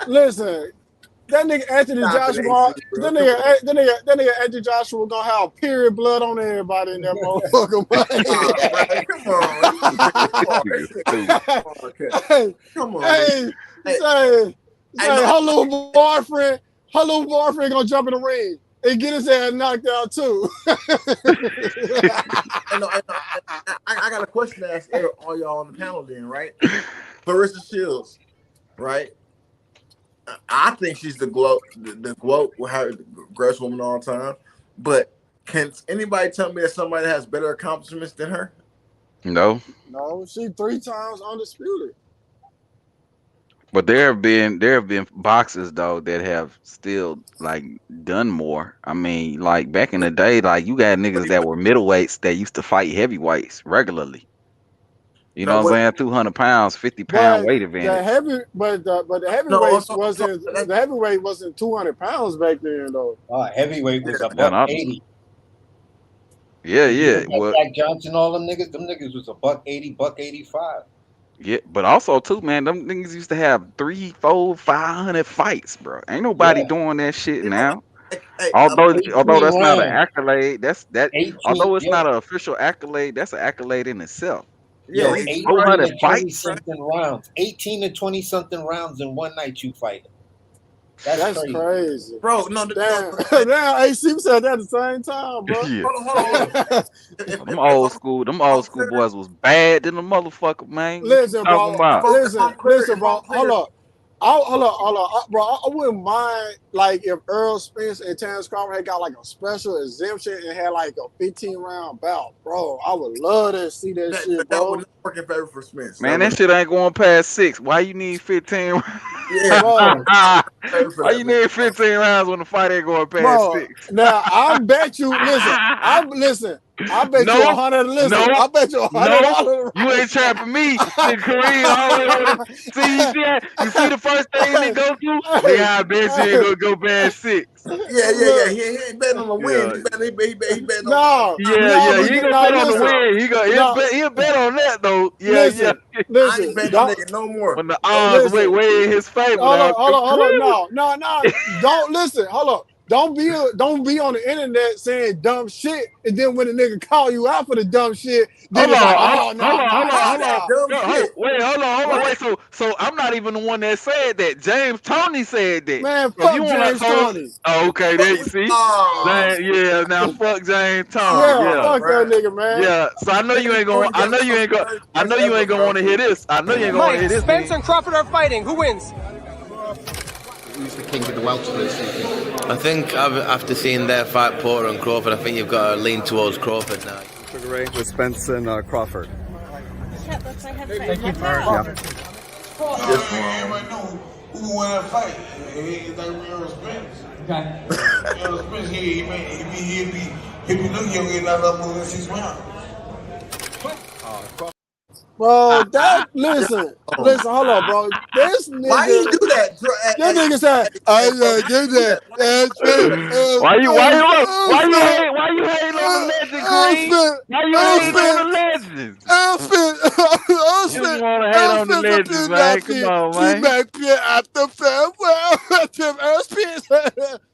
Listen, that nigga Anthony Joshua, that nigga Anthony Joshua gonna have period blood on everybody in that motherfucker. Come on. Say, her little boyfriend gonna jump in the ring and get his ass knocked out too. I got a question to ask all y'all on the panel then, right? Clarissa Shields, right? I think she's the GOAT with her greatest woman all the time. But can anybody tell me that somebody has better accomplishments than her? No. No, she 3 times undisputed. But there have been boxers though that have still like done more. I mean, like back in the day, like you got niggas that were middleweights that used to fight heavyweights regularly. You know what I'm saying? 200 pounds, 50-pound weight advantage. But the heavyweight wasn't 200 pounds back then though. Heavyweight was $180. Yeah. Well, Jack Johnson, all them niggas was $180, $185. Yeah, but also too, man, them niggas used to have 300, 400, 500 fights, bro. Ain't nobody doing that shit now. Although that's not an accolade, although it's not an official accolade, that's an accolade in itself. Yeah, 400 fights, something rounds, 18 to 20 something rounds in one night you fight. That's crazy. Bro, no, damn, AC said that at the same time, bro. Yeah. Hold on. Them old school boys was bad than the motherfucker, man. Listen, bro. Listen, bro. Hold up. Bro, I wouldn't mind like if Errol Spence and Terence Crawford had got like a special exemption and had like a 15-round bout, bro. I would love to see that shit, bro. That would not work in favor for Spence. Man, that shit ain't going past 6. Why you need 15? Yeah, bro. Why you need 15 rounds when the fight ain't going past 6? Now I bet you. Listen. I bet you 100. Listen, I bet you $100. You ain't trapping me. Kareem, you see the first thing they go to? I bet you ain't gonna go past 6. Yeah. He ain't betting on the win. He betting on. He ain't gonna bet on the win. He'll bet on that though. Listen. I ain't betting on nigga no more. When the odds way in his favor. Hold on. No. Don't listen. Hold on. Don't be on the internet saying dumb shit, and then when the nigga call you out for the dumb shit, then hold on. Wait. So I'm not even the one that said that. James Toney said that. Man, fuck James Toney. Oh, okay, there you see. Now fuck James Toney. Yeah, fuck that nigga, man. Yeah, so I know you ain't gonna want to hear this. I know you ain't gonna want to hear this. Spence and Crawford are fighting. Who wins? king of the welterweights? I think after seeing their fight, Porter and Crawford, I think you've got to lean towards Crawford now. Sugar Ray with Spence and Crawford. Thank you, Yeah. Who won that fight? He Errol Spence. Okay. Errol Spence, he'll be looking young enough to move in 6 rounds. Bro, listen, hold on, bro. This nigga, why you do that? This nigga said, I did that. Why you hating on the legend, Kareem? Why you hating on the legend? You just want to hate on the legends, man. Come on, man.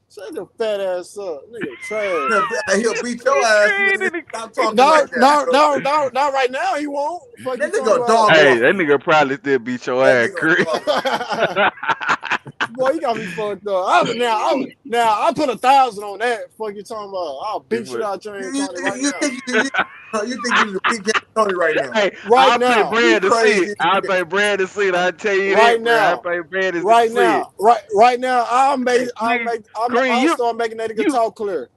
Shut your fat ass up, nigga. Trash. He'll beat your ass. Stop talking like that. Not right now. He won't. Fuck that you nigga talking dog. Hey, that nigga probably still beat your ass, Chris. Boy, you got me fucked up. I put 1,000 on that. Fuck you talking about? I'll beat you out your Tony right now. You think you can beat Tony right now? Hey, right now. I'll pay Brad to see it. I'll pay Brad to see it. I'll tell you right that, now. I'll pay Brad to right see now. it. Right now. I'll start making that nigga talk clear.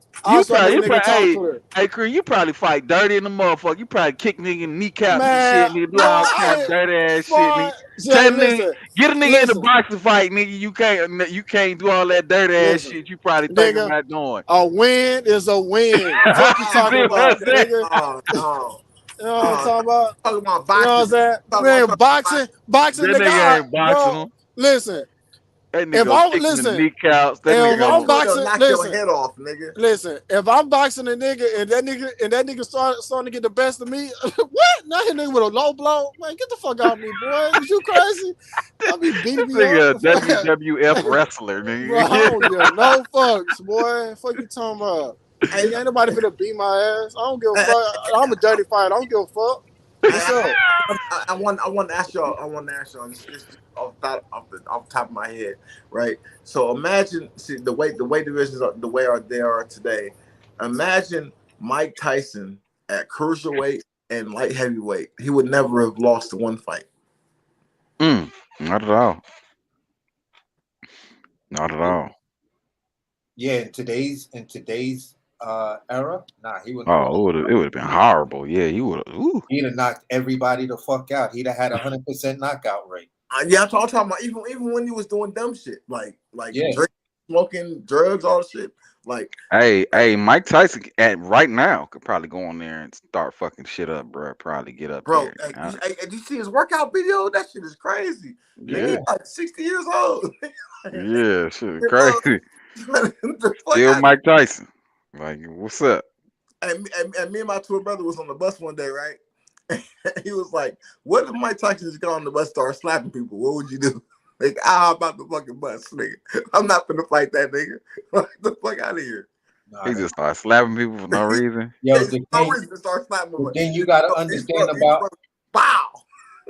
Hey, Chris, you probably fight dirty in the motherfucker. You probably kick nigga in kneecaps and shit, nigga. Do all kind of dirty ass shit, nigga. Get a nigga in the boxing fight, nigga. You can't do all that dirty ass shit you probably thinking about doing. A win is a win. What you talking about, nigga? You know what I'm talking about? Talking about You boxing. know what I'm saying? Man, boxing, that nigga ain't boxing him. Listen. That nigga kicking the kneecaps. That nigga I'm boxing, knock your head off, nigga. Listen, if I'm boxing a nigga and that nigga starting to get the best of me, what? Not hit nigga with a low blow, man. Get the fuck out of me, boy. Is you crazy? I'll be beating me nigga up. WWF wrestler, nigga. Bro, I don't give no fucks, boy. Fuck you talking about? Hey, ain't nobody finna beat my ass. I don't give a fuck. I'm a dirty fighter. I don't give a fuck. What's up? I want to ask y'all. This off the top of my head, right? So imagine, the way divisions are, the way they are today. Imagine Mike Tyson at cruiserweight and light heavyweight. He would never have lost one fight. Not at all. Not at all. Yeah, in today's era, he would. Oh, it would have been horrible. Yeah, he would have. He'd have knocked everybody the fuck out. He'd have had 100% knockout rate. Yeah, I'm talking about even when he was doing dumb shit like drinking, smoking, drugs, all the shit. Like, hey, Mike Tyson right now could probably go on there and start fucking shit up, bro. Probably get up there. Did you see his workout video? That shit is crazy. Yeah, he's like 60 years old. Yeah, shit is crazy. Still Mike Tyson. Like, what's up? And me and my twin brother was on the bus one day, right? He was like, "What if Mike Tyson just got on the bus and start slapping people? What would you do?" Like, I'll hop out the fucking bus, nigga. I'm not gonna fight that nigga. Get the fuck out of here. He just started slapping people for no reason. Yo, no reason to start slapping them. Then you gotta understand about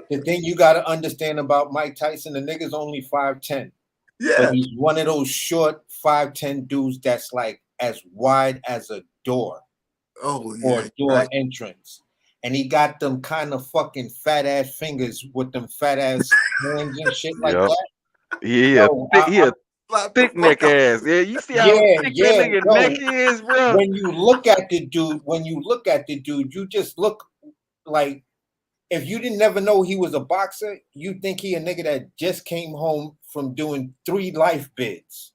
the thing you gotta understand about Mike Tyson. The nigga's only 5'10". Yeah, but he's one of those short 5'10" dudes that's like as wide as a door. Oh yeah, or door entrance. And he got them kind of fucking fat ass fingers with them fat ass hands and shit like that. Yeah, he a thick neck ass. Yeah, you see how thick that nigga neck is, bro. When you look at the dude, you just look like, if you didn't never know he was a boxer, you think he a nigga that just came home from doing 3 life bids.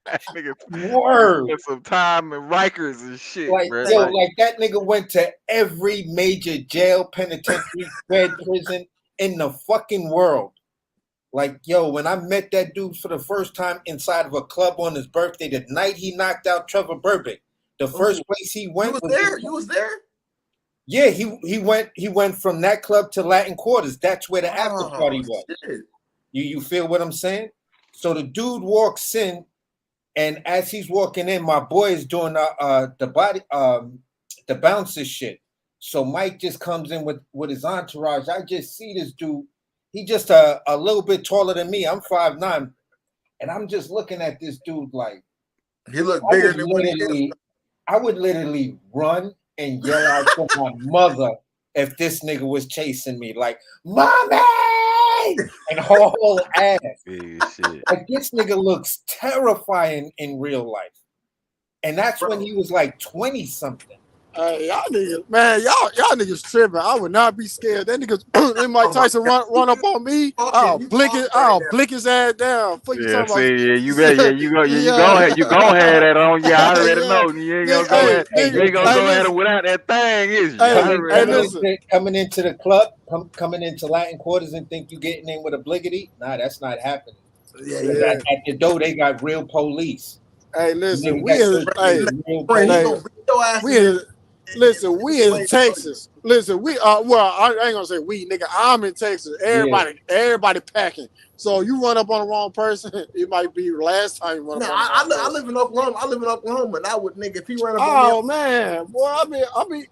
That nigga Word. spent some time in Rikers and shit, Like, bro. yo, like that nigga went to every major jail, penitentiary, fed prison in the fucking world. Like, yo, when I met that dude for the first time inside of a club on his birthday, the night he knocked out Trevor Burbick, the first place he went was there. You was there? Yeah, he went from that club to Latin Quarters. That's where the after party was. Shit. You feel what I'm saying? So the dude walks in, and as he's walking in, my boy is doing the bouncer shit. So Mike just comes in with his entourage. I just see this dude. He just a little bit taller than me. I'm 5'9", and I'm just looking at this dude like he looked bigger than what he is. I would literally run and yell out to my mother if this nigga was chasing me, like, "Mommy!" and haul ass. Big shit. Like this nigga looks terrifying in real life, and that's when he was like 20 something. Y'all niggas, man, y'all niggas tripping. I would not be scared. That niggas, then Mike Tyson run up on me. I'll blick his ass down. Fuck you talking about? You gonna have that on you. I already know. You ain't gonna go ahead. You ain't gonna go ahead without that thing, is you? Coming into the club, coming into Latin Quarters and think you getting in with a bliggity? Nah, that's not happening. Yeah. At the door, they got real police. Hey, listen, we in Texas. Listen, I ain't gonna say we, nigga. I'm in Texas. Everybody packing. So you run up on the wrong person, it might be the last time you run up on the wrong person. I live in Oklahoma. And I would, nigga, if he ran up on me. Oh man, boy, I be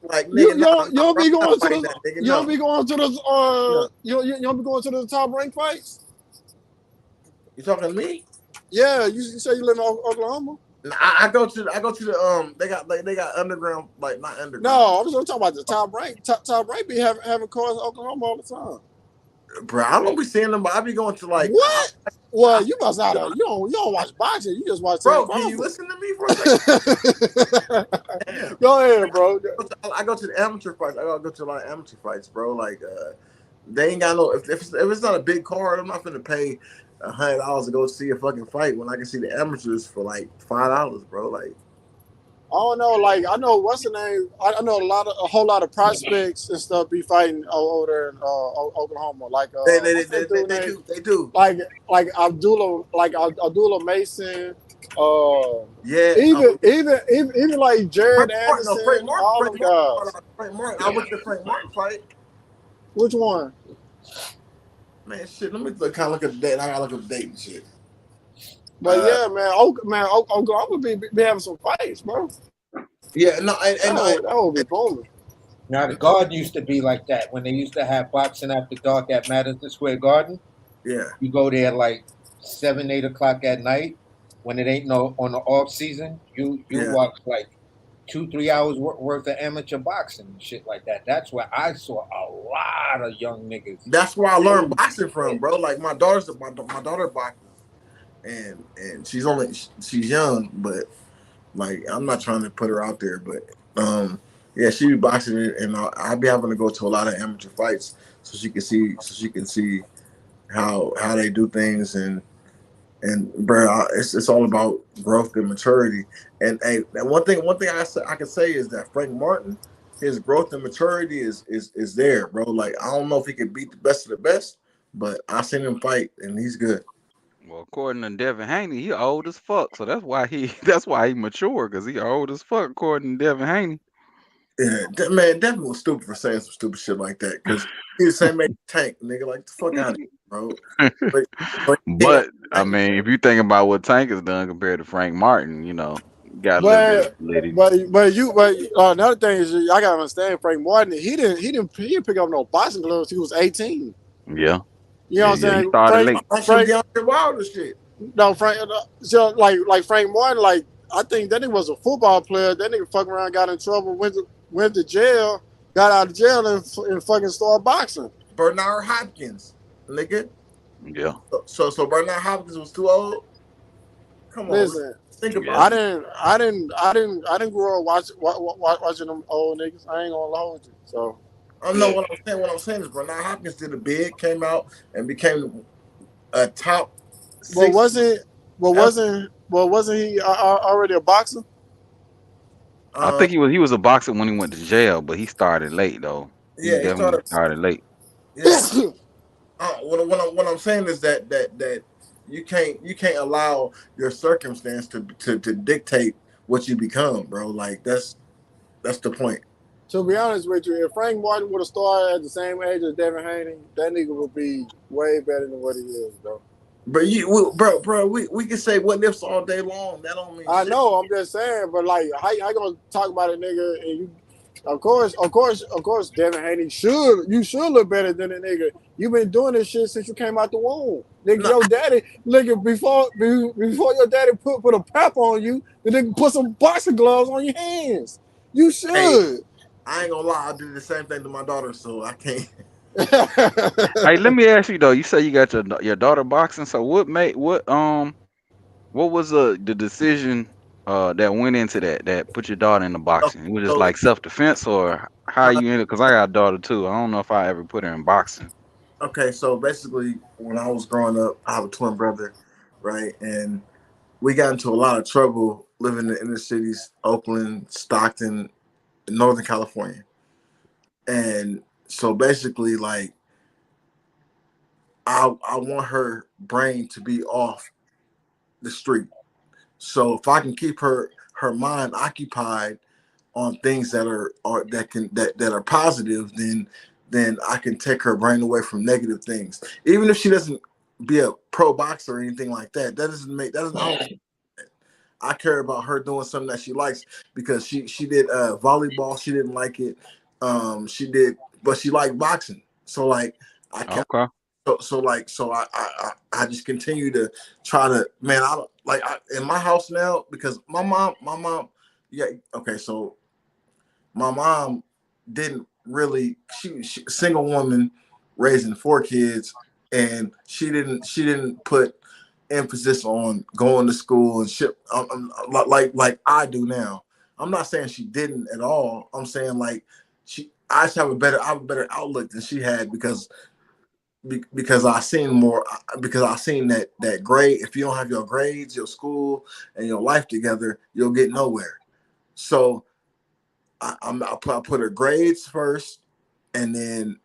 like, you nigga, don't be going to the you don't be going to the you don't be going to the top rank fights. You talking to me? Yeah, you say you live in Oklahoma. I go to the they got underground, like not underground. No, I'm talking about the top rank. Top rank be having cars in Oklahoma all the time. Bro, I don't be seeing them, but I be going to like what? Well, you must not. You don't watch boxing. You just watch. Bro, can you listen to me for a second? Go ahead, bro. I go to the amateur fights. I gotta go to a lot of amateur fights, bro. Like they ain't got no. If it's not a big card, I'm not gonna pay $100 to go see a fucking fight when I can see the amateurs for like $5, bro. Like, I don't know. Like, I know what's the name. I know a whole lot of prospects and stuff be fighting over there in Oklahoma. Like, they do. Like Abdullah Mason. Yeah. Even like Jared Anderson. Frank Martin. I went to the Frank Martin fight. Which one? Man, shit. Let me look at the date. I gotta look at the date and shit. But yeah, man, Oklahoma be having some fights, bro. Yeah, no, that would be booming. Now the Garden used to be like that when they used to have boxing after dark at Madison Square Garden. Yeah, you go there like 7, 8 o'clock at night when it ain't no on the off season. You watch like 2-3 hours worth of amateur boxing and shit like that. That's where I saw a lot of young niggas. That's where I learned boxing from, bro. Like my daughter boxes, and she's young, but like I'm not trying to put her out there, but yeah, she be boxing, and I'll be having to go to a lot of amateur fights so she can see how they do things and bro, it's all about growth and maturity. And one thing I can say is that Frank Martin, his growth and maturity is there, bro. Like I don't know if he can beat the best of the best, but I seen him fight and he's good. Well, according to Devin Haney, he old as fuck, so that's why he mature, because he old as fuck, according to Devin Haney. Yeah, man, Devin was stupid for saying some stupid shit like that, because he the same age Tank, nigga. Like the fuck out of here, bro. But I mean, if you think about what Tank has done compared to Frank Martin, you know, got a little bit. But another thing is I gotta understand Frank Martin. He didn't pick up no boxing gloves. He was 18. Yeah. You know what I'm saying? He started late. Frank Wilder shit. No, Frank. So like Frank Martin, like I think that nigga was a football player. That nigga fucking around, got in trouble, went to jail, got out of jail, and fucking started boxing. Bernard Hopkins, nigga. Yeah. So Bernard Hopkins was too old. Come on, listen. Think about it. I didn't grow up watching them old niggas. I ain't gonna hold you. So. I know what I'm saying. What I'm saying is Bernard Hopkins did a bid, came out and became a top. Wasn't he already a boxer? I think he was a boxer when he went to jail, but he started late though. Yeah, he definitely started late. Yeah. What I'm saying is that you can't allow your circumstance to dictate what you become, bro. Like that's the point. To be honest with you, if Frank Martin would have started at the same age as Devin Haney, that nigga would be way better than what he is, bro. But we can say what ifs all day long. That don't mean I shit. know. I'm just saying, but like, how gonna talk about a nigga and you? Of course, Devin Haney should look better than a nigga. You've been doing this shit since you came out the womb, nigga. Your daddy, nigga, before your daddy put a pep on you, the nigga put some boxing gloves on your hands. You should. Hey, I ain't gonna lie, I did the same thing to my daughter, so I can't. Hey, let me ask you though. You say you got your daughter boxing. So what was the decision that went into that put your daughter in the boxing? It was just So like self defense, or how you in it? Because I got a daughter too. I don't know if I ever put her in boxing. okay, so basically, when I was growing up, I have a twin brother, right, and we got into a lot of trouble living in the inner cities, Oakland, Stockton, Northern California, and so basically, like, I want her brain to be off the street. So if I can keep her mind occupied on things that are positive, then I can take her brain away from negative things. Even if she doesn't be a pro boxer or anything like that, I care about her doing something that she likes because she did volleyball. She didn't like it. She did, but she liked boxing. So like I kept Okay. I just continue to try to, man, in my house now, because my mom, yeah, okay, so my mom didn't really, she single woman raising 4 kids, and she didn't put emphasis on going to school and shit, like I do now. I'm not saying she didn't at all. I'm saying like I just have a better outlook than she had because I seen more, because I seen that grade, if you don't have your grades, your school, and your life together, you'll get nowhere. So I put her grades first, and then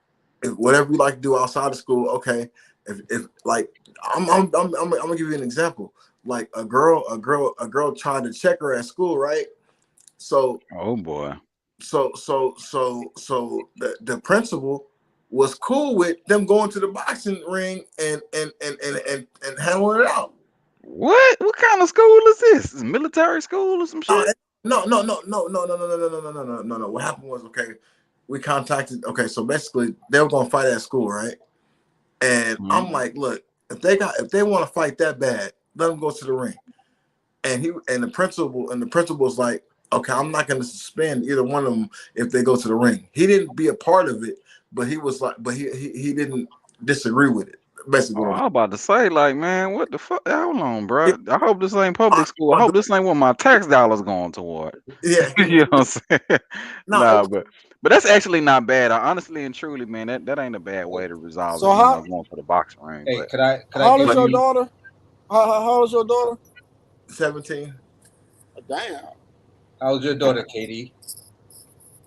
whatever you like to do outside of school, okay. If like I'm gonna give you an example. Like a girl tried to check her at school, right? So Oh boy. so the principal was cool with them going to the boxing ring and handling it out. What kind of school is this? Is it military school or some shit? No. What happened was, okay, we contacted. Okay, so basically they were gonna fight at school, right? And I'm like, look, if they want to fight that bad, let them go to the ring. And the principal's like, okay, I'm not going to suspend either one of them if they go to the ring. He didn't be a part of it, but he was like, but he didn't disagree with it. Basically, Oh, I was about to say, like, man, what the fuck? Hold on, bro. I hope this ain't public school. I hope this ain't what my tax dollars going toward. Yeah, you know what I'm saying? No, Nah, but that's actually not bad. Honestly and truly, man, that ain't a bad way to resolve So it. how? Going for the boxing ring. Hey, But how old is your daughter? How old is your daughter? 17. Damn. How's your daughter, Katie?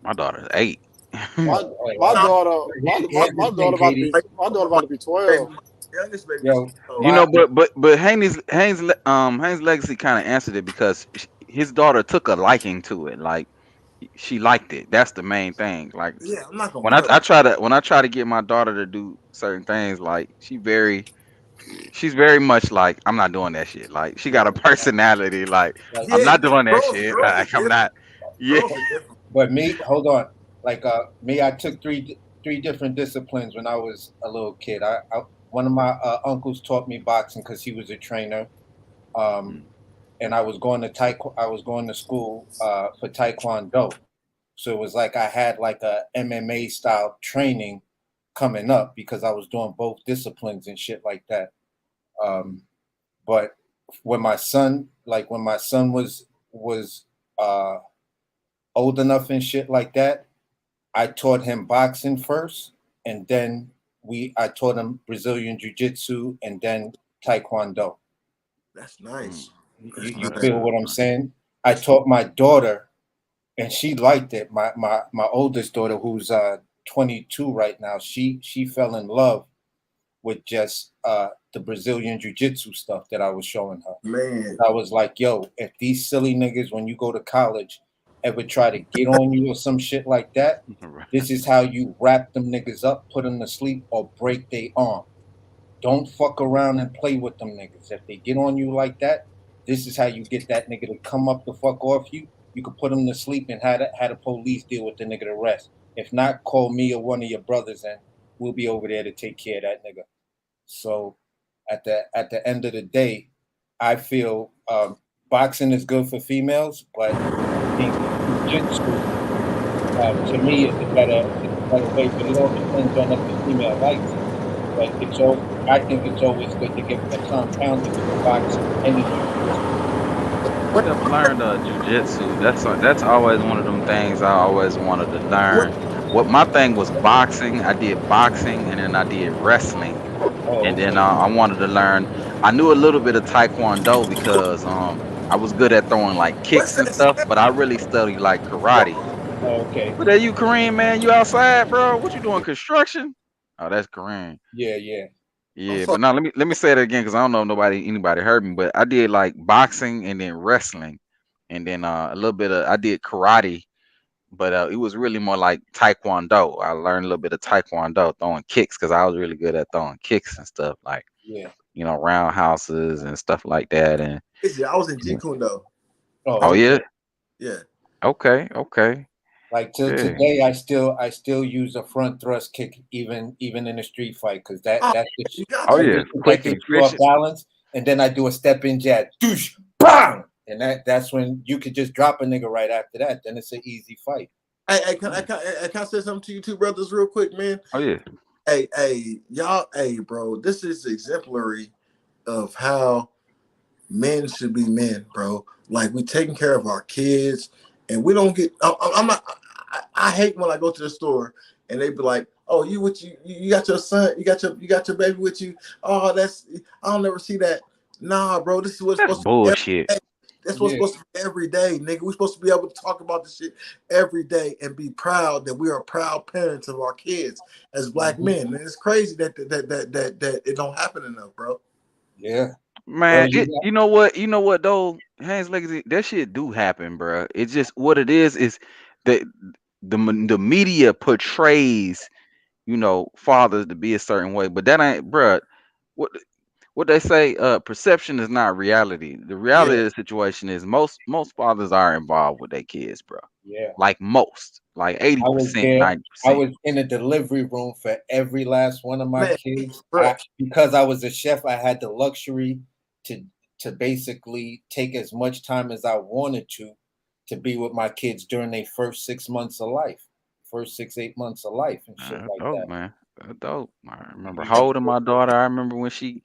My daughter's 8. My daughter about to be 12. Youngest baby. Yo, You know, but Haynes Legacy kind of answered it because his daughter took a liking to it. Like she liked it. That's the main thing. Like Yeah, I'm not gonna when I try to get my daughter to do certain things, like she's very much like, I'm not doing that shit. Like she got a personality. Like I'm not doing that shit. Like I'm not. Yeah. But me, hold on. Like me, I took three different disciplines when I was a little kid. One of my uncles taught me boxing because he was a trainer, and I was going to school for Taekwondo. So it was like I had like a MMA style training coming up because I was doing both disciplines and shit like that. But when my son was old enough and shit like that, I taught him boxing first, and then I taught him Brazilian Jiu-Jitsu and then Taekwondo. That's nice. You feel what I'm saying? I taught my daughter, and she liked it. My oldest daughter, who's 22 right now, she fell in love with just the Brazilian Jiu-Jitsu stuff that I was showing her. Man, I was like, yo, if these silly niggas, when you go to college, ever try to get on you or some shit like that, this is how you wrap them niggas up, put them to sleep, or break their arm. Don't fuck around and play with them niggas. If they get on you like that, this is how you get that nigga to come up the fuck off you. You could put him to sleep and have the police deal with the nigga to rest. If not, call me or one of your brothers and we'll be over there to take care of that nigga. So at the end of the day, I feel boxing is good for females, but I think jiu-jitsu to me is right away, but it all depends on if the female likes it. But I think it's always good to give them a compounding with the boxing and the jiu-jitsu. I never learned jujitsu. That's always one of them things I always wanted to learn. What my thing was boxing. I did boxing and then I did wrestling. Oh, And then okay. I wanted to learn. I knew a little bit of taekwondo because I was good at throwing like kicks and stuff, but I really studied like karate. Oh, okay. What are you, Kareem, man? You outside, bro? What you doing? Construction? Oh, that's Kareem. Yeah, yeah. Yeah, but now let me say it again because I don't know if anybody heard me, but I did like boxing and then wrestling, and then a little bit of I did karate, but it was really more like taekwondo. I learned a little bit of taekwondo, throwing kicks because I was really good at throwing kicks and stuff like Yeah. roundhouses and stuff like that. And I was in Jeet Kune Do. oh yeah, Yeah. okay. Like till Yeah. today, I still use a front thrust kick even in a street fight because that Quick and you off efficient. balance, and then I do a step in jab, douche, bang, and that's when you could just drop a nigga right after that. Then it's an easy fight. Hey, can I say something to you two brothers real quick, man? Oh yeah. Hey, y'all, bro, this is exemplary of how men should be men, bro. Like we taking care of our kids, and we don't get. I'm not. I hate when I go to the store and they be like, "Oh, you got your son, you got your baby with you." Oh, I'll never see that. Nah, bro, this is what's supposed bullshit. to be. That's what's supposed to be every day, nigga. We're supposed to be able to talk about this shit every day and be proud that we are proud parents of our kids as black men. And it's crazy that it don't happen enough, bro. Yeah. Man, you know what though, Hands Legacy, that shit do happen, bro. It's just what it is that the media portrays, fathers to be a certain way, but that ain't, bro. What they say, perception is not reality. The reality of the situation is most fathers are involved with their kids, bro. Yeah. Like most, like 80%, 90%. I was in a delivery room for every last one of my kids. Because I was a chef, I had the luxury to basically take as much time as I wanted to be with my kids during their first 6 months of life, 8 months of life, and shit like that. Man, dope. I remember holding my daughter. I remember when she,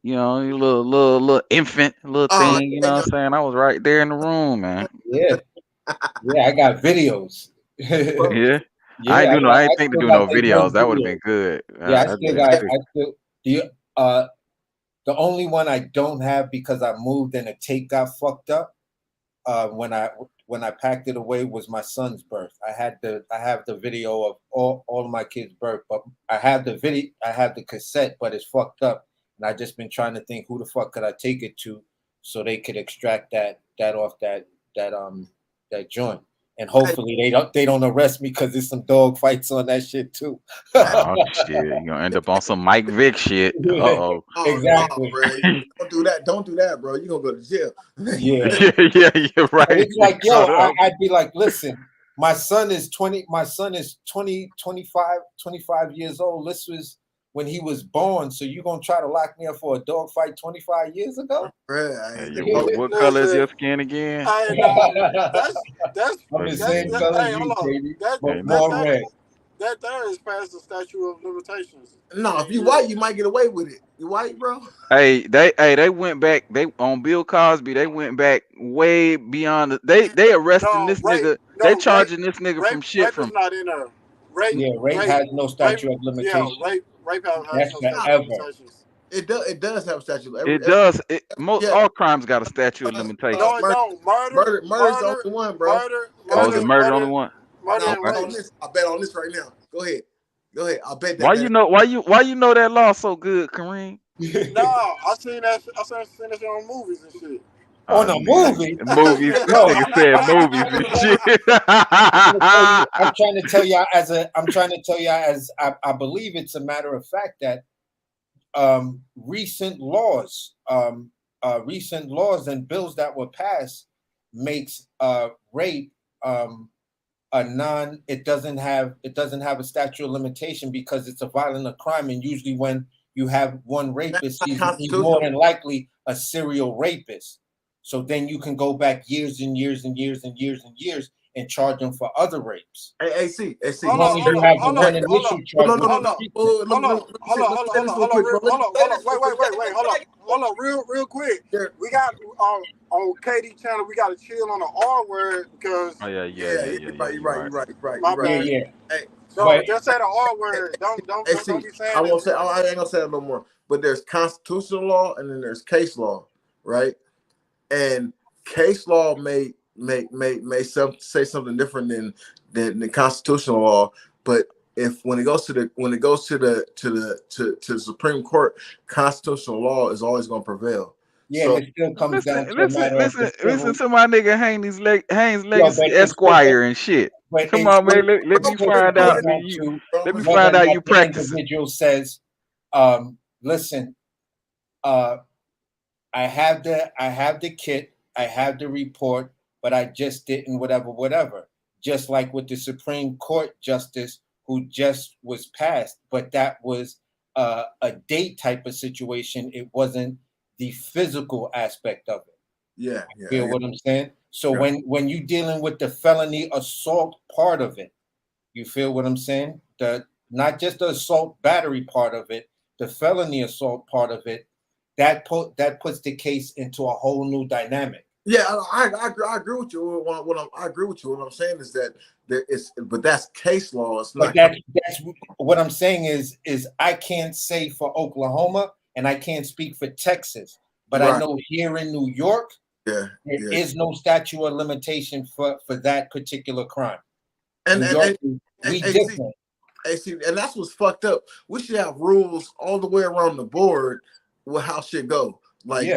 little infant, little thing. You know what I'm saying? I was right there in the room, man. Yeah, yeah. I got videos. Yeah. Yeah, I ain't think to do no videos. videos. That would have been good. Yeah, the only one I don't have because I moved and the tape got fucked up. When I packed it away was my son's birth. I have the video of all of my kids' birth, but I have the cassette, but it's fucked up. And I just been trying to think who the fuck could I take it to so they could extract that off that joint. And hopefully they don't arrest me because there's some dog fights on that shit too. Oh shit, you're gonna end up on some Mike Vick shit. Uh-oh. Exactly. Bro. Don't do that, bro. You're gonna go to jail. Yeah. You're right. It's like, yo, I'd be like, listen, my son is 25 years old. This was when he was born. So you gonna try to lock me up for a dog fight 25 years ago? What color is your skin again? That's I'm the same color as you, baby, but more red. That is past the statute of limitations. No, if you white, you might get away with it. You white, bro? Hey, they went back. They on Bill Cosby. They went back way beyond. They arresting this nigga. They charging this nigga from shit rape from. Is not in there. Rape has no statute of limitations. Yeah, rape has no statute of limitations. It does have a statute. It does. All crimes got a statute of limitations. No, it don't. Murder's the only one, bro. Is it murder only one? I bet on this right now. Go ahead. I bet that. Why you know that law so good, Kareem? No, I seen that shit on movies and shit. On a movie? Movies. Nigga said movies and shit. I'm trying to tell you as I believe it's a matter of fact that recent laws and bills that were passed makes rape it doesn't have a statute of limitation because it's a violent crime, and usually when you have one rapist, he's more than likely a serial rapist. So then you can go back years and years and years and years and years, and charge them for other rapes. Hey, AC. Hold on, you have the one initial charge. Hold on, real quick. We got on KD channel. We got to chill on the R word because. Oh yeah. You're right. My bad. Yeah. Hey, so just say the R word. Don't be saying. I won't say. I ain't gonna say it no more. But there's constitutional law and then there's case law, right? And case law may say something different than the constitutional law, but when it goes to the Supreme Court, constitutional law is always going to prevail. Yeah, so, it still comes down to listen to my nigga Haynes Legacy Esquire and shit. Come on, man. Let me find out. Let me find out you practice. Individual says, listen, I have the kit, I have the report, but I just didn't whatever. Just like with the Supreme Court justice who just was passed, but that was a date type of situation. It wasn't the physical aspect of it. Yeah. You feel what I'm saying? So when you're dealing with the felony assault part of it, you feel what I'm saying? Not just the assault battery part of it, the felony assault part of it, that puts the case into a whole new dynamic. Yeah, I agree with you. I agree with you. What I'm saying is that but that's case law. It's not. But that's what I'm saying is I can't say for Oklahoma and I can't speak for Texas, but I know here in New York, there is no statute of limitation for that particular crime. And that's what's fucked up. We should have rules all the way around the board with how shit go. Like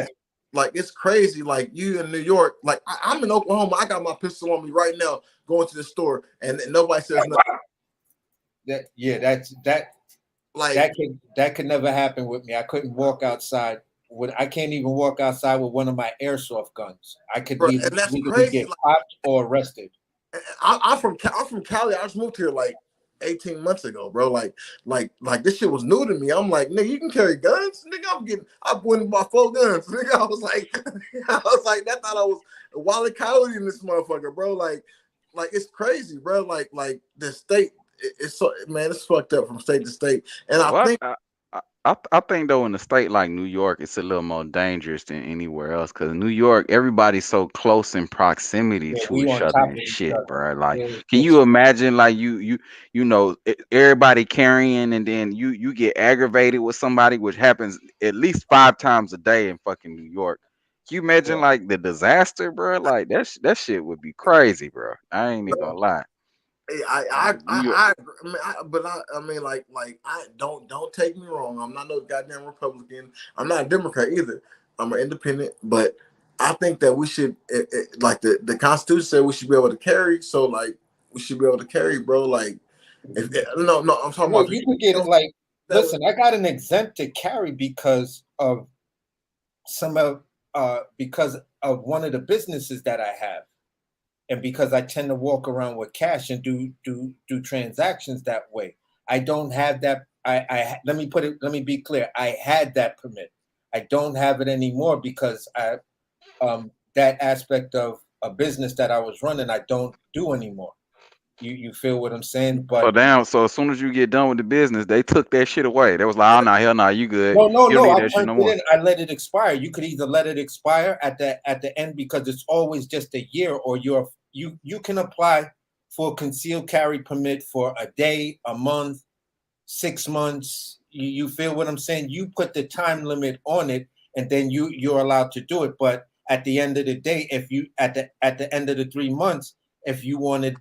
it's crazy. Like you in New York, like I'm in Oklahoma. I got my pistol on me right now, going to the store, and nobody says nothing. That could never happen with me. I couldn't walk outside. I can't even walk outside with one of my airsoft guns. I could either get popped or arrested. I'm from Cali. I just moved here like 18 months ago, bro. Like this shit was new to me. I'm like, nigga, you can carry guns, nigga. I went my 4 guns, nigga. I was like, that thought I was a Wile E. Coyote in this motherfucker, bro. Like it's crazy, bro. Like the state, it's fucked up from state to state. And I think though in a state like New York, it's a little more dangerous than anywhere else because New York, everybody's so close in proximity to each other and shit, bro. Like, can you imagine like you know everybody carrying and then you get aggravated with somebody, which happens at least 5 times a day in fucking New York. Can you imagine like the disaster, bro? Like that shit would be crazy, bro. I ain't even gonna lie. Don't take me wrong. I'm not no goddamn Republican. I'm not a Democrat either. I'm an independent, but I think that we should, like the Constitution said, we should be able to carry. So like, we should be able to carry, bro. Like, I'm talking about. You could get like, listen, I got an exempt to carry because of because of one of the businesses that I have. And because I tend to walk around with cash and do transactions that way, I don't have that. Let me be clear. I had that permit. I don't have it anymore because that aspect of a business that I was running, I don't do anymore. You feel what I'm saying? But so as soon as you get done with the business, they took that shit away. They was like, oh no, hell no, you good. No. I let it expire. You could either let it expire at the end because it's always just a year, or you can apply for a concealed carry permit for a day, a month, 6 months. You feel what I'm saying? You put the time limit on it, and then you're allowed to do it. But at the end of the day, if you at the end of the 3 months, if you wanted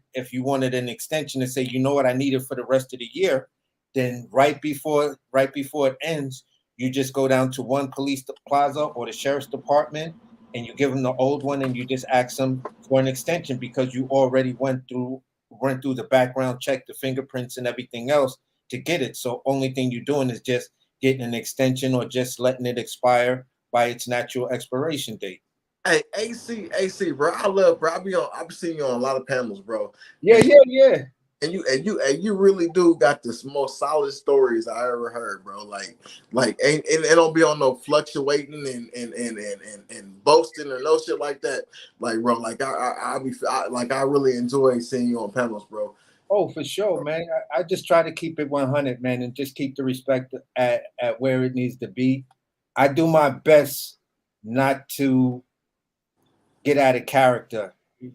an extension to say, you know what, I need it for the rest of the year, then right before it ends, you just go down to one police plaza or the sheriff's department and you give them the old one and you just ask them for an extension because you already went through the background check, the fingerprints and everything else to get it. So only thing you're doing is just getting an extension or just letting it expire by its natural expiration date. Hey, AC, bro. I love, bro. I've been seeing you on a lot of panels, bro. Yeah. And you really do got the most solid stories I ever heard, bro. Like ain't it don't be on no fluctuating and boasting or no shit like that. Like, bro, like I really enjoy seeing you on panels, bro. Oh, for sure, man. I just try to keep it 100, man, and just keep the respect at where it needs to be. I do my best not to get out of character.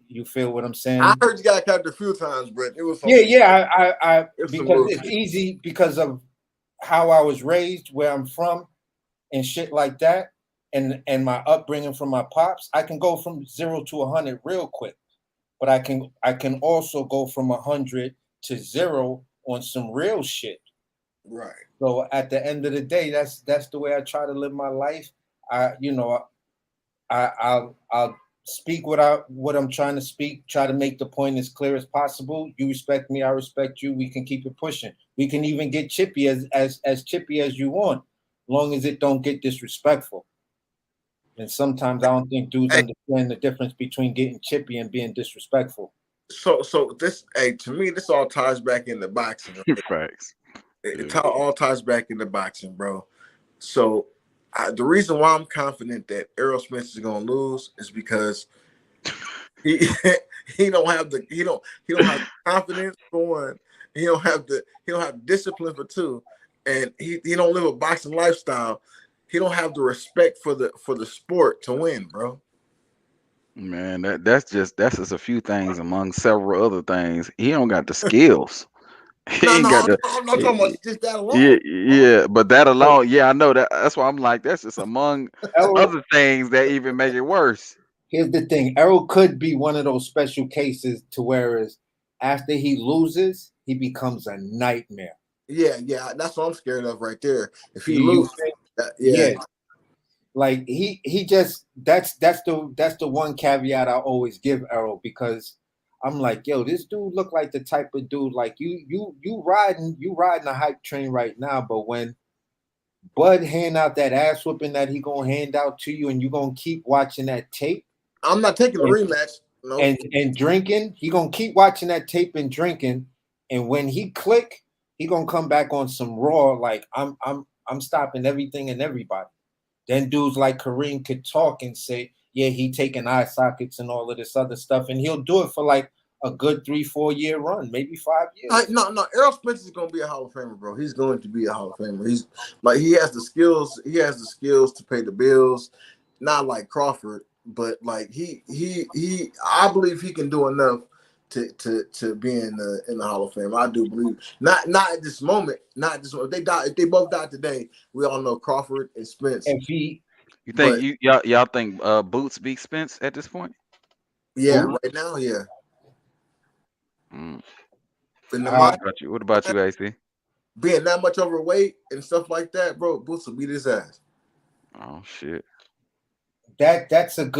You feel what I'm saying? I heard you got character a few times, Brett. It was yeah. I because it's easy because of how I was raised, where I'm from, and shit like that, and my upbringing from my pops. I can go from 0 to 100 real quick, but I can also go from 100 to 0 on some real shit. Right. So at the end of the day, that's the way I try to live my life. I'll speak what I'm trying to speak, try to make the point as clear as possible. You respect me, I respect you. We can keep it pushing. We can even get chippy as chippy as you want, long as it don't get disrespectful. And sometimes I don't think dudes understand the difference between getting chippy and being disrespectful. So this, to me, this all ties back into boxing. Right? Facts. It all ties back into boxing, bro. So the reason why I'm confident that Errol Spence is gonna lose is because he don't have confidence for one. He don't have discipline for two, and he don't live a boxing lifestyle. He don't have the respect for the sport to win, bro. Man, that's just a few things among several other things. He don't got the skills. I'm not talking about just that alone. Yeah, but that alone, I know that. That's why I'm like, that's just among other things that even make it worse. Here's the thing: Errol could be one of those special cases to where after he loses, he becomes a nightmare. Yeah, that's what I'm scared of right there. If he loses, like he just that's the one caveat I always give Errol, because I'm like, yo, this dude look like the type of dude like you riding a hype train right now, but when Bud hand out that ass whooping that he gonna hand out to you, and you gonna keep watching that tape. I'm not taking the rematch. No. And drinking, he gonna keep watching that tape and drinking, and when he click, he gonna come back on some raw like I'm stopping everything and everybody. Then dudes like Kareem could talk and say, yeah, he taking eye sockets and all of this other stuff, and he'll do it for like a good 3-4 year run, maybe 5 years. No, Errol Spence is gonna be a Hall of Famer, bro. He's going to be a Hall of Famer. He's like he has the skills. He has the skills to pay the bills. Not like Crawford, but like he I believe he can do enough to be in the Hall of Fame. I do believe. Not at this moment. Not at this moment. If they both died today, we all know Crawford and Spence. You think y'all think Boots beat Spence at this point? Yeah, right now, yeah. What about you, AC? Being that much overweight and stuff like that, bro, Boots will beat his ass. Oh shit. That's an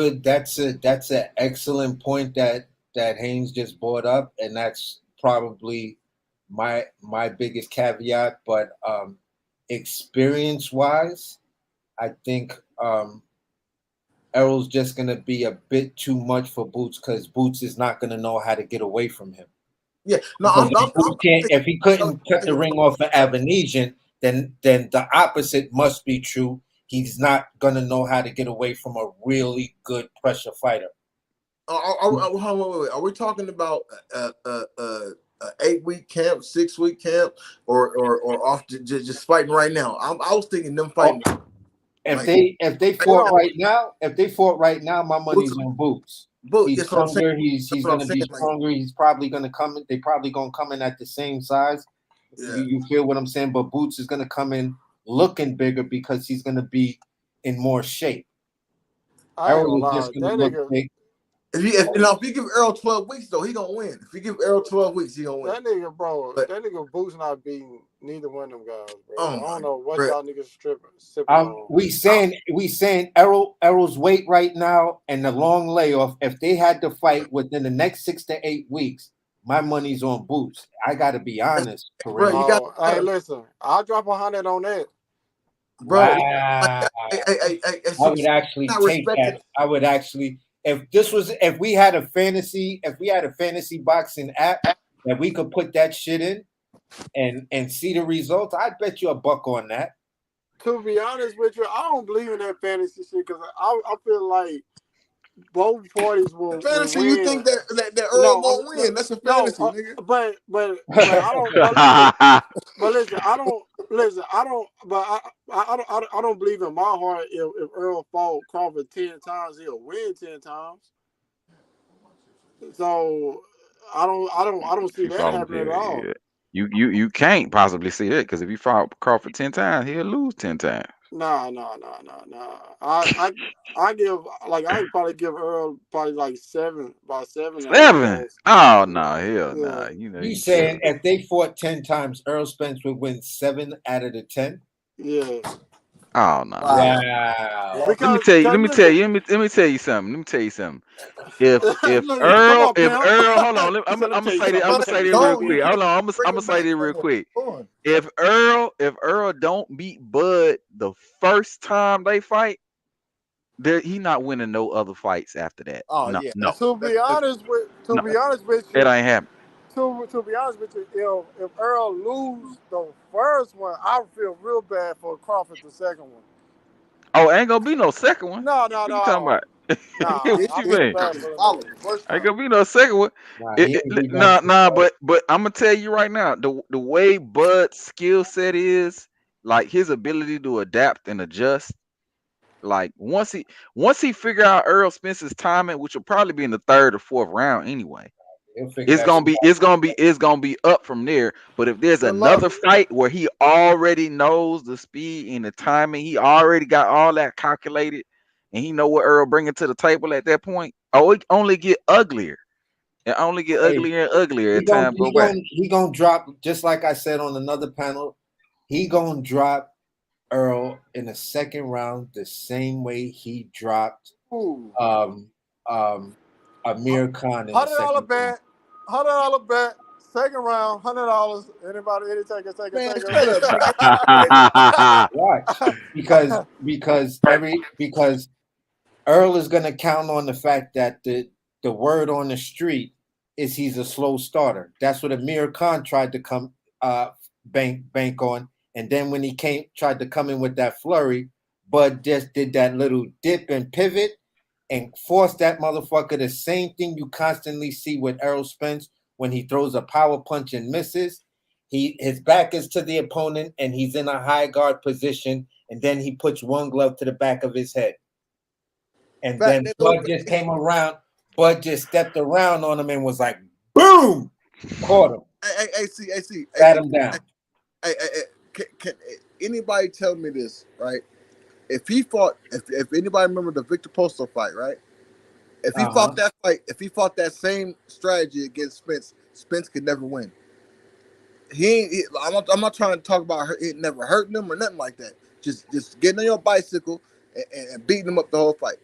excellent point that Haynes just brought up, and that's probably my biggest caveat. But experience wise, I think Errol's just gonna be a bit too much for Boots, because Boots is not gonna know how to get away from him. Yeah, no, if he couldn't cut the ring off of Avenesian, then the opposite must be true. He's not gonna know how to get away from a really good pressure fighter. Are we talking about a 8-week camp, 6-week camp, or off just fighting right now? I was thinking them fighting. If they fought right now, my money's on Boots. He's stronger. He's gonna be stronger. He's probably gonna come in. They probably gonna come in at the same size. Yeah. You feel what I'm saying? But Boots is gonna come in looking bigger because he's gonna be in more shape. Errol is just gonna look big. If you give Errol 12 weeks, though, he gonna win. If you give Errol 12 weeks, he gonna win. That nigga Boots not beating neither one of them guys, bro. I don't know what y'all niggas sipping on. We saying Errol's weight right now and the long layoff. If they had to fight within the next 6 to 8 weeks, my money's on Boots. I got to be honest, bro. Hey, listen, I'll drop 100 on that. Bro, wow. I would actually take that. I would actually. If we had a fantasy boxing app, that we could put that shit in and see the results, I'd bet you $1 on that. To be honest with you, I don't believe in that fantasy shit because I feel like both parties will Fantasy, win. you think that Earl won't win? That's a fantasy, nigga. But I don't. But listen, I don't. Listen, I don't. But I don't believe in my heart if Earl fought Crawford 10 times, he'll win 10 times. So I don't see that happening at all. You can't possibly see that because if you fought Crawford 10 times, he'll lose 10 times. Nah. I give I'd probably give Earl probably like 7, about 7. 7? Oh no, hell no. You know you saying if they fought 10 times, Errol Spence would win 7 out of the 10? Yeah. Oh no. Wow. Let me tell you something. If Earl, hold on, I'm gonna say this real quick. Hold on, I'm gonna say this real quick. If Earl don't beat Bud the first time they fight, he not winning no other fights after that. Oh no, yeah. no. To be honest with you, It ain't happening. To be honest with you, if Earl lose the first one, I feel real bad for Crawford the second one. Oh, ain't gonna be no second one. No. What you talking about? What you mean? First Ain't gonna be no second one. But I'm gonna tell you right now, the way Bud's skill set is, like his ability to adapt and adjust. Like once he figure out Errol Spence's timing, which will probably be in the 3rd or 4th round anyway. It's gonna be up from there. But if there's another fight where he already knows the speed and the timing, he already got all that calculated, and he know what Earl bringing to the table at that point. Oh, it only get uglier. It only get uglier and uglier as time go by. He gonna drop, just like I said on another panel. He gonna drop Earl in the 2nd round the same way he dropped Amir Khan in the $100 bet. $100 bet. 2nd round, $100. Anybody, any take Right. Because Earl is gonna count on the fact that the word on the street is he's a slow starter. That's what Amir Khan tried to come bank on. And then when he tried to come in with that flurry, Bud just did that little dip and pivot and forced that motherfucker. The same thing you constantly see with Errol Spence when he throws a power punch and misses. His back is to the opponent and he's in a high guard position, and then he puts one glove to the back of his head. And then Bud just came around. Bud just stepped around on him and was like, boom, caught him. AC, sat him down. Can anybody tell me this, right? If anybody remember the Victor Postal fight, right? If he fought that fight, if he fought that same strategy against Spence, Spence could never win. I'm not trying to talk about it never hurting him or nothing like that. Just getting on your bicycle and beating him up the whole fight.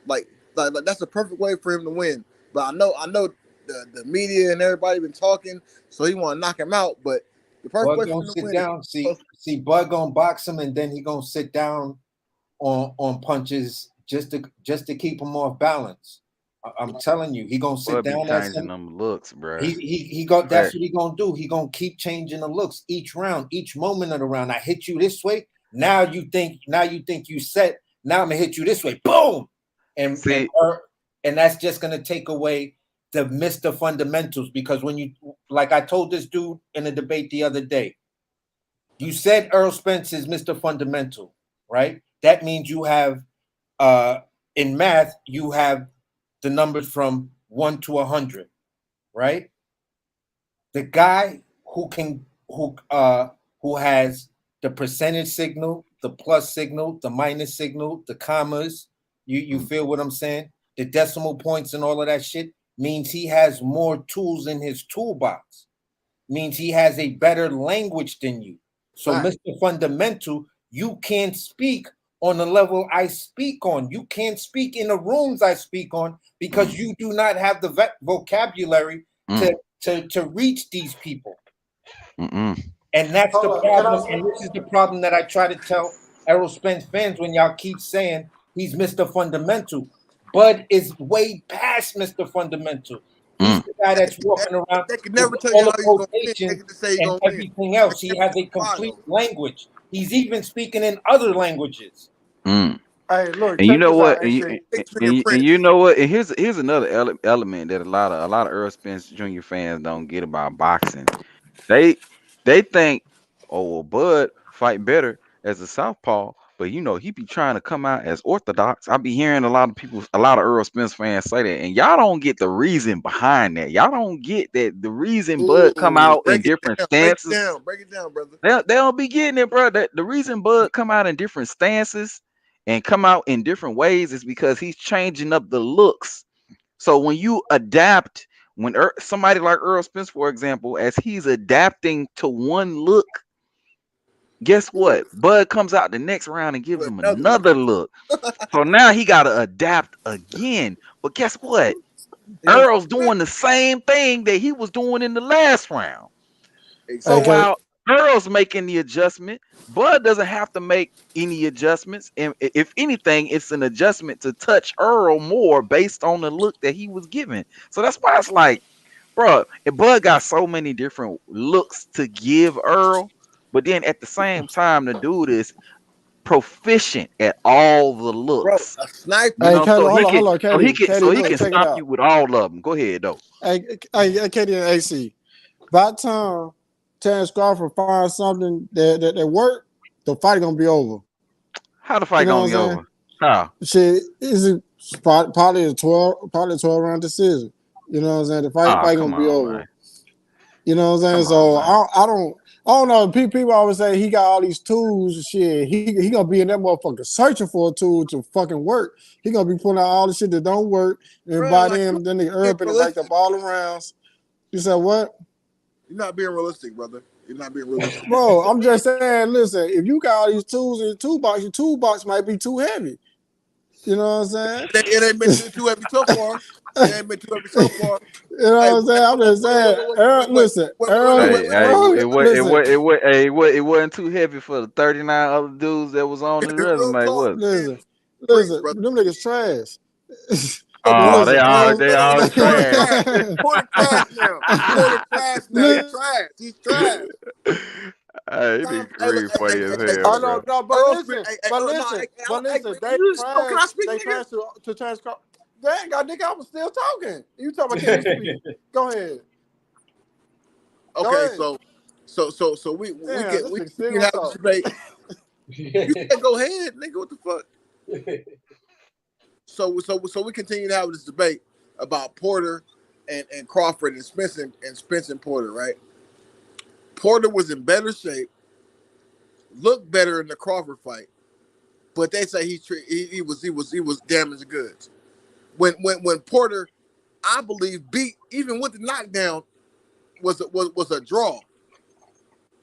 Like that's the perfect way for him to win. But I know the media and everybody been talking, so he want to knock him out. But the perfect way for him to win. Down. See, Bud gonna box him, and then he gonna sit down on punches just to keep him off balance. I'm telling you, he gonna sit down. Changing them looks, bro. He got. That's what he gonna do. He gonna keep changing the looks each round, each moment of the round. I hit you this way. Now you think you set. Now I'm gonna hit you this way. Boom. And that's just gonna take away the Mr. Fundamentals, because when you, like I told this dude in a debate the other day, you said Errol Spence is Mr. Fundamental, right? That means you have in math you have the numbers from 1 to 100, right? The guy who has the percentage signal, the plus signal, the minus signal, the commas, you feel what I'm saying? The decimal points and all of that shit means he has more tools in his toolbox. Means he has a better language than you. So, Mr. Fundamental, you can't speak on the level I speak on. You can't speak in the rooms I speak on because you do not have the vocabulary to reach these people. And that's the problem. And this is the problem that I try to tell Errol Spence fans when y'all keep saying he's Mr. Fundamental. Bud is way past Mr. Fundamental. He's the guy that's walking around They can with never tell all you the how he's gonna win. They quotations can just say he's and gonna win. everything else. He has a complete language. He's even speaking in other languages. Hey, look, And you check know this out, what? AC. And you know what? And here's another element that a lot of Earl Spence Jr. fans don't get about boxing. They think, oh well, Bud fight better as a southpaw, but you know he be trying to come out as orthodox. I be hearing a lot of Earl Spence fans say that, and y'all don't get the reason behind that. Y'all don't get that the reason Bud come Ooh, out in different stances. break it down, brother. They don't be getting it, bro. The reason Bud come out in different stances and come out in different ways is because he's changing up the looks. So when you adapt, when somebody like Earl Spence, for example, as he's adapting to one look, guess what? Bud comes out the next round and gives him another look. So now he got to adapt again. But guess what? Earl's doing the same thing that he was doing in the last round. So while Earl's making the adjustment, Bud doesn't have to make any adjustments. And if anything, it's an adjustment to touch Earl more based on the look that he was given. So that's why it's like, bro, Bud got so many different looks to give Earl, but then at the same time, the dude is proficient at all the looks. Bro, a sniper. You know, so he can, Katie, he can check it stop out. you with all of them. Go ahead, though. Hey, Katie and AC. By the time Terence Crawford finds something that work, the fight gonna be over. How the fight gonna be over? How? Shit, is probably a 12 round decision. You know what I'm saying? The fight gonna be over. Man. You know what I'm saying? So I don't know. People always say he got all these tools. Shit, he gonna be in that motherfucker searching for a tool to fucking work. He gonna be pulling out all the shit that don't work, and by then they up and racked up all the rounds. You said what? You're not being realistic, brother. You're not being realistic. Bro, I'm just saying, listen, if you got all these tools in your toolbox might be too heavy. You know what I'm saying? It ain't been too heavy so far. It ain't been too heavy so far. You know what I'm saying? I'm just saying, listen, it wasn't too heavy for the 39 other dudes that was on the resume, was it? Listen, them niggas trash. Oh, they all trash. Porter trash now. Porter trash now. He's trash. Hey, he be great for you as hell. Oh no, but listen, they trash to Terence Crawford. Dang, God, nigga, I was still talking. You talking about can you speak? Go ahead. Okay, so we can have this debate. You said go ahead, nigga. What the fuck? So we continue to have this debate about Porter and Crawford and Spence and Porter, right? Porter was in better shape, looked better in the Crawford fight, but they say he was damaged goods. When Porter, I believe, beat even with the knockdown was a draw,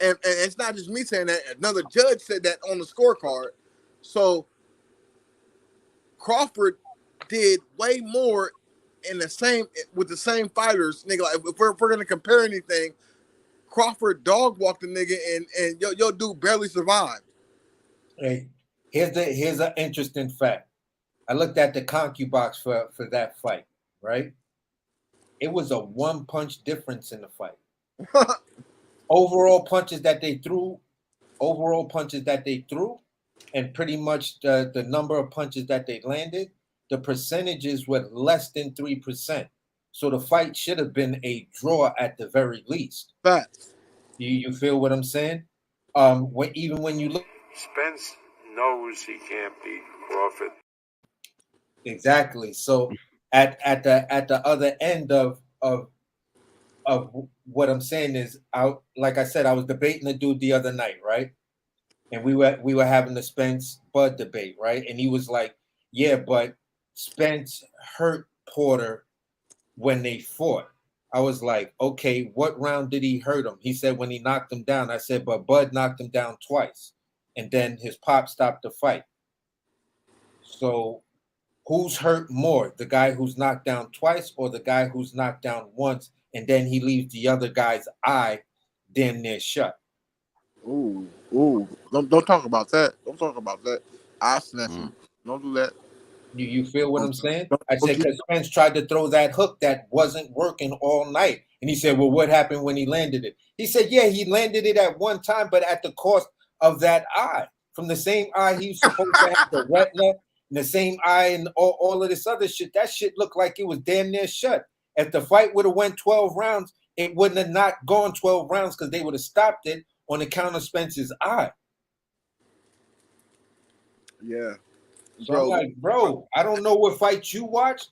and it's not just me saying that. Another judge said that on the scorecard. So Crawford did way more with the same fighters, nigga. Like if we're gonna compare anything, Crawford dog walked the nigga and your dude barely survived. Hey, here's an interesting fact. I looked at the ConcuBox for that fight, right? It was a 1-punch difference in the fight. Overall punches that they threw, and pretty much the number of punches that they landed, the percentages were less than 3%. So the fight should have been a draw at the very least. Facts. You feel what I'm saying? When you look, Spence knows he can't beat Crawford. Exactly. So at the other end of what I'm saying is, like I said, I was debating the dude the other night, right? And we were having the Spence Bud debate, right? And he was like, "Yeah, but Spence hurt Porter when they fought." I was like, "Okay, what round did he hurt him?" He said when he knocked him down. I said, "But Bud knocked him down twice, and then his pop stopped the fight." So who's hurt more, the guy who's knocked down twice or the guy who's knocked down once and then he leaves the other guy's eye damn near shut? Ooh. Don't talk about that. Don't talk about that. I'll snap him. Don't do that. You feel what I'm saying? I said because Spence tried to throw that hook that wasn't working all night, and he said, "Well, what happened when he landed it?" He said, "Yeah, he landed it at one time, but at the cost of that eye. From the same eye he was supposed to have the retina, and the same eye, and all of this other shit. That shit looked like it was damn near shut. If the fight would have went 12 rounds, it wouldn't have not gone 12 rounds because they would have stopped it on account of Spence's eye." Yeah. So I'm like, bro, I don't know what fight you watched,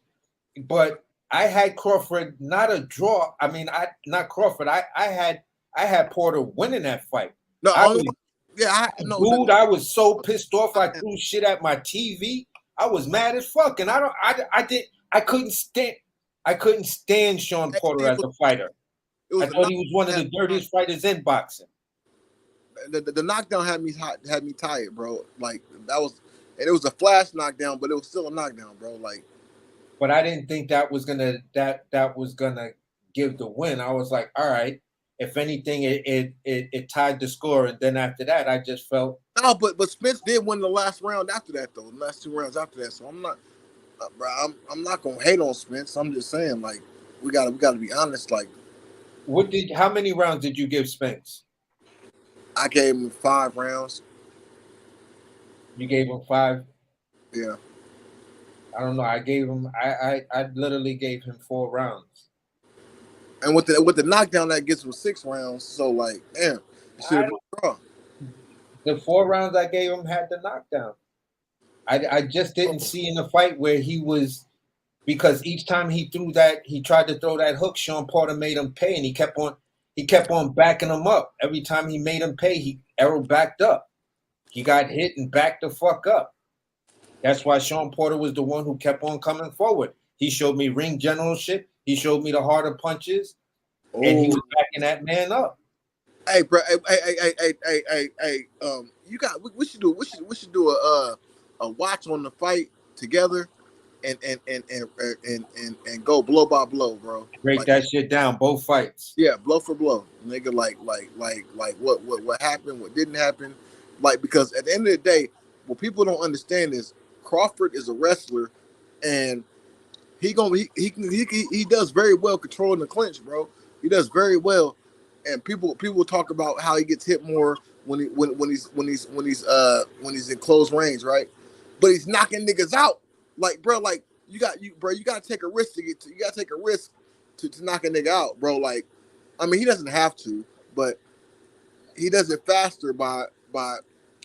but I had Crawford not a draw. I mean, not Crawford. I had Porter winning that fight. No, I was so pissed off. I threw shit at my TV. I was mad as fuck, and I couldn't stand Sean Porter as a fighter. I thought he was one of the dirtiest fighters in boxing. The knockdown had me tired, bro. Like that was. And it was a flash knockdown, but it was still a knockdown, bro. Like, but I didn't think that was gonna give the win. I was like, all right. If anything, it tied the score, and then after that, I just felt no. But Spence did win the last round after that, though. The last 2 rounds after that. So I'm not, bro. I'm not gonna hate on Spence. I'm just saying, like, we gotta be honest. Like, how many rounds did you give Spence? I gave him 5 rounds. You gave him 5? Yeah. I don't know. I gave him. I literally gave him 4 rounds. And with the knockdown, that gets with 6 rounds. So like, damn, it should have been a draw. The 4 rounds I gave him had the knockdown. I just didn't see in the fight where he was, because each time he tried to throw that hook, Sean Porter made him pay, and he kept on backing him up. Every time he made him pay, Errol backed up. He got hit and backed the fuck up. That's why Sean Porter was the one who kept on coming forward. He showed me ring generalship. He showed me the harder punches, and he was backing that man up. Hey, bro. Hey. You got. We should do a watch on the fight together, and go blow by blow, bro. Break that shit down, both fights. Yeah, blow for blow, nigga. Like what happened, what didn't happen. Like, because at the end of the day, what people don't understand is Crawford is a wrestler, and he does very well controlling the clinch, bro. He does very well, and people talk about how he gets hit more when he's in close range, right? But he's knocking niggas out, like, bro. Like, you got to take a risk to knock a nigga out, bro. Like, I mean, he doesn't have to, but he does it faster by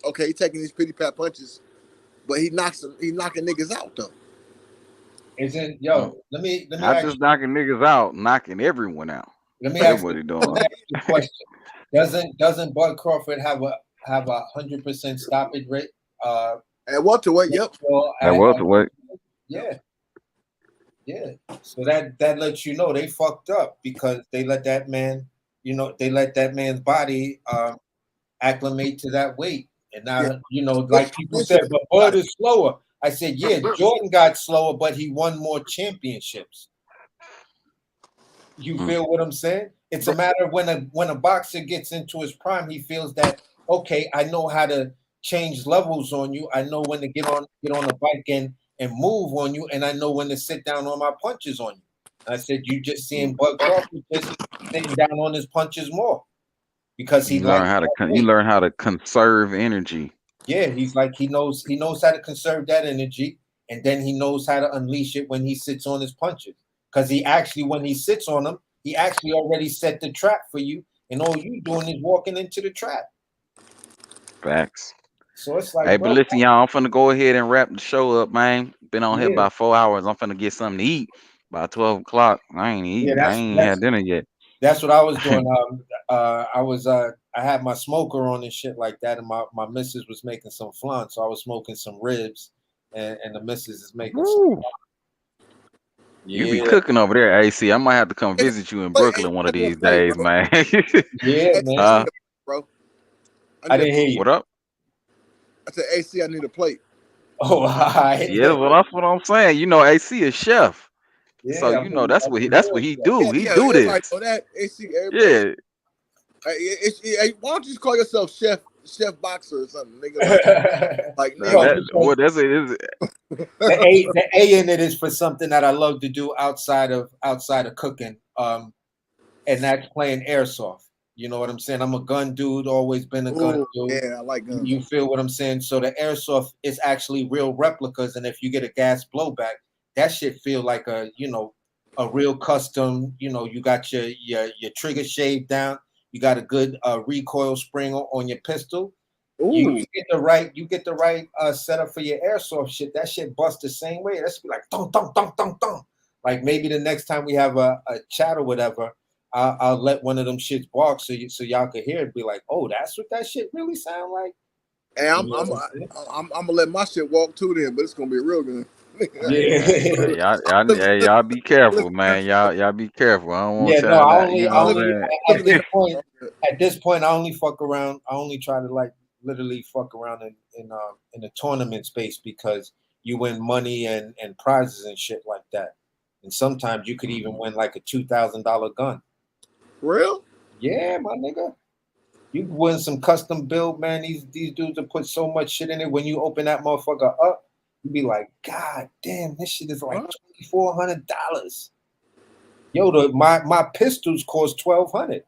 okay, he's taking these pity pat punches, but he's knocking niggas out though. Let me not just knocking niggas out, knocking everyone out. Let me ask you a question. Doesn't Bud Crawford have a 100% stoppage rate? At welterweight, yep. At welterweight. Yeah. So that lets you know they fucked up, because they let that man, they let that man's body acclimate to that weight. And now, like people said, but Bud is slower. I said, yeah, Jordan got slower, but he won more championships. You feel what I'm saying? It's a matter of when a boxer gets into his prime, he feels that, okay, I know how to change levels on you. I know when to get on the bike and move on you, and I know when to sit down on my punches on you. I said, you just seeing Bud Crawford just sitting down on his punches more, because he learn how to conserve energy. Yeah, he's like he knows how to conserve that energy, and then he knows how to unleash it when he sits on his punches. Because when he sits on them, he actually already set the trap for you, and all you doing is walking into the trap. Facts. So it's like, hey, but listen, y'all, I'm finna go ahead and wrap the show up, man. Been on here about 4 hours. I'm finna get something to eat by 12 o'clock. I ain't eating. I ain't had dinner yet. That's what I was doing. I had my smoker on and shit like that, and my missus was making some flan, so I was smoking some ribs, and the missus is making some. You be cooking over there, AC. I might have to come visit you in Brooklyn one of these days, man. Yeah, man. Bro. I didn't hear you. What up? I said, AC, I need a plate. Oh, yeah, well, that's what I'm saying. AC is chef. Yeah, so that's what he do. He do this. Like, that AC, yeah. Why don't you just call yourself chef chef boxer or something, nigga. Like nigga. What that's it. Is The A in it is for something that I love to do outside of cooking. And that's playing airsoft. You know what I'm saying? I'm a gun dude, always been a gun dude. Yeah, I like guns. You feel what I'm saying? So the airsoft is actually real replicas, and if you get a gas blowback, that shit feel like a real custom. You got your trigger shaved down. You got a good recoil spring on your pistol. You get the right setup for your airsoft shit. That shit busts the same way. That's be like dong dong dong dong dong. Like maybe the next time we have a chat or whatever, I'll let one of them shits bark so y'all could hear it. Be like, oh, that's what that shit really sound like. Hey, I'm gonna let my shit walk too then, but it's gonna be a real gun. y'all be careful, man. Y'all be careful. I don't want Yeah, no, y'all. At this point, I only fuck around. I only try to like literally fuck around in the tournament space because you win money and prizes and shit like that. And sometimes you could even win like a $2,000 gun. Real? Yeah, my nigga. You win some custom build, man. These dudes have put so much shit in it. When you open that motherfucker up, you be like, God damn, this shit is like $2,400. Yo, my pistols cost $1,200.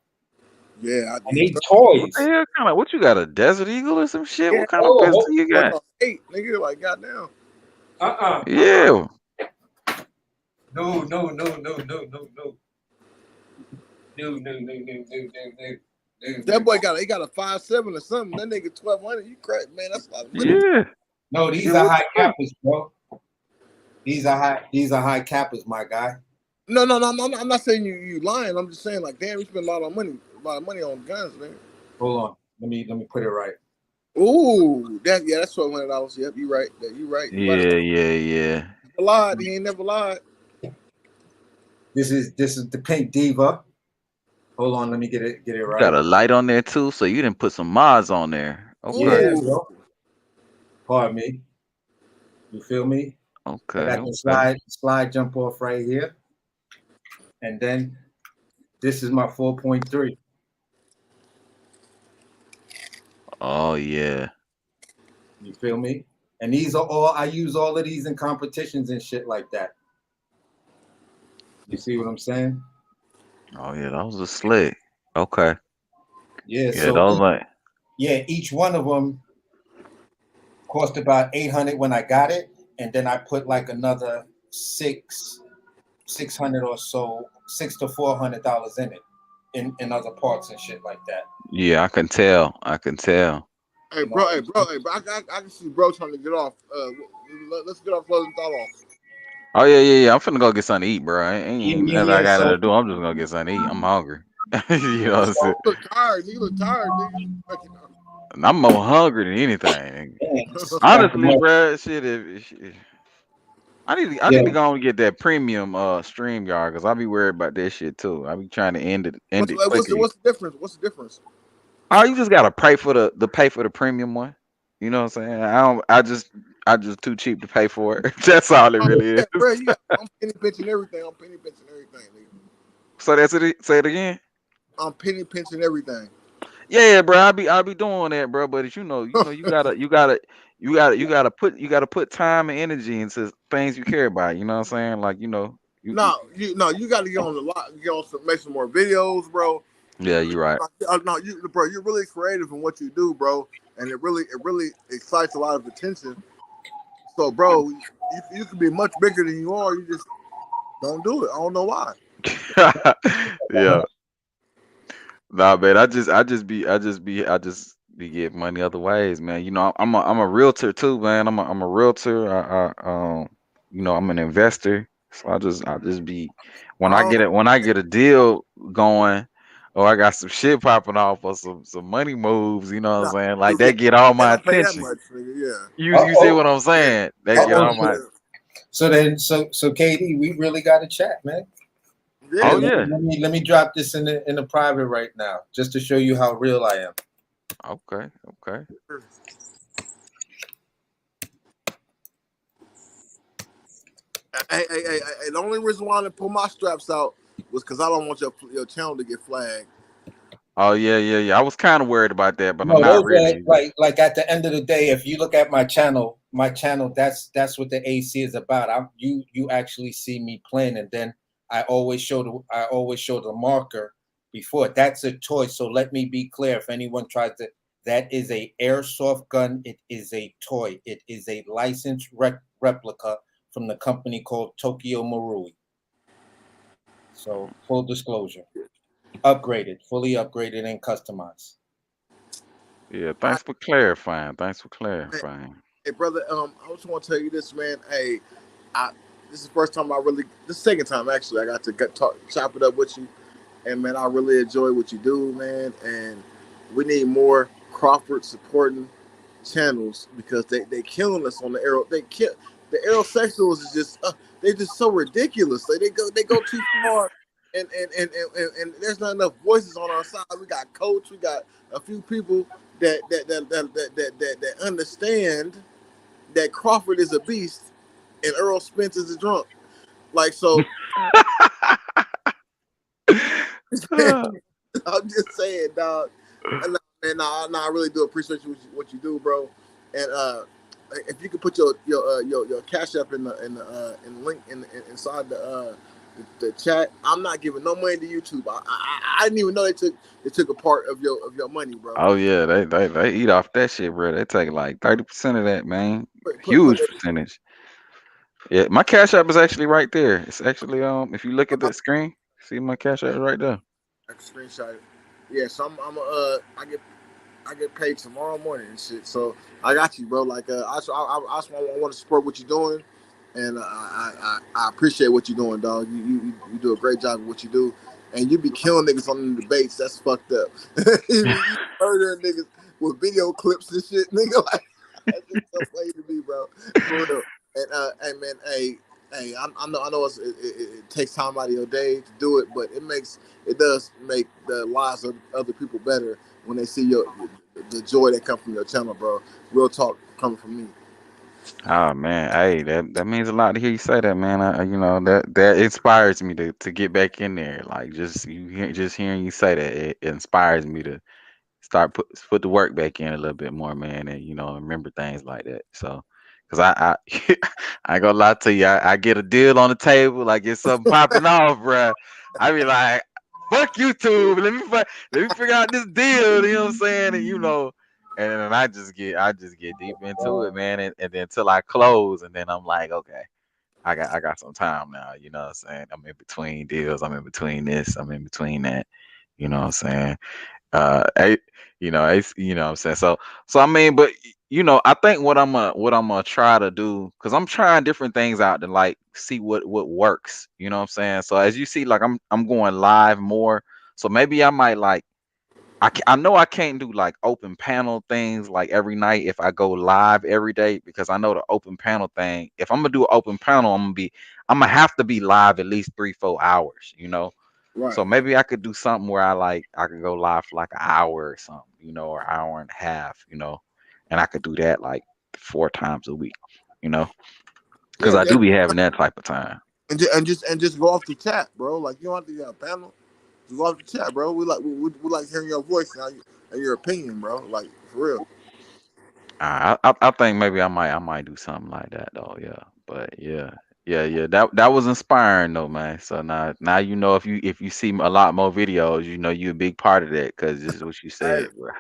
Yeah, and they toys. What you got, a Desert Eagle or some shit? What kind of pistol you got? 8, nigga, like goddamn. Yeah. No. That boy got a 5.7 or something. That nigga 1,200. You crack, man. That's a lot of money. Yeah. No, these are high cappers, bro. These are high cappers, my guy. No. I'm not saying you lying. I'm just saying like, damn, you spend a lot of money on guns, man. Hold on. Let me put it right. Ooh, that's $1,200. Yep, you right. You right. Yeah. He lied. He ain't never lied. This is the Pink Diva. Hold on, let me get it right. Got a light on there too, so you didn't put some mods on there. Okay. Yeah, bro. Pardon me. You feel me? Okay. I got the slide jump off right here. And then this is my 4.3. Oh yeah. You feel me? And these are all, I use all of these in competitions and shit like that. You see what I'm saying? Oh yeah, that was a slick. Okay. Yeah, that was like. Yeah, each one of them cost about $800 when I got it, and then I put like another $600 or so, $600 to $400 in it, in other parts and shit like that. Yeah, I can tell. Hey, bro, I can see bro trying to get off. Let's get our closing thought off. Oh yeah. I'm finna go get something to eat, bro. Ain't nothing I gotta do. I'm just gonna get something to eat. I'm hungry. You know what I'm saying? You look tired, nigga. I'm more hungry than anything. Honestly, bro, shit. I need to go and get that premium StreamYard because I be worried about that shit too. I be trying to end it quickly. What's the difference? What's the difference? Oh, you just gotta pay for the premium one. You know what I'm saying? I just too cheap to pay for it. That's all it really is. Bro, I'm penny pinching everything. Nigga. So that's it. Say it again. I'm penny pinching everything. Yeah, bro. I'll be doing that, bro. But you gotta put time and energy into things you care about. You know what I'm saying? Like you gotta get on the lot, make some more videos, bro. Yeah, you're right. Bro, you're really creative in what you do, bro, and it really excites a lot of attention. So, bro, you can be much bigger than you are. You just don't do it. I don't know why. Yeah. Nah, man. I just be getting money other ways, man. You know, I'm a realtor too, man. I'm a realtor. I'm an investor. So I just be when I get a deal going, or I got some shit popping off or some money moves, you know what I'm saying? Like that get all my attention. Much, yeah. You see what I'm saying? Yeah. That get all my. So KD, we really got to chat, man. Yeah. Oh yeah. Let me drop this in the private right now, just to show you how real I am. Okay. Hey, the only reason why I didn't pull my straps out was because I don't want your channel to get flagged. Oh yeah. I was kind of worried about that, but I'm No, not those are really. like at the end of the day, if you look at my channel, that's what the AC is about. You actually see me playing, and then I always show the marker before. That's a toy. So let me be clear. If anyone tries to, that is a airsoft gun. It is a toy. It is a licensed replica from the company called Tokyo Marui. So full disclosure, fully upgraded and customized. Yeah, thanks for clarifying. Hey, brother, I just want to tell you this, man. Hey, this is the first time this is the second time actually I got to chop it up with you, and man, I really enjoy what you do, man. And we need more Crawford supporting channels because they killing us on the arrow. The aerosexuals is just they're just so ridiculous. They go too far, and there's not enough voices on our side. We got Coach, we got a few people that understand that Crawford is a beast and Errol Spence is a drunk. Like so, I'm just saying, dog. And I really do appreciate what you do, bro. And if you could put your cash app in the link inside the chat. I'm not giving no money to YouTube. I didn't even know they took a part of your money, bro. Oh yeah, they eat off that shit, bro. They take like 30% of that, man. Put Huge percentage. Yeah, my cash app is actually right there. It's actually if you look at that screen, see my cash app is right there. I can screenshot it. Yeah, so I get paid tomorrow morning and shit. So I got you, bro. Like I want to support what you're doing, and I appreciate what you're doing, dog. You do a great job of what you do, and you be killing niggas on the debates. That's fucked up. You murdering niggas with video clips and shit, nigga. Like that's just so funny to me, bro. For real. And man, hey, I know it takes time out of your day to do it, but it does make the lives of other people better when they see the joy that comes from your channel, bro. Real talk coming from me. Oh man, hey, that means a lot to hear you say that, man. That inspires me to get back in there. Like just hearing you say that, it inspires me to start put the work back in a little bit more, man, and remember things like that. So, cause I I ain't gonna lie to you, I get a deal on the table, like it's something popping off, bruh. I be like, fuck YouTube, let me figure out this deal. You know what I'm saying? And then I just get deep into it, man, and then until I close, and then I'm like, okay. I got some time now, you know what I'm saying? I'm in between deals, I'm in between this, I'm in between that, you know what I'm saying? I, you know what I'm saying. So I mean, but I think what I'm gonna try to do, because I'm trying different things out to like see what works. You know what I'm saying. So as you see, like I'm going live more. So maybe I might like I know I can't do like open panel things like every night if I go live every day, because I know the open panel thing. If I'm gonna do an open panel, I'm gonna have to be live at least 3-4 hours. Right. So maybe I could do something where I could go live for like an hour or something, or hour and a half, and I could do that like 4 times a week, because Yeah, I do be having that type of time. and just go off the chat, bro. Like you don't have to get a panel. Just go off the chat, bro. We like hearing your voice and your opinion, bro. Like for real. I think maybe I might do something like that though, yeah. But yeah. That was inspiring though, man. So now if you see a lot more videos, you're a big part of that, because this is what you said, bro.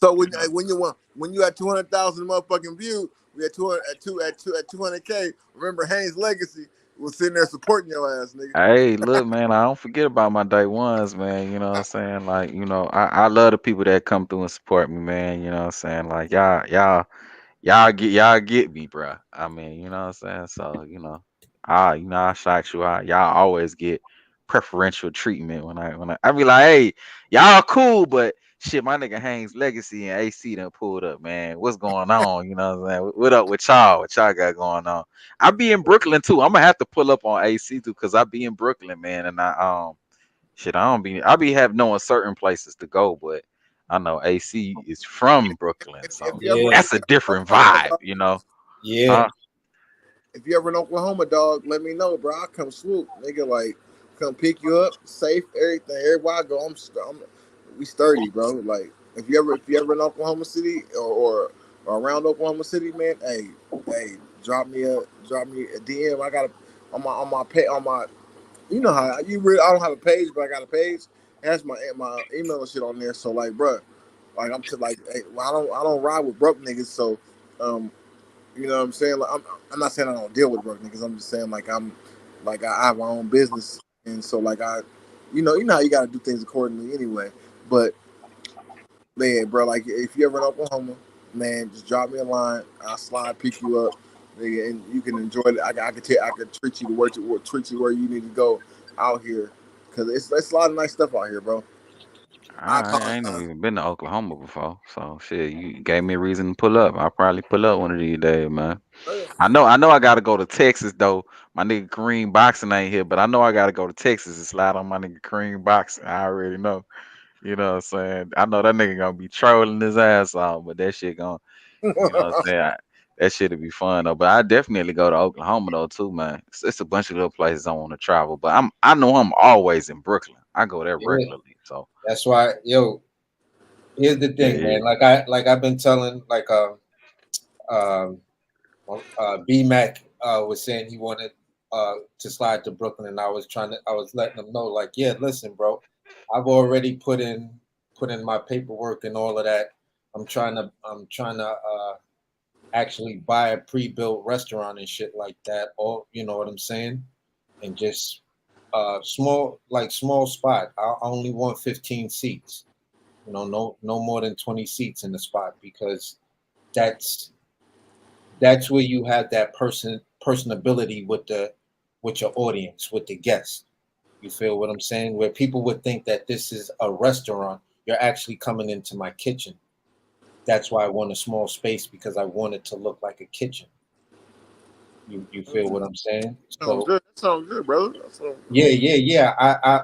So when you had 200,000 motherfucking views, we had 200K. Remember Haynes Legacy was sitting there supporting your ass, nigga. Hey, look, man, I don't forget about my day ones, man. You know what I'm saying? Like, I love the people that come through and support me, man. You know what I'm saying? Like, y'all get me, bro. I mean, you know what I'm saying? So, I shout you out. Y'all always get preferential treatment when I be like, hey, y'all cool, but shit, my nigga Haynes Legacy and AC done pulled up, man. What's going on? You know what I'm saying? What up with y'all? What y'all got going on? I be in Brooklyn too. I'm gonna have to pull up on AC too, because I be in Brooklyn, man. And I be have knowing certain places to go, but I know AC is from Brooklyn, If so you ever that's a different vibe, Yeah. If you ever in Oklahoma, dog, let me know, bro. I'll come swoop, nigga. Like, come pick you up, safe, everything. Everywhere I go, we sturdy, bro. Like if you ever in Oklahoma City or around Oklahoma City, man, hey, drop me a DM. I got on my pay on my. You know how you really. I don't have a page, but I got a page. It has my email and shit on there. So like, bro, like hey, well, I don't ride with broke niggas. So, you know what I'm saying? Like, I'm not saying I don't deal with broke niggas. I'm just saying like I have my own business, and so like you know how you got to do things accordingly anyway. But man, bro, like if you ever in Oklahoma, man, just drop me a line. I'll slide pick you up, nigga, and you can enjoy it. I could treat you where you need to go out here, cause it's a lot of nice stuff out here, bro. I ain't never even been to Oklahoma before, so shit, you gave me a reason to pull up. I'll probably pull up one of these days, man. I know I gotta go to Texas though. My nigga Kareem Boxing ain't here, but I know I gotta go to Texas and slide on my nigga Kareem Boxing. I already know. You know what I'm saying? I know that nigga gonna be trolling his ass off, but that shit gonna, you know what I'm saying? That shit'll be fun though. But I definitely go to Oklahoma though too, man. It's a bunch of little places I want to travel, but I know I'm always in Brooklyn. I go there Yeah, regularly, so that's why, yo. Here's the thing, yeah. man. Like I've been telling, um, B Mac was saying he wanted to slide to Brooklyn, and I was letting him know, like, yeah, listen, bro, I've already put in my paperwork and all of that. I'm trying to actually buy a pre-built restaurant and shit like that. Or you know what I'm saying? And just small spot. I only want 15 seats. You know, no more than 20 seats in the spot, because that's where you have that personability with your audience, with the guests. You feel what I'm saying? Where people would think that this is a restaurant, you're actually coming into my kitchen. That's why I want a small space, because I want it to look like a kitchen. You feel what I'm saying? Sounds good. That sounds good, brother. That sounds good. Yeah.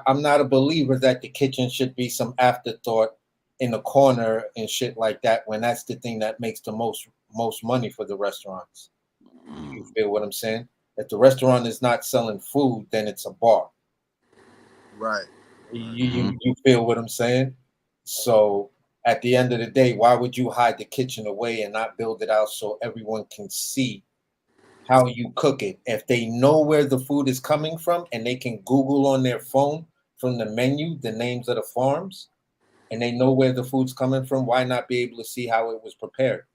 I'm not a believer that the kitchen should be some afterthought in the corner and shit like that, when that's the thing that makes the most money for the restaurants. You feel what I'm saying? If the restaurant is not selling food, then it's a bar. Right. You feel what I'm saying? So at the end of the day, why would you hide the kitchen away and not build it out so everyone can see how you cook it? If they know where the food is coming from and they can Google on their phone from the menu the names of the farms, and they know where the food's coming from, why not be able to see how it was prepared?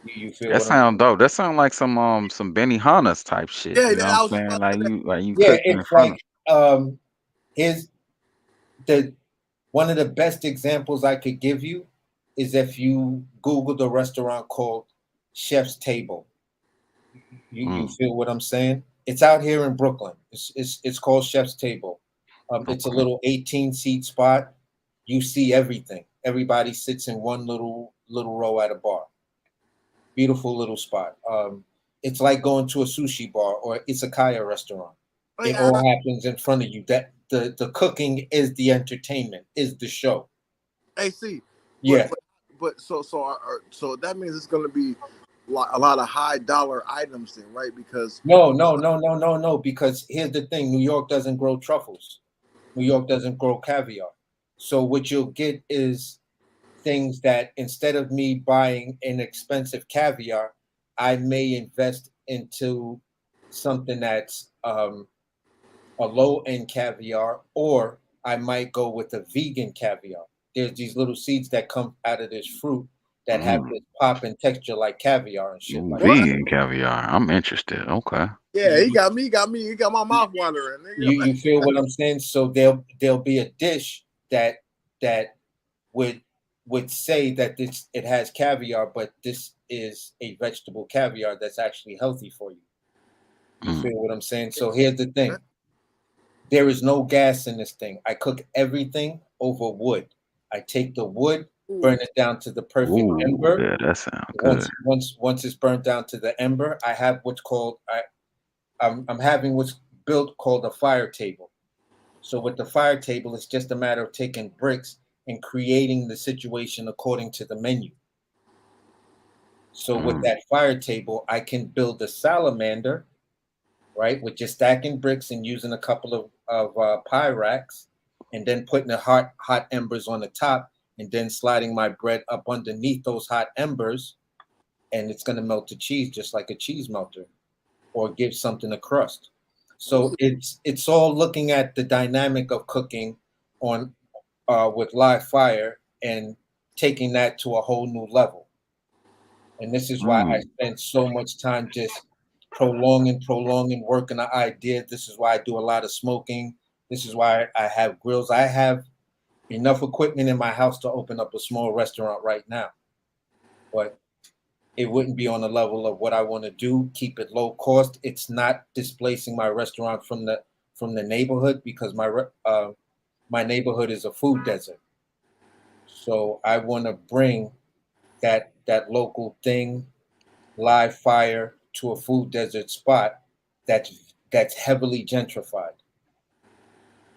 You feel That what I'm sound dope. That sound like some Benihana's type shit. Yeah, You know what I I'm was saying? about to Like you Yeah, cooking in it's front of. like here's the one of the best examples I could give you is if you Google the restaurant called Chef's Table. You feel what I'm saying? It's out here in Brooklyn. It's called Chef's Table. It's a little 18-seat spot. You see everything. Everybody sits in one little row at a bar. Beautiful little spot. It's like going to a sushi bar or izakaya restaurant. It all happens in front of you. That the cooking is the entertainment, is the show. AC. Yeah. But so that means it's going to be a lot of high dollar items then, right? Because No. Because here's the thing: New York doesn't grow truffles. New York doesn't grow caviar. So what you'll get is things that, instead of me buying an expensive caviar, I may invest into something that's a low-end caviar, or I might go with a vegan caviar. There's these little seeds that come out of this fruit that have this pop and texture like caviar and shit like that. Vegan caviar. I'm interested. Okay. Yeah, he got my mouth watering. You feel what I'm saying? So there'll be a dish that would say that it has caviar, but this is a vegetable caviar that's actually healthy for you. You feel what I'm saying? So here's the thing. There is no gas in this thing. I cook everything over wood. I take the wood, burn it down to the perfect ember. Yeah, that sounds good. Once it's burnt down to the ember, I have what's called I'm having what's built called a fire table. So with the fire table, it's just a matter of taking bricks and creating the situation according to the menu. So with that fire table, I can build a salamander, right? With just stacking bricks and using a couple of pie racks. and then putting the hot embers on the top, and then sliding my bread up underneath those hot embers, and it's going to melt the cheese just like a cheese melter, or give something a crust. So it's all looking at the dynamic of cooking on with live fire and taking that to a whole new level. And this is why I spend so much time just prolonging, working the idea. This is why I do a lot of smoking. This is why I have grills. I have enough equipment in my house to open up a small restaurant right now. But it wouldn't be on the level of what I want to do. Keep it low cost. It's not displacing my restaurant from the neighborhood, because my neighborhood is a food desert. So I want to bring that local thing, live fire, to a food desert spot that's heavily gentrified.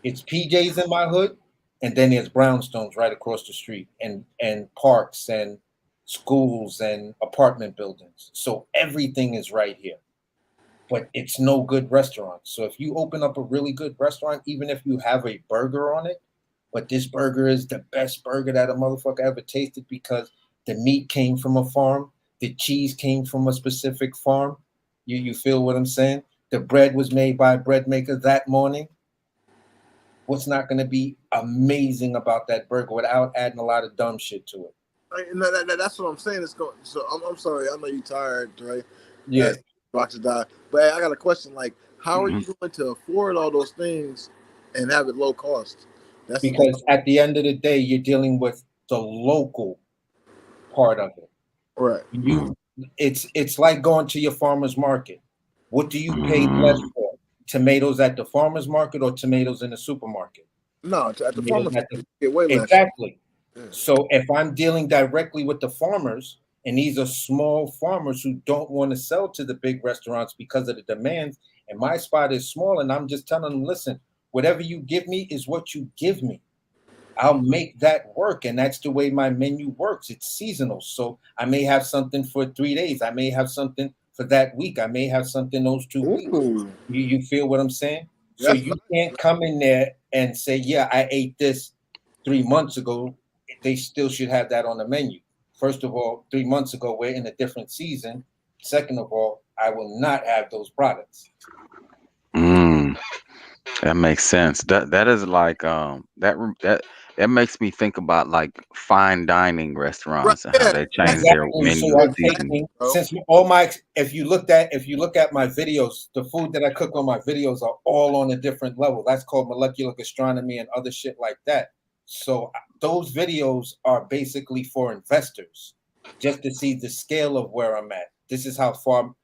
It's PJs in my hood, and then there's brownstones right across the street, and parks and schools and apartment buildings. So everything is right here, but it's no good restaurant. So if you open up a really good restaurant, even if you have a burger on it, but this burger is the best burger that a motherfucker ever tasted, because the meat came from a farm, the cheese came from a specific farm. You feel what I'm saying? The bread was made by a bread maker that morning. What's not going to be amazing about that burger without adding a lot of dumb shit to it? That's what I'm saying. It's going. So I'm sorry. I know you're tired, right? Yeah. About to die. But I got a question. Like, how are you going to afford all those things and have it low cost? That's because at the end of the day, you're dealing with the local part of it. Right. It's like going to your farmer's market. What do you pay less for? Tomatoes at the farmer's market or tomatoes in the supermarket? No, at the farmer's market, get way less. Exactly. Yeah. So if I'm dealing directly with the farmers, and these are small farmers who don't want to sell to the big restaurants because of the demands, and my spot is small, and I'm just telling them, listen, whatever you give me is what you give me. I'll make that work, and that's the way my menu works. It's seasonal, so I may have something for 3 days. I may have something for that week. I may have something those 2 weeks. You feel what I'm saying? So you can't come in there and say, yeah, I ate this 3 months ago. They still should have that on the menu. First of all, 3 months ago, we're in a different season. Second of all, I will not have those products. That makes sense. That is like that makes me think about like fine dining restaurants and how they change their menu. So I'm taking, since all my if you look at my videos, the food that I cook on my videos are all on a different level. That's called molecular gastronomy and other shit like that. So those videos are basically for investors, just to see the scale of where I'm at. This is how far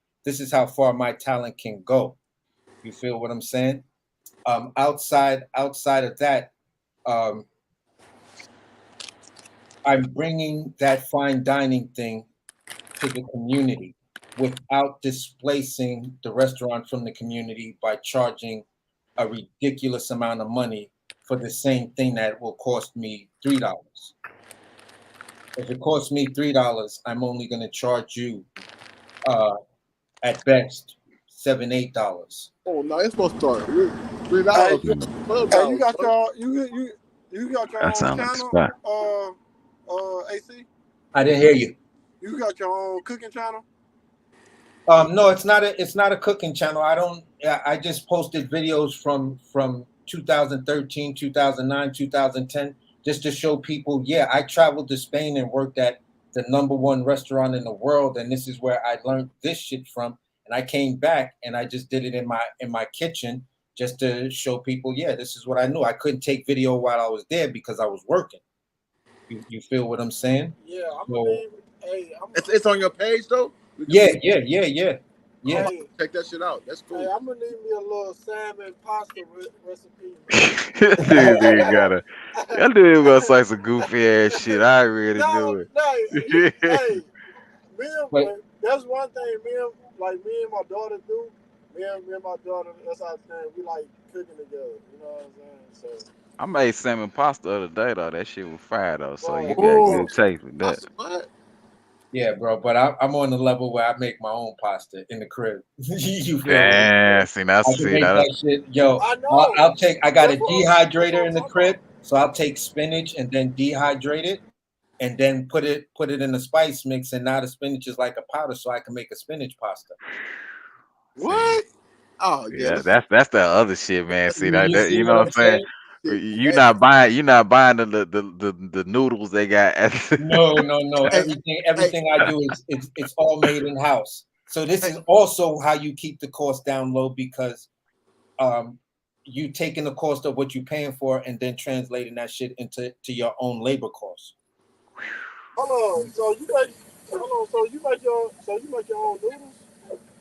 my talent can go. You feel what I'm saying? Outside of that, I'm bringing that fine dining thing to the community without displacing the restaurant from the community by charging a ridiculous amount of money for the same thing that will cost me $3. If it costs me $3, I'm only going to charge you at best $7, $8. Oh no, it's supposed to start $3. Hey, you got your That own sounds like channel, AC? I didn't hear you. You got your own cooking channel? No, it's not a cooking channel. I just posted videos from 2013, 2009, 2010, just to show people, yeah, I traveled to Spain and worked at the #1 restaurant in the world, and this is where I learned this shit from. And I came back and I just did it in my kitchen just to show people, yeah, this is what I knew. I couldn't take video while I was there because I was working. You feel what I'm saying? Yeah, it's on your page though? Yeah. Hey, check that shit out. That's cool. Hey, I'm gonna need me a little salmon pasta recipe. That dude gonna say some goofy ass shit. I already knew it. That's one thing me and my daughter do. Me and my daughter, that's our thing. We like cooking together. You know what I'm saying? So I made salmon pasta the other day though. That shit was fire though. So you got good taste with that. What? Yeah, bro, but I'm on the level where I make my own pasta in the crib. You feel me? Yeah, see, I can make that. that shit. Yo, I know. I got a That's dehydrator in the what crib, so I'll take spinach and then dehydrate it, and then put it in a spice mix, and now the spinach is like a powder, so I can make a spinach pasta. What? Oh yeah, Yeah, that's the other shit, man. See You that see you what know I'm what I'm saying? saying? You not buying the noodles they got at No. Hey, hey, Everything I do is it's all made in house. So this is also how you keep the cost down low, because you taking the cost of what you're paying for and then translating that shit into your own labor costs. Hold on. So you make your own noodles?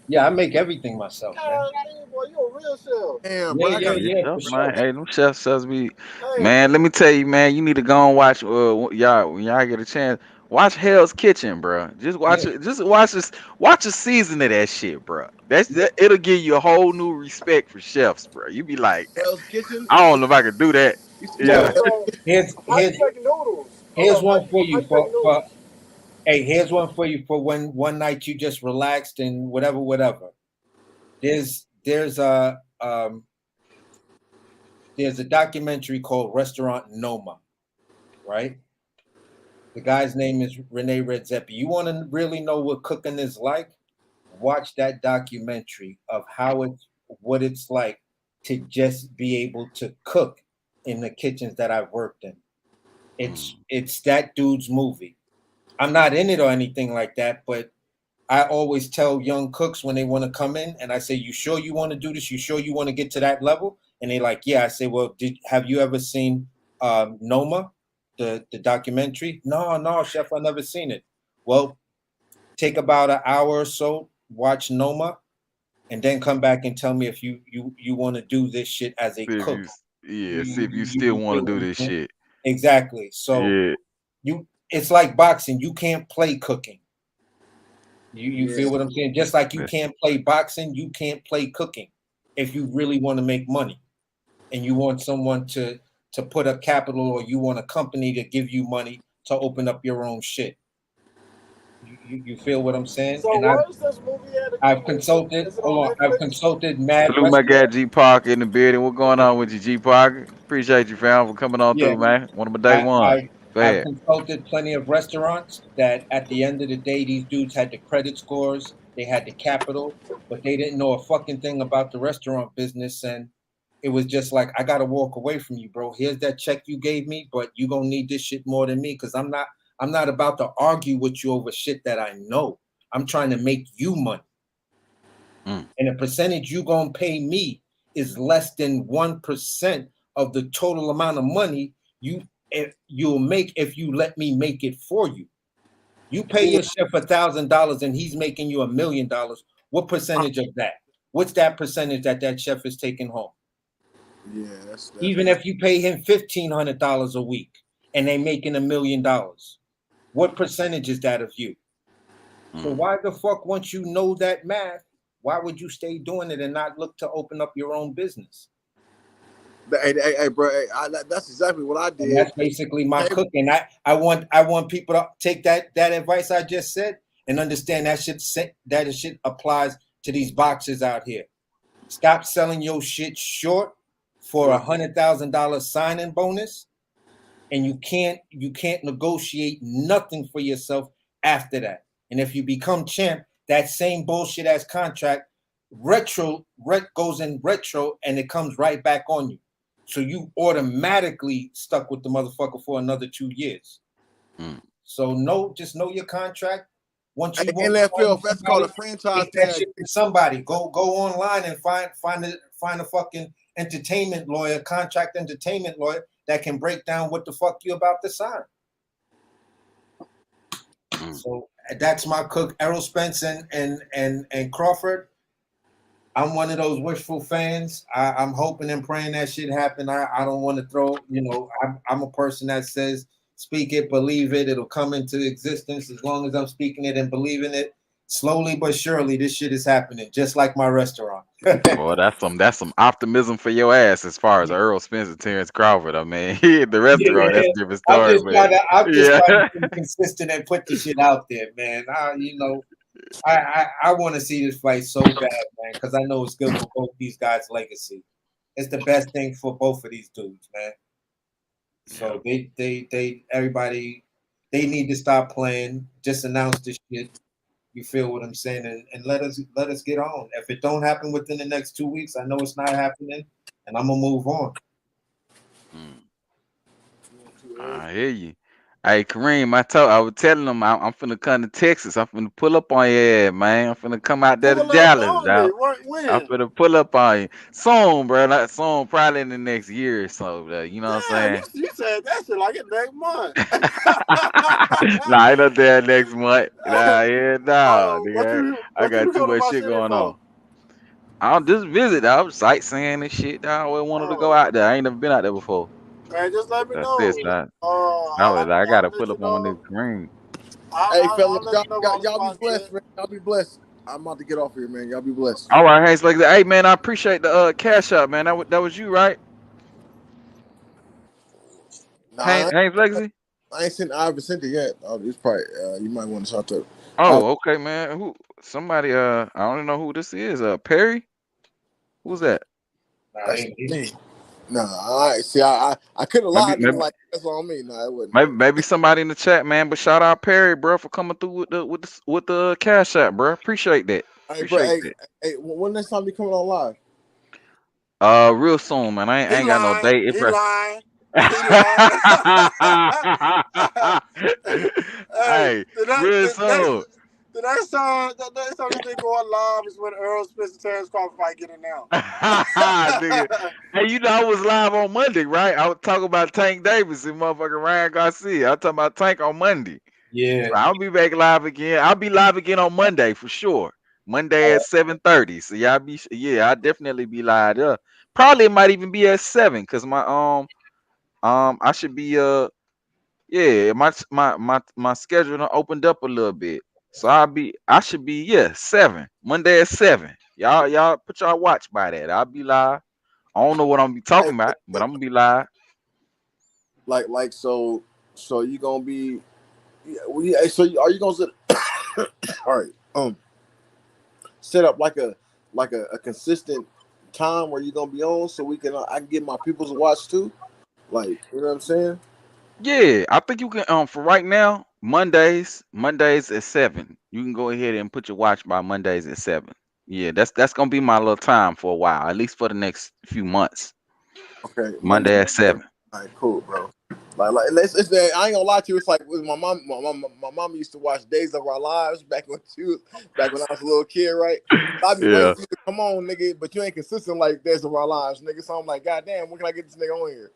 Yeah, I make everything myself, man. God damn, boy, you a real chef. damn, bro, I got Yeah, for man. sure. Hey, them chefs be Hey, man. Let me tell you, man. You need to go and watch. Y'all when y'all get a chance, watch Hell's Kitchen, bro. Just watch Yeah. it. Just watch this. Watch a season of that shit, bro. It'll give you a whole new respect for chefs, bro. You be like, Hell's Kitchen. I don't know if I could do that. Yo, Yeah. so here's how you make noodles? Hold on. one for How you you make noodles? hey, here's one for you for when one night you just relaxed and whatever. There's a documentary called Restaurant Noma, right? The guy's name is Rene Redzepi. You want to really know what cooking is like? Watch that documentary of what it's like to just be able to cook in the kitchens that I've worked in. It's that dude's movie. I'm not in it or anything like that, but I always tell young cooks when they want to come in, and I say, "You sure you want to do this? You sure you want to get to that level?" And they like, "Yeah." I say, "Well, have you ever seen Noma, the documentary?" No, chef, I never seen it. Well, take about an hour or so, watch Noma, and then come back and tell me if you want to do this shit as a See if cook. see if you still want to do this Saying? shit. Exactly. So Yeah. it's like boxing. You can't play cooking. You feel Yeah. what I'm saying? Just like you Yeah. can't play boxing, you can't play cooking. If you really want to make money and you want someone to put up capital, or you want a company to give you money to open up your own shit. You feel what I'm saying? So And where is this movie at I've again? consulted, Is it hold on on, I've Netflix? consulted mad Salute my guy restaurants. G Parker in the building. What's going on with you, G Parker? Appreciate you, fam, for coming on Yeah. through, man. One of my day one. Go I've ahead. consulted plenty of restaurants that at the end of the day, these dudes had the credit scores, they had the capital, but they didn't know a fucking thing about the restaurant business. And it was just like, I gotta walk away from you, bro. Here's that check you gave me, but you gonna need this shit more than me, because I'm not about to argue with you over shit that I know. I'm trying to make you money. And the percentage you gonna pay me is less than 1% of the total amount of money you'll make if you let me make it for you. You pay your chef $1,000 and he's making you $1 million. What percentage of that? What's that percentage that chef is taking home? Yeah, that's Even if you pay him $1,500 a week and they making $1 million, what percentage is that of you? So why the fuck, once you know that math, why would you stay doing it and not look to open up your own business? Hey, bro, that's exactly what I did. And that's basically my cooking. I want people to take that advice I just said and understand that shit applies to these boxers out here. Stop selling your shit short for $100,000 signing bonus, and you can't negotiate nothing for yourself after that. And if you become champ, that same bullshit ass contract goes in retro, and it comes right back on you. So you automatically stuck with the motherfucker for another 2 years. So just know your contract. Once you want NFL, that's called a franchise take that tag. shit to somebody. Go online and find a fucking entertainment lawyer, contract entertainment lawyer that can break down what the fuck you about to sign. So that's my cook, Errol Spence and Crawford. I'm one of those wishful fans. I'm hoping and praying that shit happen. I don't want to throw, I'm a person that says, speak it, believe it, it'll come into existence. As long as I'm speaking it and believing it, slowly but surely, this shit is happening, just like my restaurant. Well, that's some optimism for your ass as far as Earl Spence and Terence Crawford. I mean, the restaurant, that's a different story, but I'm just yeah. trying to be consistent and put the shit out there, man. I want to see this fight so bad, man, because I know it's good for both these guys' legacy. It's the best thing for both of these dudes, man. So everybody, they need to stop playing. Just announce this shit. You feel what I'm saying, and let us get on. If it don't happen within the next 2 weeks, I know it's not happening, and I'm gonna move on. I hear you. Hey Kareem, I was telling him I'm finna come to Texas. I'm finna pull up on you, man. I'm finna come out there to Pull up Dallas, on me. dog. When? I'm finna pull up on you soon, bro. Not soon, probably in the next year or so. You know what I'm saying? You said that shit like it next month. Nah, I ain't up there next month. Nah, yeah, nah, nigga. I What you got too come to much my shit city going on. for? I'll just visit. I was sightseeing and shit. I always wanted to go out there. I ain't never been out there before. Man, just let me That's know. this. I gotta pull up on this Kareem. Hey, fellas, I'll let you know about y'all be spots, blessed, man. Y'all be blessed. I'm about to get off here, man. Y'all be blessed. All right, Hayes Legacy. Hey man, I appreciate the cash out, man. That was you, right? Nah, Hayes Legacy. I ain't sent. I haven't sent it yet. Oh, it's probably. You might want to talk to. Oh, okay, man. Who? Somebody. I don't know who this is. Perry. Who's that? That's me. No, I see. I could have lied. Maybe, like that's on me. No, it wouldn't. Maybe somebody in the chat, man. But shout out Perry, bro, for coming through with the cash out, bro. Appreciate that. Hey, bro. Hey, when next time you coming on live? Real soon, man. I ain't got no date. He lying. Hey, real soon. The next time you think going live is when Errol Spence and Terence Crawford fight get announced. Nigga. Hey, you know I was live on Monday, right? I was talking about Tank Davis and motherfucking Ryan Garcia. I was talking about Tank on Monday. Yeah. So I'll be back live again. I'll be live again on Monday for sure. Monday at 7:30. So I'll definitely be live there. Probably it might even be at 7 because my I should be my schedule done opened up a little bit. So I should be 7. Monday at 7. Y'all put y'all watch by that. I'll be live. I don't know what I'm gonna be talking about, but I'm gonna be live. So you gonna be so are you gonna sit all right, set up like a consistent time where you're gonna be on so we can I can get my people to watch too? Like, you know what I'm saying? Yeah, I think you can for right now, Mondays at 7. You can go ahead and put your watch by Mondays at 7. Yeah, that's gonna be my little time for a while, at least for the next few months. Okay. Monday at 7. All right, cool, bro. Like it's I ain't gonna lie to you. It's like with my mom used to watch Days of Our Lives back when I was a little kid, right? I'd be waiting for you to come on, nigga, but you ain't consistent like Days of Our Lives, nigga. So I'm like, God damn, when can I get this nigga on here?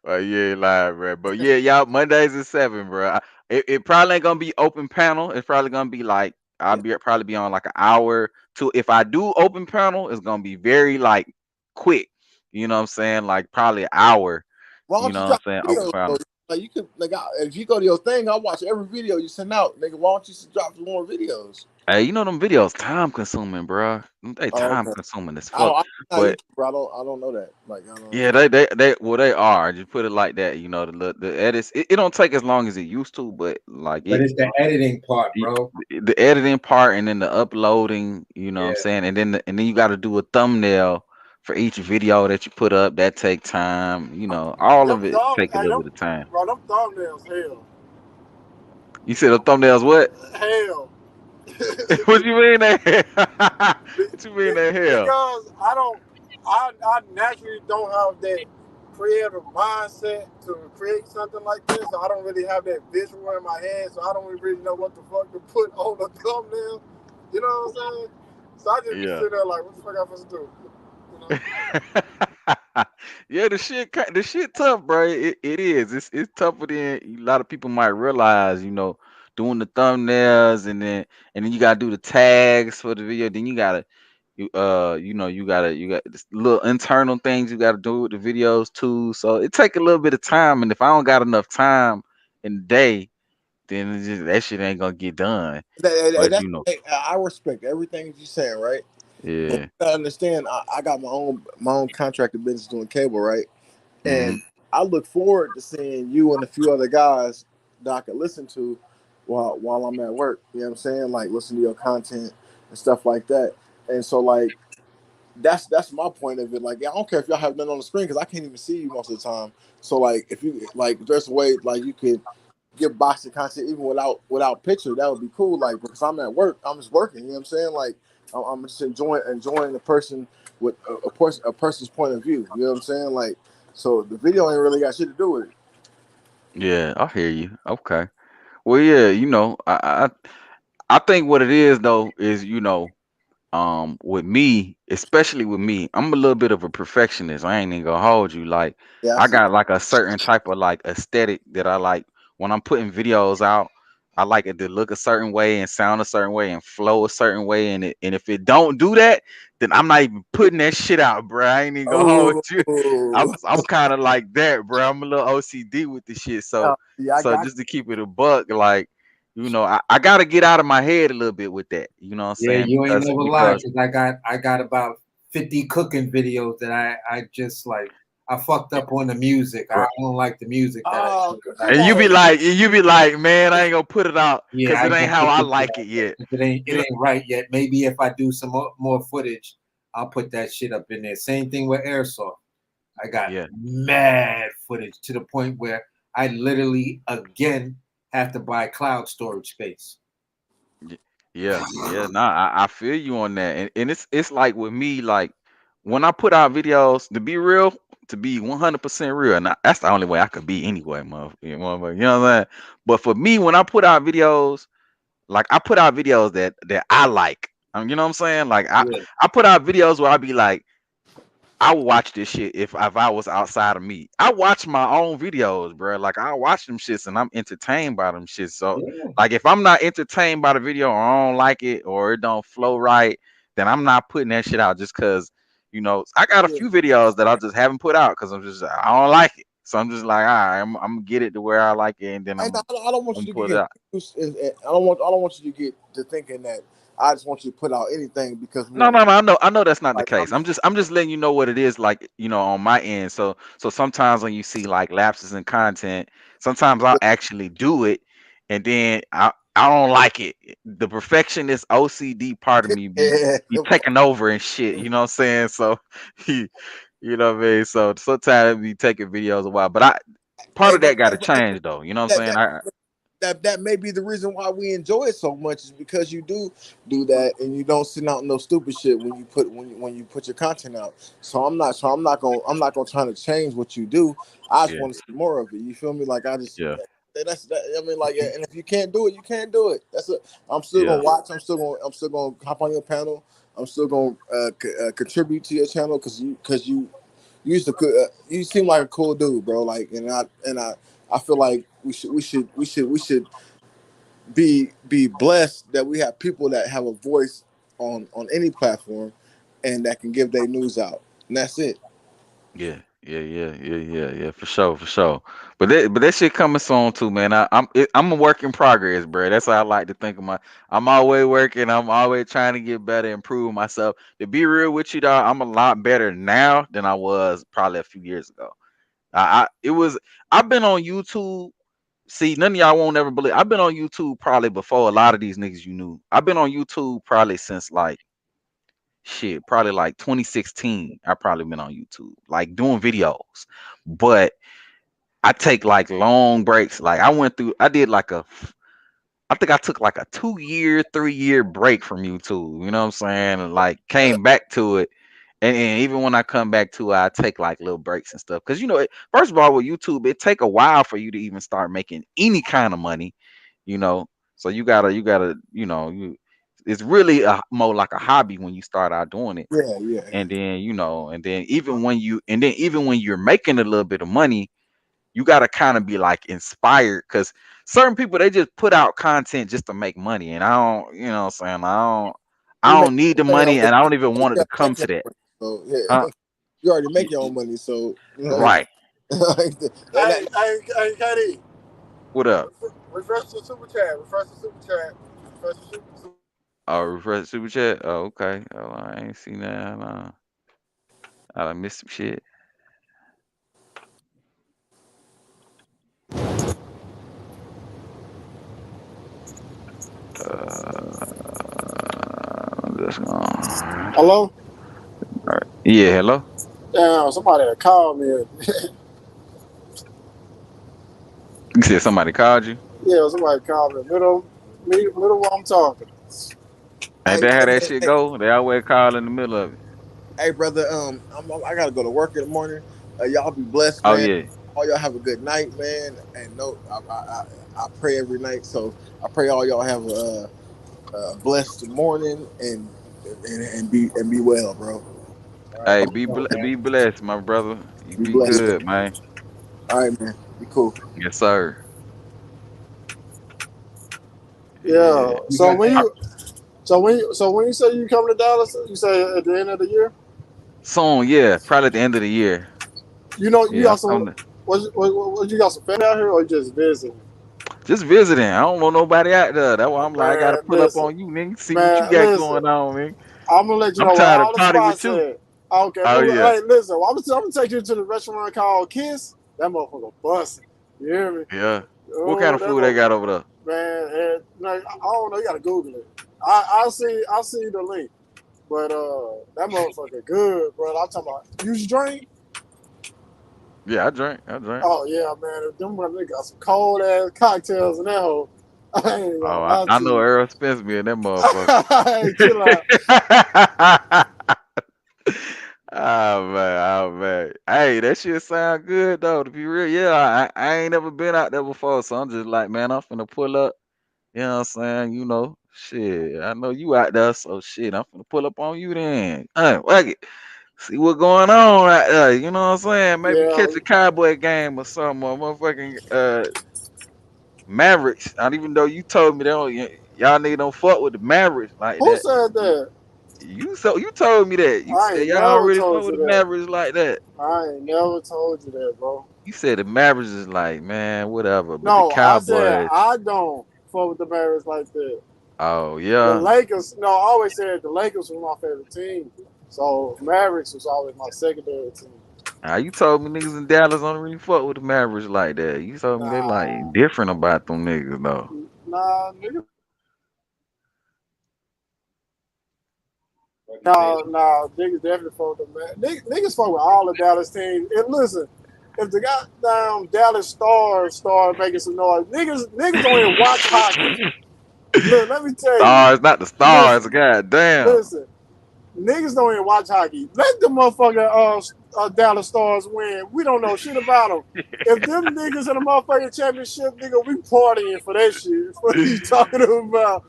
Well, yeah, live, bro. But yeah, y'all, Mondays at 7, bro. It probably ain't gonna be open panel. It's probably gonna be like probably be on like an hour to. If I do open panel, it's gonna be very like quick. You know what I'm saying? Like probably an hour. Why don't You know you what drop I'm saying? videos, bro? Like you could, like, if you go to your thing, I'll watch every video you send out, nigga. Why don't you drop some more videos? Hey, you know them videos time consuming, bro. They time consuming as fuck. But I don't know that. Like, I don't yeah, they are. Just put it like that. You know, the edits. It don't take as long as it used to, but like But it's the editing part, bro. The editing part, and then the uploading. You know what I'm saying, and then you got to do a thumbnail for each video that you put up. That take time. You know, all of it take a little bit of time. Bro, them thumbnails, hell. You said the thumbnails what? Hell. What you mean that? What you mean that hell? Because I naturally don't have that creative mindset to create something like this. So I don't really have that visual in my head, so I don't really know what the fuck to put on the thumbnail. You know what I'm saying? So I just be sitting there like, what the fuck am I supposed to do? You know? Yeah, the shit tough, bro. It is. It's tougher than a lot of people might realize. You know, doing the thumbnails and then you gotta do the tags for the video. Then you gotta you got this little internal things you gotta do with the videos too. So it take a little bit of time, and if I don't got enough time in the day, then that shit ain't gonna get done. That, But that, hey, I respect everything you're saying, right? yeah. I understand. I got my own contracted business doing cable, right? Mm-hmm. And I look forward to seeing you and a few other guys that I can listen to while I'm at work. You know what I'm saying? Like listen to your content and stuff like that. And so like that's my point of it. Like I don't care if y'all have nothing on the screen because I can't even see you most of the time. So like if you like there's a way like you could give boxing content even without picture, that would be cool. Like because I'm at work, I'm just working. You know what I'm saying? Like I'm just enjoying the person with a person's point of view. You know what I'm saying? Like so the video ain't really got shit to do with it. Yeah, I hear you. Okay. Well, yeah, I think what it is though is with me, especially with me, I'm a little bit of a perfectionist. I ain't even gonna hold you. Like Yeah, I I see. got like a certain type of like aesthetic that I like when I'm putting videos out. I like it to look a certain way and sound a certain way and flow a certain way. And if it don't do that, then I'm not even putting that shit out, bro. I ain't even gonna hold Oh, you. I'm kind of like that, bro. I'm a little OCD with the shit. yeah, I So got just to keep it a buck, like I gotta get out of my head a little bit with that. You know what I'm Yeah, saying? you ain't never lied Because because I got about 50 cooking videos that I just like I fucked up on the music. I don't like the music that I Oh, do. come and on. you be like, man, I ain't gonna put it out Yeah, because I it ain't ain't gonna how put I this shit like out it there yet. 'cause it ain't right yet. Maybe if I do some more footage, I'll put that shit up in there. Same thing with airsoft. I got Yeah. mad footage to the point where I literally again have to buy cloud storage space. Yeah. Nah, I feel you on that. And it's like with me, like when I put out videos, to be real, to be 100% real, and that's the only way I could be anyway, motherfucker. You know what I'm saying? But for me, when I put out videos, like I put out videos that I like. You know what I'm saying? Like Yeah. I put out videos where I be like, I would watch this shit if I was outside of me. I watch my own videos, bro. Like I watch them shits and I'm entertained by them shits. So Yeah. like if I'm not entertained by the video or I don't like it or it don't flow right, then I'm not putting that shit out just cause I got a Yeah. few videos that I just haven't put out because I don't like it. So I'm just like, all right, I'm gonna get it to where I like it and then I don't want I'm you to put it get out. confused, I don't want you to get to thinking that I just want you to put out anything because we No, want no, no. I know that's not the like case. I'm just letting you know what it is like, on my end. So sometimes when you see like lapses in content, sometimes I'll actually do it and then I don't like it. The perfectionist OCD part of me be yeah, be taking over and shit. You know what I'm saying? So you know what I mean? So sometimes it be taking videos a while. But part hey, of that gotta change though. You know what I'm that, saying? that that may be the reason why we enjoy it so much is because you do that and you don't send out no stupid shit when you put your content out. So I'm not gonna try to change what you do. I just Yeah, want to see more of it. You feel me? Like I just yeah, that's that. I mean, like, and if you can't do it, you can't do it. That's it. I'm still yeah, gonna watch. I'm still gonna hop on your panel. I'm still gonna contribute to your channel you used to you seem like a cool dude, bro. Like, I feel like we should be blessed that we have people that have a voice on any platform and that can give their news out. And that's it. yeah, for sure, for sure. But that shit coming soon too, man. I'm a work in progress, bro. That's how I like to think of my. I'm always working. I'm always trying to get better, improve myself. To be real with you, dog, I'm a lot better now than I was probably a few years ago. I've been on YouTube. See, none of y'all won't ever believe. I've been on YouTube probably before a lot of these niggas you knew. I've been on YouTube probably since like shit, probably like 2016. I probably been on YouTube, like doing videos. But I take like long breaks. Like I did like I think I took like a 2 year, 3 year break from YouTube. You know what I'm saying? And like came back to it. And even when I come back to it, I take like little breaks and stuff. Cause first of all, with YouTube, it take a while for you to even start making any kind of money, you know. So it's really more like a hobby when you start out doing it. Yeah. And then, even when you're making a little bit of money, you got to kind of be like inspired because certain people they just put out content just to make money. And I don't, what I'm saying, You I make don't need the you already money and I don't even want it to come make to your that. own money, so yeah, Huh? you already Y- make your own money. So like, Right. like Hey, Katie, What up? Refresh the super chat. Refresh the super chat. Refresh the super. Oh, refresh the super chat. Oh, okay. Oh, I ain't seen that. I done missed some shit. Let's go. Hello. Yeah, hello. Damn, somebody had called me. You said somebody called you? Yeah, somebody called me. Middle while I'm talking. Ain't Hey, that how hey, that hey, shit hey, go? They always call in the middle of it. hey, brother. I gotta go to work in the morning. Y'all be blessed, Oh man. yeah. All y'all have a good night, man. And no, I pray every night, so I pray all y'all have a blessed morning and be well, bro. All right, Hey, you know, man. be blessed, my brother. You Be be blessed. good, man. All right, man. Be cool. Yes, sir. Yeah. Yeah. You got that? So when you say you come to Dallas, you say at the end of the year. Soon, yeah. Probably at the end of the year. You know, you Yeah, got I'm some. coming. What you got some family out here, or you just visiting? Just visiting. I don't know nobody out there. That's why I'm like, I gotta Man, pull up listen, on you, nigga. See what you man, got listen. going on, man. I'm gonna let you I'm know where trying to all the party with spots you. at. Okay, Oh well, yeah. hey, listen. I'm gonna take you to the restaurant called Kiss. That motherfucker busting. You hear me? Yeah. What kind Oh, of that food they got over there? man. And, like, I don't know. You gotta Google it. I'll see the link. But that motherfucker good, bro. I'm talking about. You drink? Yeah, I drink. I drink. Oh yeah, man. Them they got some cold ass cocktails in that hole. I ain't gonna Oh, lie I to know you. Errol Spence be in that motherfucker. Hey, chill out. Oh man, oh man. Hey, that shit sound good though. To be real, yeah. I ain't never been out there before, so I'm just like, man, I'm finna pull up. You know what I'm saying? You know, shit. I know you out there, so shit. I'm finna pull up on you then. Fuck it. See what going on right there. You know what I'm saying? Maybe Yeah, catch a Cowboy game or something. Or motherfucking Mavericks. Not even though you told me that y'all niggas don't fuck with the Mavericks like who that. said that? You told me that. You I said ain't y'all never already fuck told with you the that. Mavericks like that. I ain't never told you that, bro. You said the Mavericks is like, man, whatever. But the No, I said Cowboys, I don't fuck with the Mavericks like that. oh The yeah. Lakers, no, I always said the Lakers was my favorite team. So Mavericks was always my secondary team. You told me niggas in Dallas don't really fuck with the Mavericks like that. You told me they like different about them niggas though. Nah, nigga. Nah, niggas definitely fuck with them, man. Niggas fuck with all the Dallas teams. And listen, if the goddamn Dallas Stars start making some noise, niggas don't even watch hockey. Look, let me tell you. Stars, not the stars. Listen, God damn. listen. Niggas don't even watch hockey. Let the motherfucking Dallas Stars win. We don't know shit about them. If them niggas in the motherfucking championship, nigga, we partying for that shit. What are you talking about?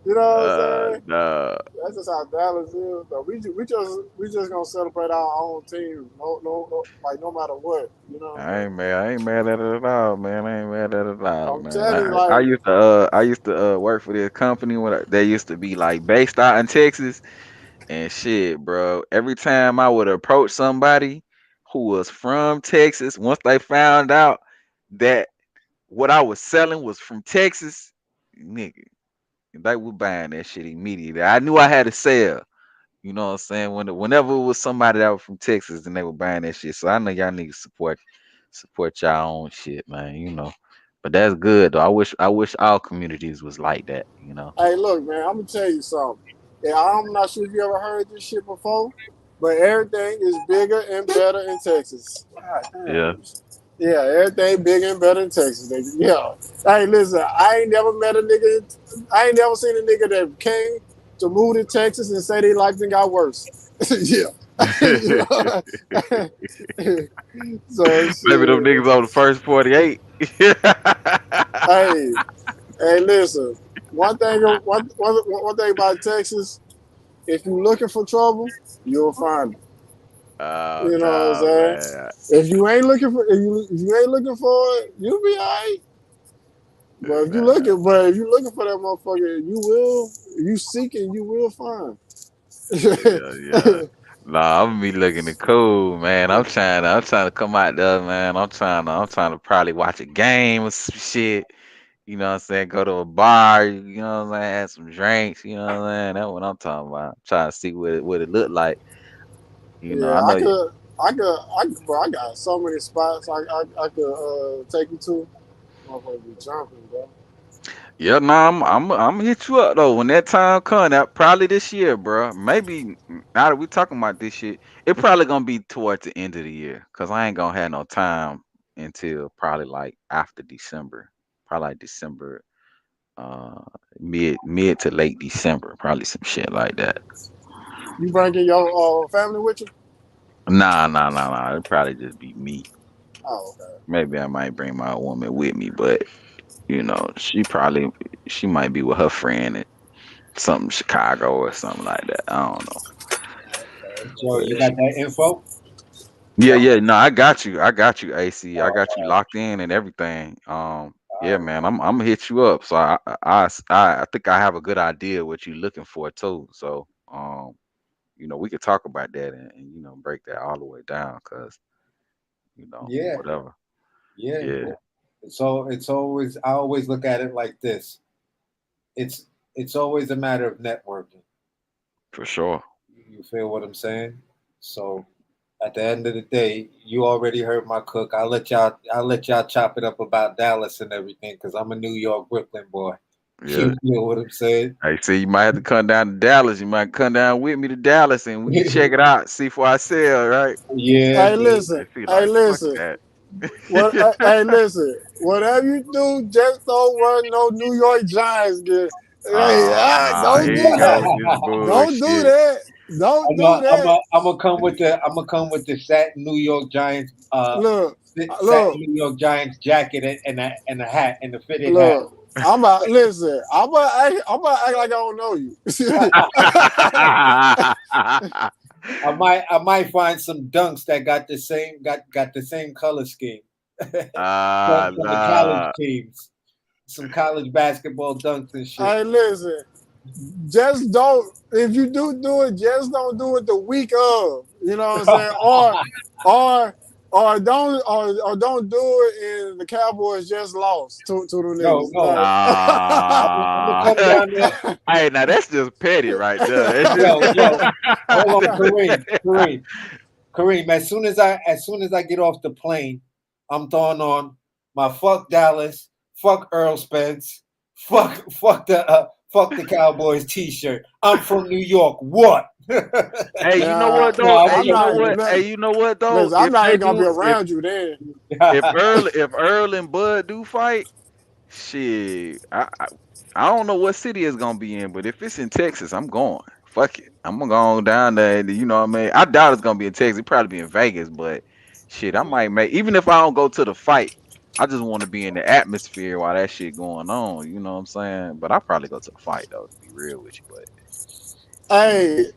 You know what I'm saying? Nah. That's just how Dallas is. Though. We just gonna celebrate our own team. No, like no matter what. You know what I'm saying? I ain't mad at it at all, man. I ain't mad at it at all, I'm man. telling you, I like, used to work for this company when they used to be like based out in Texas and shit, bro. Every time I would approach somebody who was from Texas, once they found out that what I was selling was from Texas, nigga, they were buying that shit immediately. I knew I had to sell. You know what I'm saying? Whenever it was somebody that was from Texas and they were buying that shit. So I know y'all niggas support y'all own shit, man. You know. But that's good though. I wish all communities was like that, you know. hey, look, man, I'm gonna tell you something. Yeah, I'm not sure if you ever heard this shit before, but everything is bigger and better in Texas. God Yeah. damn. Yeah, everything bigger and better in Texas, nigga. Yeah. Hey, listen, I ain't never met a nigga. I ain't never seen a nigga that came to move to Texas and say they life and got worse. Yeah. You know? So Maybe them shit. niggas on the first 48. Hey, hey, listen. One thing about Texas, if you're looking for trouble, you'll find it. Oh You know what I'm no, saying? man. If you ain't looking for it, you'll be alright. But Nah, if you looking for that motherfucker, you will. You seeking, you will find. yeah. Nah, I'm gonna be looking at cool, man. I'm trying to come out there, man. I'm trying to probably watch a game or some shit. You know what I'm saying? Go to a bar, you know what I'm saying? Have some drinks, you know what I'm saying? That's what I'm talking about. Trying to see what it looked like. You know, Yeah, I know you. bro. I got so many spots I could take you to. Motherfucker be jumping, bro. Yeah, nah, I'm gonna hit you up though when that time come. That probably this year, bro. Maybe now that we talking about this shit, it probably gonna be towards the end of the year, cause I ain't gonna have no time until probably like after December, probably like December, uh, mid to late December, probably some shit like that. You bringing your family with you? Nah. It probably just be me. Oh, okay. Maybe I might bring my woman with me, but you know, she might be with her friend at something Chicago or something like that. I don't know. Joe, But you got that info? yeah. No, I got you, AC. I got you locked in and everything. Yeah, man, I'm gonna hit you up. So I think I have a good idea what you're looking for too. So you know, we could talk about that and you know break that all the way down, cause you know Yeah, whatever. yeah. Yeah, So it's always I always look at it like this. It's it's always a matter of networking. for sure. You feel what I'm saying? So at the end of the day, you already heard my cook. I'll let y'all chop it up about Dallas and everything because I'm a New York Brooklyn boy. Yeah. You feel what I'm saying? Hey, see, you might have to come down to Dallas. You might come down with me to Dallas and we can check it out, see for ourselves, right? Yeah, Hey, listen. And see, Hey, like, fuck listen. that. What? Hey, listen. Whatever you do, just don't run no New York Giants game. Hey, don't Here you do go that. with this Don't do bullshit. that. Don't do that. I'm gonna come with the satin New York Giants Look, satin look, New York Giants jacket and a hat and a fitted hat. look. I'm about listen. I'm about to act like I don't know you. I might find some dunks that got the same color scheme from the college Nah. teams. Some college basketball dunks and shit. Hey, listen. Just don't. If you do it, just don't do it the week of. You know what I'm saying? Or don't do it. And the Cowboys just lost to the No, niggas. no. I'm gonna Ah. come down there. Hey, now that's just petty right there. That's Yo, hold on, just Kareem. As soon as I get off the plane, I'm throwing on my fuck Dallas, fuck Earl Spence, fuck the Cowboys T-shirt. I'm from New York. What? Hey, you know Nah, what though? No, Hey, I'm you just know not. what? kidding. Hey, you know what though? Listen, I'm If not they even gonna be do, around you then. if Earl and Bud do fight, shit, I don't know what city it's gonna be in, but if it's in Texas, I'm going. Fuck it, I'm gonna go on down there. You know what I mean? I doubt it's gonna be in Texas. It probably be in Vegas, but shit, I might make even if I don't go to the fight. I just want to be in the atmosphere while that shit going on. You know what I'm saying? But I probably go to the fight though, to be real with you. But you know, Hey,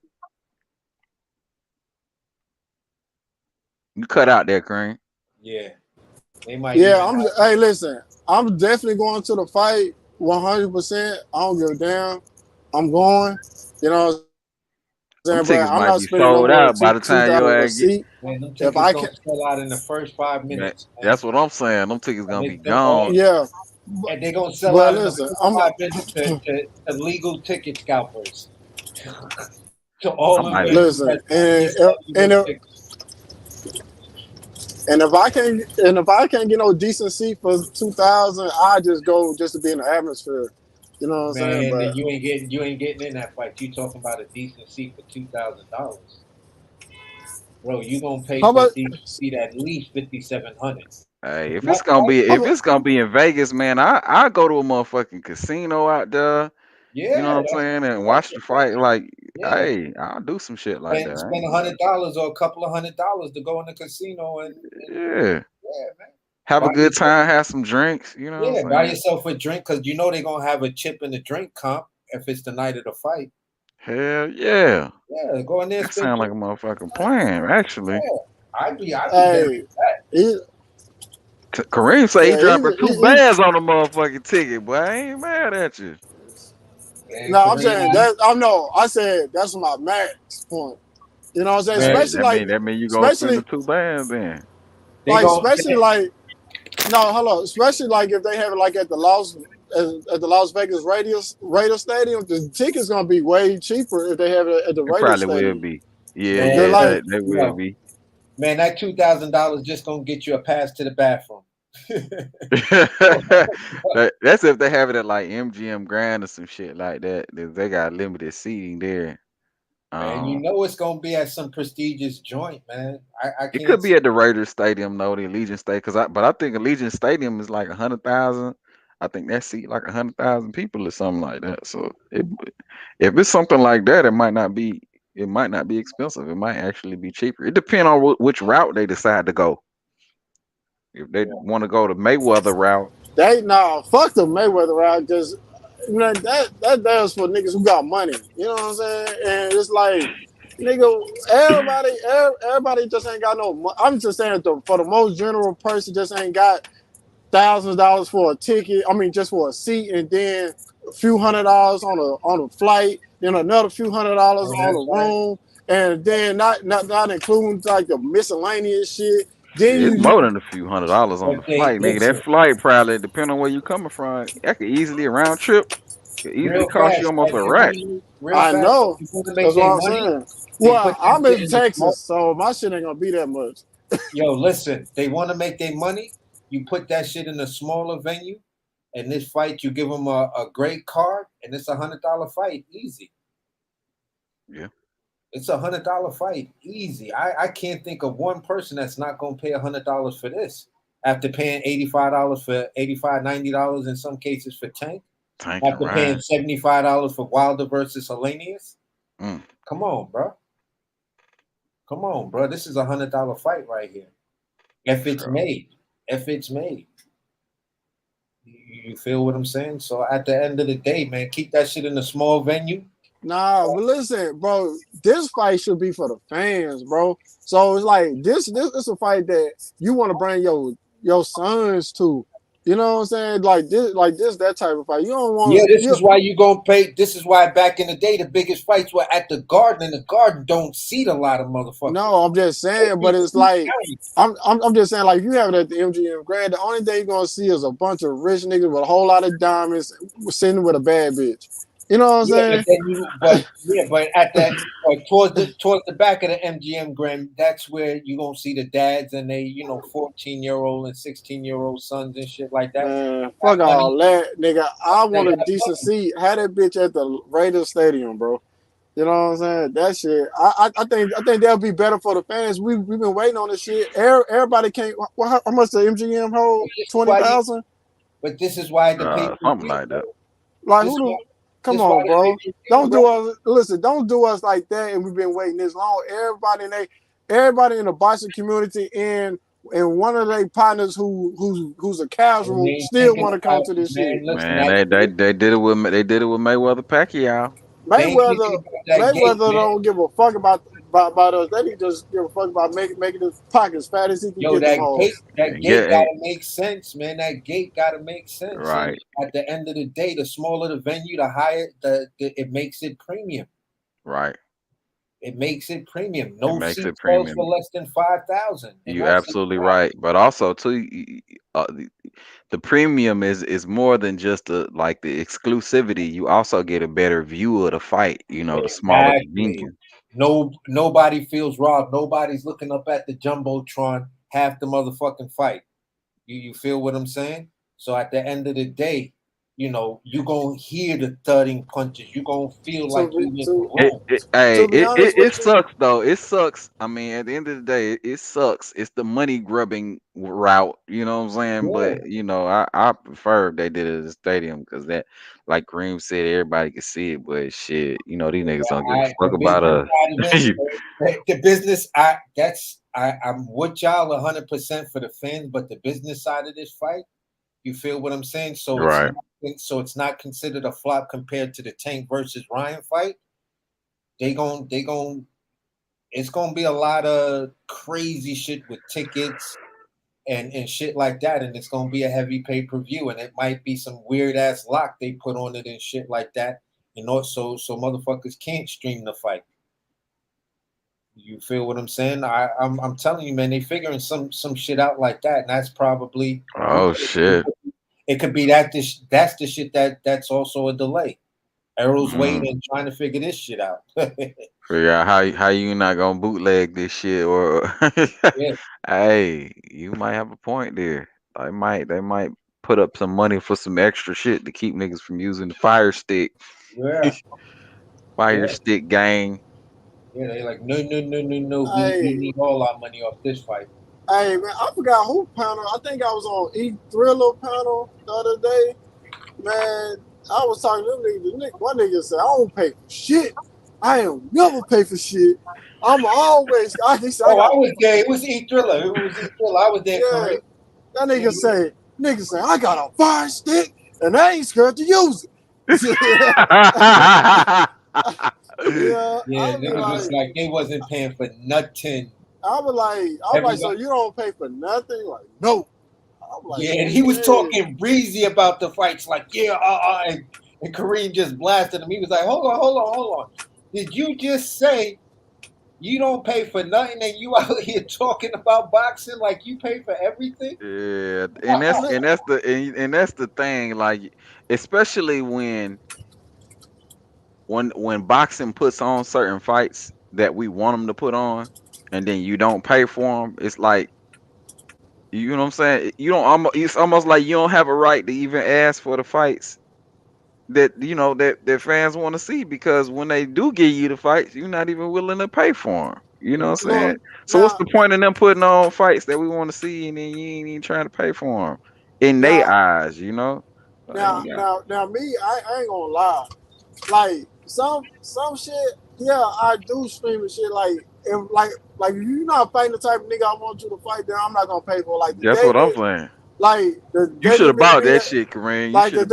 you cut out there, Cream. Yeah, they might yeah, even Hey, listen. I'm definitely going to the fight 100%. I don't give a damn. I'm going. You know what I'm Them saying? But tickets I'm might not be spending no sold more than out by the time 2,000 your a ass get. seat. man. Them If tickets I can, gonna sell out in the first 5 minutes, man. That's what I'm saying. Them tickets And gonna be all, gone. yeah. and they're gonna sell But out in the listen, first I'm 5 minutes to legal ticket scalpers. To all I might. investors listen, that need and valuable if, tickets. if I can't get no decent seat for 2,000, I just go just to be in the atmosphere. You know what I'm saying? Man, But you ain't getting in that fight. You talking about a decent seat for $2,000, bro? You gonna pay how for a about decent seat at least 5,700. Hey, how if about it's gonna be in Vegas, man, I go to a motherfucking casino out there. You know Yeah, what I'm saying, and watch the fight. Like, yeah. hey, I'll do some shit like that. I Spend ain't mad. $100 or a couple of $100 to go in the casino and Yeah, yeah, man. have a Buy good yourself, time, have some drinks. You know yeah, what buy I'm saying? yourself a drink because you know they're gonna have a chip in the drink comp if it's the night of the fight. Hell yeah, Yeah, go in there, that spend sounds like a motherfucking plan. Actually, Yeah, I'd be down hey, with that. he, Kareem say he yeah, dropping 2 bands on the motherfucking ticket, but I ain't mad at you. Man, no, I'm saying Kareem, that. I know. I said that's my max point. You know what I'm saying? man, Hey, that mean you gonna spend the Especially 2 bands then. they go. especially like no, hold on. Especially like if they have it like at the Las at the Las Vegas Raider Stadium, the ticket's gonna be way cheaper if they have it at the It Raider probably will Stadium. be. Yeah, They're yeah, like, they will be. Man, that $2,000 just gonna get you a pass to the bathroom. That's if they have it at like MGM Grand or some shit like that. They got limited seating there. Man, you know it's gonna be at some prestigious joint, man. I It can't could be see. at the Raiders Stadium, though, the Allegiant Stadium, but I think Allegiant Stadium is like 100,000. I think that seat like 100,000 people or something like that. So if it's something like that, it might not be. It might not be expensive. It might actually be cheaper. It depends on which route they decide to go. If they want to go the Mayweather route, fuck the Mayweather route, because that does for niggas who got money. You know what I'm saying? And it's like, nigga, everybody just ain't got no. I'm just saying for the most general person, just ain't got thousands of dollars for a ticket. I mean, just for a seat, and then a few $100s on a flight, then another few $100s on a room, and then not including like the miscellaneous shit. Then it's you more than a few $100 on the flight, nigga. That flight probably, depending on where you coming from, that could easily a round trip could easily Real cost you fast, almost like a you rack. wanna, I know. you want to make That's what their I'm money. saying. They Well, put that I'm shit in in the small. Texas, so my shit ain't gonna be that much. Yo, listen, they want to make their money. You put that shit in a smaller venue, and this fight, you give them a great card, and it's $100 fight, easy. Yeah. It's $100 fight, easy. I can't think of one person that's not gonna pay $100 for this after paying $85 for $90 in some cases for Tank. Tank and After paying Ryan. $75 for Wilder versus Hellenius. Mm. Come on, bro. Come on, bro. This is $100 fight right here. If it's made. If it's made. You feel what I'm saying? So at the end of the day, man, keep that shit in a small venue. Nah, but listen, bro, this fight should be for the fans, bro. So it's like this is a fight that you want to bring your sons to. You know what I'm saying? Like this, that type of fight. You don't Yeah, want this is why you gonna pay. This is why back in the day the biggest fights were at the Garden, and the Garden don't seat a lot of motherfuckers. No, I'm just saying, but it's like I'm just saying, like if you have it at the MGM Grand, the only thing you're gonna see is a bunch of rich niggas with a whole lot of diamonds sitting with a bad bitch. You know what I'm saying? But at that, towards the back of the MGM Grand, that's where you gonna see the dads and they 14-year-old and 16-year-old sons and shit like that. Man, fuck all that, nigga. I want a decent seat. Have that bitch at the Raiders Stadium, bro. You know what I'm saying? That shit. I think that'll be better for the fans. We've been waiting on this shit. Everybody can't. How much the MGM hold? 20,000. But this is why the pay Something like that. Like come on, bro. Don't do us. Listen, don't do us like that. And we've been waiting this long. Everybody in the boxing community and one of their partners who's a casual still want to come to this shit. Man, they did it with Mayweather Pacquiao. Mayweather don't give a fuck about us. They need to just give a fuck about making his pockets fat as he can get them hoes. That gate gotta make sense, man. That gate gotta make sense. Right. And at the end of the day, the smaller the venue, the higher it makes it premium. Right. It makes it premium. No makes seat it sells premium. for less than 5,000. You're absolutely right. But also too, the premium is more than just the exclusivity. You also get a better view of the fight. The smaller the venue. Nobody feels robbed. Nobody's looking up at the jumbotron half the motherfucking fight. You feel what I'm saying? So at the end of the day, you gonna hear the thudding punches. You gonna feel like you in the room. It sucks though. It sucks. I mean, at the end of the day, it sucks. It's the money grubbing route. You know what I'm saying? Yeah. But I prefer if they did it at the stadium because that, like Kareem said, everybody can see it. But shit, these niggas don't give a fuck about us. The business, I'm with y'all 100% for the fans, but the business side of this fight, you feel what I'm saying? So right. It's not considered a flop compared to the Tank versus Ryan fight. It's gonna be a lot of crazy shit with tickets and shit like that, and it's gonna be a heavy pay-per-view, and it might be some weird ass lock they put on it and shit like that, so motherfuckers can't stream the fight. You feel what I'm saying? I'm telling you, man, they figuring some shit out like that, and that's probably shit. it could be that that's the shit that's also a delay. Errol's waiting and trying to figure this shit out. Figure out how you not gonna bootleg this shit, or Yeah. hey, you might have a point there. They might put up some money for some extra shit to keep niggas from using the Fire Stick. Yeah. Fire Stick gang. Yeah, they like no. We Hey, need all our money off this fight. hey, man, I forgot who panel. I think I was on E Thriller panel the other day. Man, I was talking to them niggas. One nigga said, I don't pay for shit. I ain't never pay for shit. I'm always. He said, I was there. It was E Thriller. I was there. Yeah. That nigga say, I got a Fire Stick and I ain't scared to use it. Niggas was like they wasn't paying for nothing. I was like, so you don't pay for nothing? Like, no. Like, yeah, and he was talking breezy about the fights, like, and Kareem just blasted him. He was like, hold on. Did you just say you don't pay for nothing and you out here talking about boxing like you pay for everything? Yeah, and that's the thing, like, especially when boxing puts on certain fights that we want them to put on, and then you don't pay for them. It's like, you know what I'm saying? It's almost like you don't have a right to even ask for the fights that that fans want to see, because when they do give you the fights, you're not even willing to pay for them. You know what I'm saying? So what's the point in them putting on fights that we want to see, and then you ain't even trying to pay for them in their eyes? You know? Now, me, I ain't gonna lie. Like some shit, yeah, I do stream and shit. Like if like if you're not fighting the type of nigga I want you to fight, then I'm not gonna pay for. Like that's what I'm saying. Like you should have bought that shit, Kareem. Like I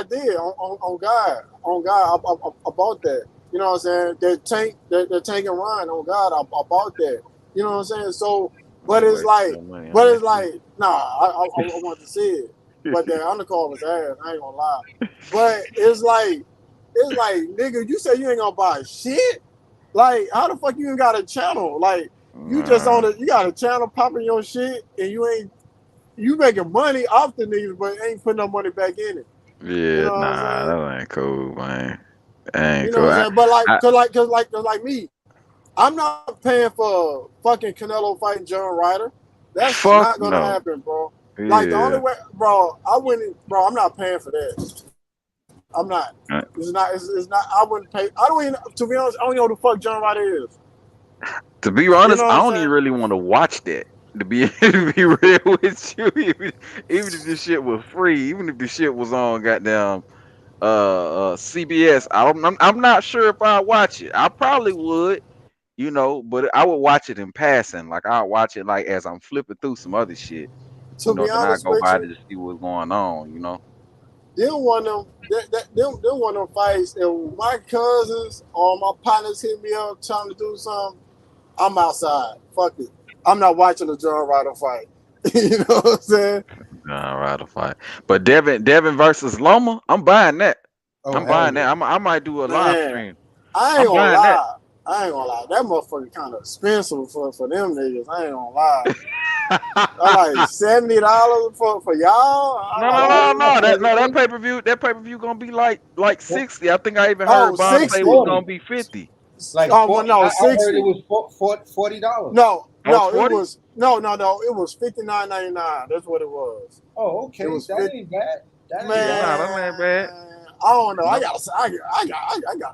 did on God, I bought that. You know what I'm saying? That tank and run on God, I bought that. You know what I'm saying? So, but it's like, nah, I want to see it. But the undercard was ass. I ain't gonna lie. But it's like, nigga, you say you ain't gonna buy shit. Like, how the fuck you even got a channel? Like, you just you got a channel popping your shit, and you making money off the niggas, but ain't putting no money back in it. Yeah, you know that ain't cool, man. Ain't you know cool. what I'm saying? But cause me, I'm not paying for fucking Canelo fighting John Ryder. That's not gonna happen, bro. Yeah. Like the only way, bro, I'm not paying for that. I'm not. It's not. I wouldn't pay. I don't even. To be honest, I don't know who the fuck John Ryder is. To be honest, I don't even really want to watch that. To be real with you, even if this shit was free, even if the shit was on goddamn CBS, I'm not sure if I'd watch it. I probably would, but I would watch it in passing. Like I'd watch it like as I'm flipping through some other shit. To be then I honest go with by you, to see what's going on. Them one of them fights. If my cousins or my partners hit me up trying to do something, I'm outside. Fuck it. I'm not watching the John Ryder fight. You know what I'm saying? John Ryder fight. But Devin versus Loma, I'm buying that. I'm buying that. I might do a live stream. I ain't gonna lie. That motherfucker kind of expensive for them niggas. I ain't gonna lie. Like $70 for y'all. No. That pay-per-view gonna be like 60. I think I even heard Bob say it was gonna be 50. Like no, 60. I heard it was $40. No, it was it was $59.99. That's what it was. Oh, okay. That ain't bad. That ain't bad. I don't know. I gotta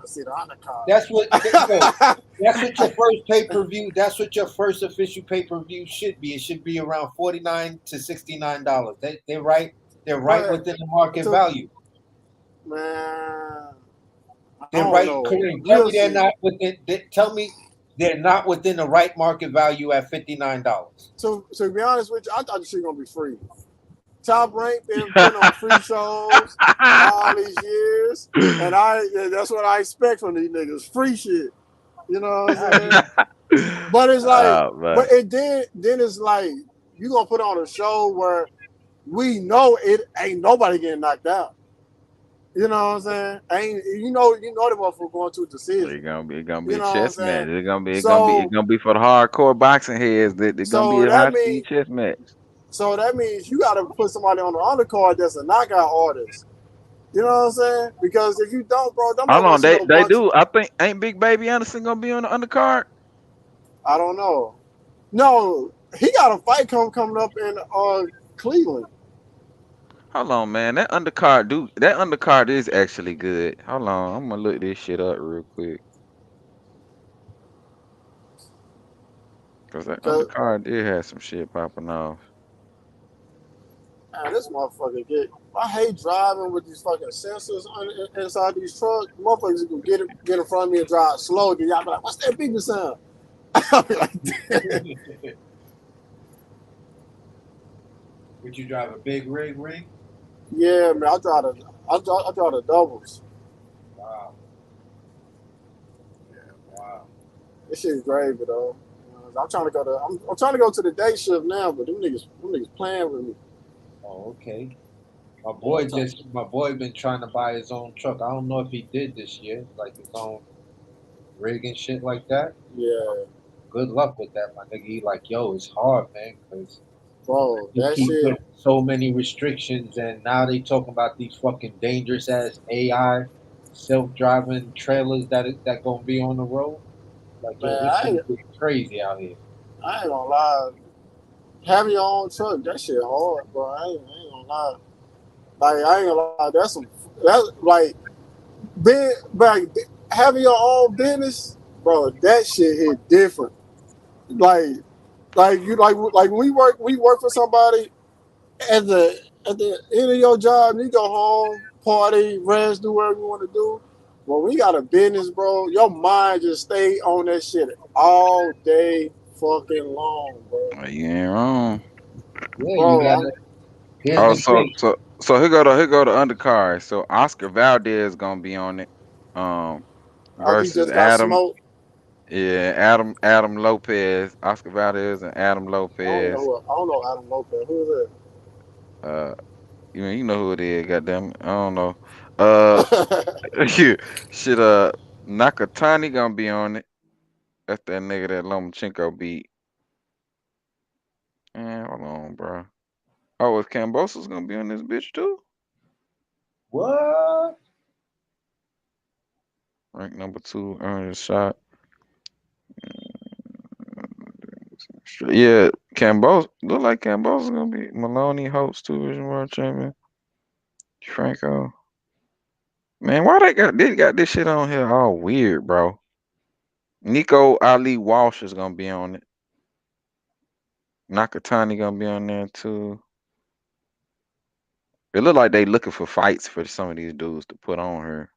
see the undercard. That's what your first pay-per-view. That's what your first official pay-per-view should be. It should be around $49 to $69. They're right. They're right within the market value. Man, they're right. Kareem, tell me they're not within. Tell me they're not within the right market value at $59. So to be honest with you, I thought the shit gonna be free. Top Rank been putting on free shows all these years, and that's what I expect from these niggas. Free shit. You know what I'm saying? But it's like, then it's like you gonna put on a show where we know it ain't nobody getting knocked out. You know what I'm saying? You know the motherfucker going to a decision. It's gonna be a chess match. It's gonna be for the hardcore boxing heads. It's gonna be a high-speed chess match. So that means you got to put somebody on the undercard that's a knockout artist. You know what I'm saying? Because if you don't, bro, don't Hold want on, to see no they boxing. do. I think ain't Big Baby Anderson gonna be on the undercard? I don't know. No, he got a fight coming up in Cleveland. Hold on, man. That undercard is actually good. Hold on, I'm gonna look this shit up real quick. Cause that Cause undercard did have some shit popping off. man, this motherfucker get. I hate driving with these fucking sensors inside these trucks. Motherfuckers can get in front of me and drive slow. Then y'all be like, "What's that beeping sound?" I'll be like, "Damn." Would you drive a big rig? Yeah, man. I drive the doubles. Wow. Yeah, wow. This shit is gravy though. I'm trying to go to. I'm trying to go to the day shift now, but them niggas playing with me. Oh, okay. My boy been trying to buy his own truck. I don't know if he did this year, like his own rig and shit like that. Yeah. Good luck with that, my nigga. He like, yo, it's hard, man, because bro, he that keep shit. putting so many restrictions, and now they talking about these fucking dangerous ass AI self-driving trailers that gonna be on the road. Like, yo, Man, this shit is crazy out here. I ain't gonna lie. Having your own truck, that shit hard, bro. I ain't gonna lie. Like, I ain't gonna lie. That's like being like having your own business, bro. That shit hit different. Like, like we work for somebody at the end of your job. You go home, party, rest, do whatever you want to do. When we got a business, bro, your mind just stay on that shit all day fucking long, bro. You ain't wrong. Yeah, you Bro, gotta. Here's Oh, the thing. so here go the undercard. So Oscar Valdez gonna be on it. he Versus just got Adam. smoked. Yeah, Adam Lopez, Oscar Valdez, and Adam Lopez. I don't know Adam Lopez. Who is Uh, you know who it is. Goddamn, I don't know. that? Shit. Nakatani gonna be on it. That's that nigga that Lomachenko beat. Man, hold on, bro. Oh, is Cambosa's gonna be on this bitch too? What? Rank number 2, earned a shot. Yeah, Cambosa look like Cambosa's gonna be Maloney Holtz 2 Division World Champion. Franco. Man, why they got this shit on here all weird, bro? Nico Ali Walsh is gonna be on it. Nakatani gonna be on there too. It look like they looking for fights for some of these dudes to put on her.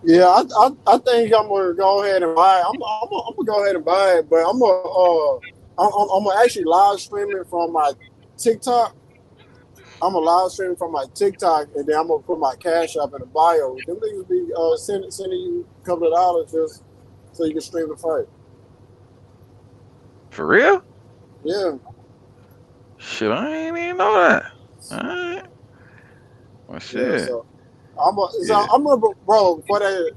Yeah, I think I'm gonna go ahead and buy it. I'm gonna go ahead and buy it, but I'm gonna actually live stream it from my TikTok. I'm gonna live stream from my TikTok, and then I'm gonna put my cash up in the bio. Them niggas be sending you a couple of dollars just so you can stream the fight. For real? Yeah. Shit, I ain't even know that. Alright. Well, Yeah. shit. So I'm gonna, bro. For that,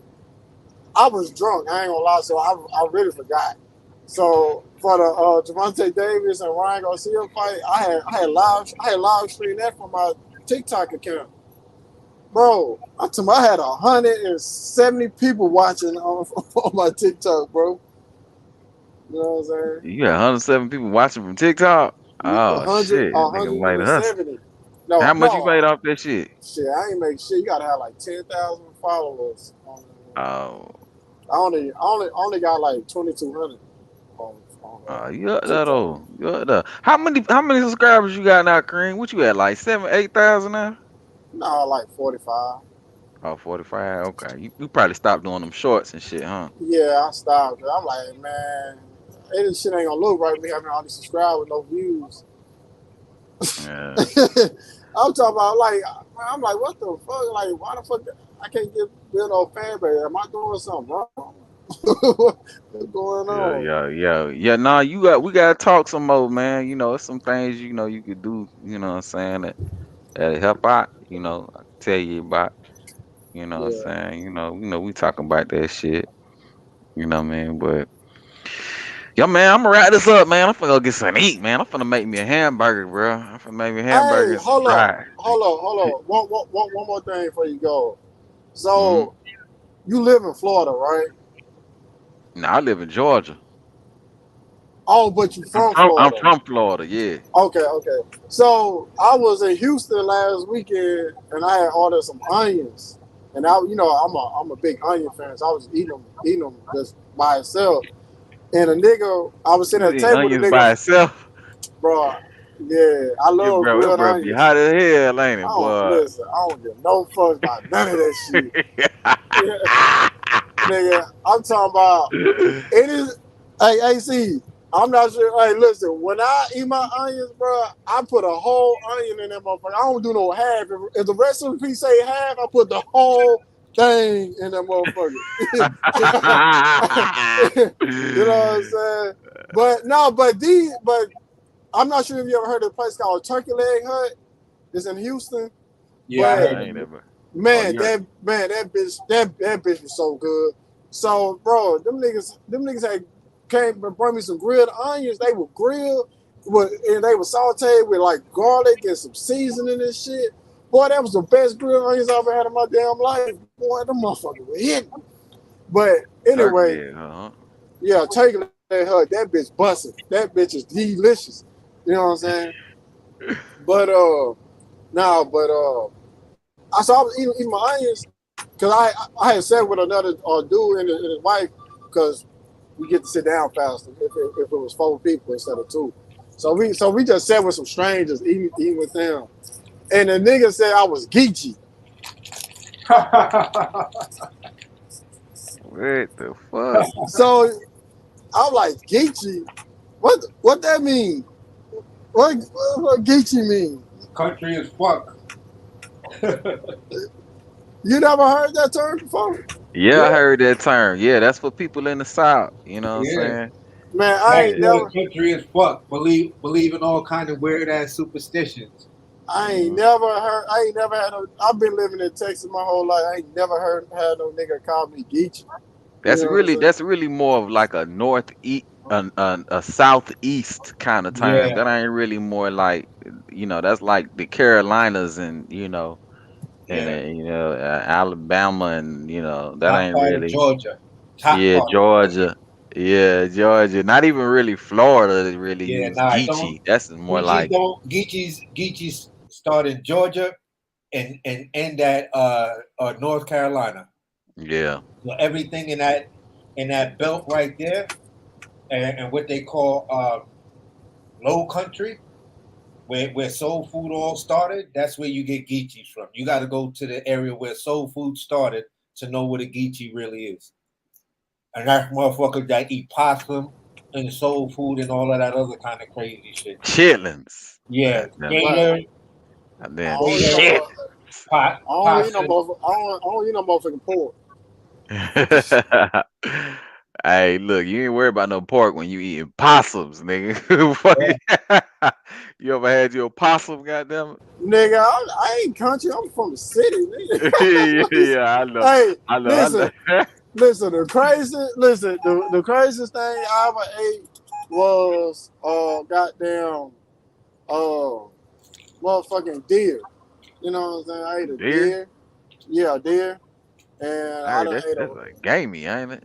I was drunk. I ain't gonna lie. So I really forgot. So for the Javante Davis and Ryan Garcia fight, I had live streamed that from my TikTok account. Bro, I told I had 170 people watching on my TikTok, bro. You know what I'm saying? You got 107 people watching from TikTok. Oh 100, shit, nigga made a hustle. 170. No, How much you made no, off that shit? shit. I ain't make shit. You gotta have like 10,000 followers. Oh, I only got like 2,200 on you up there TikTok. though. You up there. How many subscribers you got now, Kareem? What you at, like 7,000, 8,000 now? No, like 45. Oh, 45. Okay. You probably stopped doing them shorts and shit, huh? Yeah, I stopped. I'm like, man, this shit ain't gonna look right. Me having all these subscribers with no views. Yeah. I'm talking about like, I'm like, what the fuck? Like, why the fuck I can't get build no fan base? Am I doing something wrong? What's going on? Yeah. Nah, we gotta talk some more, man. You know, it's some things you could do. You know what I'm saying that help out. I can tell you about. You know what I'm Yeah. saying. We talking about that shit. You know what I mean, but. Yo, man, I'm gonna wrap this up, man. I'm finna go get something to eat, man. I'm finna make me a hamburger, bro. I'm finna make me a hamburger Hey, and some fries. hold on. One more thing before you go. Mm-hmm. So you live in Florida, right? No, I live in Georgia. Oh, but you I'm from from I'm Florida. from Florida, yeah. Okay. So I was in Houston last weekend, and I had ordered some onions, and I'm a big onion fan, so I was eating them just by itself. And a nigga, I was sitting You at the eat table with onions the nigga, by itself. bro. Yeah, I love It grilled bro be onions. hot as hell, ain't I it, don't boy? listen. I don't give no fucks about none of that shit. Nigga, I'm talking about it is. Hey, AC, I'm not sure. Hey, listen, when I eat my onions, bro, I put a whole onion in that motherfucker. I don't do no half. If the recipe say half, I put the whole thing in that motherfucker. You know what I'm saying? But I'm not sure if you ever heard of a place called Turkey Leg Hut. It's in Houston. Yeah, I But heard I of ain't it. ever. Oh, man, you heard? that bitch was so good. So, bro, them niggas had came and brought me some grilled onions. They were grilled, and they were sauteed with like garlic and some seasoning and shit. Boy, that was the best grilled onions I ever had in my damn life. Boy, them motherfuckers were hitting. But Turkey anyway, leg, huh? yeah, taking that bitch busting. That bitch is delicious. You know what I'm saying? But I was eating my onions because I had sat with another dude and his wife because we get to sit down faster if it was 4 people instead of 2. So we just sat with some strangers eating with them, and the nigga said I was geeky. What the fuck? So I'm like geeky. What that mean? What geeky mean? Country as fuck. You never heard that term before? Yeah, I Yeah, heard that term. Yeah, that's for people in the South. You know what I'm yeah. saying? Man, I ain't Backwood never. country as fuck. Believe in all kind of weird ass superstitions. I ain't never heard. I ain't never had no. I've been living in Texas my whole life. I ain't never had no nigga call me geeky. You know what I'm saying? That's really more of like a northeast, a southeast kind of term. Yeah, That ain't really more like, that's like the Carolinas and yeah. Alabama and that Top ain't part of really. Georgia. Top Yeah, part of Georgia. Georgia. Yeah, Georgia. Not even really Florida. They really Yeah, use nah, I don't. Geechee. That's more Geechees like. don't. Geechees start in Georgia and end at North Carolina. Yeah. So everything in that belt right there, and what they call low country, where soul food all started, that's where you get geechees from. You got to go to the area where soul food started to know what a geechee really is. And that's motherfuckers that eat possum and soul food and all of that other kind of crazy shit. Chitlins. Yeah, Goddamn. But gator, Goddamn I don't eat no shit. more. I don't eat no possum. more. I don't eat no motherfucking pork. Hey, look, you ain't worried about no pork when you eating possums, nigga. Fuck Yeah. it. You ever had your possum, goddamn Nigga, I ain't country. I'm from the city, it? nigga. Yeah, I know. Hey, I know. I listen, know. listen. The craziest thing I ever ate was goddamn motherfucking deer. You know what I'm saying? I ate a Deer? deer. Yeah, a deer. And I I heard done ate a that's like gamey, ain't it?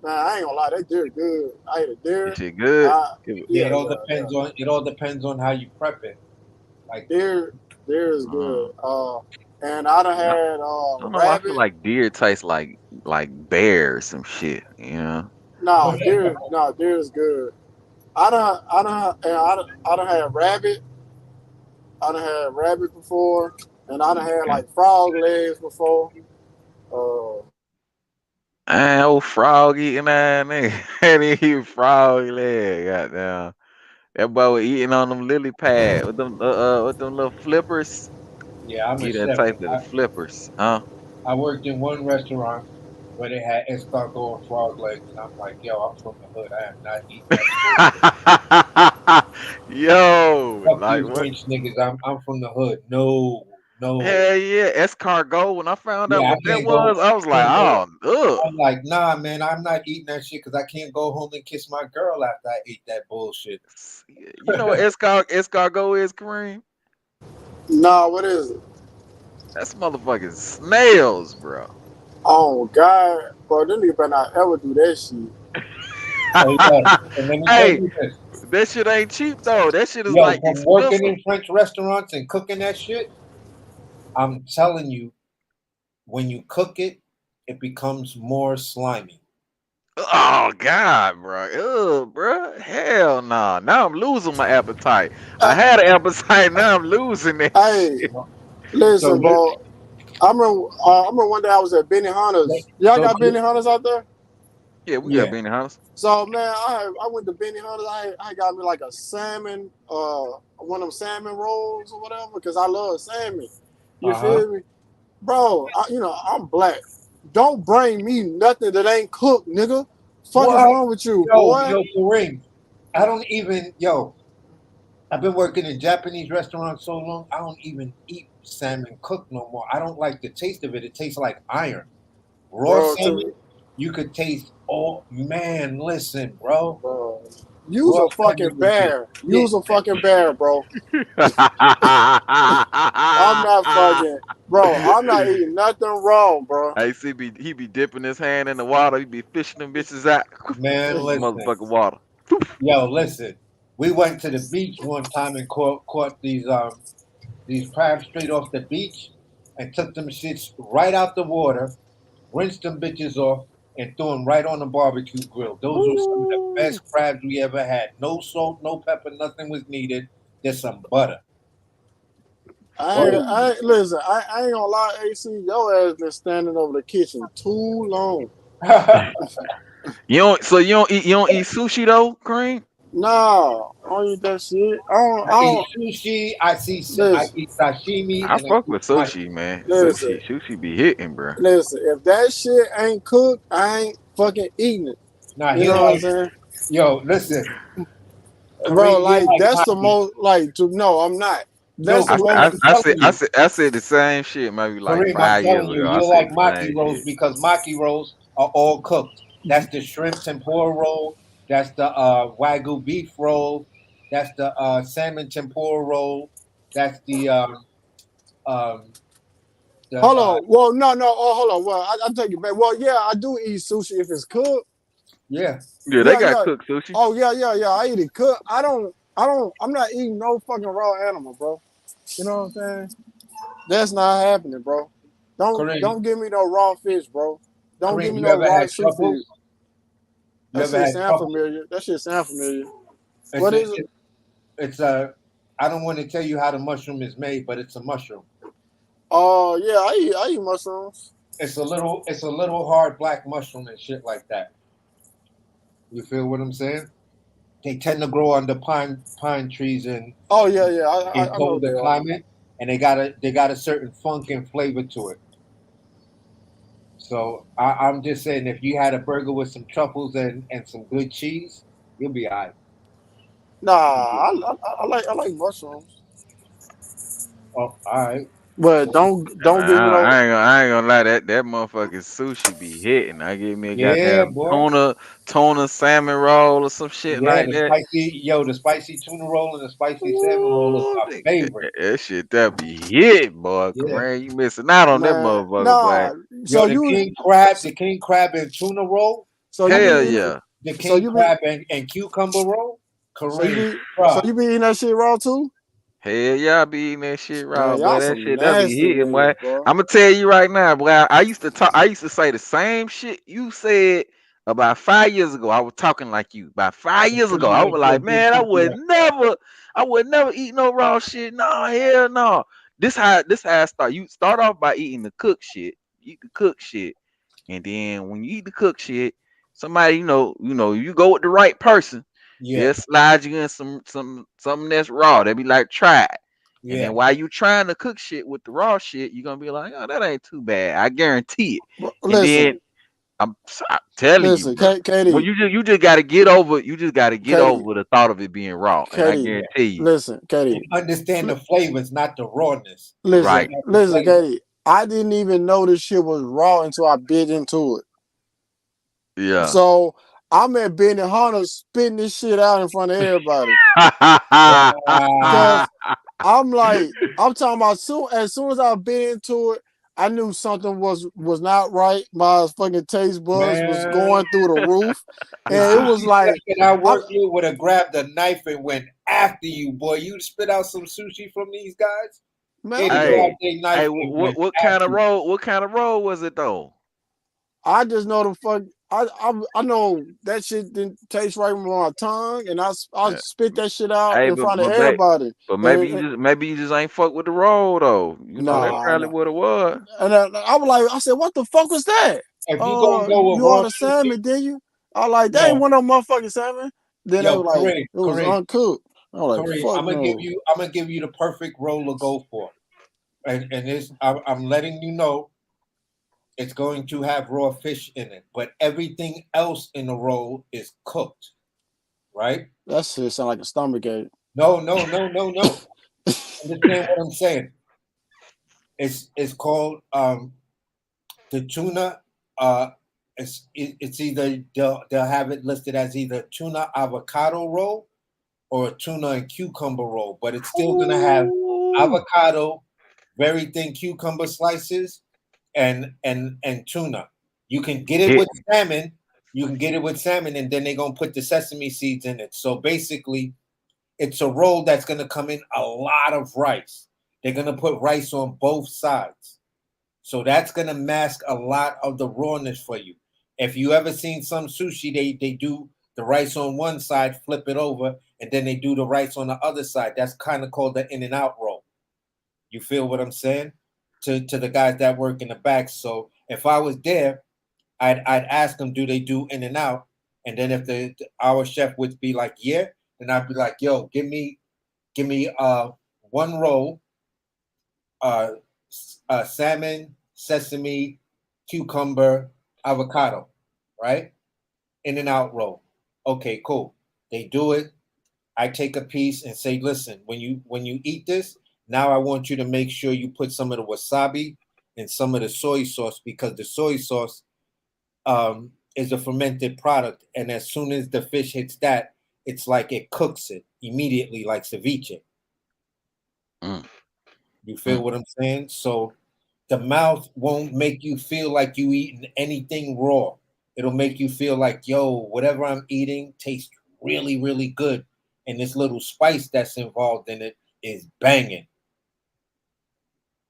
man, I ain't gonna lie, that deer good. I ate a This deer. shit good. Yeah, Yeah. it all depends on how you prep it. Like Deer is Uh, good. And I done no, had I don't know why I feel rabbit. like deer tastes like bear or some shit, you know? Deer is good. I done had rabbit. I done had rabbit before, and I done had Okay. like frog legs before. Uh, Man, old frog eating that nigga. And he eat frog leg, goddamn. That boy was eating on them lily pad with them little flippers. yeah, I'm a He done chef. tasted the flippers, huh? I worked in one restaurant where they had escargot and frog legs, and I'm like, yo, I'm from the hood. I am not eating that shit. Yo, Fuck like you, what? French niggas. I'm from the hood. No, No. Hell yeah, escargot. When I found out Yeah, I what that can't go. was, I was like, oh, ugh. I'm like, nah, man, I'm not eating that shit because I can't go home and kiss my girl after I ate that bullshit. You know what escargot is, Kareem? Nah, what is it? That's motherfucking snails, bro. Oh God, bro, them niggas better not ever do that shit. Hey, yo, and let me tell Hey, you this. that shit ain't cheap though. That shit is Yo, like from working expensive. in French restaurants and cooking that shit, I'm telling you, when you cook it, it becomes more slimy. Oh God, bro. Ugh, bro. Hell nah. Now I'm losing my appetite. I had an appetite. Now I'm losing that Hey, shit. So, listen, bro. I remember one day I was at Benny Hunter's. Y'all so got Benny Hunter's out there? Yeah, we got yeah. Benny Hunters. So man, I went to Benny Hunter's. I got me like a salmon, one of them salmon rolls or whatever, because I love salmon. You feel me, bro? I'm black. Don't bring me nothing that ain't cooked, nigga. Fuck is What? wrong with you, Yo, boy? Kareem, I don't even, I've been working in Japanese restaurants so long, I don't even eat salmon cooked no more. I don't like the taste of it. It tastes like iron. Raw Bro, salmon, you could taste, oh, man, listen, bro. use Raw a salmon fucking is the bear. shit. Use a fucking bear, bro. I'm not fucking, bro. I'm not eating nothing wrong, bro. I see he be dipping his hand in the water. He be fishing them bitches out. Man, listen. Motherfucking water. Yo, listen. We went to the beach one time and caught these crabs straight off the beach and took them shits right out the water, rinsed them bitches off, and threw them right on the barbecue grill. Those were some of the best crabs we ever had. No salt, no pepper, nothing was needed. Just some butter. Listen. I ain't gonna lie, AC. Your ass been standing over the kitchen too long. You don't eat sushi though, Cream? Nah, I don't eat that shit. I eat sushi. I Listen, eat sashimi, I and I fuck eat with my. sushi, man. listen, Sushi be hitting, bro. listen. If that shit ain't cooked, I ain't fucking eating it. Nah, You he know what I'm like. saying? Yo, listen, Bro, Kareem, he like like that's the maki. most no, I'm not. Yo, That's the Kareem, most I'm telling you. I said the same shit maybe like Kareem, I'm 5 years telling you, ago. I you said like the maki same rolls shit. because maki rolls are all cooked. That's the shrimp tempura roll. That's the wagyu beef roll. That's the salmon tempura roll. That's um, the hold on. Well, no. Oh, hold on. Well, I take it back. Well, yeah, I do eat sushi if it's cooked. yeah. Yeah, they Yeah, got yeah. cooked sushi. Oh, yeah. I eat it cooked. I'm not eating no fucking raw animal, bro. You know what I'm saying? That's not happening, bro. Kareem, Don't give me no raw fish, bro. Don't give Kareem, me you no ever raw had seafood. truffles? You That ever shit had sound truffles? familiar. That shit sound familiar. It's What a, is it? it's a. I don't want to tell you how the mushroom is made, but it's a mushroom. Oh, yeah, I eat mushrooms. It's a little hard black mushroom and shit like that. You feel what I'm saying? They tend to grow under pine trees Oh, yeah. in I know what they colder are. climate, and they got a certain funk and flavor to it. So I'm just saying, if you had a burger with some truffles and some good cheese, you'll be alright. Nah, I like mushrooms. Oh, all right. But So don't give me no. I ain't gonna lie, that motherfucking sushi be hitting. I give me a yeah, goddamn boy. tuna salmon roll or some shit Yeah, like that. the spicy tuna roll and the spicy salmon roll is Ooh, my favorite. that shit that be hitting, boy. Yeah. Man, you missing out on that Man, motherfucker, boy. nah. Yo, So you, the king crab and tuna roll. so you I be Hell mean, eating, yeah. the so king you be, crab and cucumber roll. so you Kareem, be, so bruh. you be eating that shit raw too? Hell yeah, I be eating that shit raw, Man, boy. y'all That some shit that be nasty hitting, boy. niggas, bro. I'ma tell you right now, boy. I used to say the same shit you said about 5 years ago. I was talking like you. About 5 years ago, I was like, man, I would never eat no raw shit. No, hell no. This how I start. You start off by eating the cook shit. Eat the cook shit. And then when you eat the cook shit, somebody, you go with the right person. Yeah, They'll slide you in something that's raw. They'll be like, try it. And yeah. then while you trying to cook shit with the raw shit, you're gonna be like, oh, that ain't too bad. I guarantee it. And then Listen. I'm telling Listen, you, bro. Well, Katie, you just got to get over. You just got to get Katie, over the thought of it being raw, and I Katie. guarantee you, Listen, Katie. And understand the flavors, not the rawness. Listen, right? listen, Katie. I didn't even know this shit was raw until I bit into it. Yeah. So I'm at Benny Hunter spitting this shit out in front of everybody. Because I'm like, I'm talking about as soon as I bit into it, I knew something was not right. My fucking taste buds was going through the roof. And it was like that I worked with would have grabbed a knife and went after you, boy. You spit out some sushi from these guys? Man, Hey, what kind of roll? What kind of roll was it though? I just know the fuck. I know that shit didn't taste right on my tongue, and I spit that shit out in front of everybody. But maybe you just ain't fuck with the roll though. You know that's probably what it was. And I was like, I said, what the fuck was that? If you gonna go with you ordered salmon, didn't you? I was like, that ain't one of them motherfucking salmon. Then they were like, it was uncooked. I was like, fuck I'm gonna give you the perfect roll to go for, and this I'm letting you know. It's going to have raw fish in it, but everything else in the roll is cooked, right? That shit sound like a stomachache. No. Understand what I'm saying? It's called the tuna. It's either they'll have it listed as either tuna avocado roll or a tuna and cucumber roll, but it's still gonna have avocado, very thin cucumber slices, and tuna. You can get it with salmon. You can get it with salmon, and then they're gonna put the sesame seeds in it. So basically, it's a roll that's gonna come in a lot of rice. They're gonna put rice on both sides. So that's gonna mask a lot of the rawness for you. If you ever seen some sushi, they do the rice on one side, flip it over, and then they do the rice on the other side. That's kind of called the In-N-Out roll. You feel what I'm saying? To the guys that work in the back. So if I was there, I'd ask them, do they do In-N-Out? And then if our chef would be like, yeah, then I'd be like, yo, give me one roll, salmon, sesame, cucumber, avocado, right? In-N-Out roll. Okay, cool. They do it. I take a piece and say, listen, when you eat this, now I want you to make sure you put some of the wasabi and some of the soy sauce, because the soy sauce is a fermented product. And as soon as the fish hits that, it's like it cooks it immediately, like ceviche. You feel what I'm saying? So the mouth won't make you feel like you eating anything raw. It'll make you feel like, yo, whatever I'm eating tastes really, really good. And this little spice that's involved in it is banging.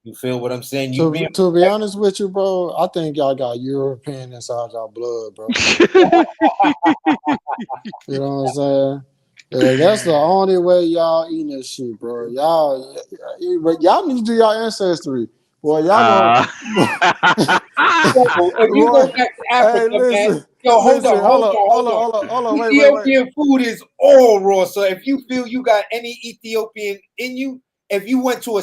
You feel what I'm saying? To be honest with you, bro, I think y'all got European inside y'all blood, bro. You know what I'm saying? Yeah, that's the only way y'all eating this shit, bro. Y'all need to do y'all ancestry. Boy, y'all if you go back to Africa, man, yo, hold on. Ethiopian food is all raw. So if you feel you got any Ethiopian in you, if you went to a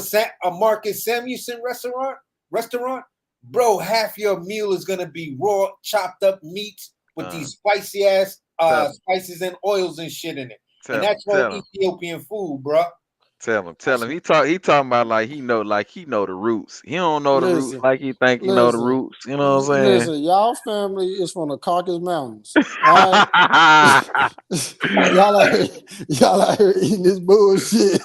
Marcus Samuelson restaurant, bro, half your meal is gonna be raw, chopped up meats with these spicy ass spices and oils and shit in it. And that's all Ethiopian food, bro. Tell him. He talking about like he know the roots. He don't know the roots like he think he know the roots. You know what I'm saying? Listen, y'all family is from the Caucasus Mountains. All right? y'all out here eating this bullshit.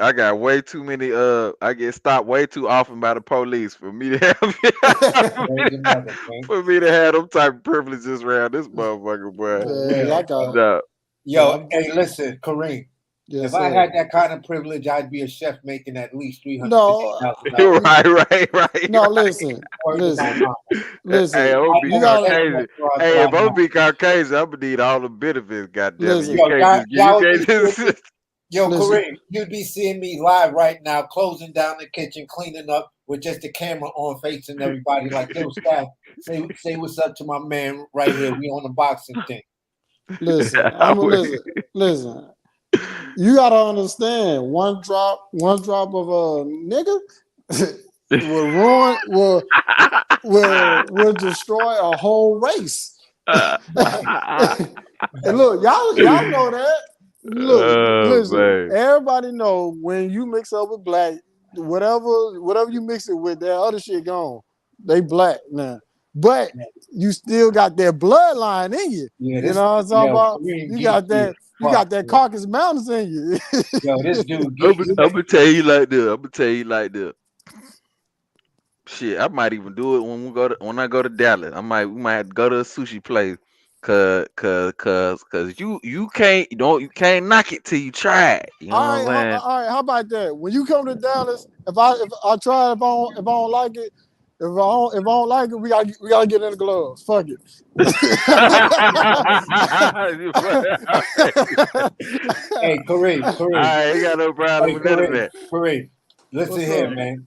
I got way too many. I get stopped way too often by the police for me to have them type of privileges around this motherfucker, boy. Yo, hey, listen, Kareem. If I had that kind of privilege, I'd be a chef making at least $300,000. Right. No, listen. Hey, I'm gonna be Caucasian. Hey, if I'm gonna be Caucasian, I'm gonna need all the benefits. Goddamn it! Yo, Kareem, you'd be seeing me live right now, closing down the kitchen, cleaning up with just the camera on, facing everybody like, yo, staff, say what's up to my man right here. We on the boxing thing. Listen. You gotta understand, one drop of a nigga, will ruin will destroy a whole race. And look, y'all know that. Look, listen, man. everybody know when you mix up with black, whatever you mix it with, that other shit gone. They black now. But you still got that bloodline in you. Yeah, You know what I'm talking about? You got that Caucasus Mountains in you. Yo, this dude I'm gonna tell you like this. Shit, I might even do it when I go to Dallas. We might have to go to a sushi place. Cause you can't knock it till you try it. You know what I'm saying? All right, how about that? When you come to Dallas, if I try it, if I don't like it, if I don't like it, we gotta get in the gloves. Fuck it. Hey, Kareem. I ain't got no problem with none of that. Kareem, listen What's here, up? man.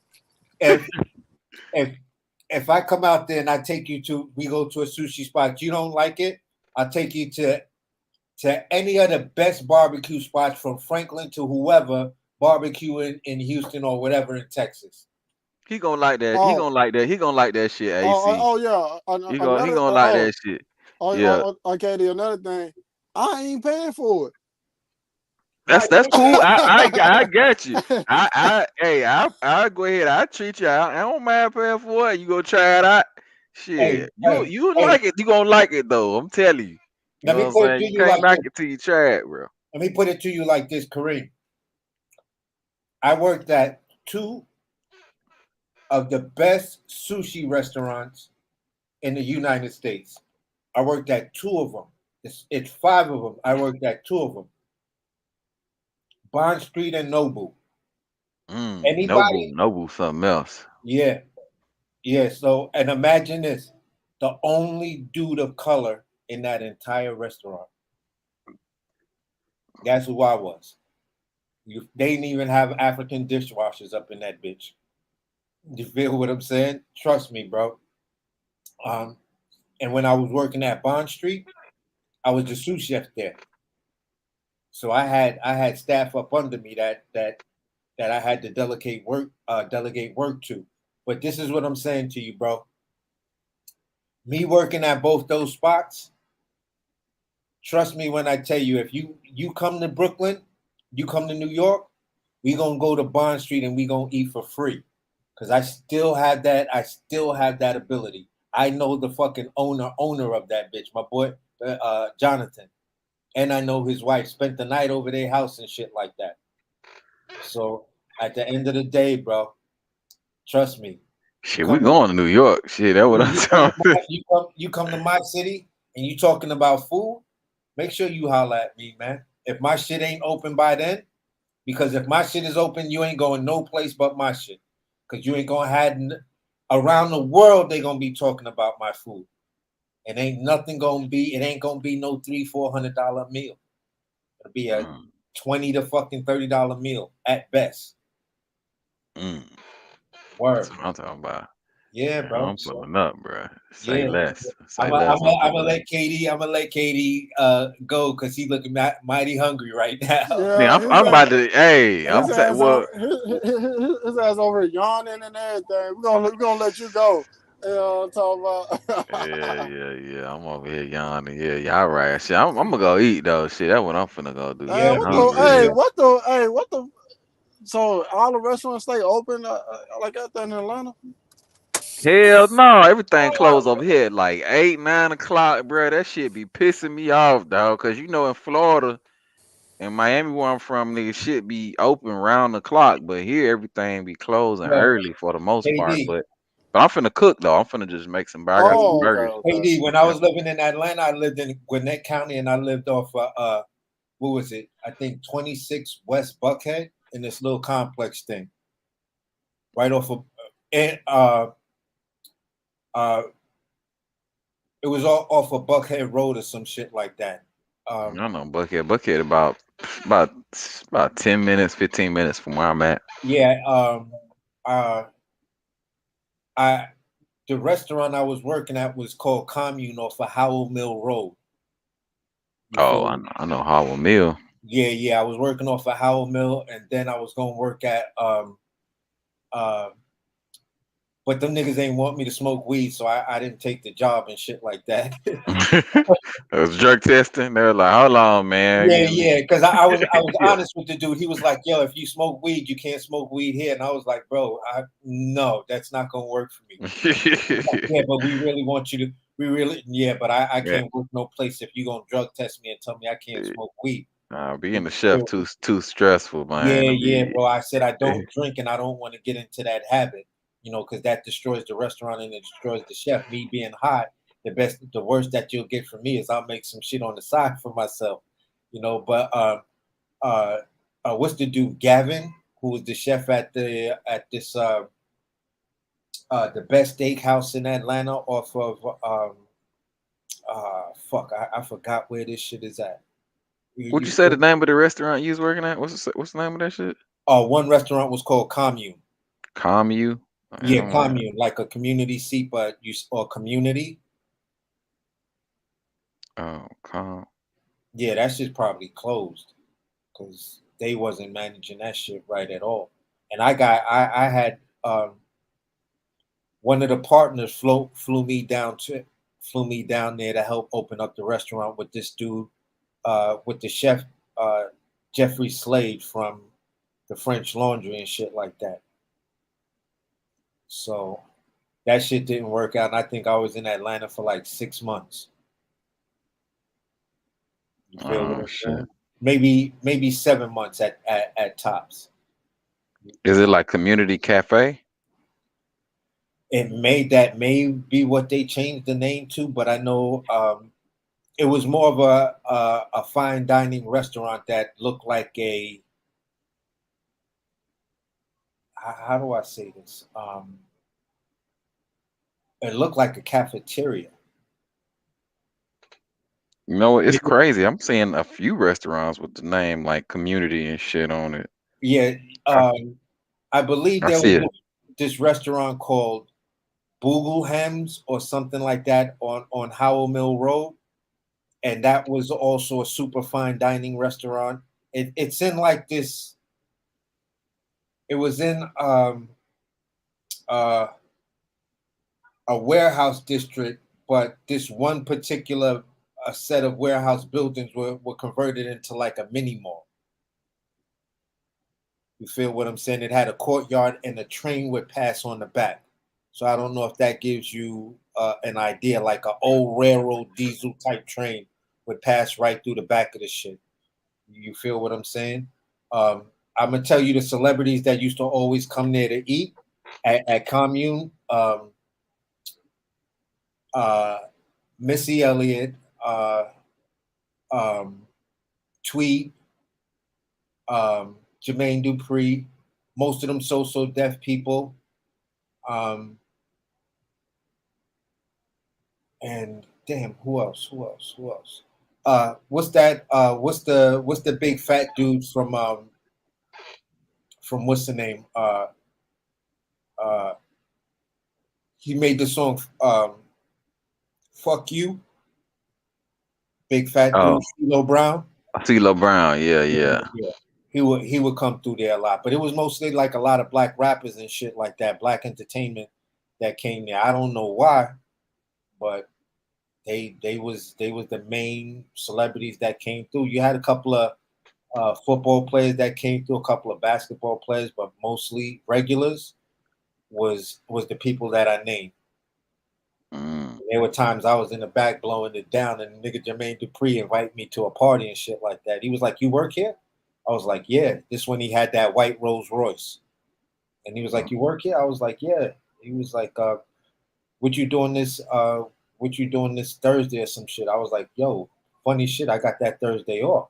If I come out there and I take you we go to a sushi spot, you don't like it, I'll take you to any of the best barbecue spots from Franklin to whoever barbecue in Houston or whatever in Texas. He gonna like that. He gonna like that. He gonna like that shit. AC. Yeah. He gonna like that shit. Yeah. Okay. Another thing, I ain't paying for it. That's cool. I got you. I go ahead. I treat you. I don't mind paying for it. You go try it out. Shit, you like it. You gonna like it though. I'm telling you. You know what I'm saying? You can't knock it till you try it, bro. Let me put it to you like this, Kareem. I worked at 2 of the best sushi restaurants in the United States. I worked at 2 of them. It's 5 of them. I worked at 2 of them. Bond Street and Nobu. Anybody? Nobu, something else. Yeah. So, and imagine this: the only dude of color in that entire restaurant. That's who I was. They didn't even have African dishwashers up in that bitch. You feel what I'm saying? Trust me, bro. And when I was working at Bond Street, I was the sous chef there. So I had staff up under me that I had to delegate work to. But this is what I'm saying to you, bro. Me working at both those spots, trust me when I tell you, if you come to Brooklyn, you come to New York, we gonna go to Bond Street and we gonna eat for free. Cause I still have that ability. I know the fucking owner of that bitch, my boy, Jonathan. And I know his wife spent the night over their house and shit like that. So at the end of the day, bro, trust me. Shit, we going to New York. Shit, that's what I'm talking. You come to my city and you talking about food, make sure you holler at me, man. If my shit ain't open by then, because if my shit is open, you ain't going no place but my shit. Because you ain't gonna have around the world, they gonna be talking about my food. It ain't gonna be no $300-400 meal. It'll be a $20 to fucking $30 meal at best. Word. That's what I'm talking about. Yeah, bro. I'm pulling up, bro. Say less. I'm gonna let KD go because he looking mighty hungry right now. Yeah, I'm about to. Hey, I'm saying, well, his ass over here yawning and everything. We're gonna let you go. Talk about. Yeah. I'm over here yawning. Yeah, y'all right. Shit, I'm gonna go eat though. Shit, that's what I'm finna go do. What the? So all the restaurants stay open like that in Atlanta? Hell no, everything closed over here at like 8-9 o'clock, bro. That shit be pissing me off, dog. Cause you know in Florida and Miami where I'm from, nigga, shit be open round the clock, but here everything be closing early for the most part. But I'm finna cook though. I'm finna just make some burgers. KD, when I was living in Atlanta, I lived in Gwinnett County and I lived off what was it? I think 26 West Buckhead in this little complex thing. Right off of it was all off of Buckhead Road or some shit like that. I don't know, Buckhead about 10 minutes, 15 minutes from where I'm at. Yeah, the restaurant I was working at was called Commune off of Howell Mill Road. I know Howell Mill. Yeah, I was working off of Howell Mill, and then I was going to work at but them niggas ain't want me to smoke weed, so I didn't take the job and shit like that. It was drug testing. They were like, "Hold on, man." Yeah, because I was honest with the dude. He was like, "Yo, if you smoke weed, you can't smoke weed here." And I was like, "Bro, no, that's not gonna work for me." Like, yeah, but we really want you to. But I can't work no place if you gonna drug test me and tell me I can't smoke weed. Being a chef too stressful, man. Yeah, bro. I said I don't drink and I don't want to get into that habit, because that destroys the restaurant and it destroys the chef. Me being hot, the worst that you'll get from me is I'll make some shit on the side for myself, But what's the dude, Gavin, who was the chef at this the best steakhouse in Atlanta off of I forgot where this shit is at. What'd you say the name of the restaurant you was working at? What's the name of that shit? One restaurant was called Commune. Commune? Yeah, Commune, like a community seat, but or community. Oh, yeah, that shit's probably closed because they wasn't managing that shit right at all. And I had one of the partners flew me down there to help open up the restaurant with this dude, with the chef Jeffrey Slade from the French Laundry and shit like that. So that shit didn't work out, and I think I was in Atlanta for like 6 months. You feel what I'm saying? Maybe 7 months at tops. Is it like community cafe? It may be what they changed the name to, but I know it was more of a fine dining restaurant that looked like a, how do I say this? It looked like a cafeteria. It's crazy. I'm seeing a few restaurants with the name like community and shit on it. Yeah, I believe there was this restaurant called Boogleham's or something like that on Howell Mill Road, and that was also a super fine dining restaurant. It's in like this. It was in a warehouse district, but this one particular set of warehouse buildings were converted into like a mini mall. You feel what I'm saying? It had a courtyard and a train would pass on the back. So I don't know if that gives you an idea, like an old railroad diesel type train would pass right through the back of the shit. You feel what I'm saying? I'm gonna tell you the celebrities that used to always come there to eat at Commune. Missy Elliott, Tweet, Jermaine Dupri, most of them so deaf people. And damn, who else? What's that? What's the big fat dude from what's the name? He made the song "Fuck You." Big fat dude, CeeLo Brown. CeeLo Brown, yeah. He would come through there a lot, but it was mostly like a lot of black rappers and shit like that, black entertainment that came there. I don't know why, but they was the main celebrities that came through. You had a couple of football players that came through, a couple of basketball players, but mostly regulars was the people that I named. There were times I was in the back blowing it down, and nigga Jermaine Dupri invited me to a party and shit like that. He was like, "You work here?" I was like, "Yeah." This when he had that white Rolls Royce, and he was like, "You work here?" I was like, "Yeah." He was like, "What you doing this? What you doing this Thursday or some shit?" I was like, "Yo, funny shit, I got that Thursday off."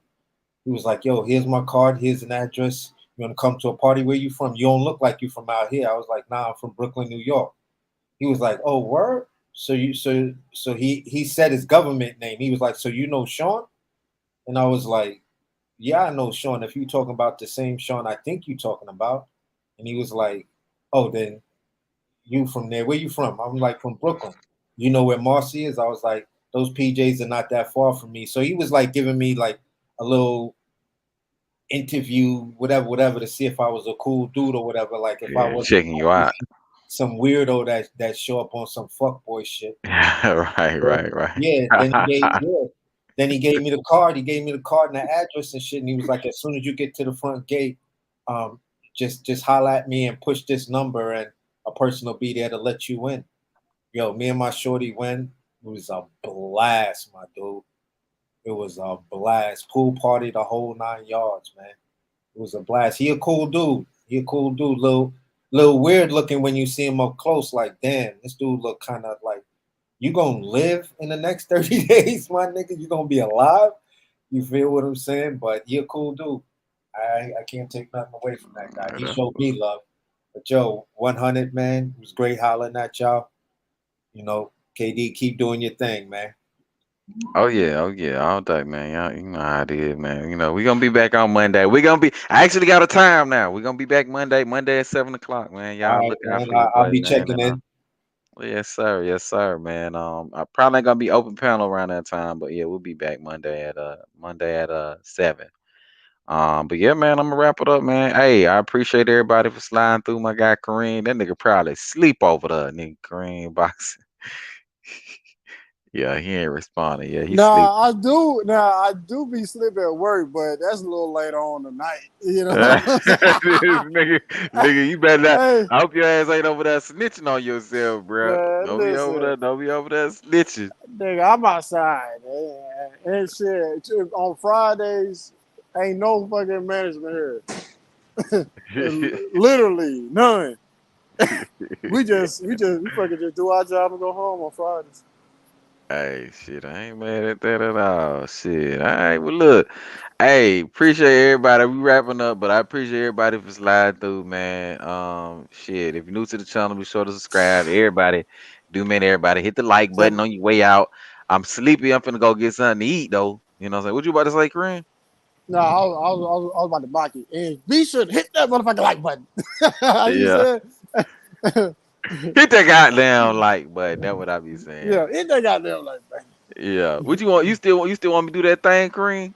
He was like, "Yo, here's my card. Here's an address. You want to come to a party? Where you from? You don't look like you from out here." I was like, "Nah, I'm from Brooklyn, New York." He was like, "Oh, word." So he said his government name. He was like, "So you know Sean?" And I was like, "Yeah, I know Sean. If you talking about the same Sean I think you talking about." And he was like, "Oh, then you from there. Where you from?" I'm like, "From Brooklyn." "You know where Marcy is?" I was like, "Those PJs are not that far from me." So he was like giving me like a little interview, whatever, to see if I was a cool dude or whatever. Like if I was checking you out. some weirdo that show up on some fuckboy shit. right. Yeah, then he gave me the card. He gave me the card and the address and shit. And he was like, as soon as you get to the front gate, just holler at me and push this number, and a person will be there to let you in. Yo, me and my shorty went. It was a blast, my dude. It was a blast. Pool party, the whole 9 yards, man. It was a blast. He a cool dude. Little weird looking when you see him up close. Like, damn, this dude look kind of like, you gonna live in the next 30 days, my nigga? You gonna be alive? You feel what I'm saying? But he a cool dude. I can't take nothing away from that guy. He showed me love. But yo, 100, man. It was great hollering at y'all. You know, KD, keep doing your thing, man. Oh yeah, all day, man. Y'all, you know how it is, man. You know, we're gonna be back on Monday. I actually got a time now. We're gonna be back Monday at 7:00, man. Y'all All look right, out man. for your I'll boy, be man. checking in. Yes, sir, man. I probably ain't gonna be open panel around that time, but yeah, we'll be back Monday at 7. But yeah, man, I'm gonna wrap it up, man. Hey, I appreciate everybody for sliding through. My guy Kareem, that nigga probably sleep over there, nigga Kareem boxing. Yeah, he ain't responding. Yeah, he sleep. I do be sleeping at work, but that's a little later on tonight. You know what I'm saying? nigga, you better not. Hey. I hope your ass ain't over there snitching on yourself, bro. Man, Don't be over there snitching. Nigga, I'm outside. And shit, on Fridays, ain't no fucking management here. Literally none. we fucking just do our job and go home on Fridays. Hey, shit, I ain't mad at that at all. Shit. All right, well, look. Hey, appreciate everybody. We wrapping up, but I appreciate everybody for sliding through, man. Shit, if you're new to the channel, be sure to subscribe. Everybody, hit the like button on your way out. I'm sleepy. I'm finna go get something to eat, though. You know what I'm saying? What you about to say, Kareem? No, I was about to mock you. And be sure to hit that motherfucking like button. You Yeah. said? Hit that goddamn like button. That's what I be saying. Yeah, hit that goddamn like button. Yeah. What you want? You still want me to do that thing, Kareem?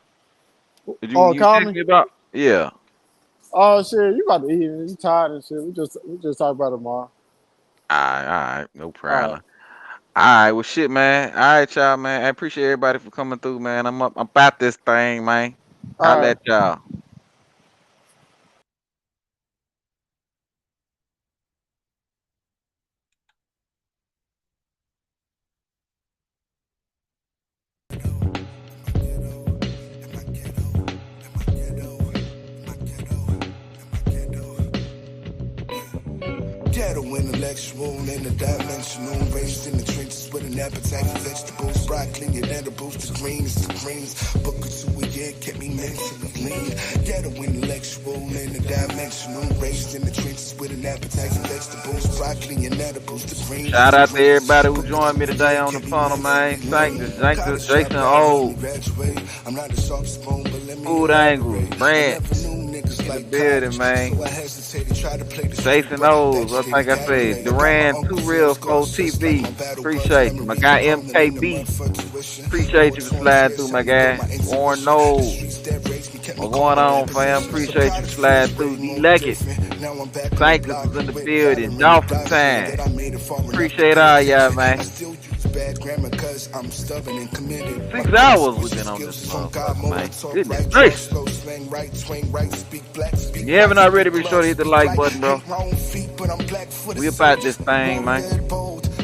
Did you call text me? me about? Yeah. Oh shit, you about to eat it. You tired and shit. We just talk about it tomorrow. All right, no problem. All right, well, shit, man. All right, y'all, man. I appreciate everybody for coming through, man. I'm about this thing, man. Holla at y'all. Ghetto intellectual, interdimensional, raised in the trenches with an appetite for vegetables, broccoli and edibles, the greens, book or two a year kept me mentally lean. Ghetto intellectual, interdimensional, raised in the trenches with an appetite for vegetables, broccoli and edibles, the greens. Shout out to everybody who joined me today on the funnel, man. Thank you, Jason O. Food Angles, Branch, in the building, man. Jason O's, I think I said Duran, 2 Real 4 TV. Appreciate you. My guy MKB. Appreciate you for sliding through, my guy. Warren Knowles. What's going on, fam? Appreciate you for sliding through. D Leggett. Thankless is in the building. Dolphin Time. Appreciate all y'all, man. 6 hours we've been on this motherfucker, man. Goodness gracious. If you haven't already, be sure to hit the like button, bro. We about this thing, man.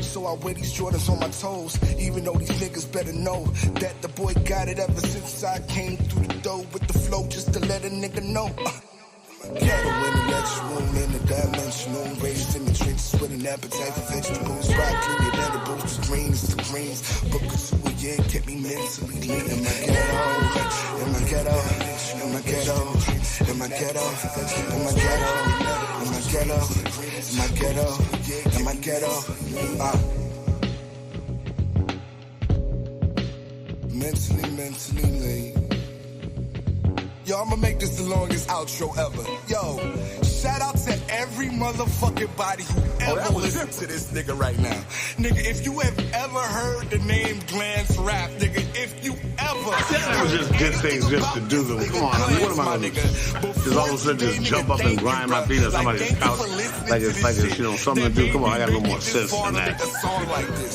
So I wear these Jordans on my toes, even though these niggas better know that the boy got it ever since I came through the door with the flow, just to let a nigga know. Ghetto intellectual, interdimensional, raised in the trenches with an appetite for vegetables, broccoli and edibles, the greens, book or two a year kept me mentally lean. In my ghetto, in my ghetto, in my ghetto, in my ghetto, in my ghetto, in my ghetto, in my ghetto, in my ghetto, mentally lean. Yo, I'ma make this the longest outro ever. Yo, shout out to every motherfucking body who ever listened to this nigga right now. Nigga, if you have ever heard the name Glance Rap, nigga, if you ever never just did things just to do them. Come on, I mean, what am I going to do? Just all of a sudden just jump up and grind my feet on somebody's couch like it's you know, something to do. Come on, I got a little more sense than that.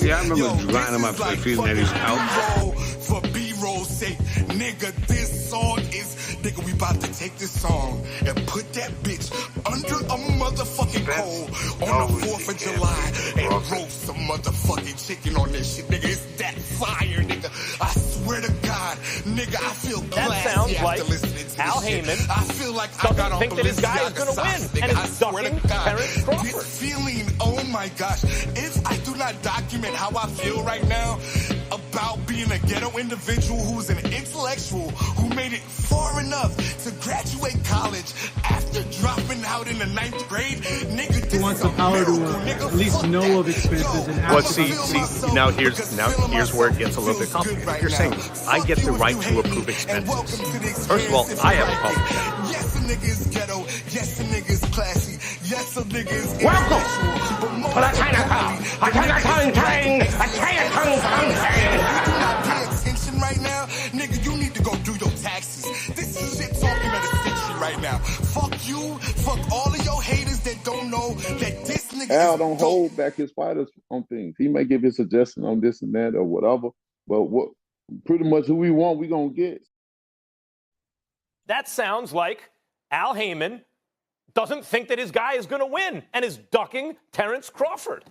Yeah, I remember grinding my feet on Eddie's couch. For B-roll's sake, nigga, this song is, nigga, we about to take this song and put that bitch under a motherfucking coal on the 4th of July and roast some motherfucking chicken on this shit, nigga. It's that fire, nigga. I swear to God, nigga, I feel classy sounds after like listening to Al this shit. Heyman I feel like I got off think that his guy is going to win, and is ducking Terence Crawford. This feeling, oh my gosh, if I do not document how I feel right now about being a ghetto individual who's an intellectual who made it far enough to graduate college after dropping out in the 9th grade, nigga, this Who wants the power to at least know of expenses and Well, see, now here's where it gets a little bit complicated. If you're saying I get the right to approve expenses, first of all, I have a publisher. Yes, a nigga is ghetto. Yes, a nigga is classy. Yes, a nigga is welcome to the Chinatown. A Chinatown train. A Chinatown train. Pay attention right now, nigga. You need to go do your taxes. This is shit talking of the century right now. Fuck you. Fuck all of your haters that don't know that this nigga. Al don't hold back his fighters on things. He may give his suggestion on this and that or whatever, but what pretty much who we want, we gonna get. That sounds like Al Heyman doesn't think that his guy is going to win and is ducking Terence Crawford.